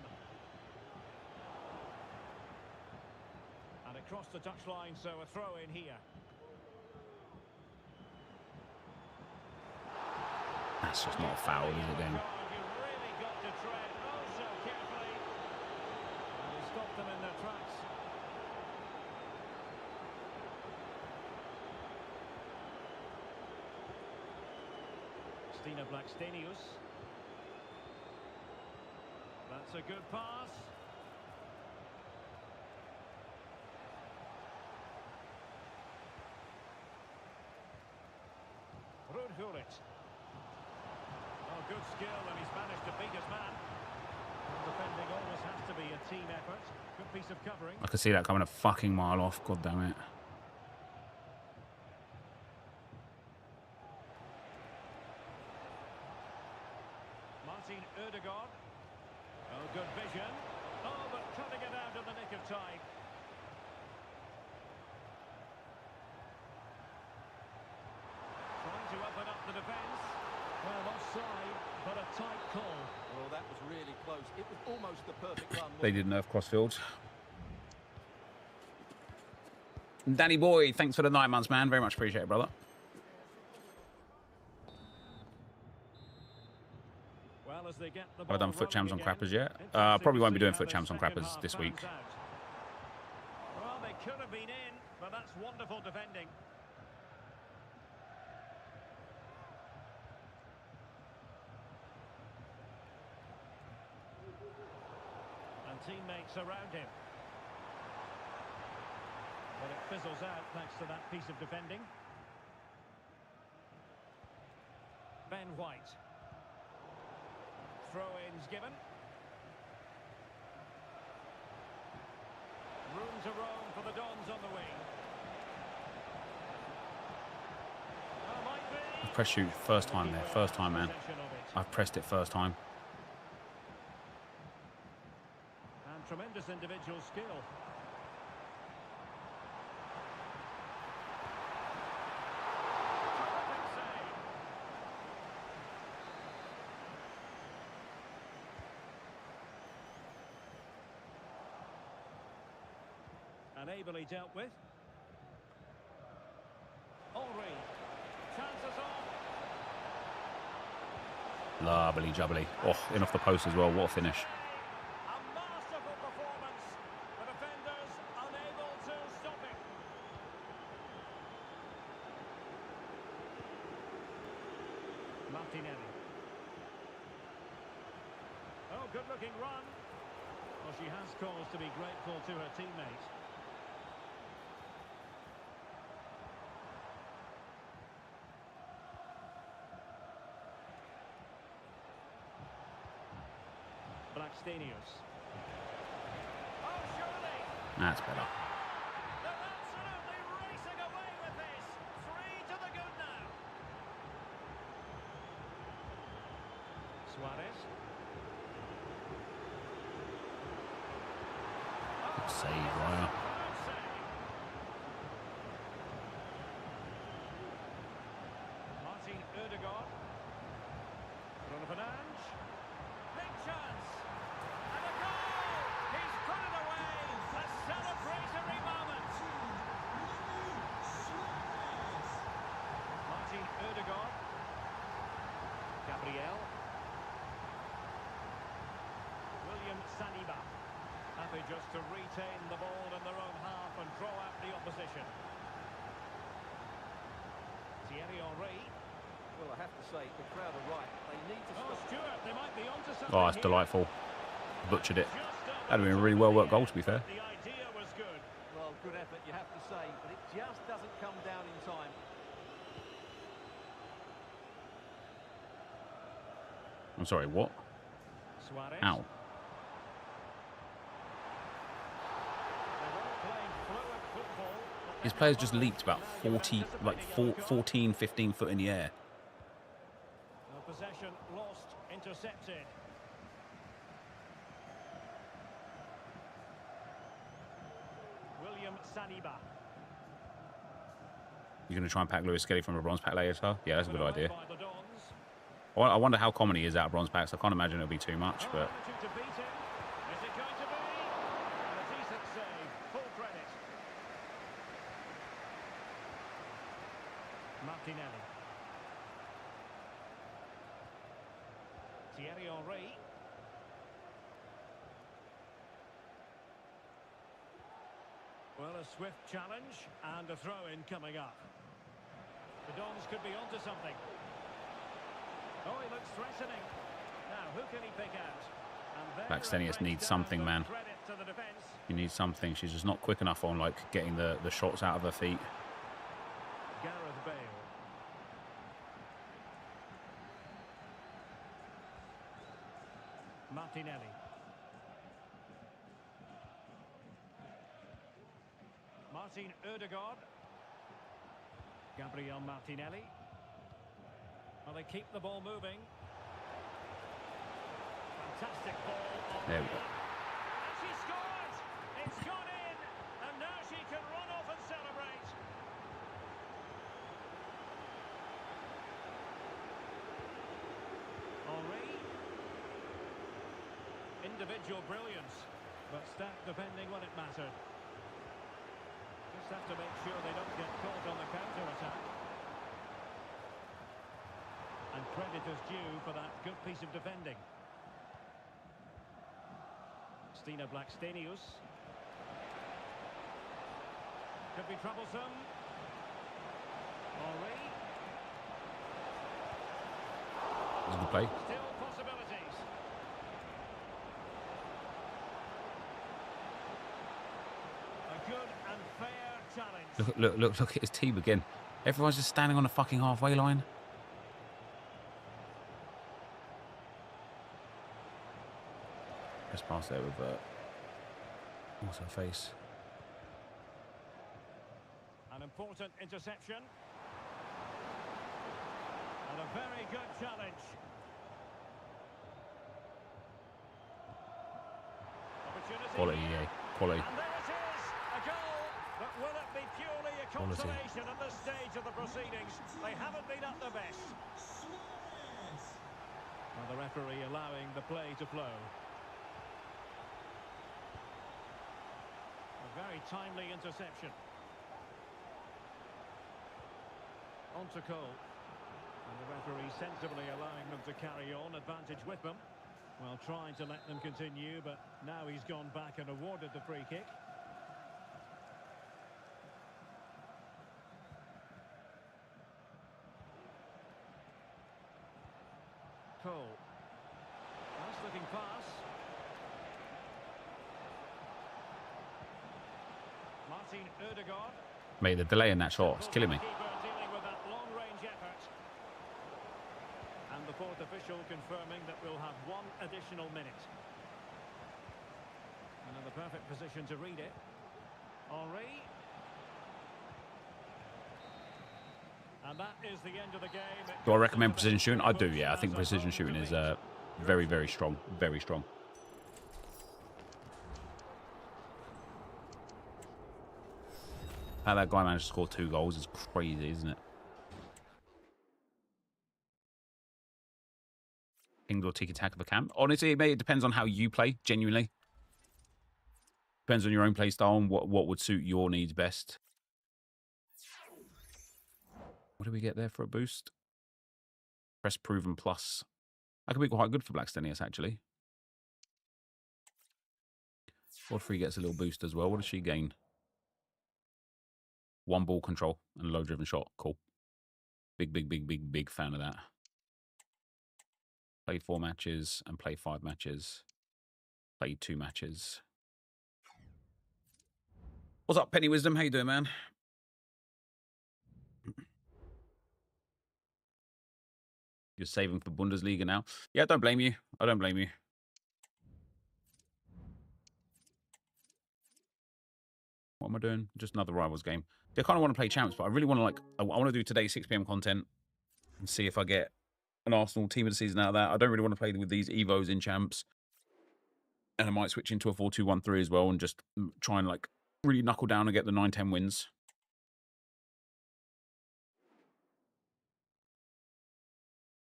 And across the touchline, so a throw in here. That's just not a foul, is it then? You really got to tread oh so carefully. And he stopped them in their tracks. Stina Blackstenius. That's a good pass. Rudhurit. Oh, good skill, and he's managed to beat his man. Defending always has to be a team effort. Good piece of covering. I could see that coming a fucking mile off. God damn it. Martin Ødegaard. Oh, good vision. Oh, but cutting it out in the nick of time. Trying to open up the defence. Well, offside, but a tight call. Well, that was really close. It was almost the perfect run. They did nerf crossfields. Danny boy, thanks for the 9 months, man. Very much appreciate it, brother. Well, as they get the Have I done foot champs on again, crappers yet? Probably won't be doing foot champs on crappers this week. Well, they could have been in, but that's wonderful defending. And teammates around him. But it fizzles out thanks to that piece of defending. Ben White. Throw-ins given. Room to roam for the Dons on the wing. Oh, might be. Press shoot first time there. First time, man. I've pressed it first time. And tremendous individual skill. And ably dealt with. Henry. Chances on. Lovely jubbly. Oh, in off the post as well. What a finish. A masterful performance. The defenders unable to stop it. Martinelli. Oh, good-looking run. Well, she has cause to be grateful to her teammates. Blackstenius. Oh, surely. That's better. They're absolutely racing away with this. 3 to the good now. Suarez. Good save, Raya. Good save. Martin Ødegaard. Bruno Fernandes. Big chance. And a goal! He's put it away. A celebratory moment. Martin Ødegaard. Gabriel. William Saliba. Happy just to retain the ball in their own half and draw out the opposition. Thierry Henry. Well, I have to say, the crowd are right. They need to Oh, stop. Stuart, they might be onto something. Oh, it's here. delightful. Butchered it. Just over That'd have been a the really top well of worked the goal, to be fair. The idea was good. Well, good effort, you have to say, but it just doesn't come down in time. I'm sorry, what? Suarez. Ow. They're all playing fluid football, but His they're players just behind. leaped about Now you're 40, like anticipating a goal. 14, 15 foot in the air. The possession lost, intercepted. William Saliba. You're going to try and pack Lewis Skelly from a bronze pack later? Yeah, that's a good Put away idea. by the Dons. I wonder how common he is out of bronze packs. I can't imagine it'll be too much, but Opportunity to beat him. Is it going to be? And a decent save. Full credit. Martinelli. Thierry Henry. Well, a swift challenge and a throw-in coming up. The Dons could be onto something. Oh, he looks threatening. Now, who can he pick out? And there Blackstenius it needs breaks something, down, man. Credit to the defence. he needs something. She's just not quick enough on like getting the shots out of her feet. Gareth Bale. Martinelli. Martin Ødegaard. Gabriel Martinelli. Well, they keep the ball moving. Fantastic ball. There we go. And she scored! It's gone in, and now she can run off and celebrate. Henri. Individual brilliance, but stack defending when it mattered. Just have to make sure they don't get caught on the counter-attack. And credit is due for that good piece of defending. Stina Blackstenius. Could be troublesome. Henri. That's a good play. Still possibilities. A good and fair challenge. Look at his team again. Everyone's just standing on the fucking halfway line. Let's pass there with also face. An important interception. And a very good challenge. Opportunity. Quality, yeah. Quality. And there it is, a goal. But will it be purely a consolation at this stage of the proceedings? They haven't been at their best. Well, the referee allowing the play to flow. A very timely interception. On to Cole. And the referee sensibly allowing them to carry on, advantage with them. Well, trying to let them continue, but now he's gone back and awarded the free kick. Cole. Nice looking pass. Martin Ødegaard. Mate, the delay in that shot is killing me. Dealing with that long-range effort. And the fourth official confirming that we'll have one additional minute. And in the perfect position to read it. Henri. And that is the end of the game. Do I recommend precision shooting? I do, yeah. I think precision shooting is very, very strong. Very strong. How that guy managed to score 2 goals is crazy, isn't it? Indoor tiki-taka of the camp. Honestly, mate, it depends on how you play, genuinely. Depends on your own play style and what would suit your needs best. What do we get there for a boost? Press proven plus. That could be quite good for Blackstenius, actually. Godfrey gets a little boost as well. What does she gain? 1 ball control and a low driven shot. Cool. Big fan of that. Played 4 matches and played 5 matches. Played 2 matches. What's up, Penny Wisdom? How you doing, man? You're saving for Bundesliga now? Yeah, I don't blame you. I don't blame you. What am I doing? Just another Rivals game. I kind of want to play champs, but I really want to, like, I want to do today 6 PM content and see if I get an Arsenal team of the season out of that. I don't really want to play with these Evos in champs. And I might switch into a 4-2-1-3 as well and just try and, like, really knuckle down and get the 9-10 wins.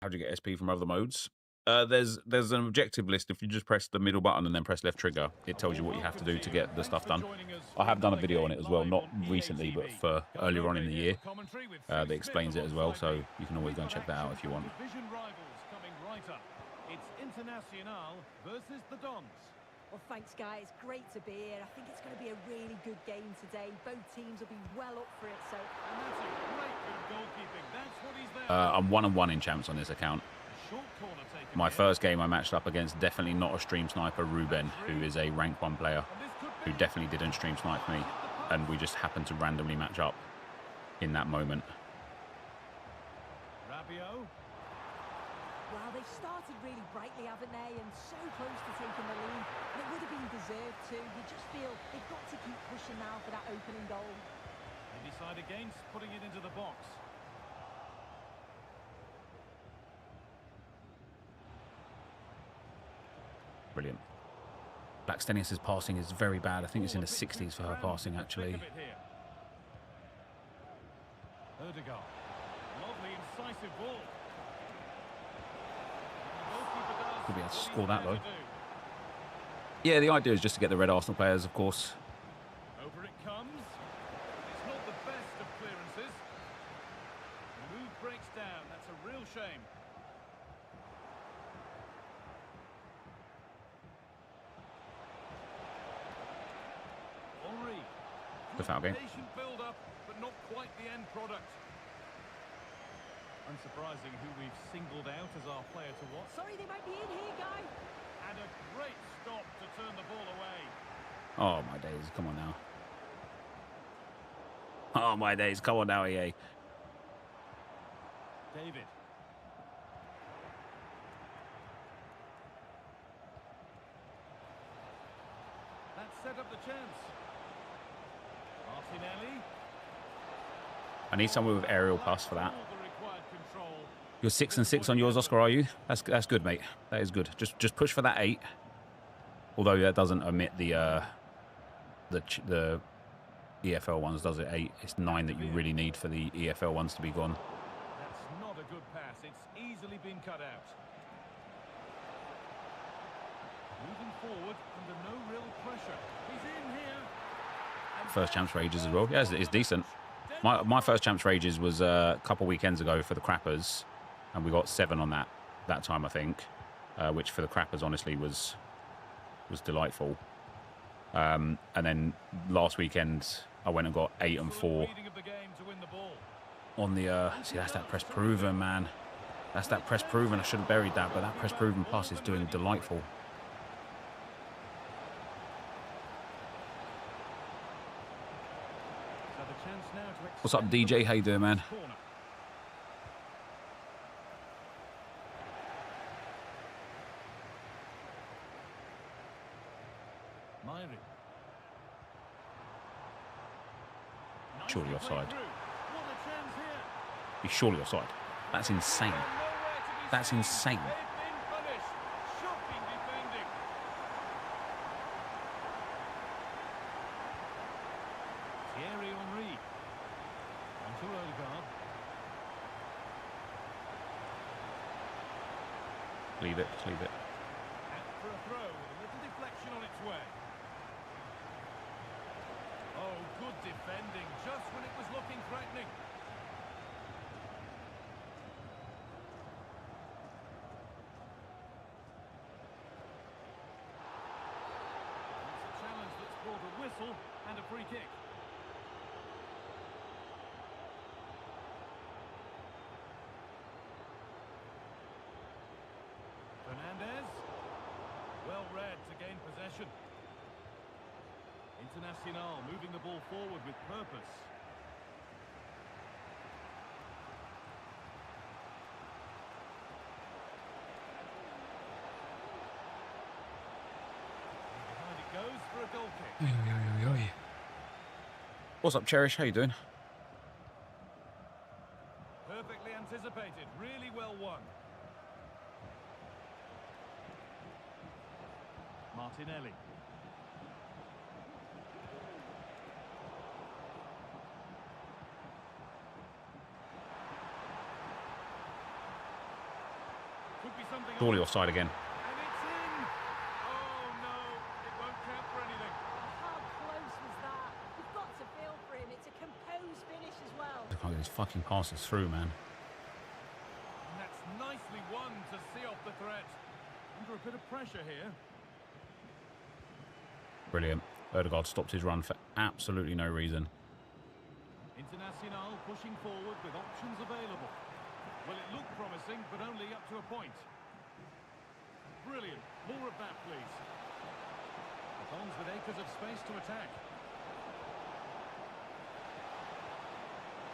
How do you get SP from other modes? There's an objective list. If you just press the middle button and then press left trigger, it tells you what you have to do to get the stuff done. I have done a video on it as well, not recently, but for earlier on in the year. That explains it as well, so you can always go and check that out if you want. It's Internacional versus the Dons. Well, thanks, guys. Great to be here. I think it's going to be a really good game today. Both teams will be well up for it, so... And that's a great bit of goalkeeping. That's what he's there. I'm 1-1 in champs on this account. My first game I matched up against definitely not a stream sniper, Ruben, who is a rank 1 player, who definitely didn't stream snipe me, and we just happened to randomly match up in that moment. Rabiot. Well, they've started really brightly, haven't they? And so close to taking the lead. And it would have been deserved too. You just feel they've got to keep pushing now for that opening goal. They decide against putting it into the box. Brilliant. Blackstenius' passing is very bad. I think it's in the 60s for her passing, actually. Could be able to score that, though. Yeah, the idea is just to get the red Arsenal players, of course. Over it comes. It's not the best of clearances. The move breaks down. That's a real shame. Henri. The foul game. Patient build up, but not quite the end product. Unsurprising who we've singled out as our player to watch. Sorry, they might be in here, guy. And a great stop to turn the ball away. Oh, my days. Come on now. Oh, my days. Come on now, EA. David. That set up the chance. Martinelli. I need someone with aerial pass for that. All the required control. You're 6 and 6 on yours, Oscar, are you? That's good, mate. That is good. Just push for that 8. Although that doesn't omit the EFL ones, does it? 8. It's 9 that you really need for the EFL ones to be gone. That's not a good pass. It's easily been cut out. Moving forward under no real pressure. He's in here. First champs for ages as well. Yeah, it's decent. My first champs for ages was a couple weekends ago for the Crappers, and we got 7 on that time, I think, which for the Crappers honestly was delightful. And then last weekend I went and got 8 and 4 on the see, that's that press proven, man. That's that press proven. I should have buried that, but that press proven plus is doing delightful. What's up, DJ? How you doing, man? Surely offside. He's surely offside. That's insane. That's insane. Leave it, just leave it. For a throw with a little deflection on its way. Oh, good defending, just when it was looking threatening. It's a challenge that's brought a whistle and a free kick. Fernandez, well read to gain possession. Internacional moving the ball forward with purpose. Behind it goes for a goal kick. What's up, Cherish? How you doing? Perfectly anticipated, really well won. Martinelli. Could be something. Surely offside again. And it's in. Oh no, it won't count for anything. How close was that? You've got to feel for him. It's a composed finish as well. I can't get these fucking passes through, man. And that's nicely won to see off the threat. Under a bit of pressure here. Brilliant. Odegaard stopped his run for absolutely no reason. Internacional pushing forward with options available. Well, it looked promising, but only up to a point. Brilliant. More of that, please. The Dons with acres of space to attack.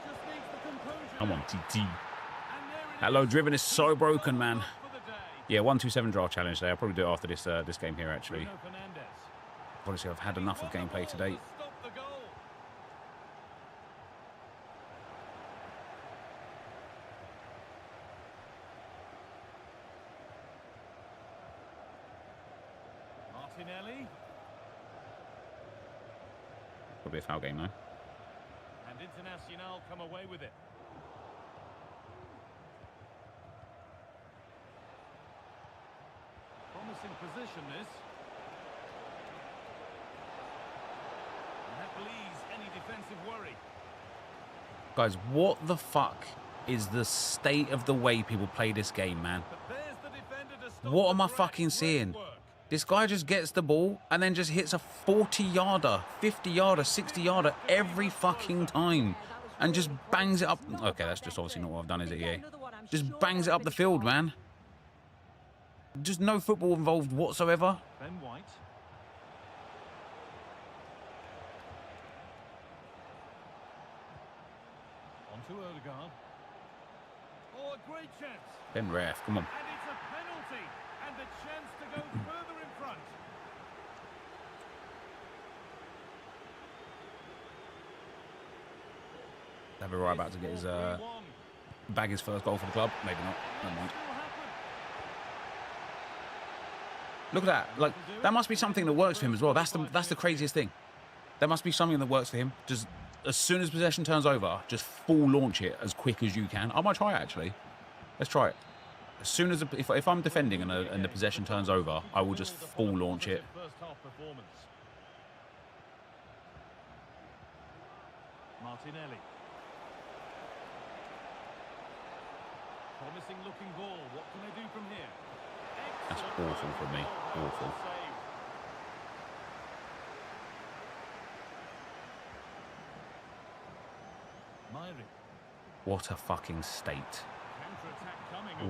Just needs the composure. Come on, TT. That low driven is so broken, man. Yeah, 127 draft challenge there. I'll probably do it after this game here, actually. Honestly, I've had enough of gameplay to date. Martinelli. Probably a foul game though. And Internacional come away with it. Promising position this. And that relieves any defensive worry. Guys, what the fuck is the state of the way people play this game, man? But there's the defender to stop What the am I threat. fucking Great seeing? work. This guy just gets the ball and then just hits a 40-yarder, 50-yarder, 60-yarder every fucking time. And just bangs it up. Okay, that's just obviously not what I've done, is it, EA? Just bangs it up the field, man. Just no football involved whatsoever. Ben White. On to Odegaard. Oh, a great chance. Ben Ref, come on. And it's a penalty. And a chance to go further in front. David Raya about to get his bag his first goal for the club. Maybe not. Never mind. Look at that. Like, that must be something that works for him as well. That's the craziest thing. There must be something that works for him. Just as soon as possession turns over, just full launch it as quick as you can. I might try it, actually. Let's try it. As soon as if I'm defending and the possession turns over, I will just full launch it. First half performance. Martinelli. Promising looking ball. What can they do from here? That's awful from me. Awful. What a fucking state.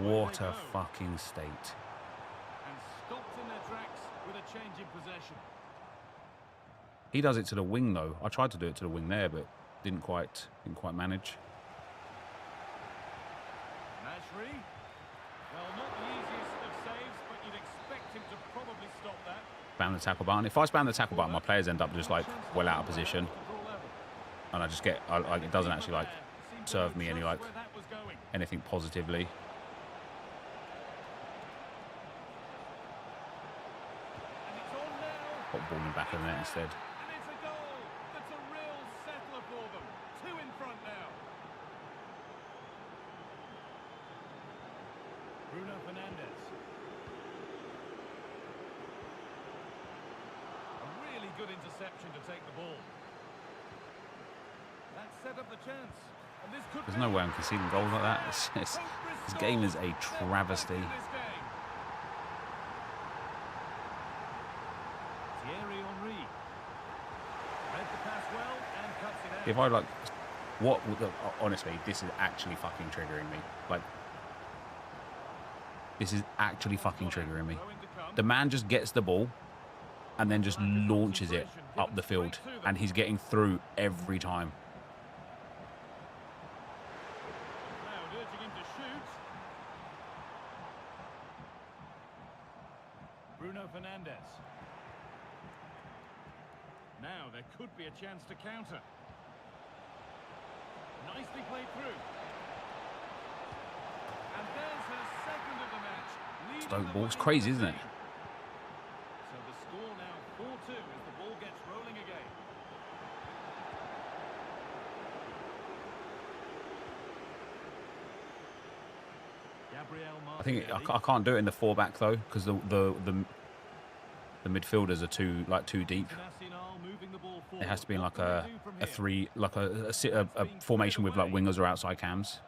What a fucking state. And stopped in their tracks with a change in possession. He does it to the wing though. I tried to do it to the wing there, but didn't quite manage. Mashri. Well, not the easiest of saves, but you'd expect him to probably stop that. Spam the tackle button. If I spam the tackle button, my players end up just like well out of position, and I just get it doesn't actually like serve me any like anything positively. Put ball in the back of the net instead. And it's a goal. That's a real settler for them. 2 in front now. Bruno Fernandes. A really good interception to take the ball. That set up the chance. And this could There's no way I'm conceding goals like that. This game is a travesty. If I like, honestly, this is actually fucking triggering me. Like, this is actually fucking triggering me. The man just gets the ball and then just launches it up the field, and he's getting through every time. Bruno Fernandes. Now there could be a chance to counter. Nicely played through. And there's her second of the match. Stoke ball's crazy, isn't it? So the score now 4-2 as the ball gets rolling again. I think I can't do it in the 4-back though, because the midfielders are too deep. It has to be in like a formation with like wingers or outside cams.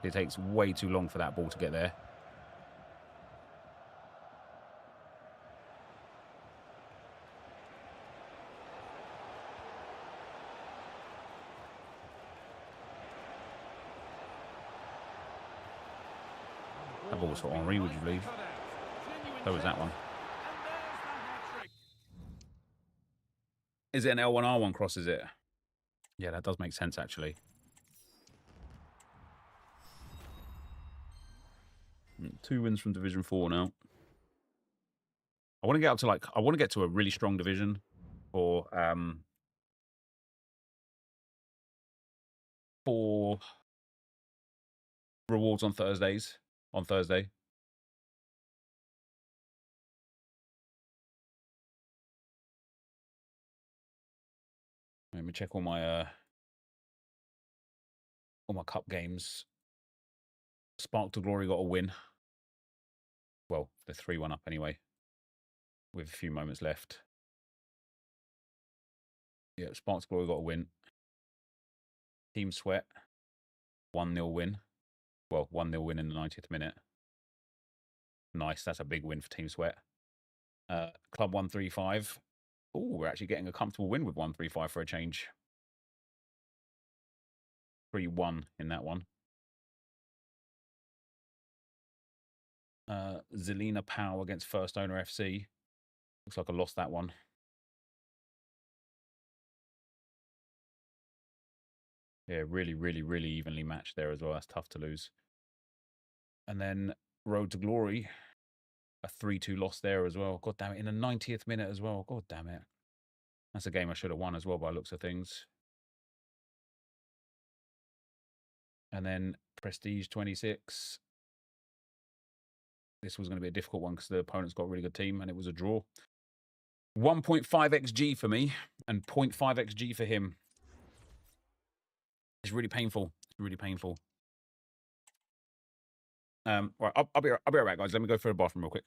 It takes way too long for that ball to get there. That ball was for Henry, would you believe? So was that one. Is it an L1R1 cross, is it? Yeah, that does make sense, actually. 2 wins from Division 4 now. I want to get up to I want to get to a really strong division for for rewards on Thursdays. On Thursday. Let me check all my cup games. Spark to Glory got a win. Well, they're 3-1 up anyway, with a few moments left. Yeah, Spark to Glory got a win. Team Sweat, 1-0 win. Well, 1-0 win in the 90th minute. Nice, that's a big win for Team Sweat. Club 135. Oh, we're actually getting a comfortable win with 135 for a change. 3-1 in that one. Zelina Powell against First Owner FC. Looks like I lost that one. Yeah, really, really, really evenly matched there as well. That's tough to lose. And then Road to Glory, a 3-2 loss there as well. God damn it, in the 90th minute as well. God damn it. That's a game I should have won as well by the looks of things. And then Prestige 26. This was going to be a difficult one because the opponent's got a really good team and it was a draw. 1.5 XG for me and 0.5 XG for him. It's really painful. It's really painful. Right, I'll be right back, guys. Let me go for the bathroom real quick.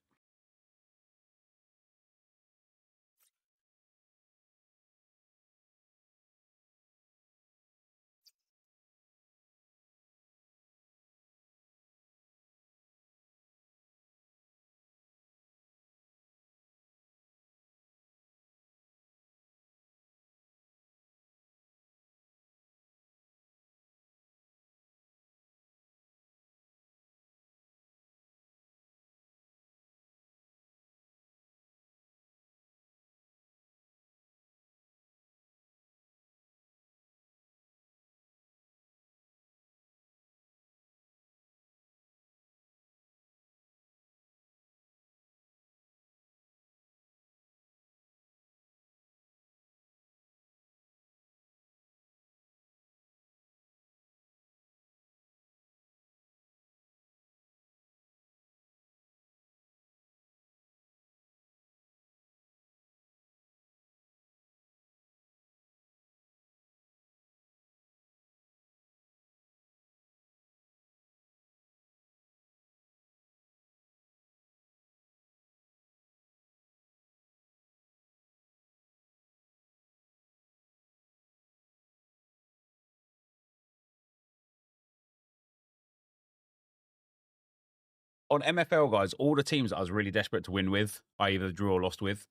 On MFL, guys, all the teams that I was really desperate to win with, I either drew or lost with.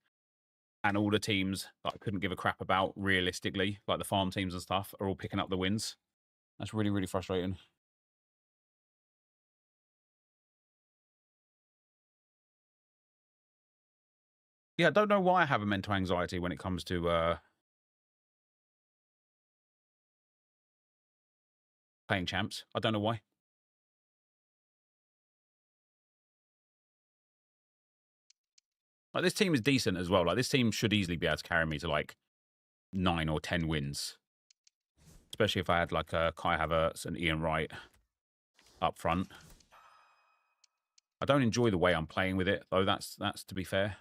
And all the teams that I couldn't give a crap about realistically, like the farm teams and stuff, are all picking up the wins. That's really, really frustrating. Yeah, I don't know why I have a mental anxiety when it comes to playing champs. I don't know why. Like, this team is decent as well. Like, this team should easily be able to carry me to, like, 9 or 10 wins. Especially if I had, like, Kai Havertz and Ian Wright up front. I don't enjoy the way I'm playing with it, though. That's to be fair.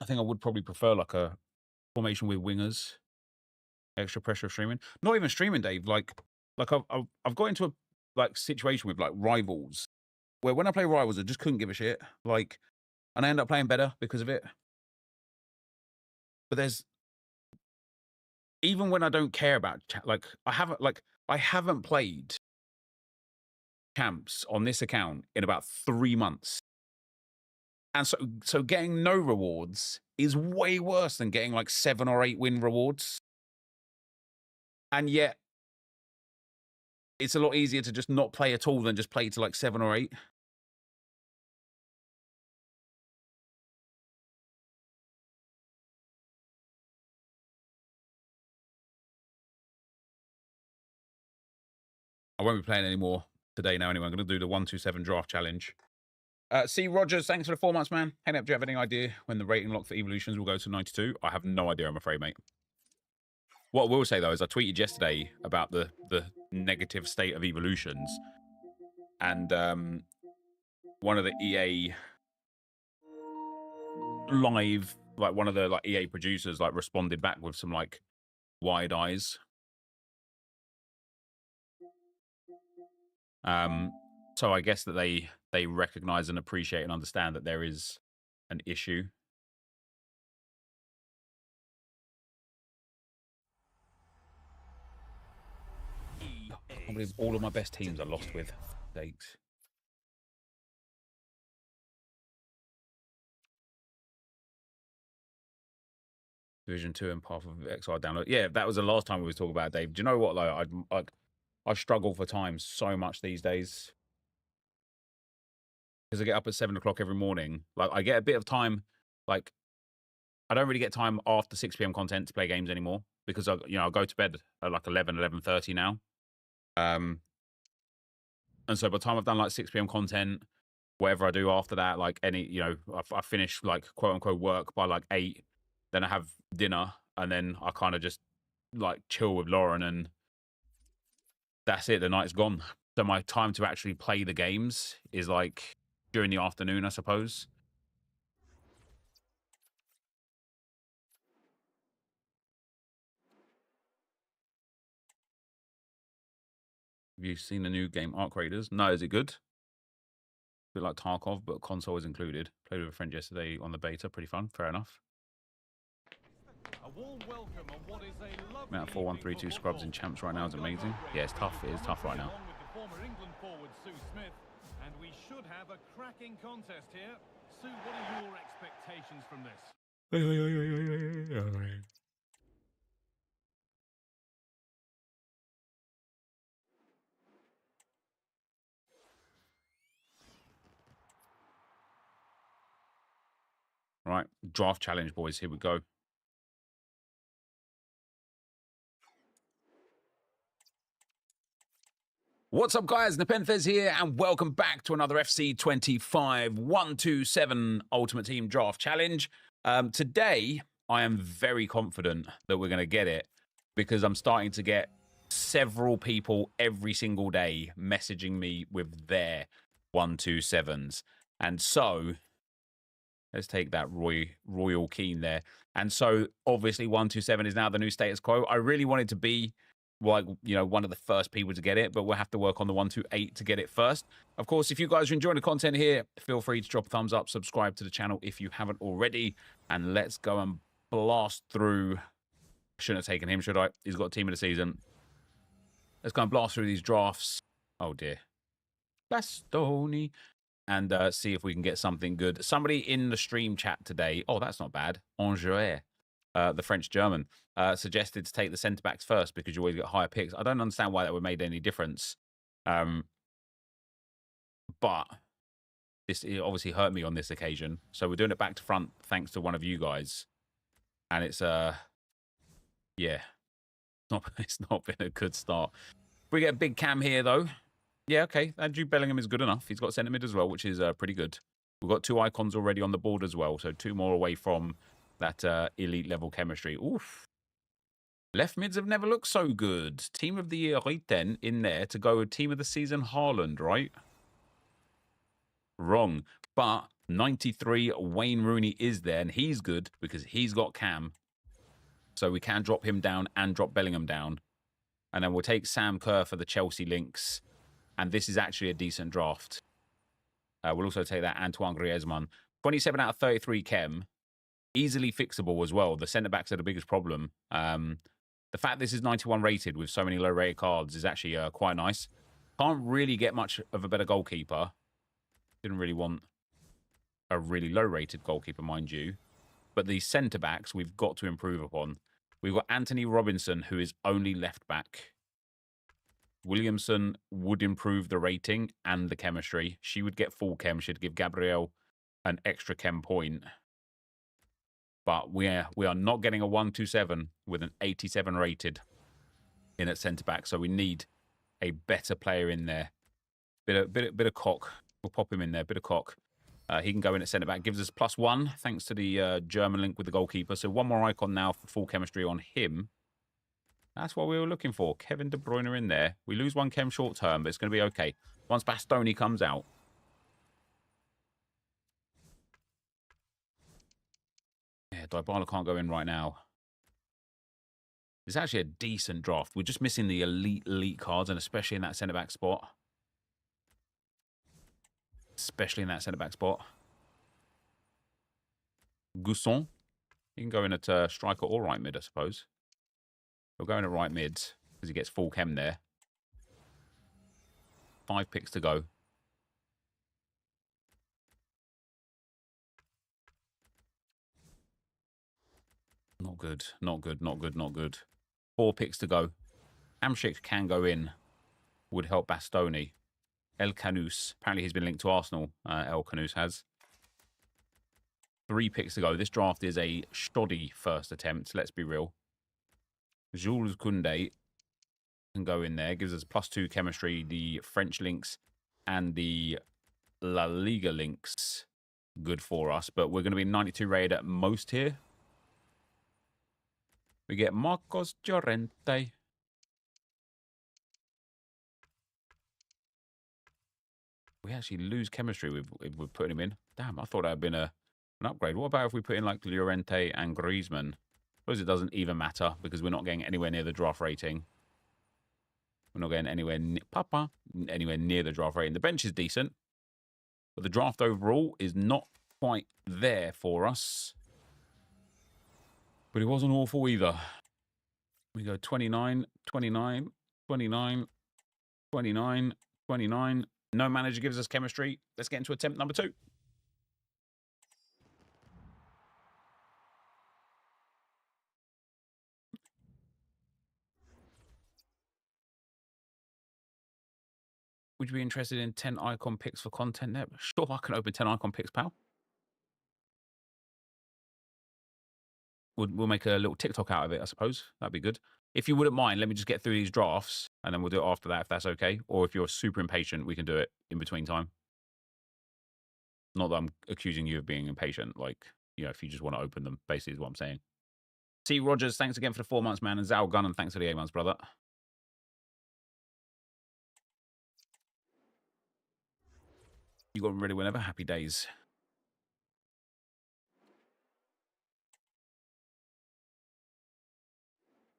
I think I would probably prefer, like, a formation with wingers. Extra pressure of streaming. Not even streaming, Dave. Like I've got into a, like, situation with, like, rivals. Where when I play rivals, I just couldn't give a shit. Like, and I end up playing better because of it. But there's, even when I don't care about, like, I haven't played champs on this account in about 3 months. And so getting no rewards is way worse than getting, like, 7 or 8 win rewards. And yet, it's a lot easier to just not play at all than just play to, like, 7 or 8. I won't be playing anymore today now anyway. I'm going to do the 127 draft challenge. C. Rogers, thanks for the 4 months, man. Hey, do you have any idea when the rating lock for evolutions will go to 92? I have no idea, I'm afraid, mate. What I will say, though, is I tweeted yesterday about the negative state of evolutions. And one of the EA live, like one of the like EA producers, like responded back with some like wide eyes. So I guess that they recognize and appreciate and understand that there is an issue. I can't believe all of my best teams are lost with stakes. Division 2 and Path of Exile download. Yeah, that was the last time we was talking about, Dave. Do you know what? Like, I struggle for time so much these days because I get up at 7 o'clock every morning. Like, I get a bit of time. Like, I don't really get time after 6 p.m. content to play games anymore because I go to bed at like 11:30 now. And so by the time I've done like 6 p.m. content, whatever I do after that, like I finish like quote unquote work by like 8. Then I have dinner, and then I kind of just like chill with Lauren, and that's it. The night's gone. So my time to actually play the games is like during the afternoon, I suppose. Have you seen the new game, Arc Raiders? No, is it good? A bit like Tarkov, but console is included. Played with a friend yesterday on the beta. Pretty fun. Fair enough. Amount of 4-1-3-2 scrubs in champs right now is amazing. Yeah, it's tough. It is tough right now. And we should have a cracking contest here. Sue, what are your expectations from this? Right, draft challenge, boys. Here we go. What's up, guys? NepentheZ here, and welcome back to another FC25 127 Ultimate Team Draft Challenge. Today, I am very confident that we're going to get it because I'm starting to get several people every single day messaging me with their 127s. And so, let's take that Royal Keane there. And so, obviously, 127 is now the new status quo. I really wanted to be like, one of the first people to get it, but we'll have to work on the 128 to get it first. Of course, if you guys are enjoying the content here, feel free to drop a thumbs up, subscribe to the channel if you haven't already, and let's go and blast through. Shouldn't have taken him, should I? He's got team of the season. Let's go and blast through these drafts. Oh dear. Bastoni. And see if we can get something good. Somebody in the stream chat today, oh, that's not bad, Enquiries, the French-German, suggested to take the centre-backs first because you always get higher picks. I don't understand why that would have made any difference. But this obviously hurt me on this occasion. So we're doing it back to front thanks to one of you guys. And it's, yeah, it's not been a good start. We get a big Cam here, though. Yeah, okay. Andrew Bellingham is good enough. He's got centre mid as well, which is pretty good. We've got 2 icons already on the board as well, so 2 more away from that elite level chemistry. Oof. Left mids have never looked so good. Team of the year, Reiten in there to go with team of the season, Haaland, right? Wrong. But 93, Wayne Rooney is there, and he's good because he's got Cam. So we can drop him down and drop Bellingham down. And then we'll take Sam Kerr for the Chelsea links. And this is actually a decent draft. We'll also take that Antoine Griezmann. 27 out of 33 chem. Easily fixable as well. The centre-backs are the biggest problem. The fact this is 91 rated with so many low-rated cards is actually quite nice. Can't really get much of a better goalkeeper. Didn't really want a really low-rated goalkeeper, mind you. But the centre-backs we've got to improve upon. We've got Anthony Robinson, who is only left-back. Williamson would improve the rating and the chemistry. She would get full chem. She'd give Gabrielle an extra chem point. But we are not getting a 127 with an 87 rated in at centre-back. So we need a better player in there. Bit of cock. We'll pop him in there. Bit of cock. He can go in at centre-back. Gives us +1 thanks to the German link with the goalkeeper. So 1 more icon now for full chemistry on him. That's what we were looking for. Kevin De Bruyne in there. We lose one chem short term, but it's going to be okay. Once Bastoni comes out. Yeah, Dybala can't go in right now. It's actually a decent draft. We're just missing the elite cards, and especially in that centre-back spot. Especially in that centre-back spot. Gousson. He can go in at striker or right mid, I suppose. He'll go in at right mid because he gets full chem there. 5 picks to go. Not good. Not good. Not good. Not good. 4 picks to go. Hamsik can go in. Would help Bastoni. El Canus. Apparently he's been linked to Arsenal. El Canus has. 3 picks to go. This draft is a shoddy first attempt. Let's be real. Jules Koundé can go in there. Gives us +2 chemistry. The French links and the La Liga links. Good for us. But we're going to be 92 rated at most here. We get Marcos Llorente. We actually lose chemistry if we're putting him in. Damn, I thought that had been an upgrade. What about if we put in like Llorente and Griezmann? I suppose it doesn't even matter because we're not getting anywhere near the draft rating. We're not getting anywhere near the draft rating. The bench is decent, but the draft overall is not quite there for us. But it wasn't awful either. We go 29, 29, 29, 29, 29. No manager gives us chemistry. Let's get into attempt number 2. Would you be interested in 10 icon picks for content net? Sure, I can open 10 icon picks, pal. We'll make a little TikTok out of it, I suppose. That'd be good. If you wouldn't mind, let me just get through these drafts, and then we'll do it after that, if that's okay. Or if you're super impatient, we can do it in between time. Not that I'm accusing you of being impatient. Like, you know, if you just want to open them, basically is what I'm saying. T. Rogers, thanks again for the 4 months, man. And Zal Gunn, thanks for the 8 months, brother. You got them ready whenever. Happy days.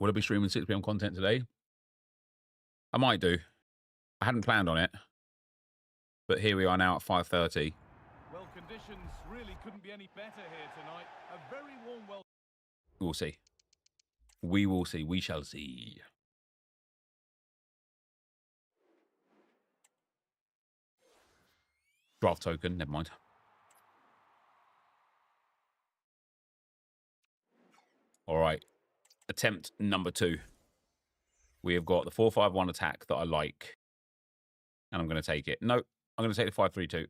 Will I be streaming 6 PM content today? I might do. I hadn't planned on it. But here we are now at 5:30. Well, conditions really couldn't be any better here tonight. A very warm welcome. We'll see. We will see. We shall see. Draft token. Never mind. All right. Attempt number 2. We have got the 4-5-1 attack that I like. And I'm going to take it. No, I'm going to take the 5-3-2.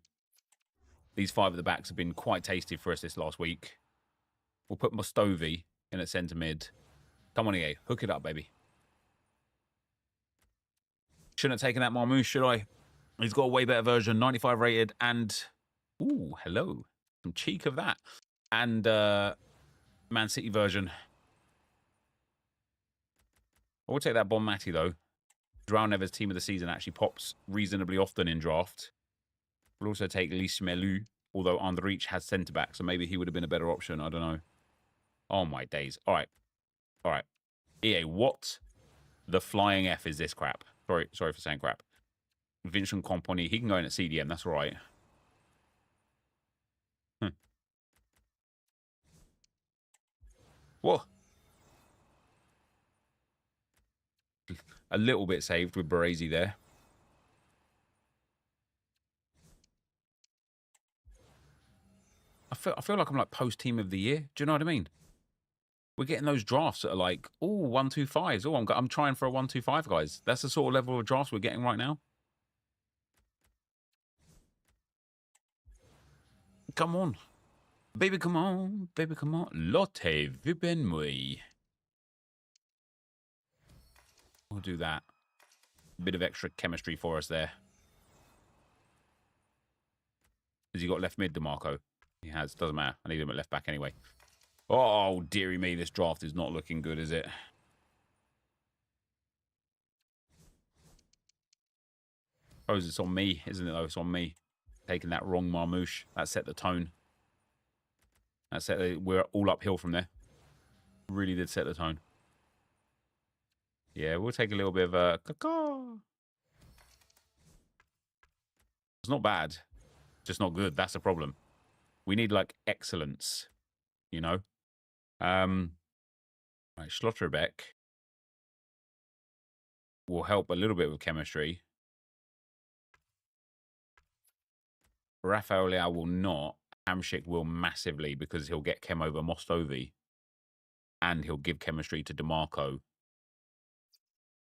These 5 at the backs have been quite tasty for us this last week. We'll put Mostovi in at centre mid. Come on, EA. Hook it up, baby. Shouldn't have taken that Marmouche, should I? He's got a way better version. 95 rated and... Ooh, hello. Some cheek of that. And Man City version. I will take that Bon Mati, though. João Neves team of the season actually pops reasonably often in draft. We'll also take Lys Melu, although Andrich has centre-back, so maybe he would have been a better option. I don't know. Oh, my days. All right. All right. EA, what the flying F is this crap? Sorry for saying crap. Vincent Kompany, he can go in at CDM. That's all right. Whoa. A little bit saved with Baresi there. I feel like I'm like post-team of the year. Do you know what I mean? We're getting those drafts that are like, oh, 1-2-5s. Oh, I'm trying for a 1-2-5, guys. That's the sort of level of drafts we're getting right now. Come on. Baby, come on. Baby, come on. Lotte Vibenmui. We'll do that. Bit of extra chemistry for us there. Has he got left mid, DeMarco? He has. Doesn't matter. I need him at left back anyway. Oh, dearie me. This draft is not looking good, is it? suppose it's on me, isn't it, though? It's on me. Taking that wrong Marmouche. That set the tone. That set we're all uphill from there. Really did set the tone. Yeah, we'll take a little bit of a caca. It's not bad. Just not good. That's the problem. We need, like, excellence, you know? Right, Schlotterbeck will help a little bit with chemistry. Rafael Leao will not. Hamsik will massively because he'll get chem over Mostovi. And he'll give chemistry to DeMarco.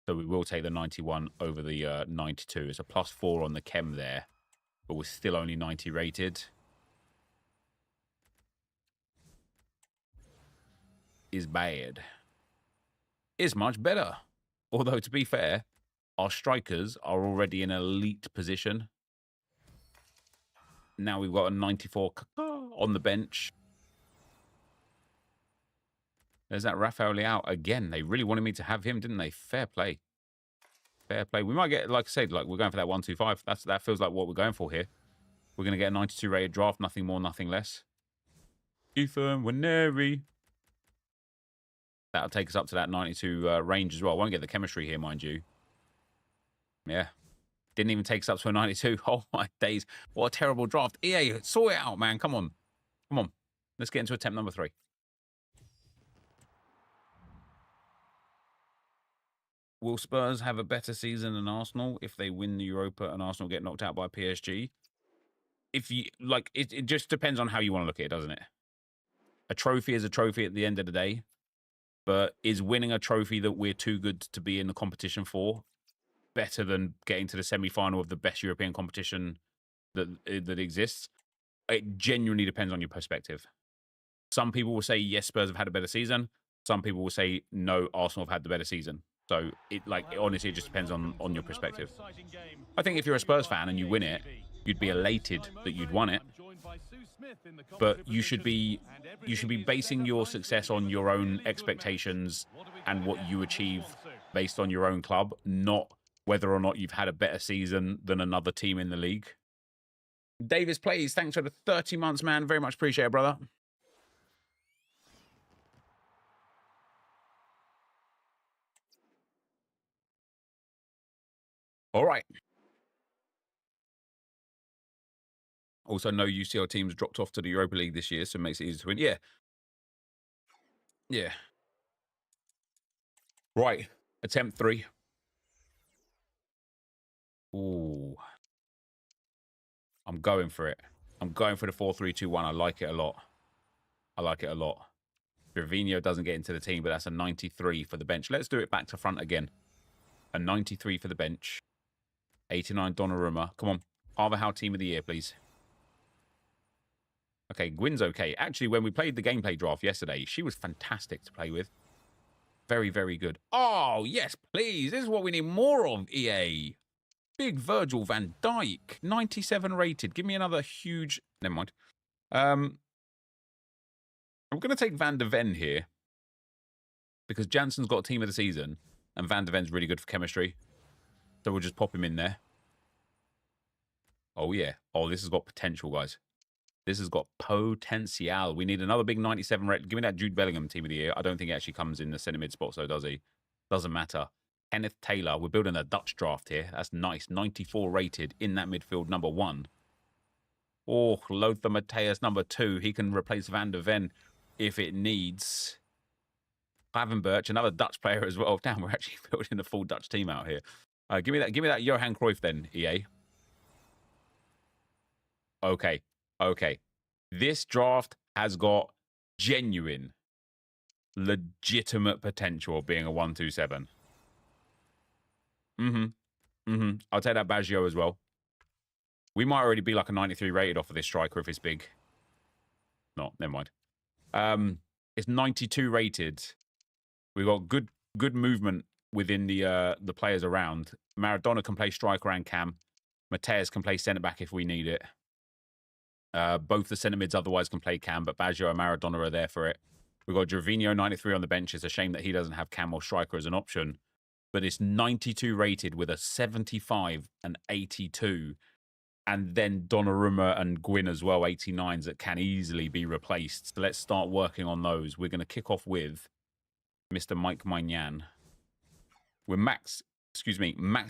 So we will take the 91 over the 92. It's a +4 on the chem there. But we're still only 90 rated. Is bad. Is much better. Although, to be fair, our strikers are already in elite position. Now we've got a 94 on the bench. There's that Rafael Leao again. They really wanted me to have him, didn't they? Fair play. Fair play. We might get, like I said, like we're going for that 125. That feels like what we're going for here. We're going to get a 92 rated draft. Nothing more, nothing less. Ethan Winery. That'll take us up to that 92 range as well. I won't get the chemistry here, mind you. Yeah. Didn't even take us up to a 92. Oh, my days. What a terrible draft. EA, sort it out, man. Come on. Come on. Let's get into attempt number 3. Will Spurs have a better season than Arsenal if they win the Europa and Arsenal get knocked out by PSG? If you like, it just depends on how you want to look at it, doesn't it? A trophy is a trophy at the end of the day, but is winning a trophy that we're too good to be in the competition for better than getting to the semi-final of the best European competition that exists? It genuinely depends on your perspective. Some people will say yes, Spurs have had a better season. Some people will say no, Arsenal have had the better season. So honestly, it just depends on your perspective. I think if you're a Spurs fan and you win it, you'd be elated that you'd won it. But you should be basing your success on your own expectations and what you achieve based on your own club, not whether or not you've had a better season than another team in the league. Davis Plays, thanks for the 30 months, man. Very much appreciate it, brother. All right. Also, no UCL teams dropped off to the Europa League this year, so it makes it easier to win. Yeah. Yeah. Right. Attempt 3. Ooh. I'm going for it. I'm going for the 4-3-2-1. I like it a lot. I like it a lot. Gervinho doesn't get into the team, but that's a 93 for the bench. Let's do it back to front again. A 93 for the bench. 89 Donnarumma. Come on. Carvajal team of the year, please. Okay, Gwyn's okay. Actually, when we played the gameplay draft yesterday, she was fantastic to play with. Very, very good. Oh, yes, please. This is what we need more of, EA. Big Virgil van Dijk. 97 rated. Give me another huge... Never mind. I'm going to take Van de Ven here. Because Jansen's got team of the season. And Van de Ven's really good for chemistry. So we'll just pop him in there. Oh, yeah. Oh, this has got potential, guys. This has got potential. We need another big 97 rate. Give me that Jude Bellingham team of the year. I don't think he actually comes in the centre mid spot, so does he? Doesn't matter. Kenneth Taylor. We're building a Dutch draft here. That's nice. 94 rated in that midfield, number 1. Oh, Lothar Matthäus, number 2. He can replace Van de Ven if it needs. Klavenberch, another Dutch player as well. Damn, we're actually building a full Dutch team out here. Give me that Johan Cruyff then, EA. Okay. Okay. This draft has got genuine, legitimate potential of being a 1-2-7. I'll take that Baggio as well. We might already be like a 93 rated off of this striker if it's big. No, never mind. It's 92 rated. We've got good movement within the players around. Maradona can play striker and cam. Matthäus can play centre-back if we need it. Both the centre-mids otherwise can play cam, but Baggio and Maradona are there for it. We've got Gervinho, 93 on the bench. It's a shame that he doesn't have cam or striker as an option. but it's 92 rated with a 75 and 82. And then Donnarumma and Gwyn as well, 89s that can easily be replaced. So let's start working on those. We're going to kick off with Mr. Mike Maignan. We're max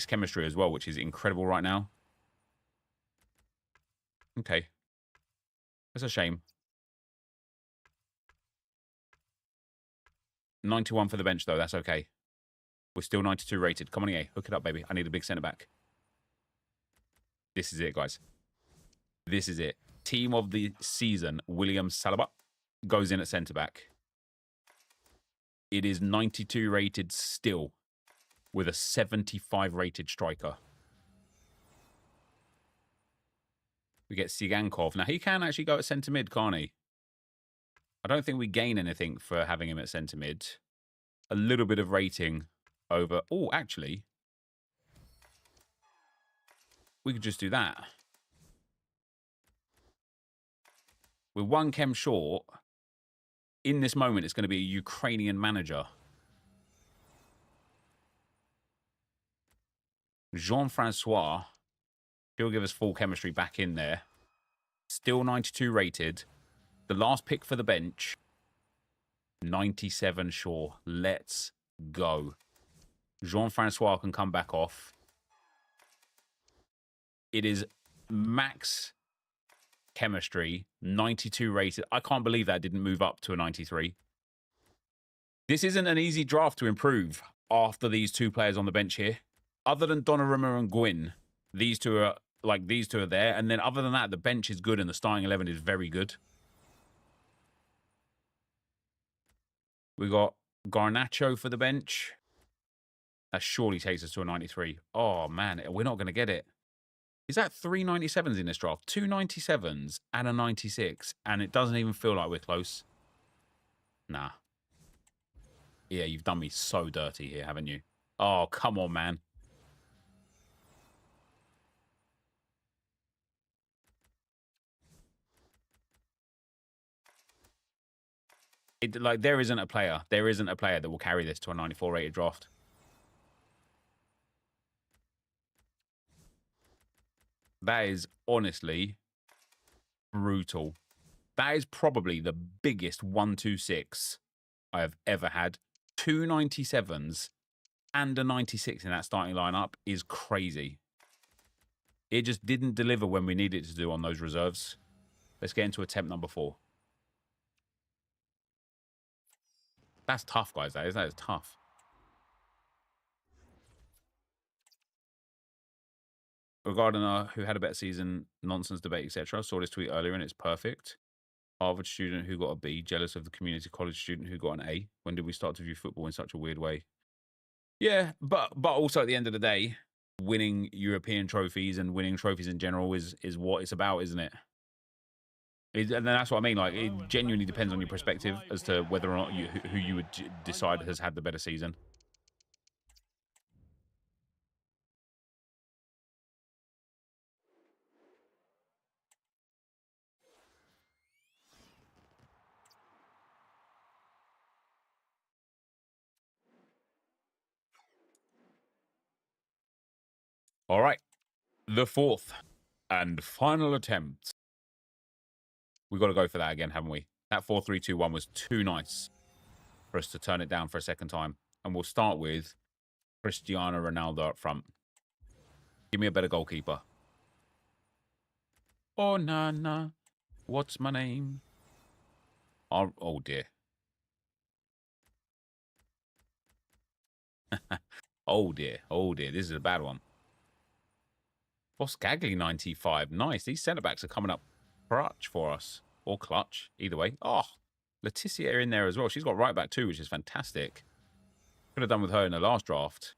chemistry as well, which is incredible right now. Okay. That's a shame. 91 for the bench, though. That's okay. We're still 92 rated. Come on, EA. Hook it up, baby. I need a big centre-back. This is it, guys. This is it. Team of the season, William Saliba, goes in at centre-back. It is 92 rated still with a 75 rated striker. We get Sigankov. Now, he can actually go at centre-mid, can't he? I don't think we gain anything for having him at centre-mid. A little bit of rating over... Oh, actually, we could just do that. We're one chem short. In this moment, it's going to be a Ukrainian manager. Jean-Francois. He'll give us full chemistry back in there. Still 92 rated. The last pick for the bench. 97 sure. Let's go. Jean-Francois can come back off. It is max chemistry, 92 rated. I can't believe that didn't move up to a 93. This isn't an easy draft to improve after these two players on the bench here. Other than Donnarumma and Gwyn, these two are there. And then other than that, the bench is good and the starting 11 is very good. We got Garnacho for the bench. That surely takes us to a 93. Oh, man, we're not going to get it. Is that 3 97s in this draft? 2 97s and a 96. And it doesn't even feel like we're close. Nah. Yeah, you've done me so dirty here, haven't you? Oh, come on, man. There isn't a player that will carry this to a 94 rated draft. That is honestly brutal. That is probably the biggest 1-2-6 I have ever had. 2 97s and a 96 in that starting lineup is crazy. It just didn't deliver when we needed it to do on those reserves. Let's get into attempt number 4. That's tough, guys. That is tough. Regarding who had a better season, nonsense debate, etc. I saw this tweet earlier and it's perfect. Harvard student who got a B, jealous of the community college student who got an A. When did we start to view football in such a weird way? Yeah, but also at the end of the day, winning European trophies and winning trophies in general is what it's about, isn't it? And then that's what I mean. Like, it genuinely depends on your perspective as to whether or not who you would decide has had the better season. All right, the 4th and final attempt. We've got to go for that again, haven't we? That 4-3-2-1 was too nice for us to turn it down for a second time. And we'll start with Cristiano Ronaldo up front. Give me a better goalkeeper. Oh, nah. What's my name? Oh dear. Oh, dear. This is a bad one. Boskagli 95. Nice. These centre-backs are coming up clutch for us. Or clutch. Either way. Oh, Letitia in there as well. She's got right back too, which is fantastic. Could have done with her in the last draft.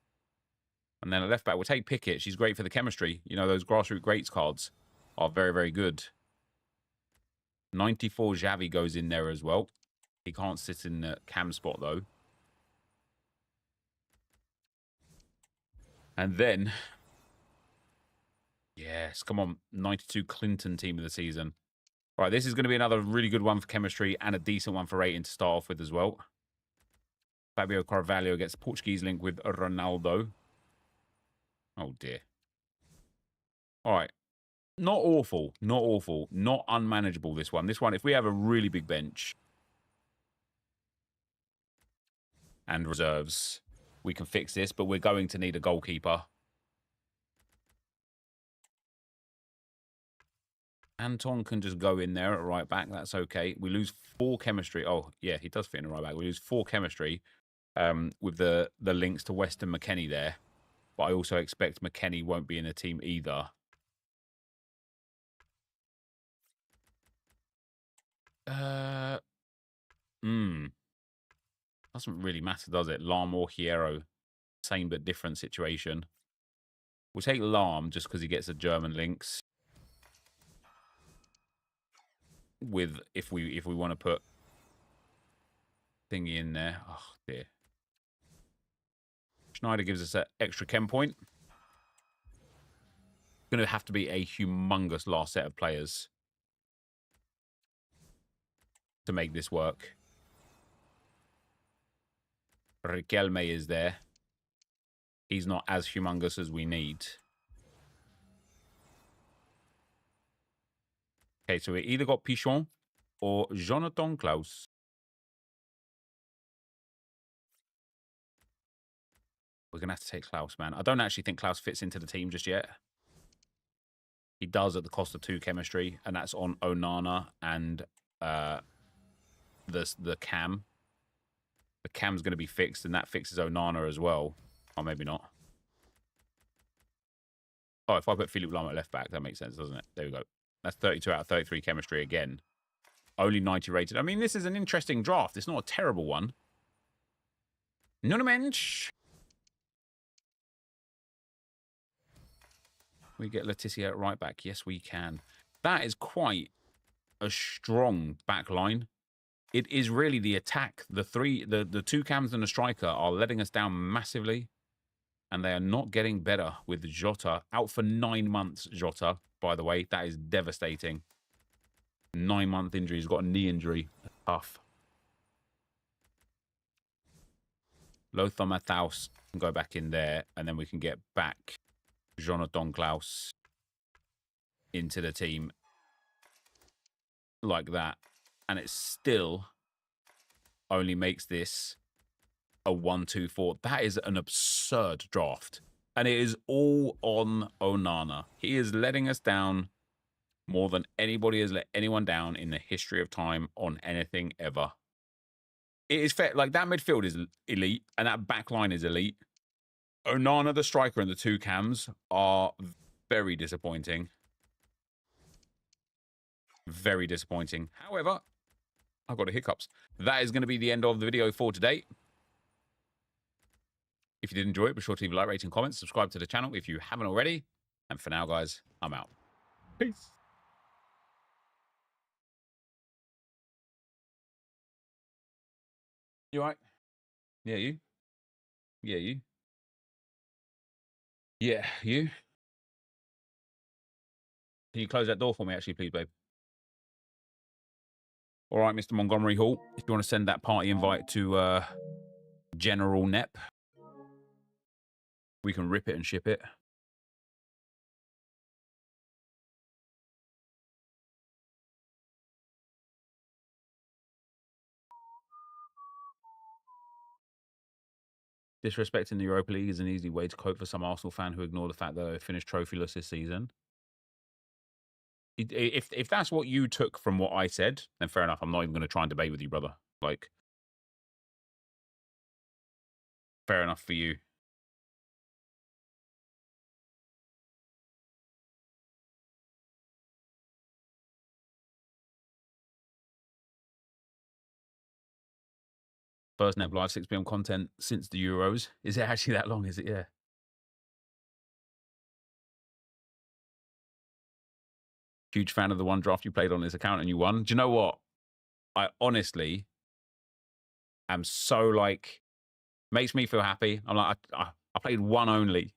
And then a left back. We'll take Pickett. She's great for the chemistry. You know, those grassroots greats cards are very, very good. 94 Xavi goes in there as well. He can't sit in the cam spot though. And then... Yes, come on. 92 Clinton team of the season. All right, this is going to be another really good one for chemistry and a decent one for rating to start off with as well. Fabio Carvalho gets the Portuguese link with Ronaldo. Oh, dear. All right. Not awful. Not awful. Not unmanageable, this one. This one, if we have a really big bench and reserves, we can fix this, but we're going to need a goalkeeper. Anton can just go in there at right back. That's okay. We lose 4 chemistry. Oh, yeah, he does fit in the right back. We lose 4 chemistry with the links to Weston McKennie there. But I also expect McKennie won't be in the team either. Doesn't really matter, does it? Lahm or Hierro. Same but different situation. We'll take Lahm just because he gets the German links. With if we want to put thingy in there. Oh dear. Schneider gives us an extra chem point. Going to have to be a humongous last set of players to make this work. Riquelme is there. He's not as humongous as we need. Okay, so we either got Pichon or Jonathan Klaus. We're going to have to take Klaus, man. I don't actually think Klaus fits into the team just yet. He does at the cost of 2 chemistry, and that's on Onana and the cam. The cam's going to be fixed, and that fixes Onana as well. Or maybe not. Oh, if I put Philippe Lahm at left back, that makes sense, doesn't it? There we go. That's 32 out of 33 chemistry again. Only 90 rated. I mean, this is an interesting draft. It's not a terrible one. Nunemensch. We get Letizia at right back. Yes, we can. That is quite a strong back line. It is really the attack. The 2 cams and the striker are letting us down massively. And they are not getting better with Jota. Out for 9 months, Jota, by the way. That is devastating. 9-month injury. He's got a knee injury. Tough. Lothar Matthaus can go back in there. And then we can get back Jonathan Klaus into the team. Like that. And it still only makes this a 1-2-4. That is an absurd draft. And it is all on Onana. He is letting us down more than anybody has let anyone down in the history of time on anything ever. It is fair. Like, that midfield is elite, and that back line is elite. Onana, the striker, and the 2 cams are very disappointing. Very disappointing. However, I've got the hiccups. That is going to be the end of the video for today. If you did enjoy it, be sure to leave a like, rating, comment, subscribe to the channel if you haven't already. And for now, guys, I'm out. Peace. You all right? Yeah, you? Yeah, you? Yeah, you? Can you close that door for me, actually, please, babe? All right, Mr. Montgomery Hall. If you want to send that party invite to General Nep, we can rip it and ship it. Disrespecting the Europa League is an easy way to cope for some Arsenal fan who ignore the fact that they finished trophyless this season. If that's what you took from what I said, then fair enough. I'm not even going to try and debate with you, brother. Like, fair enough for you. First Nep Live 6 PM content since the Euros. Is it actually that long? Is it? Yeah. Huge fan of the one draft you played on this account and you won. Do you know what? I honestly am so, like, makes me feel happy. I'm like, I played one only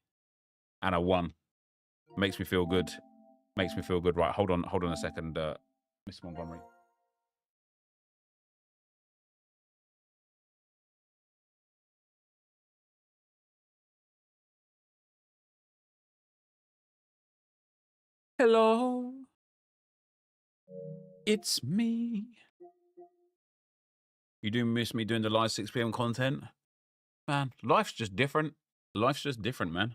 and I won. Makes me feel good. Makes me feel good. Right, hold on a second, Mr. Montgomery. Hello. It's me. You do miss me doing the live 6 p.m. content? Man, life's just different. Life's just different, man.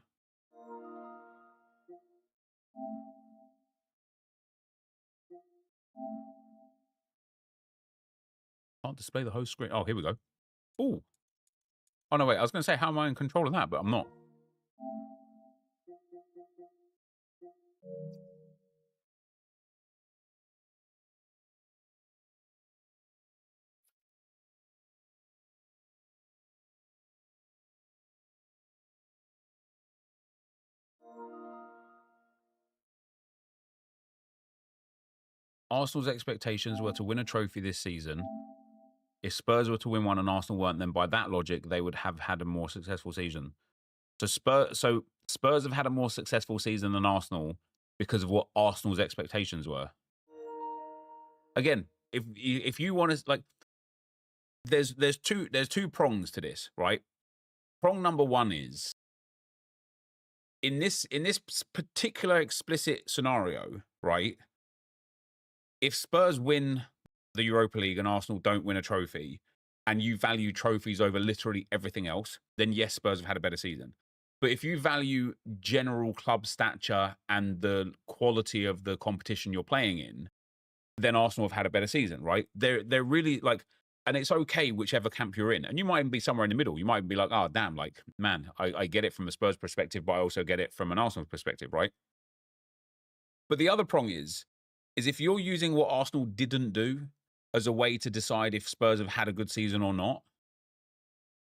Can't display the host screen. Oh, here we go. Ooh. Oh, no, wait. I was going to say, how am I in control of that? But I'm not. Arsenal's expectations were to win a trophy this season. If Spurs were to win one and Arsenal weren't, then by that logic, they would have had a more successful season. So Spurs have had a more successful season than Arsenal because of what Arsenal's expectations were. Again, if you want to, like, there's two prongs to this, right? Prong number one is in this particular explicit scenario, right? If Spurs win the Europa League and Arsenal don't win a trophy, and you value trophies over literally everything else, then yes, Spurs have had a better season. But if you value general club stature and the quality of the competition you're playing in, then Arsenal have had a better season, right? They're really like, and it's okay whichever camp you're in. And you might even be somewhere in the middle. You might be like, oh, damn, like, man, I get it from a Spurs perspective, but I also get it from an Arsenal perspective, right? But the other prong is if you're using what Arsenal didn't do as a way to decide if Spurs have had a good season or not,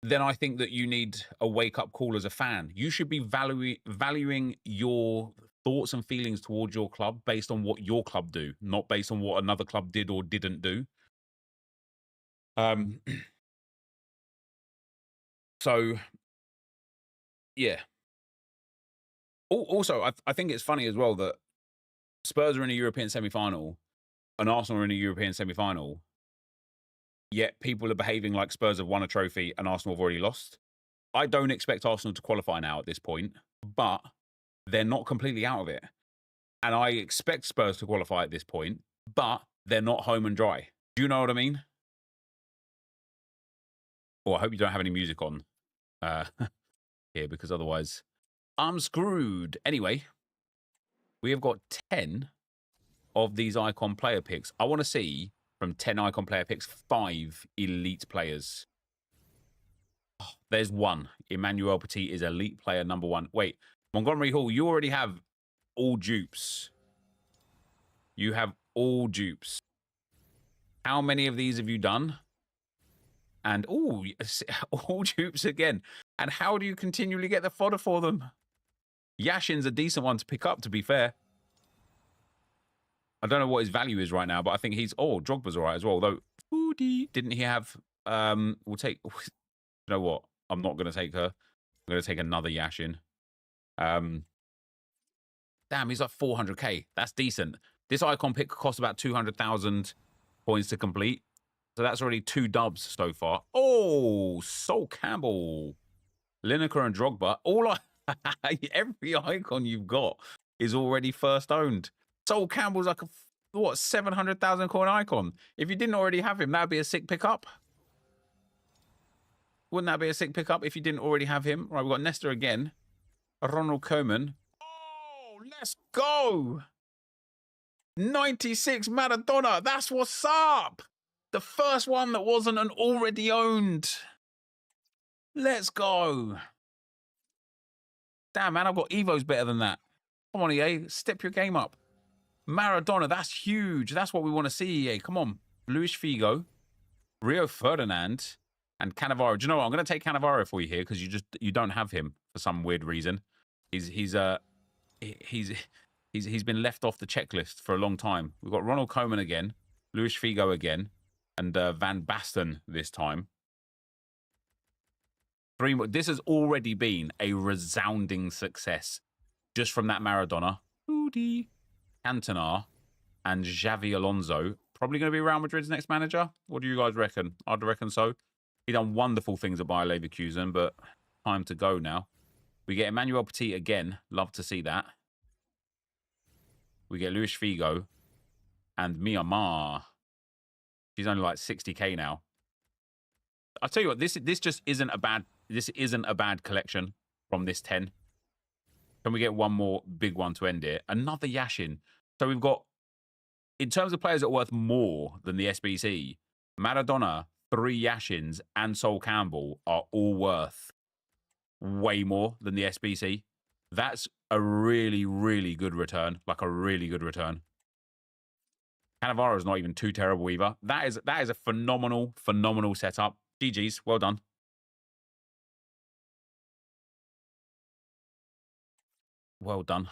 then I think that you need a wake-up call as a fan. You should be valuing your thoughts and feelings towards your club based on what your club do, not based on what another club did or didn't do. So, yeah. Also, I think it's funny as well that Spurs are in a European semi-final and Arsenal are in a European semi-final, yet people are behaving like Spurs have won a trophy and Arsenal have already lost. I don't expect Arsenal to qualify now at this point, but they're not completely out of it. And I expect Spurs to qualify at this point, but they're not home and dry. Do you know what I mean? Oh, I hope you don't have any music on here, because otherwise I'm screwed. Anyway, we have got 10 of these icon player picks. I want to see from 10 icon player picks, 5 elite players. Oh, there's one. Emmanuel Petit is elite player number 1. Wait, Montgomery Hall, you already have all dupes. You have all dupes. How many of these have you done? And all dupes again. And how do you continually get the fodder for them? Yashin's a decent one to pick up, to be fair. I don't know what his value is right now, but I think he's... Oh, Drogba's all right as well. Though, didn't he have... We'll take... You know what? I'm not going to take her. I'm going to take another Yashin. Damn, he's like 400k. That's decent. This icon pick costs about 200,000 points to complete. So that's already 2 dubs so far. Oh, Sol Campbell. Lineker and Drogba. Every icon you've got is already first owned. Sol Campbell's like a, what, 700,000 coin icon. If you didn't already have him, that'd be a sick pickup. Wouldn't that be a sick pickup if you didn't already have him? Right, we've got Nesta again. Ronald Koeman. Oh, let's go. 96 Maradona. That's what's up. The first one that wasn't an already owned. Let's go. Damn, man, I've got Evos better than that. Come on, EA. Step your game up. Maradona, that's huge. That's what we want to see, EA. Come on. Luis Figo, Rio Ferdinand, and Cannavaro. Do you know what? I'm going to take Cannavaro for you here because you don't have him for some weird reason. He's been left off the checklist for a long time. We've got Ronald Koeman again, Luis Figo again, and Van Basten this time. 3 more. This has already been a resounding success just from that Maradona. Rudy, Cantona, and Xavi Alonso. Probably going to be Real Madrid's next manager. What do you guys reckon? I'd reckon so. He done wonderful things at Bayer Leverkusen, but time to go now. We get Emmanuel Petit again. Love to see that. We get Luis Figo and Myanmar. She's only like 60k now. I'll tell you what, this just isn't a bad collection from this 10. Can we get one more big one to end it? Another Yashin. So we've got, in terms of players that are worth more than the SBC, Maradona, 3 Yashins, and Sol Campbell are all worth way more than the SBC. That's a really, really good return. Like a really good return. Cannavaro is not even too terrible either. That is a phenomenal, phenomenal setup. GG's, well done. Well done.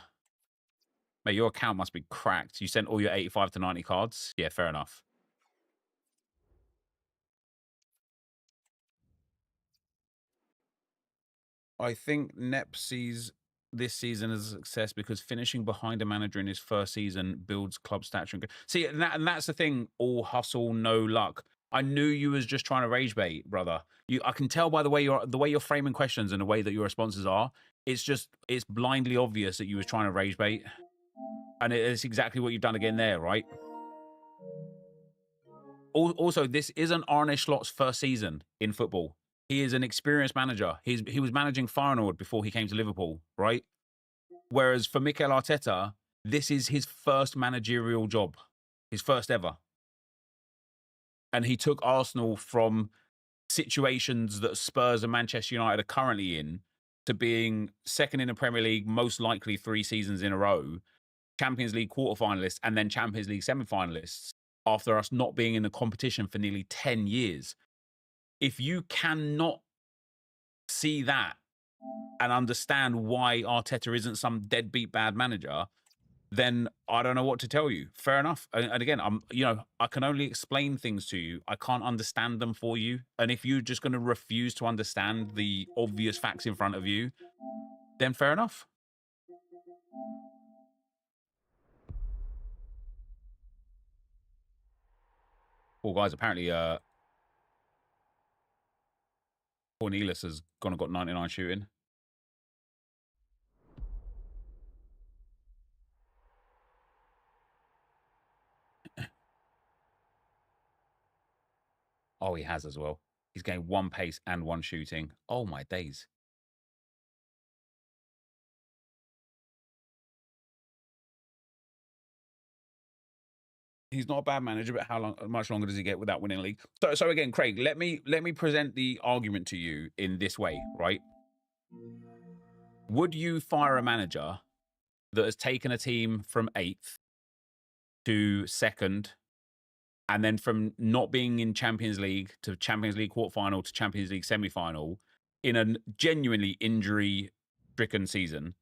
Mate, your account must be cracked. You sent all your 85 to 90 cards? Yeah, fair enough. I think Nep sees this season as a success because finishing behind a manager in his first season builds club stature. See, and that's the thing. All hustle, no luck. I knew you was just trying to rage bait, brother. I can tell by the way you're framing questions and the way that your responses are. It's blindly obvious that you was trying to rage bait, and it's exactly what you've done again there, right? Also, this isn't Arne Slot's first season in football. He is an experienced manager. He was managing Feyenoord before he came to Liverpool, right? Whereas for Mikel Arteta, this is his first managerial job, his first ever. And he took Arsenal from situations that Spurs and Manchester United are currently in to being second in the Premier League, most likely 3 seasons in a row, Champions League quarterfinalists, and then Champions League semi-finalists after us not being in the competition for nearly 10 years. If you cannot see that and understand why Arteta isn't some deadbeat bad manager, then I don't know what to tell you. Fair enough. And again, I can only explain things to you. I can't understand them for you. And if you're just going to refuse to understand the obvious facts in front of you, then fair enough. Well, guys, apparently Cornelius has gone and got 99 shooting. Oh, he has as well. He's getting 1 pace and 1 shooting. Oh, my days. He's not a bad manager, but how much longer does he get without winning a league? So again, Craig, let me present the argument to you in this way, right? Would you fire a manager that has taken a team from 8th to 2nd, and then from not being in Champions League to Champions League quarterfinal to Champions League semi-final in a genuinely injury-stricken season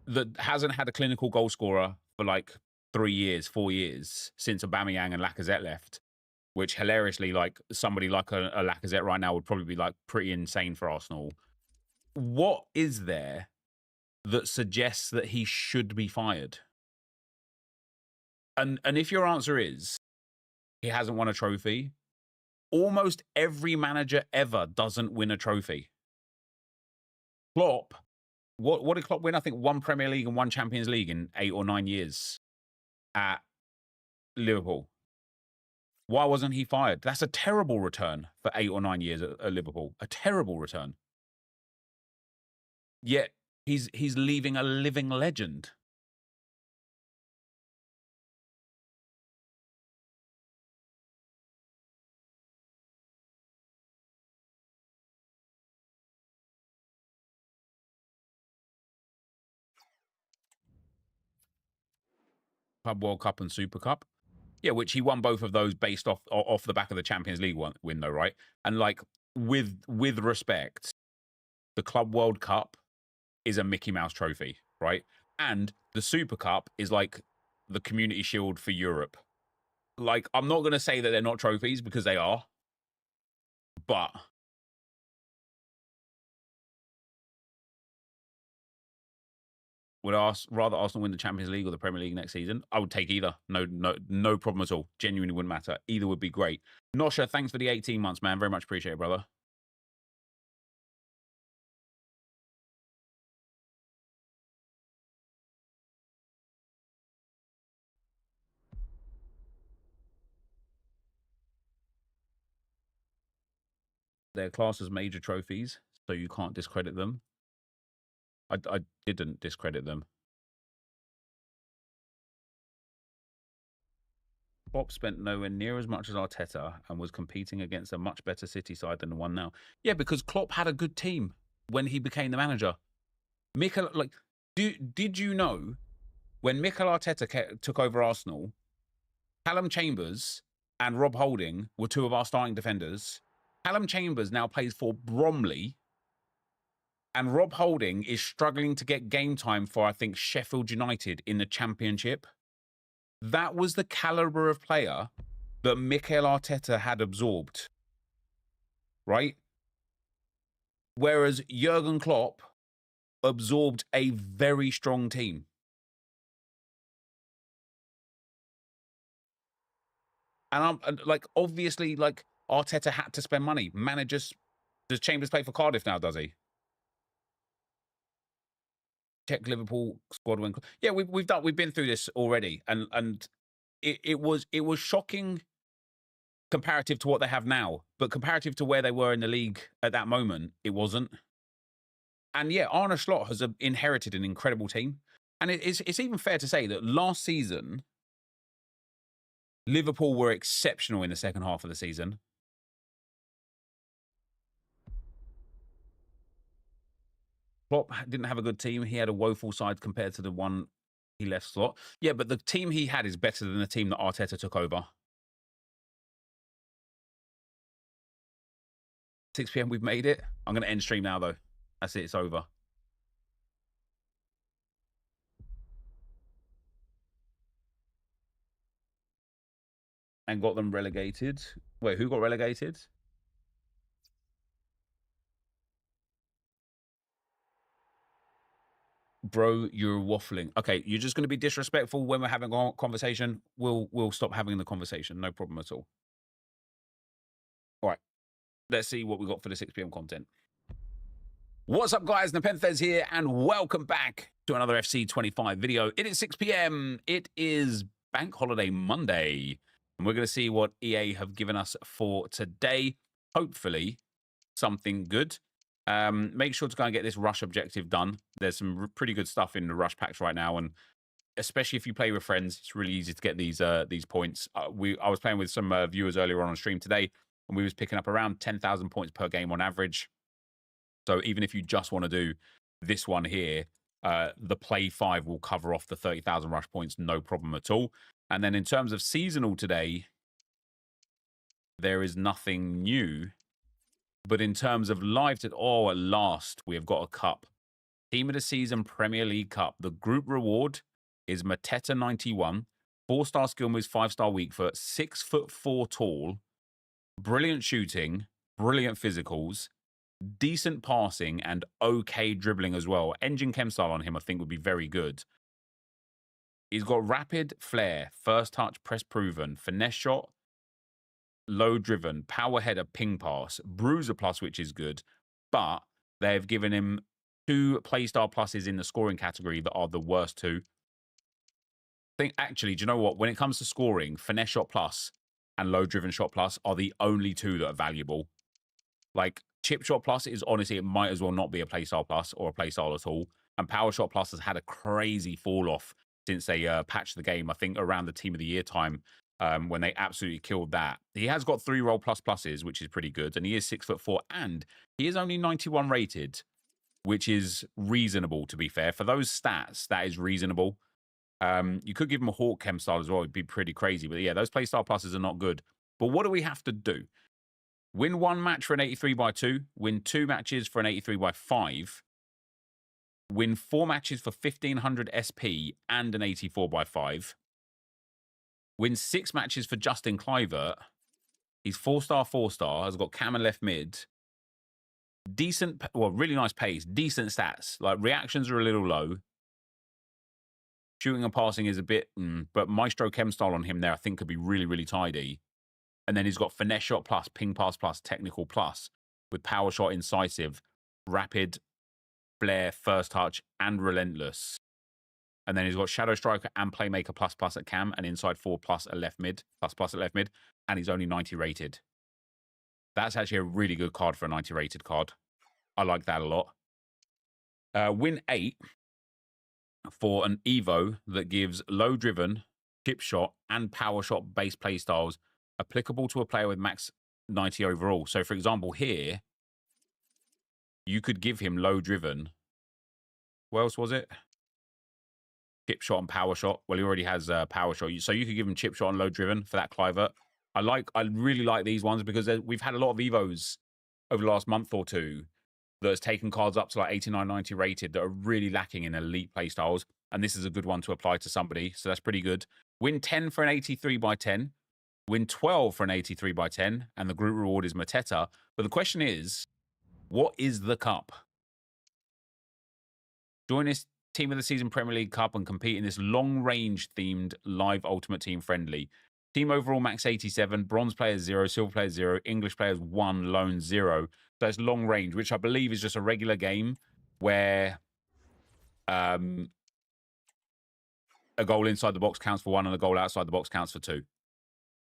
that hasn't had a clinical goal scorer for like 3 years, 4 years since Aubameyang and Lacazette left, which hilariously, like somebody like a Lacazette right now would probably be like pretty insane for Arsenal. What is there that suggests that he should be fired? And if your answer is he hasn't won a trophy, almost every manager ever doesn't win a trophy. Klopp, what did Klopp win? I think 1 Premier League and 1 Champions League in 8 or 9 years at Liverpool. Why wasn't he fired? That's a terrible return for 8 or 9 years at Liverpool. A terrible return. Yet he's leaving a living legend. Club World Cup and Super Cup. Yeah, which he won both of those based off the back of the Champions League win, though, right? And like with respect, the Club World Cup is a Mickey Mouse trophy, right? And the Super Cup is like the Community Shield for Europe. Like, I'm not going to say that they're not trophies because they are, but would rather Arsenal win the Champions League or the Premier League next season? I would take either. No problem at all. Genuinely wouldn't matter. Either would be great. Nosha, thanks for the 18 months, man. Very much appreciate it, brother. They're classed as major trophies, so you can't discredit them. I didn't discredit them. Klopp spent nowhere near as much as Arteta and was competing against a much better City side than the one now. Yeah, because Klopp had a good team when he became the manager. Did you know when Mikel Arteta took over Arsenal, Callum Chambers and Rob Holding were two of our starting defenders. Callum Chambers now plays for Bromley, and Rob Holding is struggling to get game time for, I think, Sheffield United in the Championship. That was the caliber of player that Mikel Arteta had absorbed, right? Whereas Jurgen Klopp absorbed a very strong team. And I'm like, obviously, like Arteta had to spend money. Managers, does Chambers play for Cardiff now? Does he? Check Liverpool squad win. Yeah, we've been through this already, and it was shocking comparative to what they have now, but comparative to where they were in the league at that moment, it wasn't. And yeah, Arne Slot has inherited an incredible team, and it's even fair to say that last season Liverpool were exceptional in the second half of the season. Klopp didn't have a good team. He had a woeful side compared to the one he left Slot. Yeah, but the team he had is better than the team that Arteta took over. 6 p.m. we've made it. I'm going to end stream now, though. That's it. It's over. And got them relegated. Wait, who got relegated? Bro, you're waffling. Okay, you're just going to be disrespectful when we're having a conversation. We'll stop having the conversation. No problem at all. All right. Let's see what we got for the 6 p.m. content. What's up, guys? NepentheZ here, and welcome back to another FC25 video. It is 6 p.m. It is Bank Holiday Monday, and we're going to see what EA have given us for today. Hopefully, something good. Make sure to go and get this rush objective done. There's some pretty good stuff in the rush packs right now, and especially if you play with friends, it's really easy to get these points. I was playing with some viewers earlier on stream today, and we was picking up around 10,000 points per game on average. So even if you just want to do this one here, the Play 5 will cover off the 30,000 rush points, no problem at all. And then in terms of seasonal today, there is nothing new. But in terms of live, at last, we have got a cup. Team of the Season Premier League Cup. The group reward is Mateta 91, 4-star skill moves, 5-star weak foot, 6'4" tall, brilliant shooting, brilliant physicals, decent passing, and okay dribbling as well. Engine chem style on him, I think, would be very good. He's got rapid flair, first touch, press proven, finesse shot, low driven, power header, ping pass, bruiser plus, which is good, but they've given him 2 playstyle pluses in the scoring category that are the worst 2. I think, actually, do you know what? When it comes to scoring, finesse shot plus and low driven shot plus are the only 2 that are valuable. Like, chip shot plus is honestly, it might as well not be a playstyle plus or a playstyle at all. And power shot plus has had a crazy fall off since they patched the game, I think around the Team of the Year time, when they absolutely killed that. He has got 3 roll plus pluses, which is pretty good. And he is 6'4", and he is only 91 rated, which is reasonable, to be fair. For those stats, that is reasonable. You could give him a Hawk chem style as well. It'd be pretty crazy. But yeah, those playstyle pluses are not good. But what do we have to do? Win 1 match for an 83/2. Win 2 matches for an 83/5. Win 4 matches for 1,500 SP and an 84/5. Win 6 matches for Justin Kluivert. He's 4-star, 4-star. Has got cam and left mid. Decent, well, really nice pace. Decent stats. Like, reactions are a little low. Shooting and passing is a bit, but Maestro chem style on him there, I think, could be really, really tidy. And then he's got finesse shot plus, ping pass plus, technical plus, with power shot, incisive, rapid, flair, first touch, and relentless. And then he's got shadow striker and playmaker plus plus at cam, and inside 4 plus at left mid, plus plus at left mid, and he's only 90 rated. That's actually a really good card for a 90 rated card. I like that a lot. Win 8 for an Evo that gives low driven, chip shot, and power shot base play styles applicable to a player with max 90 overall. So, for example, here, you could give him low driven. What else was it? Chip shot and power shot. Well, he already has power shot. So you could give him chip shot and low driven for that Clivert. I really like these ones because we've had a lot of Evos over the last month or two that has taken cards up to like 89, 90 rated that are really lacking in elite playstyles. And this is a good one to apply to somebody. So that's pretty good. Win 10 for an 83 by 10. Win 12 for an 83 by 10. And the group reward is Mateta. But the question is, what is the cup? Join this Team of the Season Premier League Cup and compete in this long-range themed live Ultimate Team friendly. Team overall max 87, bronze players 0, silver players 0, English players 1, lone 0. So it's long range, which I believe is just a regular game where a goal inside the box counts for 1 and a goal outside the box counts for 2.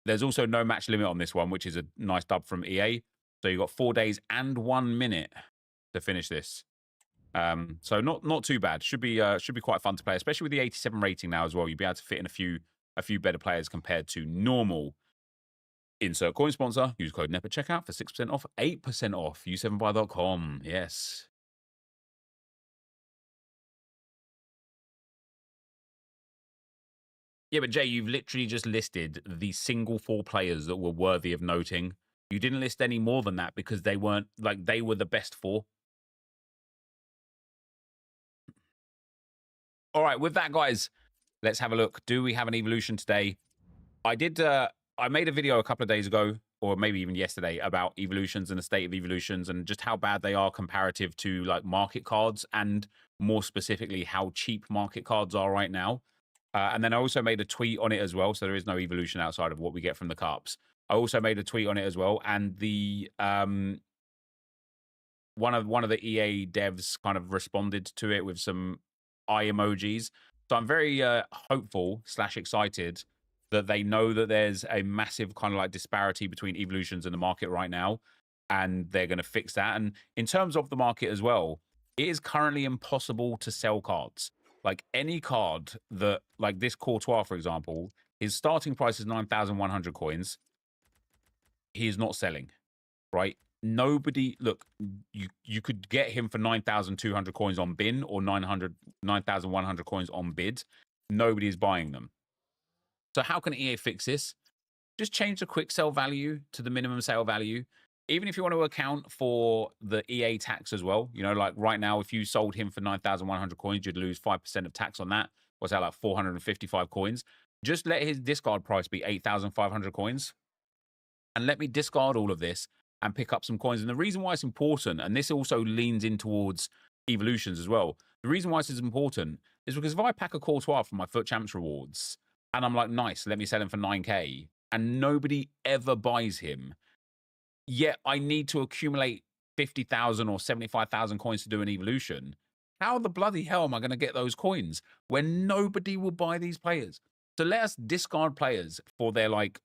There's also no match limit on this one, which is a nice dub from EA. So you've got 4 days and 1 minute to finish this. So not too bad. Should be quite fun to play, especially with the 87 rating now as well. You'll be able to fit in a few better players compared to normal. Insert coin sponsor. Use code NEP at checkout for 6% off, 8% off. U7buy.com. Yes. Yeah, but Jay, you've literally just listed the single 4 players that were worthy of noting. You didn't list any more than that because they weren't like they were the best 4. All right, with that, guys, let's have a look. Do we have an evolution today? I did. I made a video a couple of days ago, or maybe even yesterday, about evolutions and the state of evolutions and just how bad they are comparative to like market cards, and more specifically, how cheap market cards are right now. And then I also made a tweet on it as well. So there is no evolution outside of what we get from the cups. I also made a tweet on it as well, and the one of the EA devs kind of responded to it with some eye emojis. So I'm very hopeful / excited that they know that there's a massive kind of like disparity between evolutions in the market right now, and they're going to fix that. And in terms of the market as well, it is currently impossible to sell cards. Like any card that, like this Courtois, for example, his starting price is 9,100 coins. He is not selling, right? Nobody, look, you could get him for 9,200 coins on bin or 9,100 coins on bid. Nobody is buying them. So how can EA fix this? Just change the quick sell value to the minimum sale value. Even if you want to account for the EA tax as well, you know, like right now, if you sold him for 9,100 coins, you'd lose 5% of tax on that. What's that, like 455 coins? Just let his discard price be 8,500 coins. And let me discard all of this and pick up some coins. And the reason why it's important, and this also leans in towards evolutions as well, the reason why this is important is because if I pack a Courtois from my Foot Champs rewards, and I'm like, nice, let me sell him for 9k, and nobody ever buys him, yet I need to accumulate 50,000 or 75,000 coins to do an evolution, how the bloody hell am I going to get those coins when nobody will buy these players? So let us discard players for their like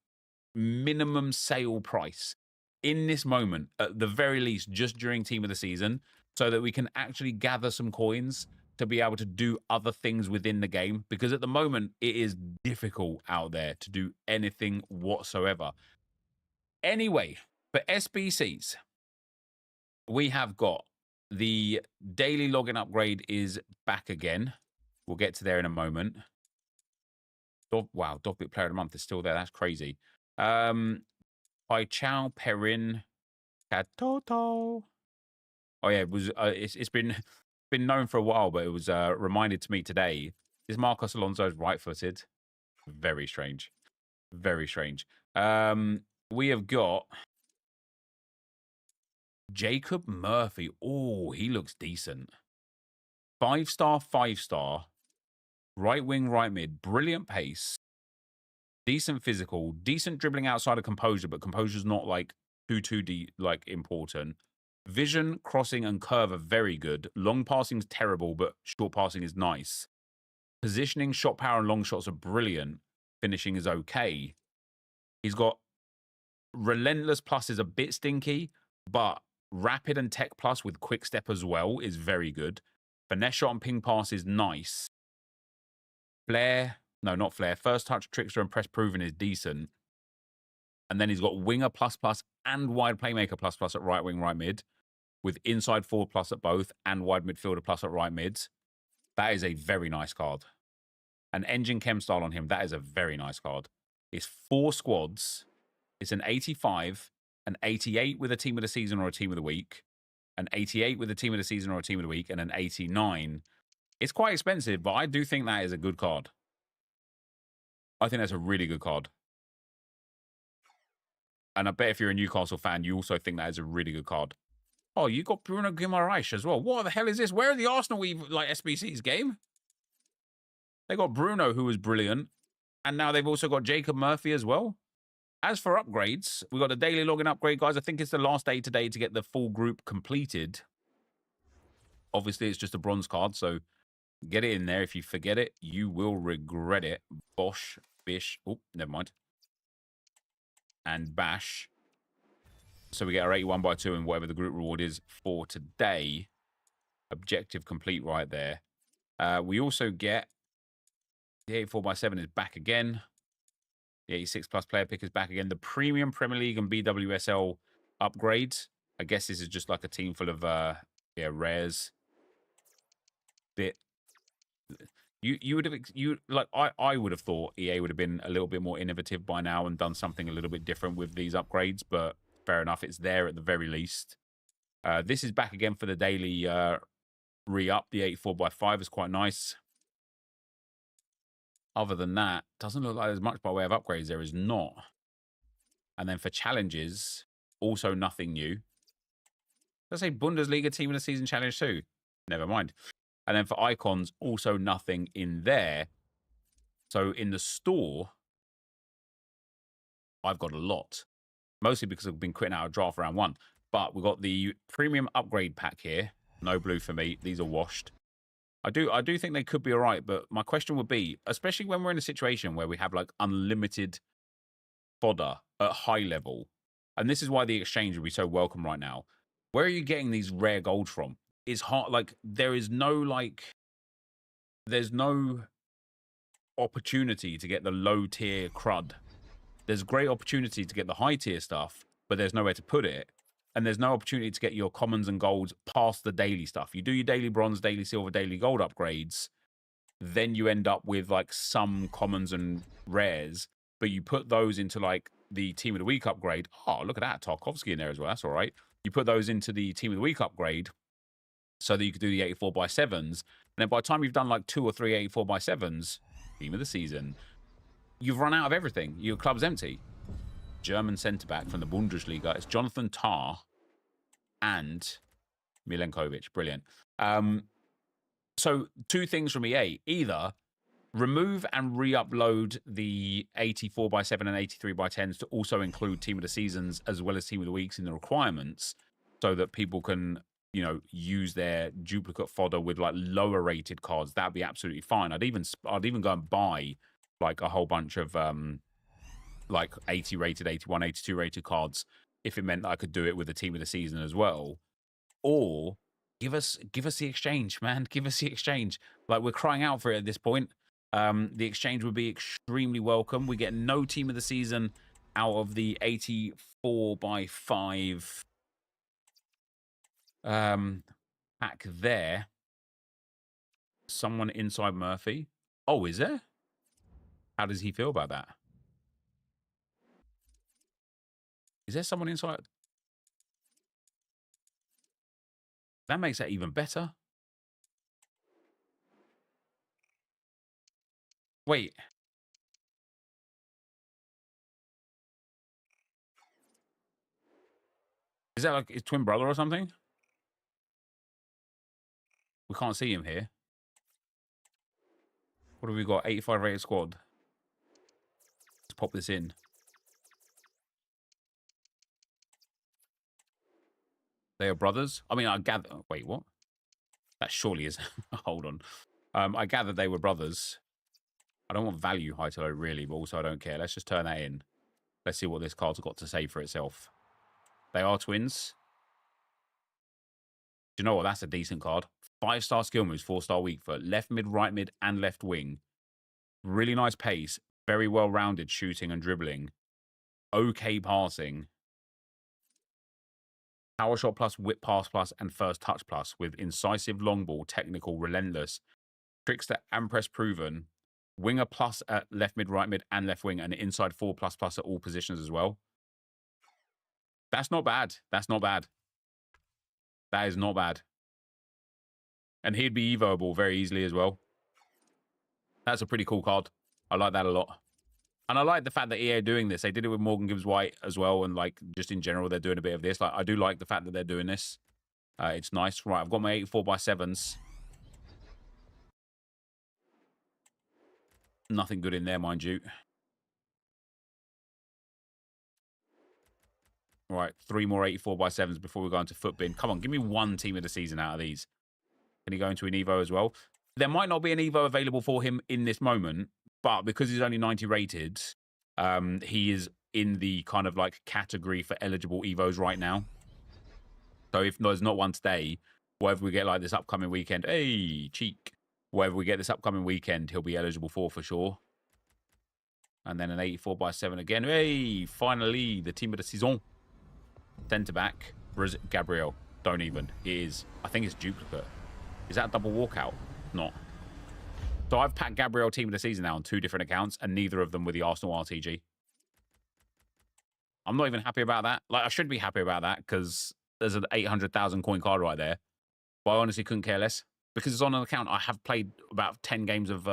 minimum sale price in this moment, at the very least, just during Team of the Season, so that we can actually gather some coins to be able to do other things within the game. Because at the moment, it is difficult out there to do anything whatsoever. Anyway, for SBCs, we have got the daily login upgrade is back again. We'll get to there in a moment. Wow, Dogbit Player of the Month is still there. That's crazy. By Chow Perrin Katoto. Oh yeah, it was. It's been known for a while, but it was reminded to me today. Is Marcos Alonso's right-footed? Very strange. Very strange. We have got Jacob Murphy. Oh, he looks decent. 5-star, 5-star. Right wing, right mid. Brilliant pace. Decent physical. Decent dribbling outside of composure, but composure's not like too like important. Vision, crossing, and curve are very good. Long passing's terrible, but short passing is nice. Positioning, shot power, and long shots are brilliant. Finishing is okay. He's got Relentless Plus is a bit stinky, but Rapid and Tech Plus with Quick Step as well is very good. Finesse Shot and Ping Pass is nice. Flair, no, not Flair. First Touch, Trickster, and Press Proven is decent. And then he's got Winger Plus Plus and Wide Playmaker Plus Plus at right wing, right mid, with Inside Forward Plus at both and Wide Midfielder Plus at right mids. That is a very nice card. An Engine Chem style on him, that is a very nice card. It's 4 squads. It's an 85, an 88 with a team of the season or a team of the week, an 88 with a team of the season or a team of the week, and an 89. It's quite expensive, but I do think that is a good card. I think that's a really good card. And I bet if you're a Newcastle fan, you also think that is a really good card. Oh, you got Bruno Guimaraes as well. What the hell is this? Where are the Arsenal SBCs game? They got Bruno, who was brilliant. And now they've also got Jacob Murphy as well. As for upgrades, we've got a daily login upgrade, guys. I think it's the last day today to get the full group completed. Obviously, it's just a bronze card, so get it in there. If you forget it, you will regret it. Bosh, Bish. Oh, never mind. And Bash. So we get our 81/2 and whatever the group reward is for today. Objective complete right there. We also get the 84/7 is back again. The 86 plus player pick is back again. The premium Premier League and BWSL upgrades. I guess this is just like a team full of rares. Bit. I would have thought EA would have been a little bit more innovative by now and done something a little bit different with these upgrades, but fair enough, it's there at the very least. This is back again for the daily re-up. The 84/5 is quite nice. Other than that, doesn't look like there's much by way of upgrades. There is not. And then for challenges, also nothing new. Let's say Bundesliga Team of the Season Challenge too. Never mind. And then for icons, also nothing in there. So in the store, I've got a lot. Mostly because I've been quitting out of draft round 1. But we've got the premium upgrade pack here. No blue for me. These are washed. I do think they could be all right, but my question would be, especially when we're in a situation where we have like unlimited fodder at high level, and this is why the exchange would be so welcome right now. Where are you getting these rare gold from? It's hard. Like there's no opportunity to get the low tier crud. There's great opportunity to get the high tier stuff, but there's nowhere to put it. And there's no opportunity to get your commons and golds past the daily stuff. You do your daily bronze, daily silver, daily gold upgrades. Then you end up with like some commons and rares, but you put those into like the team of the week upgrade. Oh, look at that. Tarkovsky in there as well. That's all right. You put those into the team of the week upgrade so that you could do the 84/7s. And then by the time you've done like 2 or 3 84/7s, team of the season, you've run out of everything. Your club's empty. German centre-back from the Bundesliga. It's Jonathan Tah and Milenkovic. Brilliant. So 2 things from EA. Either remove and re-upload the 84/7 and 83/10s to also include Team of the Seasons as well as Team of the Weeks in the requirements so that people can, you know, use their duplicate fodder with like lower rated cards. That'd be absolutely fine. I'd even go and buy like a whole bunch of like 80 rated, 81, 82 rated cards if it meant that I could do it with the Team of the Season as well. Or give us the exchange, man. Give us the exchange. Like we're crying out for it at this point. The exchange would be extremely welcome. We get no Team of the Season out of the 84/5 pack there. Someone inside Murphy. Oh, is there? How does he feel about that? Is there someone inside? That makes that even better. Wait. Is that like his twin brother or something? We can't see him here. What have we got? 85 rated squad. Let's pop this in. They are brothers? I mean, I gather... Wait, what? That surely is... Hold on. I gather they were brothers. I don't want value high to low, really, but also I don't care. Let's just turn that in. Let's see what this card's got to say for itself. They are twins. Do you know what? That's a decent card. 5-star skill moves, 4-star weak foot, left mid, right mid, and left wing. Really nice pace. Very well-rounded shooting and dribbling. Okay passing. Power shot plus, whip pass plus, and first touch plus with incisive long ball, technical, relentless, trickster and press proven, winger plus at left mid, right mid, and left wing, and inside 4++ at all positions as well. That's not bad. That's not bad. That is not bad. And he'd be evoable very easily as well. That's a pretty cool card. I like that a lot. And I like the fact that EA are doing this. They did it with Morgan Gibbs White as well. And like just in general, they're doing a bit of this. Like I do like the fact that they're doing this. It's nice. Right, I've got my 84x7s. Nothing good in there, mind you. Right, 3 more 84x7s before we go into foot bin. Come on, give me one team of the season out of these. Can he go into an Evo as well? There might not be an Evo available for him in this moment, but because he's only 90 rated, he is in the kind of like category for eligible Evos right now. So if there's not one today, whatever we get like this upcoming weekend, hey, cheek. Whatever we get this upcoming weekend, he'll be eligible for sure. And then an 84x7 again. Hey, finally, the team of the season. Centre back, Gabriel. Don't even. He is. I think it's duplicate. Is that a double walkout? Not. So I've packed Gabriel team of the season now on 2 different accounts, and neither of them with the Arsenal RTG. I'm not even happy about that. Like, I should be happy about that because there's an 800,000 coin card right there. But I honestly couldn't care less because it's on an account I have played about 10 games of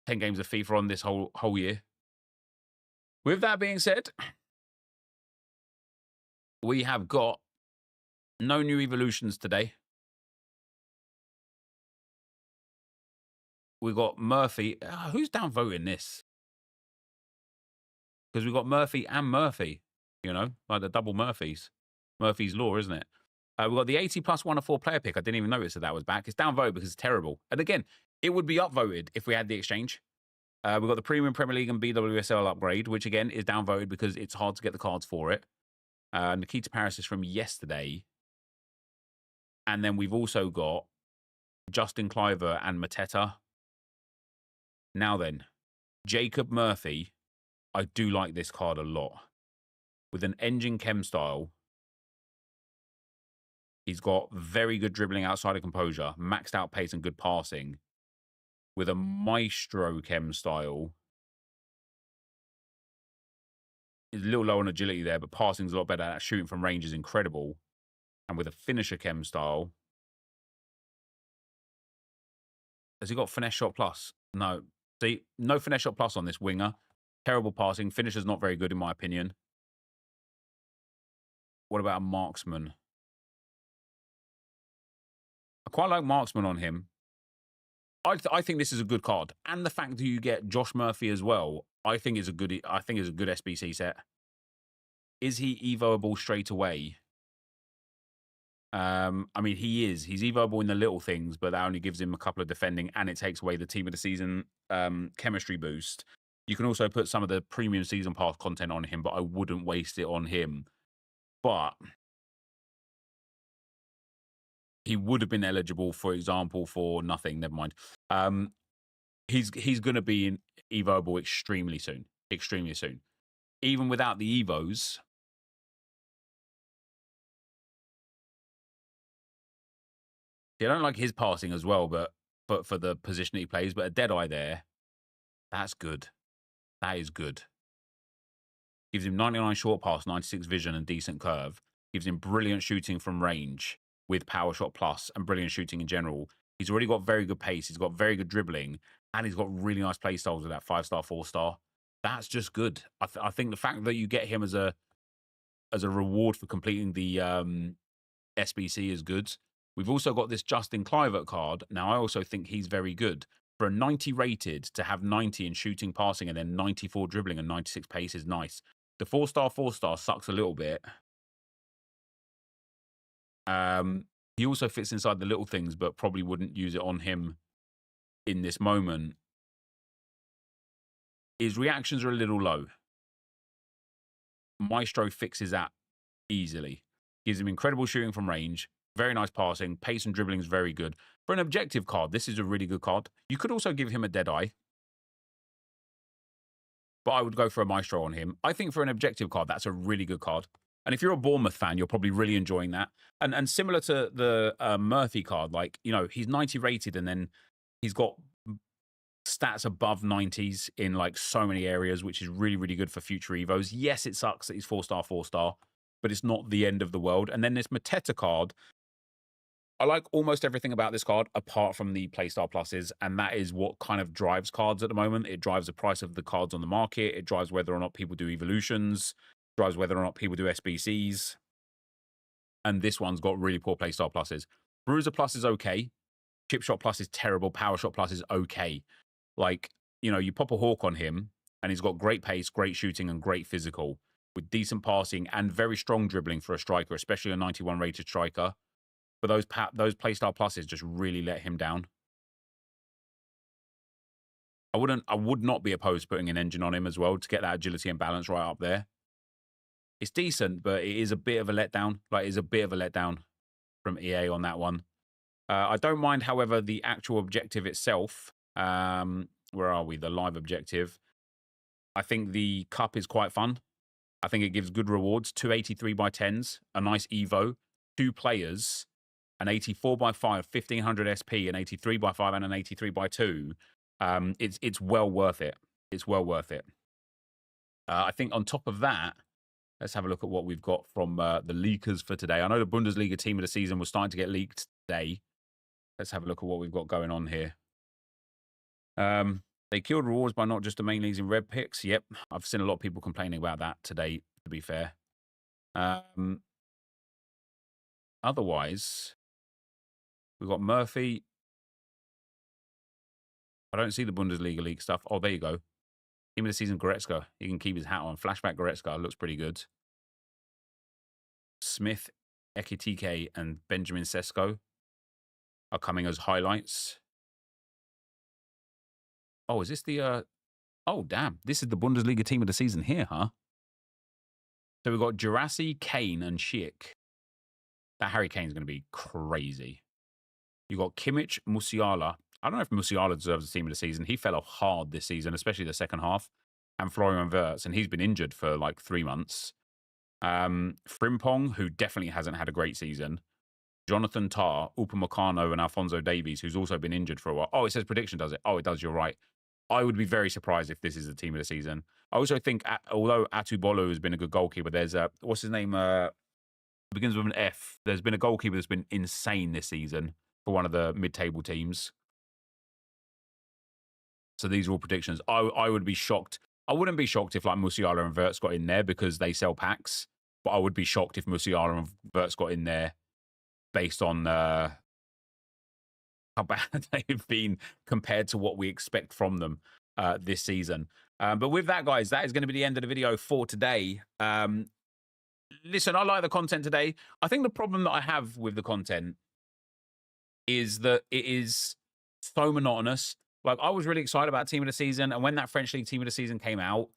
FIFA on this whole year. With that being said, we have got no new evolutions today. We've got Murphy. Who's downvoting this? Because we've got Murphy and Murphy, you know, like the double Murphys. Murphy's Law, isn't it? We've got the 80+ 104 player pick. I didn't even notice that was back. It's downvoted because it's terrible. And again, it would be upvoted if we had the exchange. We've got the Premium Premier League and BWSL upgrade, which again is downvoted because it's hard to get the cards for it. Nikita Paris is from yesterday. And then we've also got Justin Cliver and Mateta. Now then, Jacob Murphy, I do like this card a lot. With an engine chem style, he's got very good dribbling outside of composure, maxed out pace and good passing. With a maestro chem style, he's a little low on agility there, but passing's a lot better. Shooting from range is incredible. And with a finisher chem style, has he got finesse shot plus? No. See, no finesse shot plus on this winger. Terrible passing. Finisher's not very good in my opinion. What about a marksman? I quite like marksman on him. I think this is a good card. And the fact that you get Josh Murphy as well, I think is a good SBC set. Is he evoable straight away? I mean, he is. He's evoable in the little things, but that only gives him a couple of defending, and it takes away the team of the season chemistry boost. You can also put some of the premium season pass content on him, but I wouldn't waste it on him. But he would have been eligible, for example, for nothing. Never mind. He's going to be evoable extremely soon. Extremely soon. Even without the evos. I don't like his passing as well, but for the position that he plays. But a dead eye there, that's good. That is good. Gives him 99 short pass, 96 vision, and decent curve. Gives him brilliant shooting from range with power shot plus and brilliant shooting in general. He's already got very good pace. He's got very good dribbling, and he's got really nice play styles with that 5-star, 4-star. That's just good. I think the fact that you get him as a reward for completing the SBC is good. We've also got this Justin Clivert card. Now, I also think he's very good. For a 90 rated, to have 90 in shooting, passing, and then 94 dribbling and 96 pace is nice. The 4-star, 4-star sucks a little bit. He also fits inside the little things, but probably wouldn't use it on him in this moment. His reactions are a little low. Maestro fixes that easily. Gives him incredible shooting from range, very nice passing, pace and dribbling is very good. For an objective card, this is a really good card. You could also give him a Deadeye, but I would go for a Maestro on him. I think for an objective card, that's a really good card. And if you're a Bournemouth fan, you're probably really enjoying that. And similar to the Murphy card, like, you know, he's 90 rated and then he's got stats above 90s in like so many areas, which is really, really good for future Evos. Yes, it sucks that he's 4-star, 4-star, but it's not the end of the world. And then this Mateta card, I like almost everything about this card apart from the Playstyle pluses, and that is what kind of drives cards at the moment. It drives the price of the cards on the market. It drives whether or not people do evolutions, drives whether or not people do SBCs. And this one's got really poor Playstyle pluses. Bruiser plus is okay. Chip shot plus is terrible. Power shot plus is okay. Like, you know, you pop a Hawk on him and he's got great pace, great shooting, and great physical with decent passing and very strong dribbling for a striker, especially a 91 rated striker. But those Playstyle pluses just really let him down. I would not be opposed to putting an engine on him as well to get that agility and balance right up there. It's decent, but it is a bit of a letdown. Like, it's a bit of a letdown from EA on that one. I don't mind, however, the actual objective itself. Where are we? The live objective. I think the cup is quite fun. I think it gives good rewards. 283 by 10s, a nice Evo, 2 players, an 84 by 5, 1500 SP, an 83 by 5, and an 83 by 2. It's well worth it. It's well worth it. I think on top of that, let's have a look at what we've got from the leakers for today. I know the Bundesliga team of the season was starting to get leaked today. Let's have a look at what we've got going on here. They killed rewards by not just the main leagues in red picks. Yep, I've seen a lot of people complaining about that today, to be fair. Otherwise, we've got Murphy. I don't see the Bundesliga league stuff. Oh, there you go. Team of the season, Goretzka. He can keep his hat on. Flashback Goretzka looks pretty good. Smith, Ekitike, and Benjamin Sesko are coming as highlights. Oh, is this the... Oh, damn. This is the Bundesliga team of the season here, huh? So we've got Jurassi, Kane, and Schick. That Harry Kane's going to be crazy. You've got Kimmich, Musiala. I don't know if Musiala deserves the team of the season. He fell off hard this season, especially the second half. And Florian Wirtz, and he's been injured for like 3 months. Frimpong, who definitely hasn't had a great season. Jonathan Tah, Upamecano, and Alphonso Davies, who's also been injured for a while. Oh, it says prediction, does it? Oh, it does. You're right. I would be very surprised if this is the team of the season. I also think, although Atubolu has been a good goalkeeper, there's what's his name? Begins with an F. There's been a goalkeeper that's been insane this season for one of the mid-table teams. So these are all predictions. I would be shocked. I wouldn't be shocked if like Musiala and Wirtz got in there because they sell packs. But I would be shocked if Musiala and Wirtz got in there based on how bad they've been compared to what we expect from them this season. But with that, guys, that is going to be the end of the video for today. Listen, I like the content today. I think the problem that I have with the content is that it is so monotonous. Like, I was really excited about Team of the Season, and when that French League Team of the Season came out,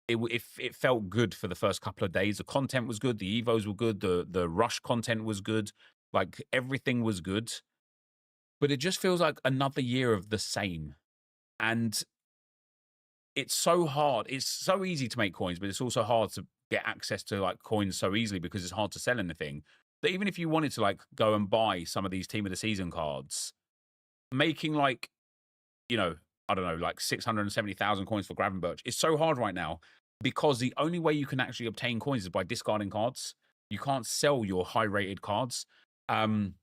it felt good for the first couple of days. The content was good, the Evos were good, the Rush content was good, like, everything was good. But it just feels like another year of the same. And it's so hard. It's so easy to make coins, but it's also hard to get access to, like, coins so easily because it's hard to sell anything. That even if you wanted to, like, go and buy some of these Team of the Season cards, making, like, you know, I don't know, like 670,000 coins for Gravenberch. It's so hard right now because the only way you can actually obtain coins is by discarding cards. You can't sell your high-rated cards. And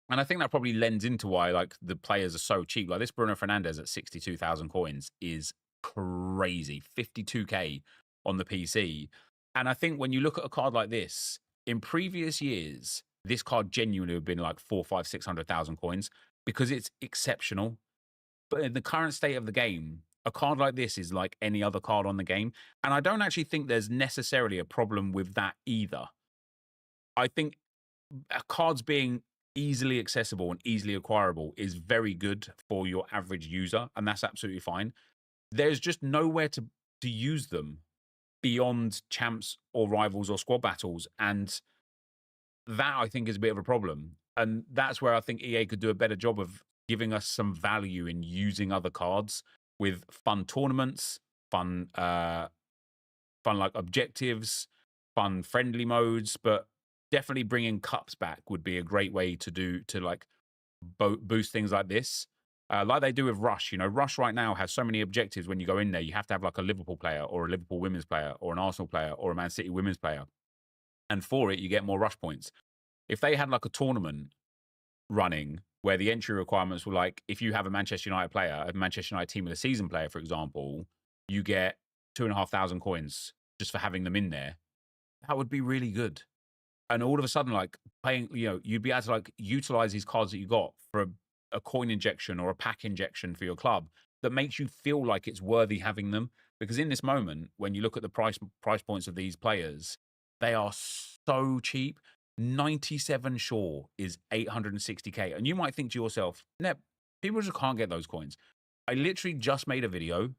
I think that probably lends into why, like, the players are so cheap. Like, this Bruno Fernandes at 62,000 coins is crazy. 52k on the PC. And I think when you look at a card like this, in previous years, this card genuinely would have been like 400, 500, 600,000 coins because it's exceptional. But in the current state of the game, a card like this is like any other card on the game. And I don't actually think there's necessarily a problem with that either. I think cards being easily accessible and easily acquirable is very good for your average user, and that's absolutely fine. There's just nowhere to use them beyond champs or rivals or squad battles. And that, I think, is a bit of a problem. And that's where I think EA could do a better job of giving us some value in using other cards with fun tournaments, fun like objectives, fun friendly modes, but definitely bringing cups back would be a great way to like boost things like this. Like they do with Rush. You know, Rush right now has so many objectives. When you go in there, you have to have like a Liverpool player or a Liverpool women's player or an Arsenal player or a Man City women's player. And for it, you get more Rush points. If they had like a tournament running where the entry requirements were like, if you have a Manchester United player, a Manchester United team of the season player, for example, you get 2,500 coins just for having them in there. That would be really good. And all of a sudden, like playing, you know, you'd be able to like utilize these cards that you got for a coin injection or a pack injection for your club that makes you feel like it's worthy having them. Because in this moment, when you look at the price points of these players, they are so cheap. 97 Shaw is 860k. And you might think to yourself, Nep, people just can't get those coins. I literally just made a video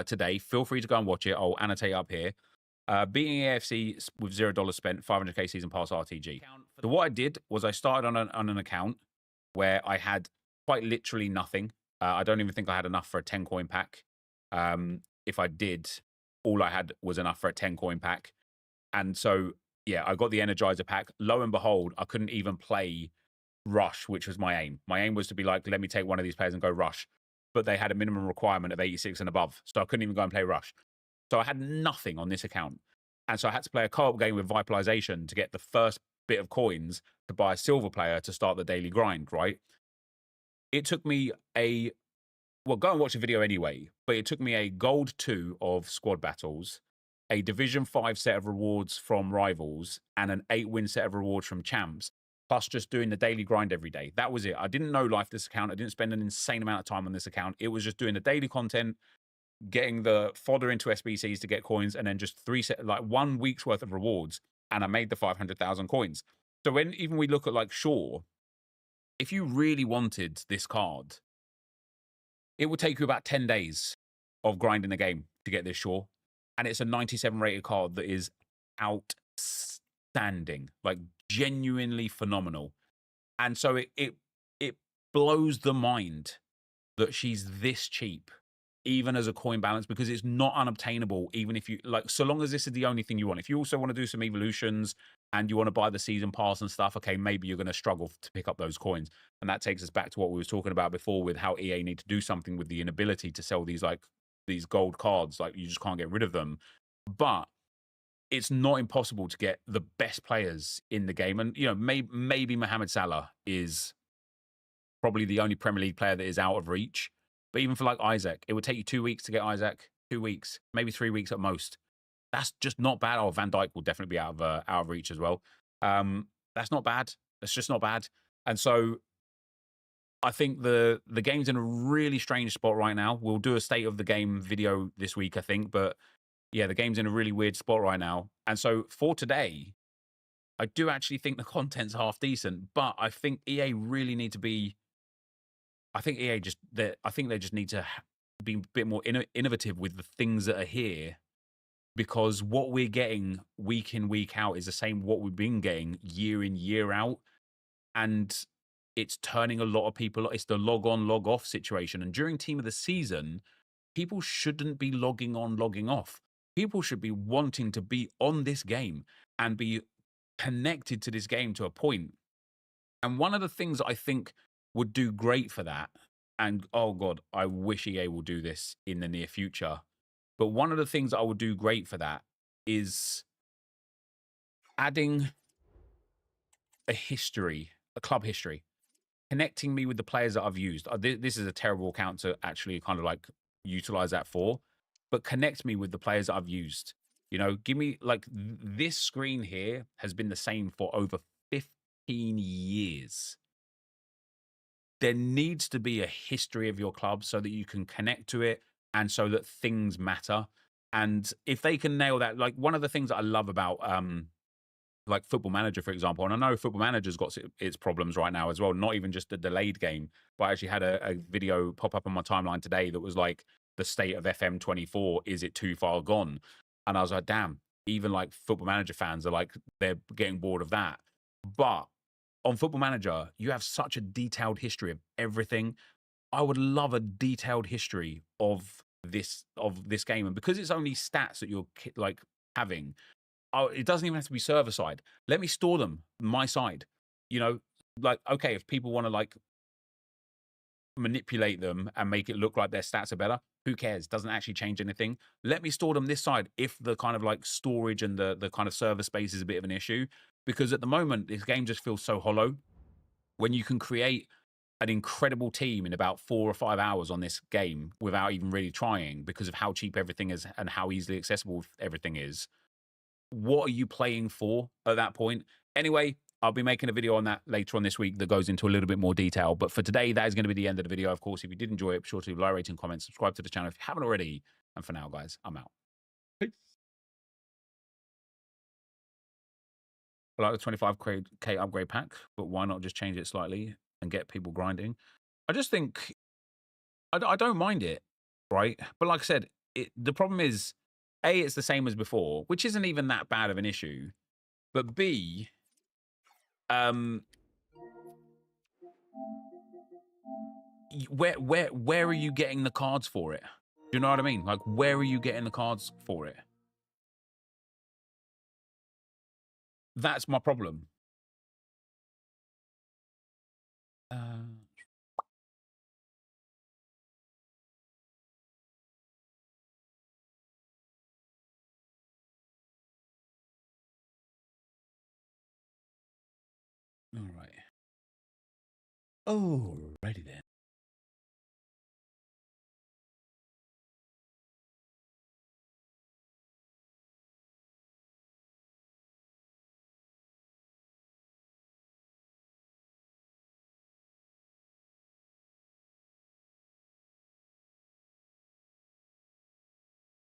today. Feel free to go and watch it. I'll annotate up here. Beating AFC with $0 spent, 500k season pass RTG. So what I did was I started on an account where I had quite literally nothing. I don't even think I had enough for a 10 coin pack. If I did, all I had was enough for a 10 coin pack. And so, yeah, I got the Energizer pack. Lo and behold, I couldn't even play Rush, which was my aim. My aim was to be like, let me take one of these players and go Rush. But they had a minimum requirement of 86 and above. So I couldn't even go and play Rush. So I had nothing on this account. And so I had to play a co-op game with Vitalization to get the first bit of coins to buy a silver player to start the daily grind, right? It took me well, go and watch the video anyway, but it took me a gold 2 of squad battles, a division 5 set of rewards from rivals, and an 8-win set of rewards from champs, plus just doing the daily grind every day. That was it. I didn't know life this account. I didn't spend an insane amount of time on this account. It was just doing the daily content, getting the fodder into SBCs to get coins, and then just 1 week's worth of rewards, and I made the 500,000 coins. So when even we look at like Shaw, if you really wanted this card, it would take you about 10 days of grinding the game to get this Shaw. And it's a 97 rated card that is outstanding, like genuinely phenomenal. And so it blows the mind that she's this cheap, even as a coin balance, because it's not unobtainable, even if you like, so long as this is the only thing you want. If you also want to do some evolutions and you want to buy the season pass and stuff, okay, maybe you're going to struggle to pick up those coins. And that takes us back to what we were talking about before with how EA need to do something with the inability to sell these gold cards. Like, you just can't get rid of them. But it's not impossible to get the best players in the game. And, you know, maybe Mohamed Salah is probably the only Premier League player that is out of reach. But even for like Isaac, it would take you 2 weeks to get Isaac, 2 weeks, maybe 3 weeks at most. That's just not bad. Oh, Van Dijk will definitely be out of reach as well. That's not bad. That's just not bad. And so I think the game's in a really strange spot right now. We'll do a state of the game video this week, I think. But yeah, the game's in a really weird spot right now. And so for today, I do actually think the content's half decent. But I think EA really need to be... I think they just need to be a bit more innovative with the things that are here, because what we're getting week in, week out is the same what we've been getting year in, year out. And it's turning a lot of people, it's the log on, log off situation. And during team of the season, people shouldn't be logging on, logging off. People should be wanting to be on this game and be connected to this game to a point. And one of the things that I think would do great for that, and oh God, I wish EA will do this in the near future, but one of the things that I would do great for that is adding a history, a club history, connecting me with the players that I've used. This is a terrible account to actually kind of like utilize that for, but connect me with the players that I've used. You know, give me like this screen here has been the same for over 15 years. There needs to be a history of your club so that you can connect to it and so that things matter. And if they can nail that, like one of the things that I love about like Football Manager, for example, and I know Football Manager's got its problems right now as well, not even just the delayed game, but I actually had a video pop up on my timeline today that was like the state of FM24, is it too far gone? And I was like, damn, even like Football Manager fans are like, they're getting bored of that. But on Football Manager, you have such a detailed history of everything. I would love a detailed history of this game. And because it's only stats that you're like having, it doesn't even have to be server side. Let me store them my side. You know, like, okay, if people want to like manipulate them and make it look like their stats are better, who cares? Doesn't actually change anything. Let me store them this side if the kind of like storage and the kind of server space is a bit of an issue. Because at the moment, this game just feels so hollow. When you can create an incredible team in about 4 or 5 hours on this game without even really trying, because of how cheap everything is and how easily accessible everything is, what are you playing for at that point? Anyway, I'll be making a video on that later on this week that goes into a little bit more detail. But for today, that is going to be the end of the video. Of course, if you did enjoy it, be sure to leave a like, rating, comment, subscribe to the channel if you haven't already. And for now, guys, I'm out. Peace. I like the 25k upgrade pack, but why not just change it slightly and get people grinding? I just think I don't mind it, right? But like I said, the problem is, A, it's the same as before, which isn't even that bad of an issue. But B, where are you getting the cards for it? Do you know what I mean? Like, where are you getting the cards for it? That's my problem. All right. Alrighty then.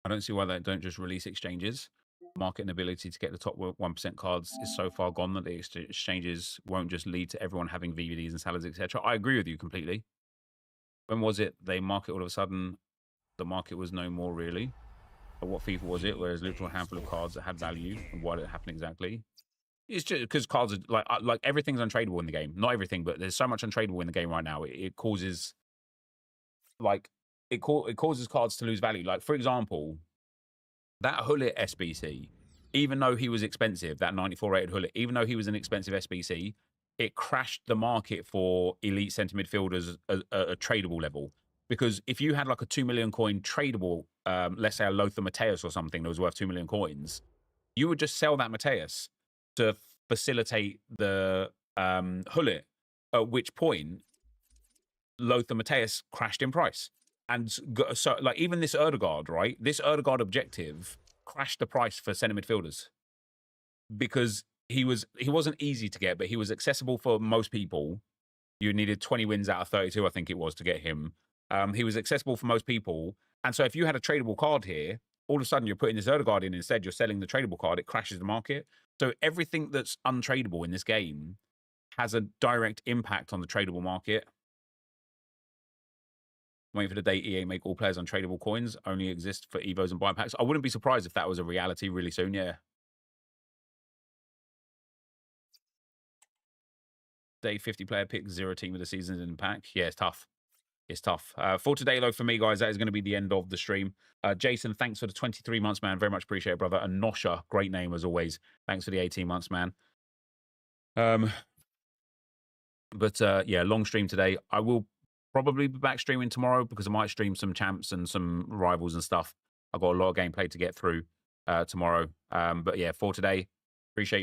I don't see why they don't just release exchanges. Market and ability to get the top 1% cards is so far gone that the exchanges won't just lead to everyone having VVDs and salads, etc. I agree with you completely. When was it they market all of a sudden? The market was no more really. But what FIFA was it? Where there's literally a handful of cards that had value, and why did it happen exactly? It's just because cards are like everything's untradeable in the game. Not everything, but there's so much untradeable in the game right now. It causes like it causes cards to lose value. Like for example, that Hullet SBC, even though he was expensive, that 94 rated Hullet, even though he was an expensive SBC, it crashed the market for elite centre midfielders at a tradable level. Because if you had like a 2 million coin tradable, let's say a Lothar Matthäus or something that was worth 2 million coins, you would just sell that Matthäus to facilitate the Hullet, at which point Lothar Matthäus crashed in price. And so, like, even this Erdegaard, right? This Erdegaard objective crashed the price for centre midfielders because he wasn't easy to get, but he was accessible for most people. You needed 20 wins out of 32, I think it was, to get him. He was accessible for most people. And so if you had a tradable card here, all of a sudden you're putting this Erdegaard in instead, you're selling the tradable card, it crashes the market. So everything that's untradeable in this game has a direct impact on the tradable market. Waiting for the day EA make all players untradeable coins only exist for Evos and buy-packs. I wouldn't be surprised if that was a reality really soon, yeah. Day 50 player pick, 0 team of the season in the pack. Yeah, it's tough. It's tough. For today, though, for me, guys, that is going to be the end of the stream. Jason, thanks for the 23 months, man. Very much appreciate it, brother. And Nosha, great name as always. Thanks for the 18 months, man. Yeah, long stream today. I will probably be back streaming tomorrow because I might stream some champs and some rivals and stuff. I've got a lot of gameplay to get through tomorrow. But yeah, for today, appreciate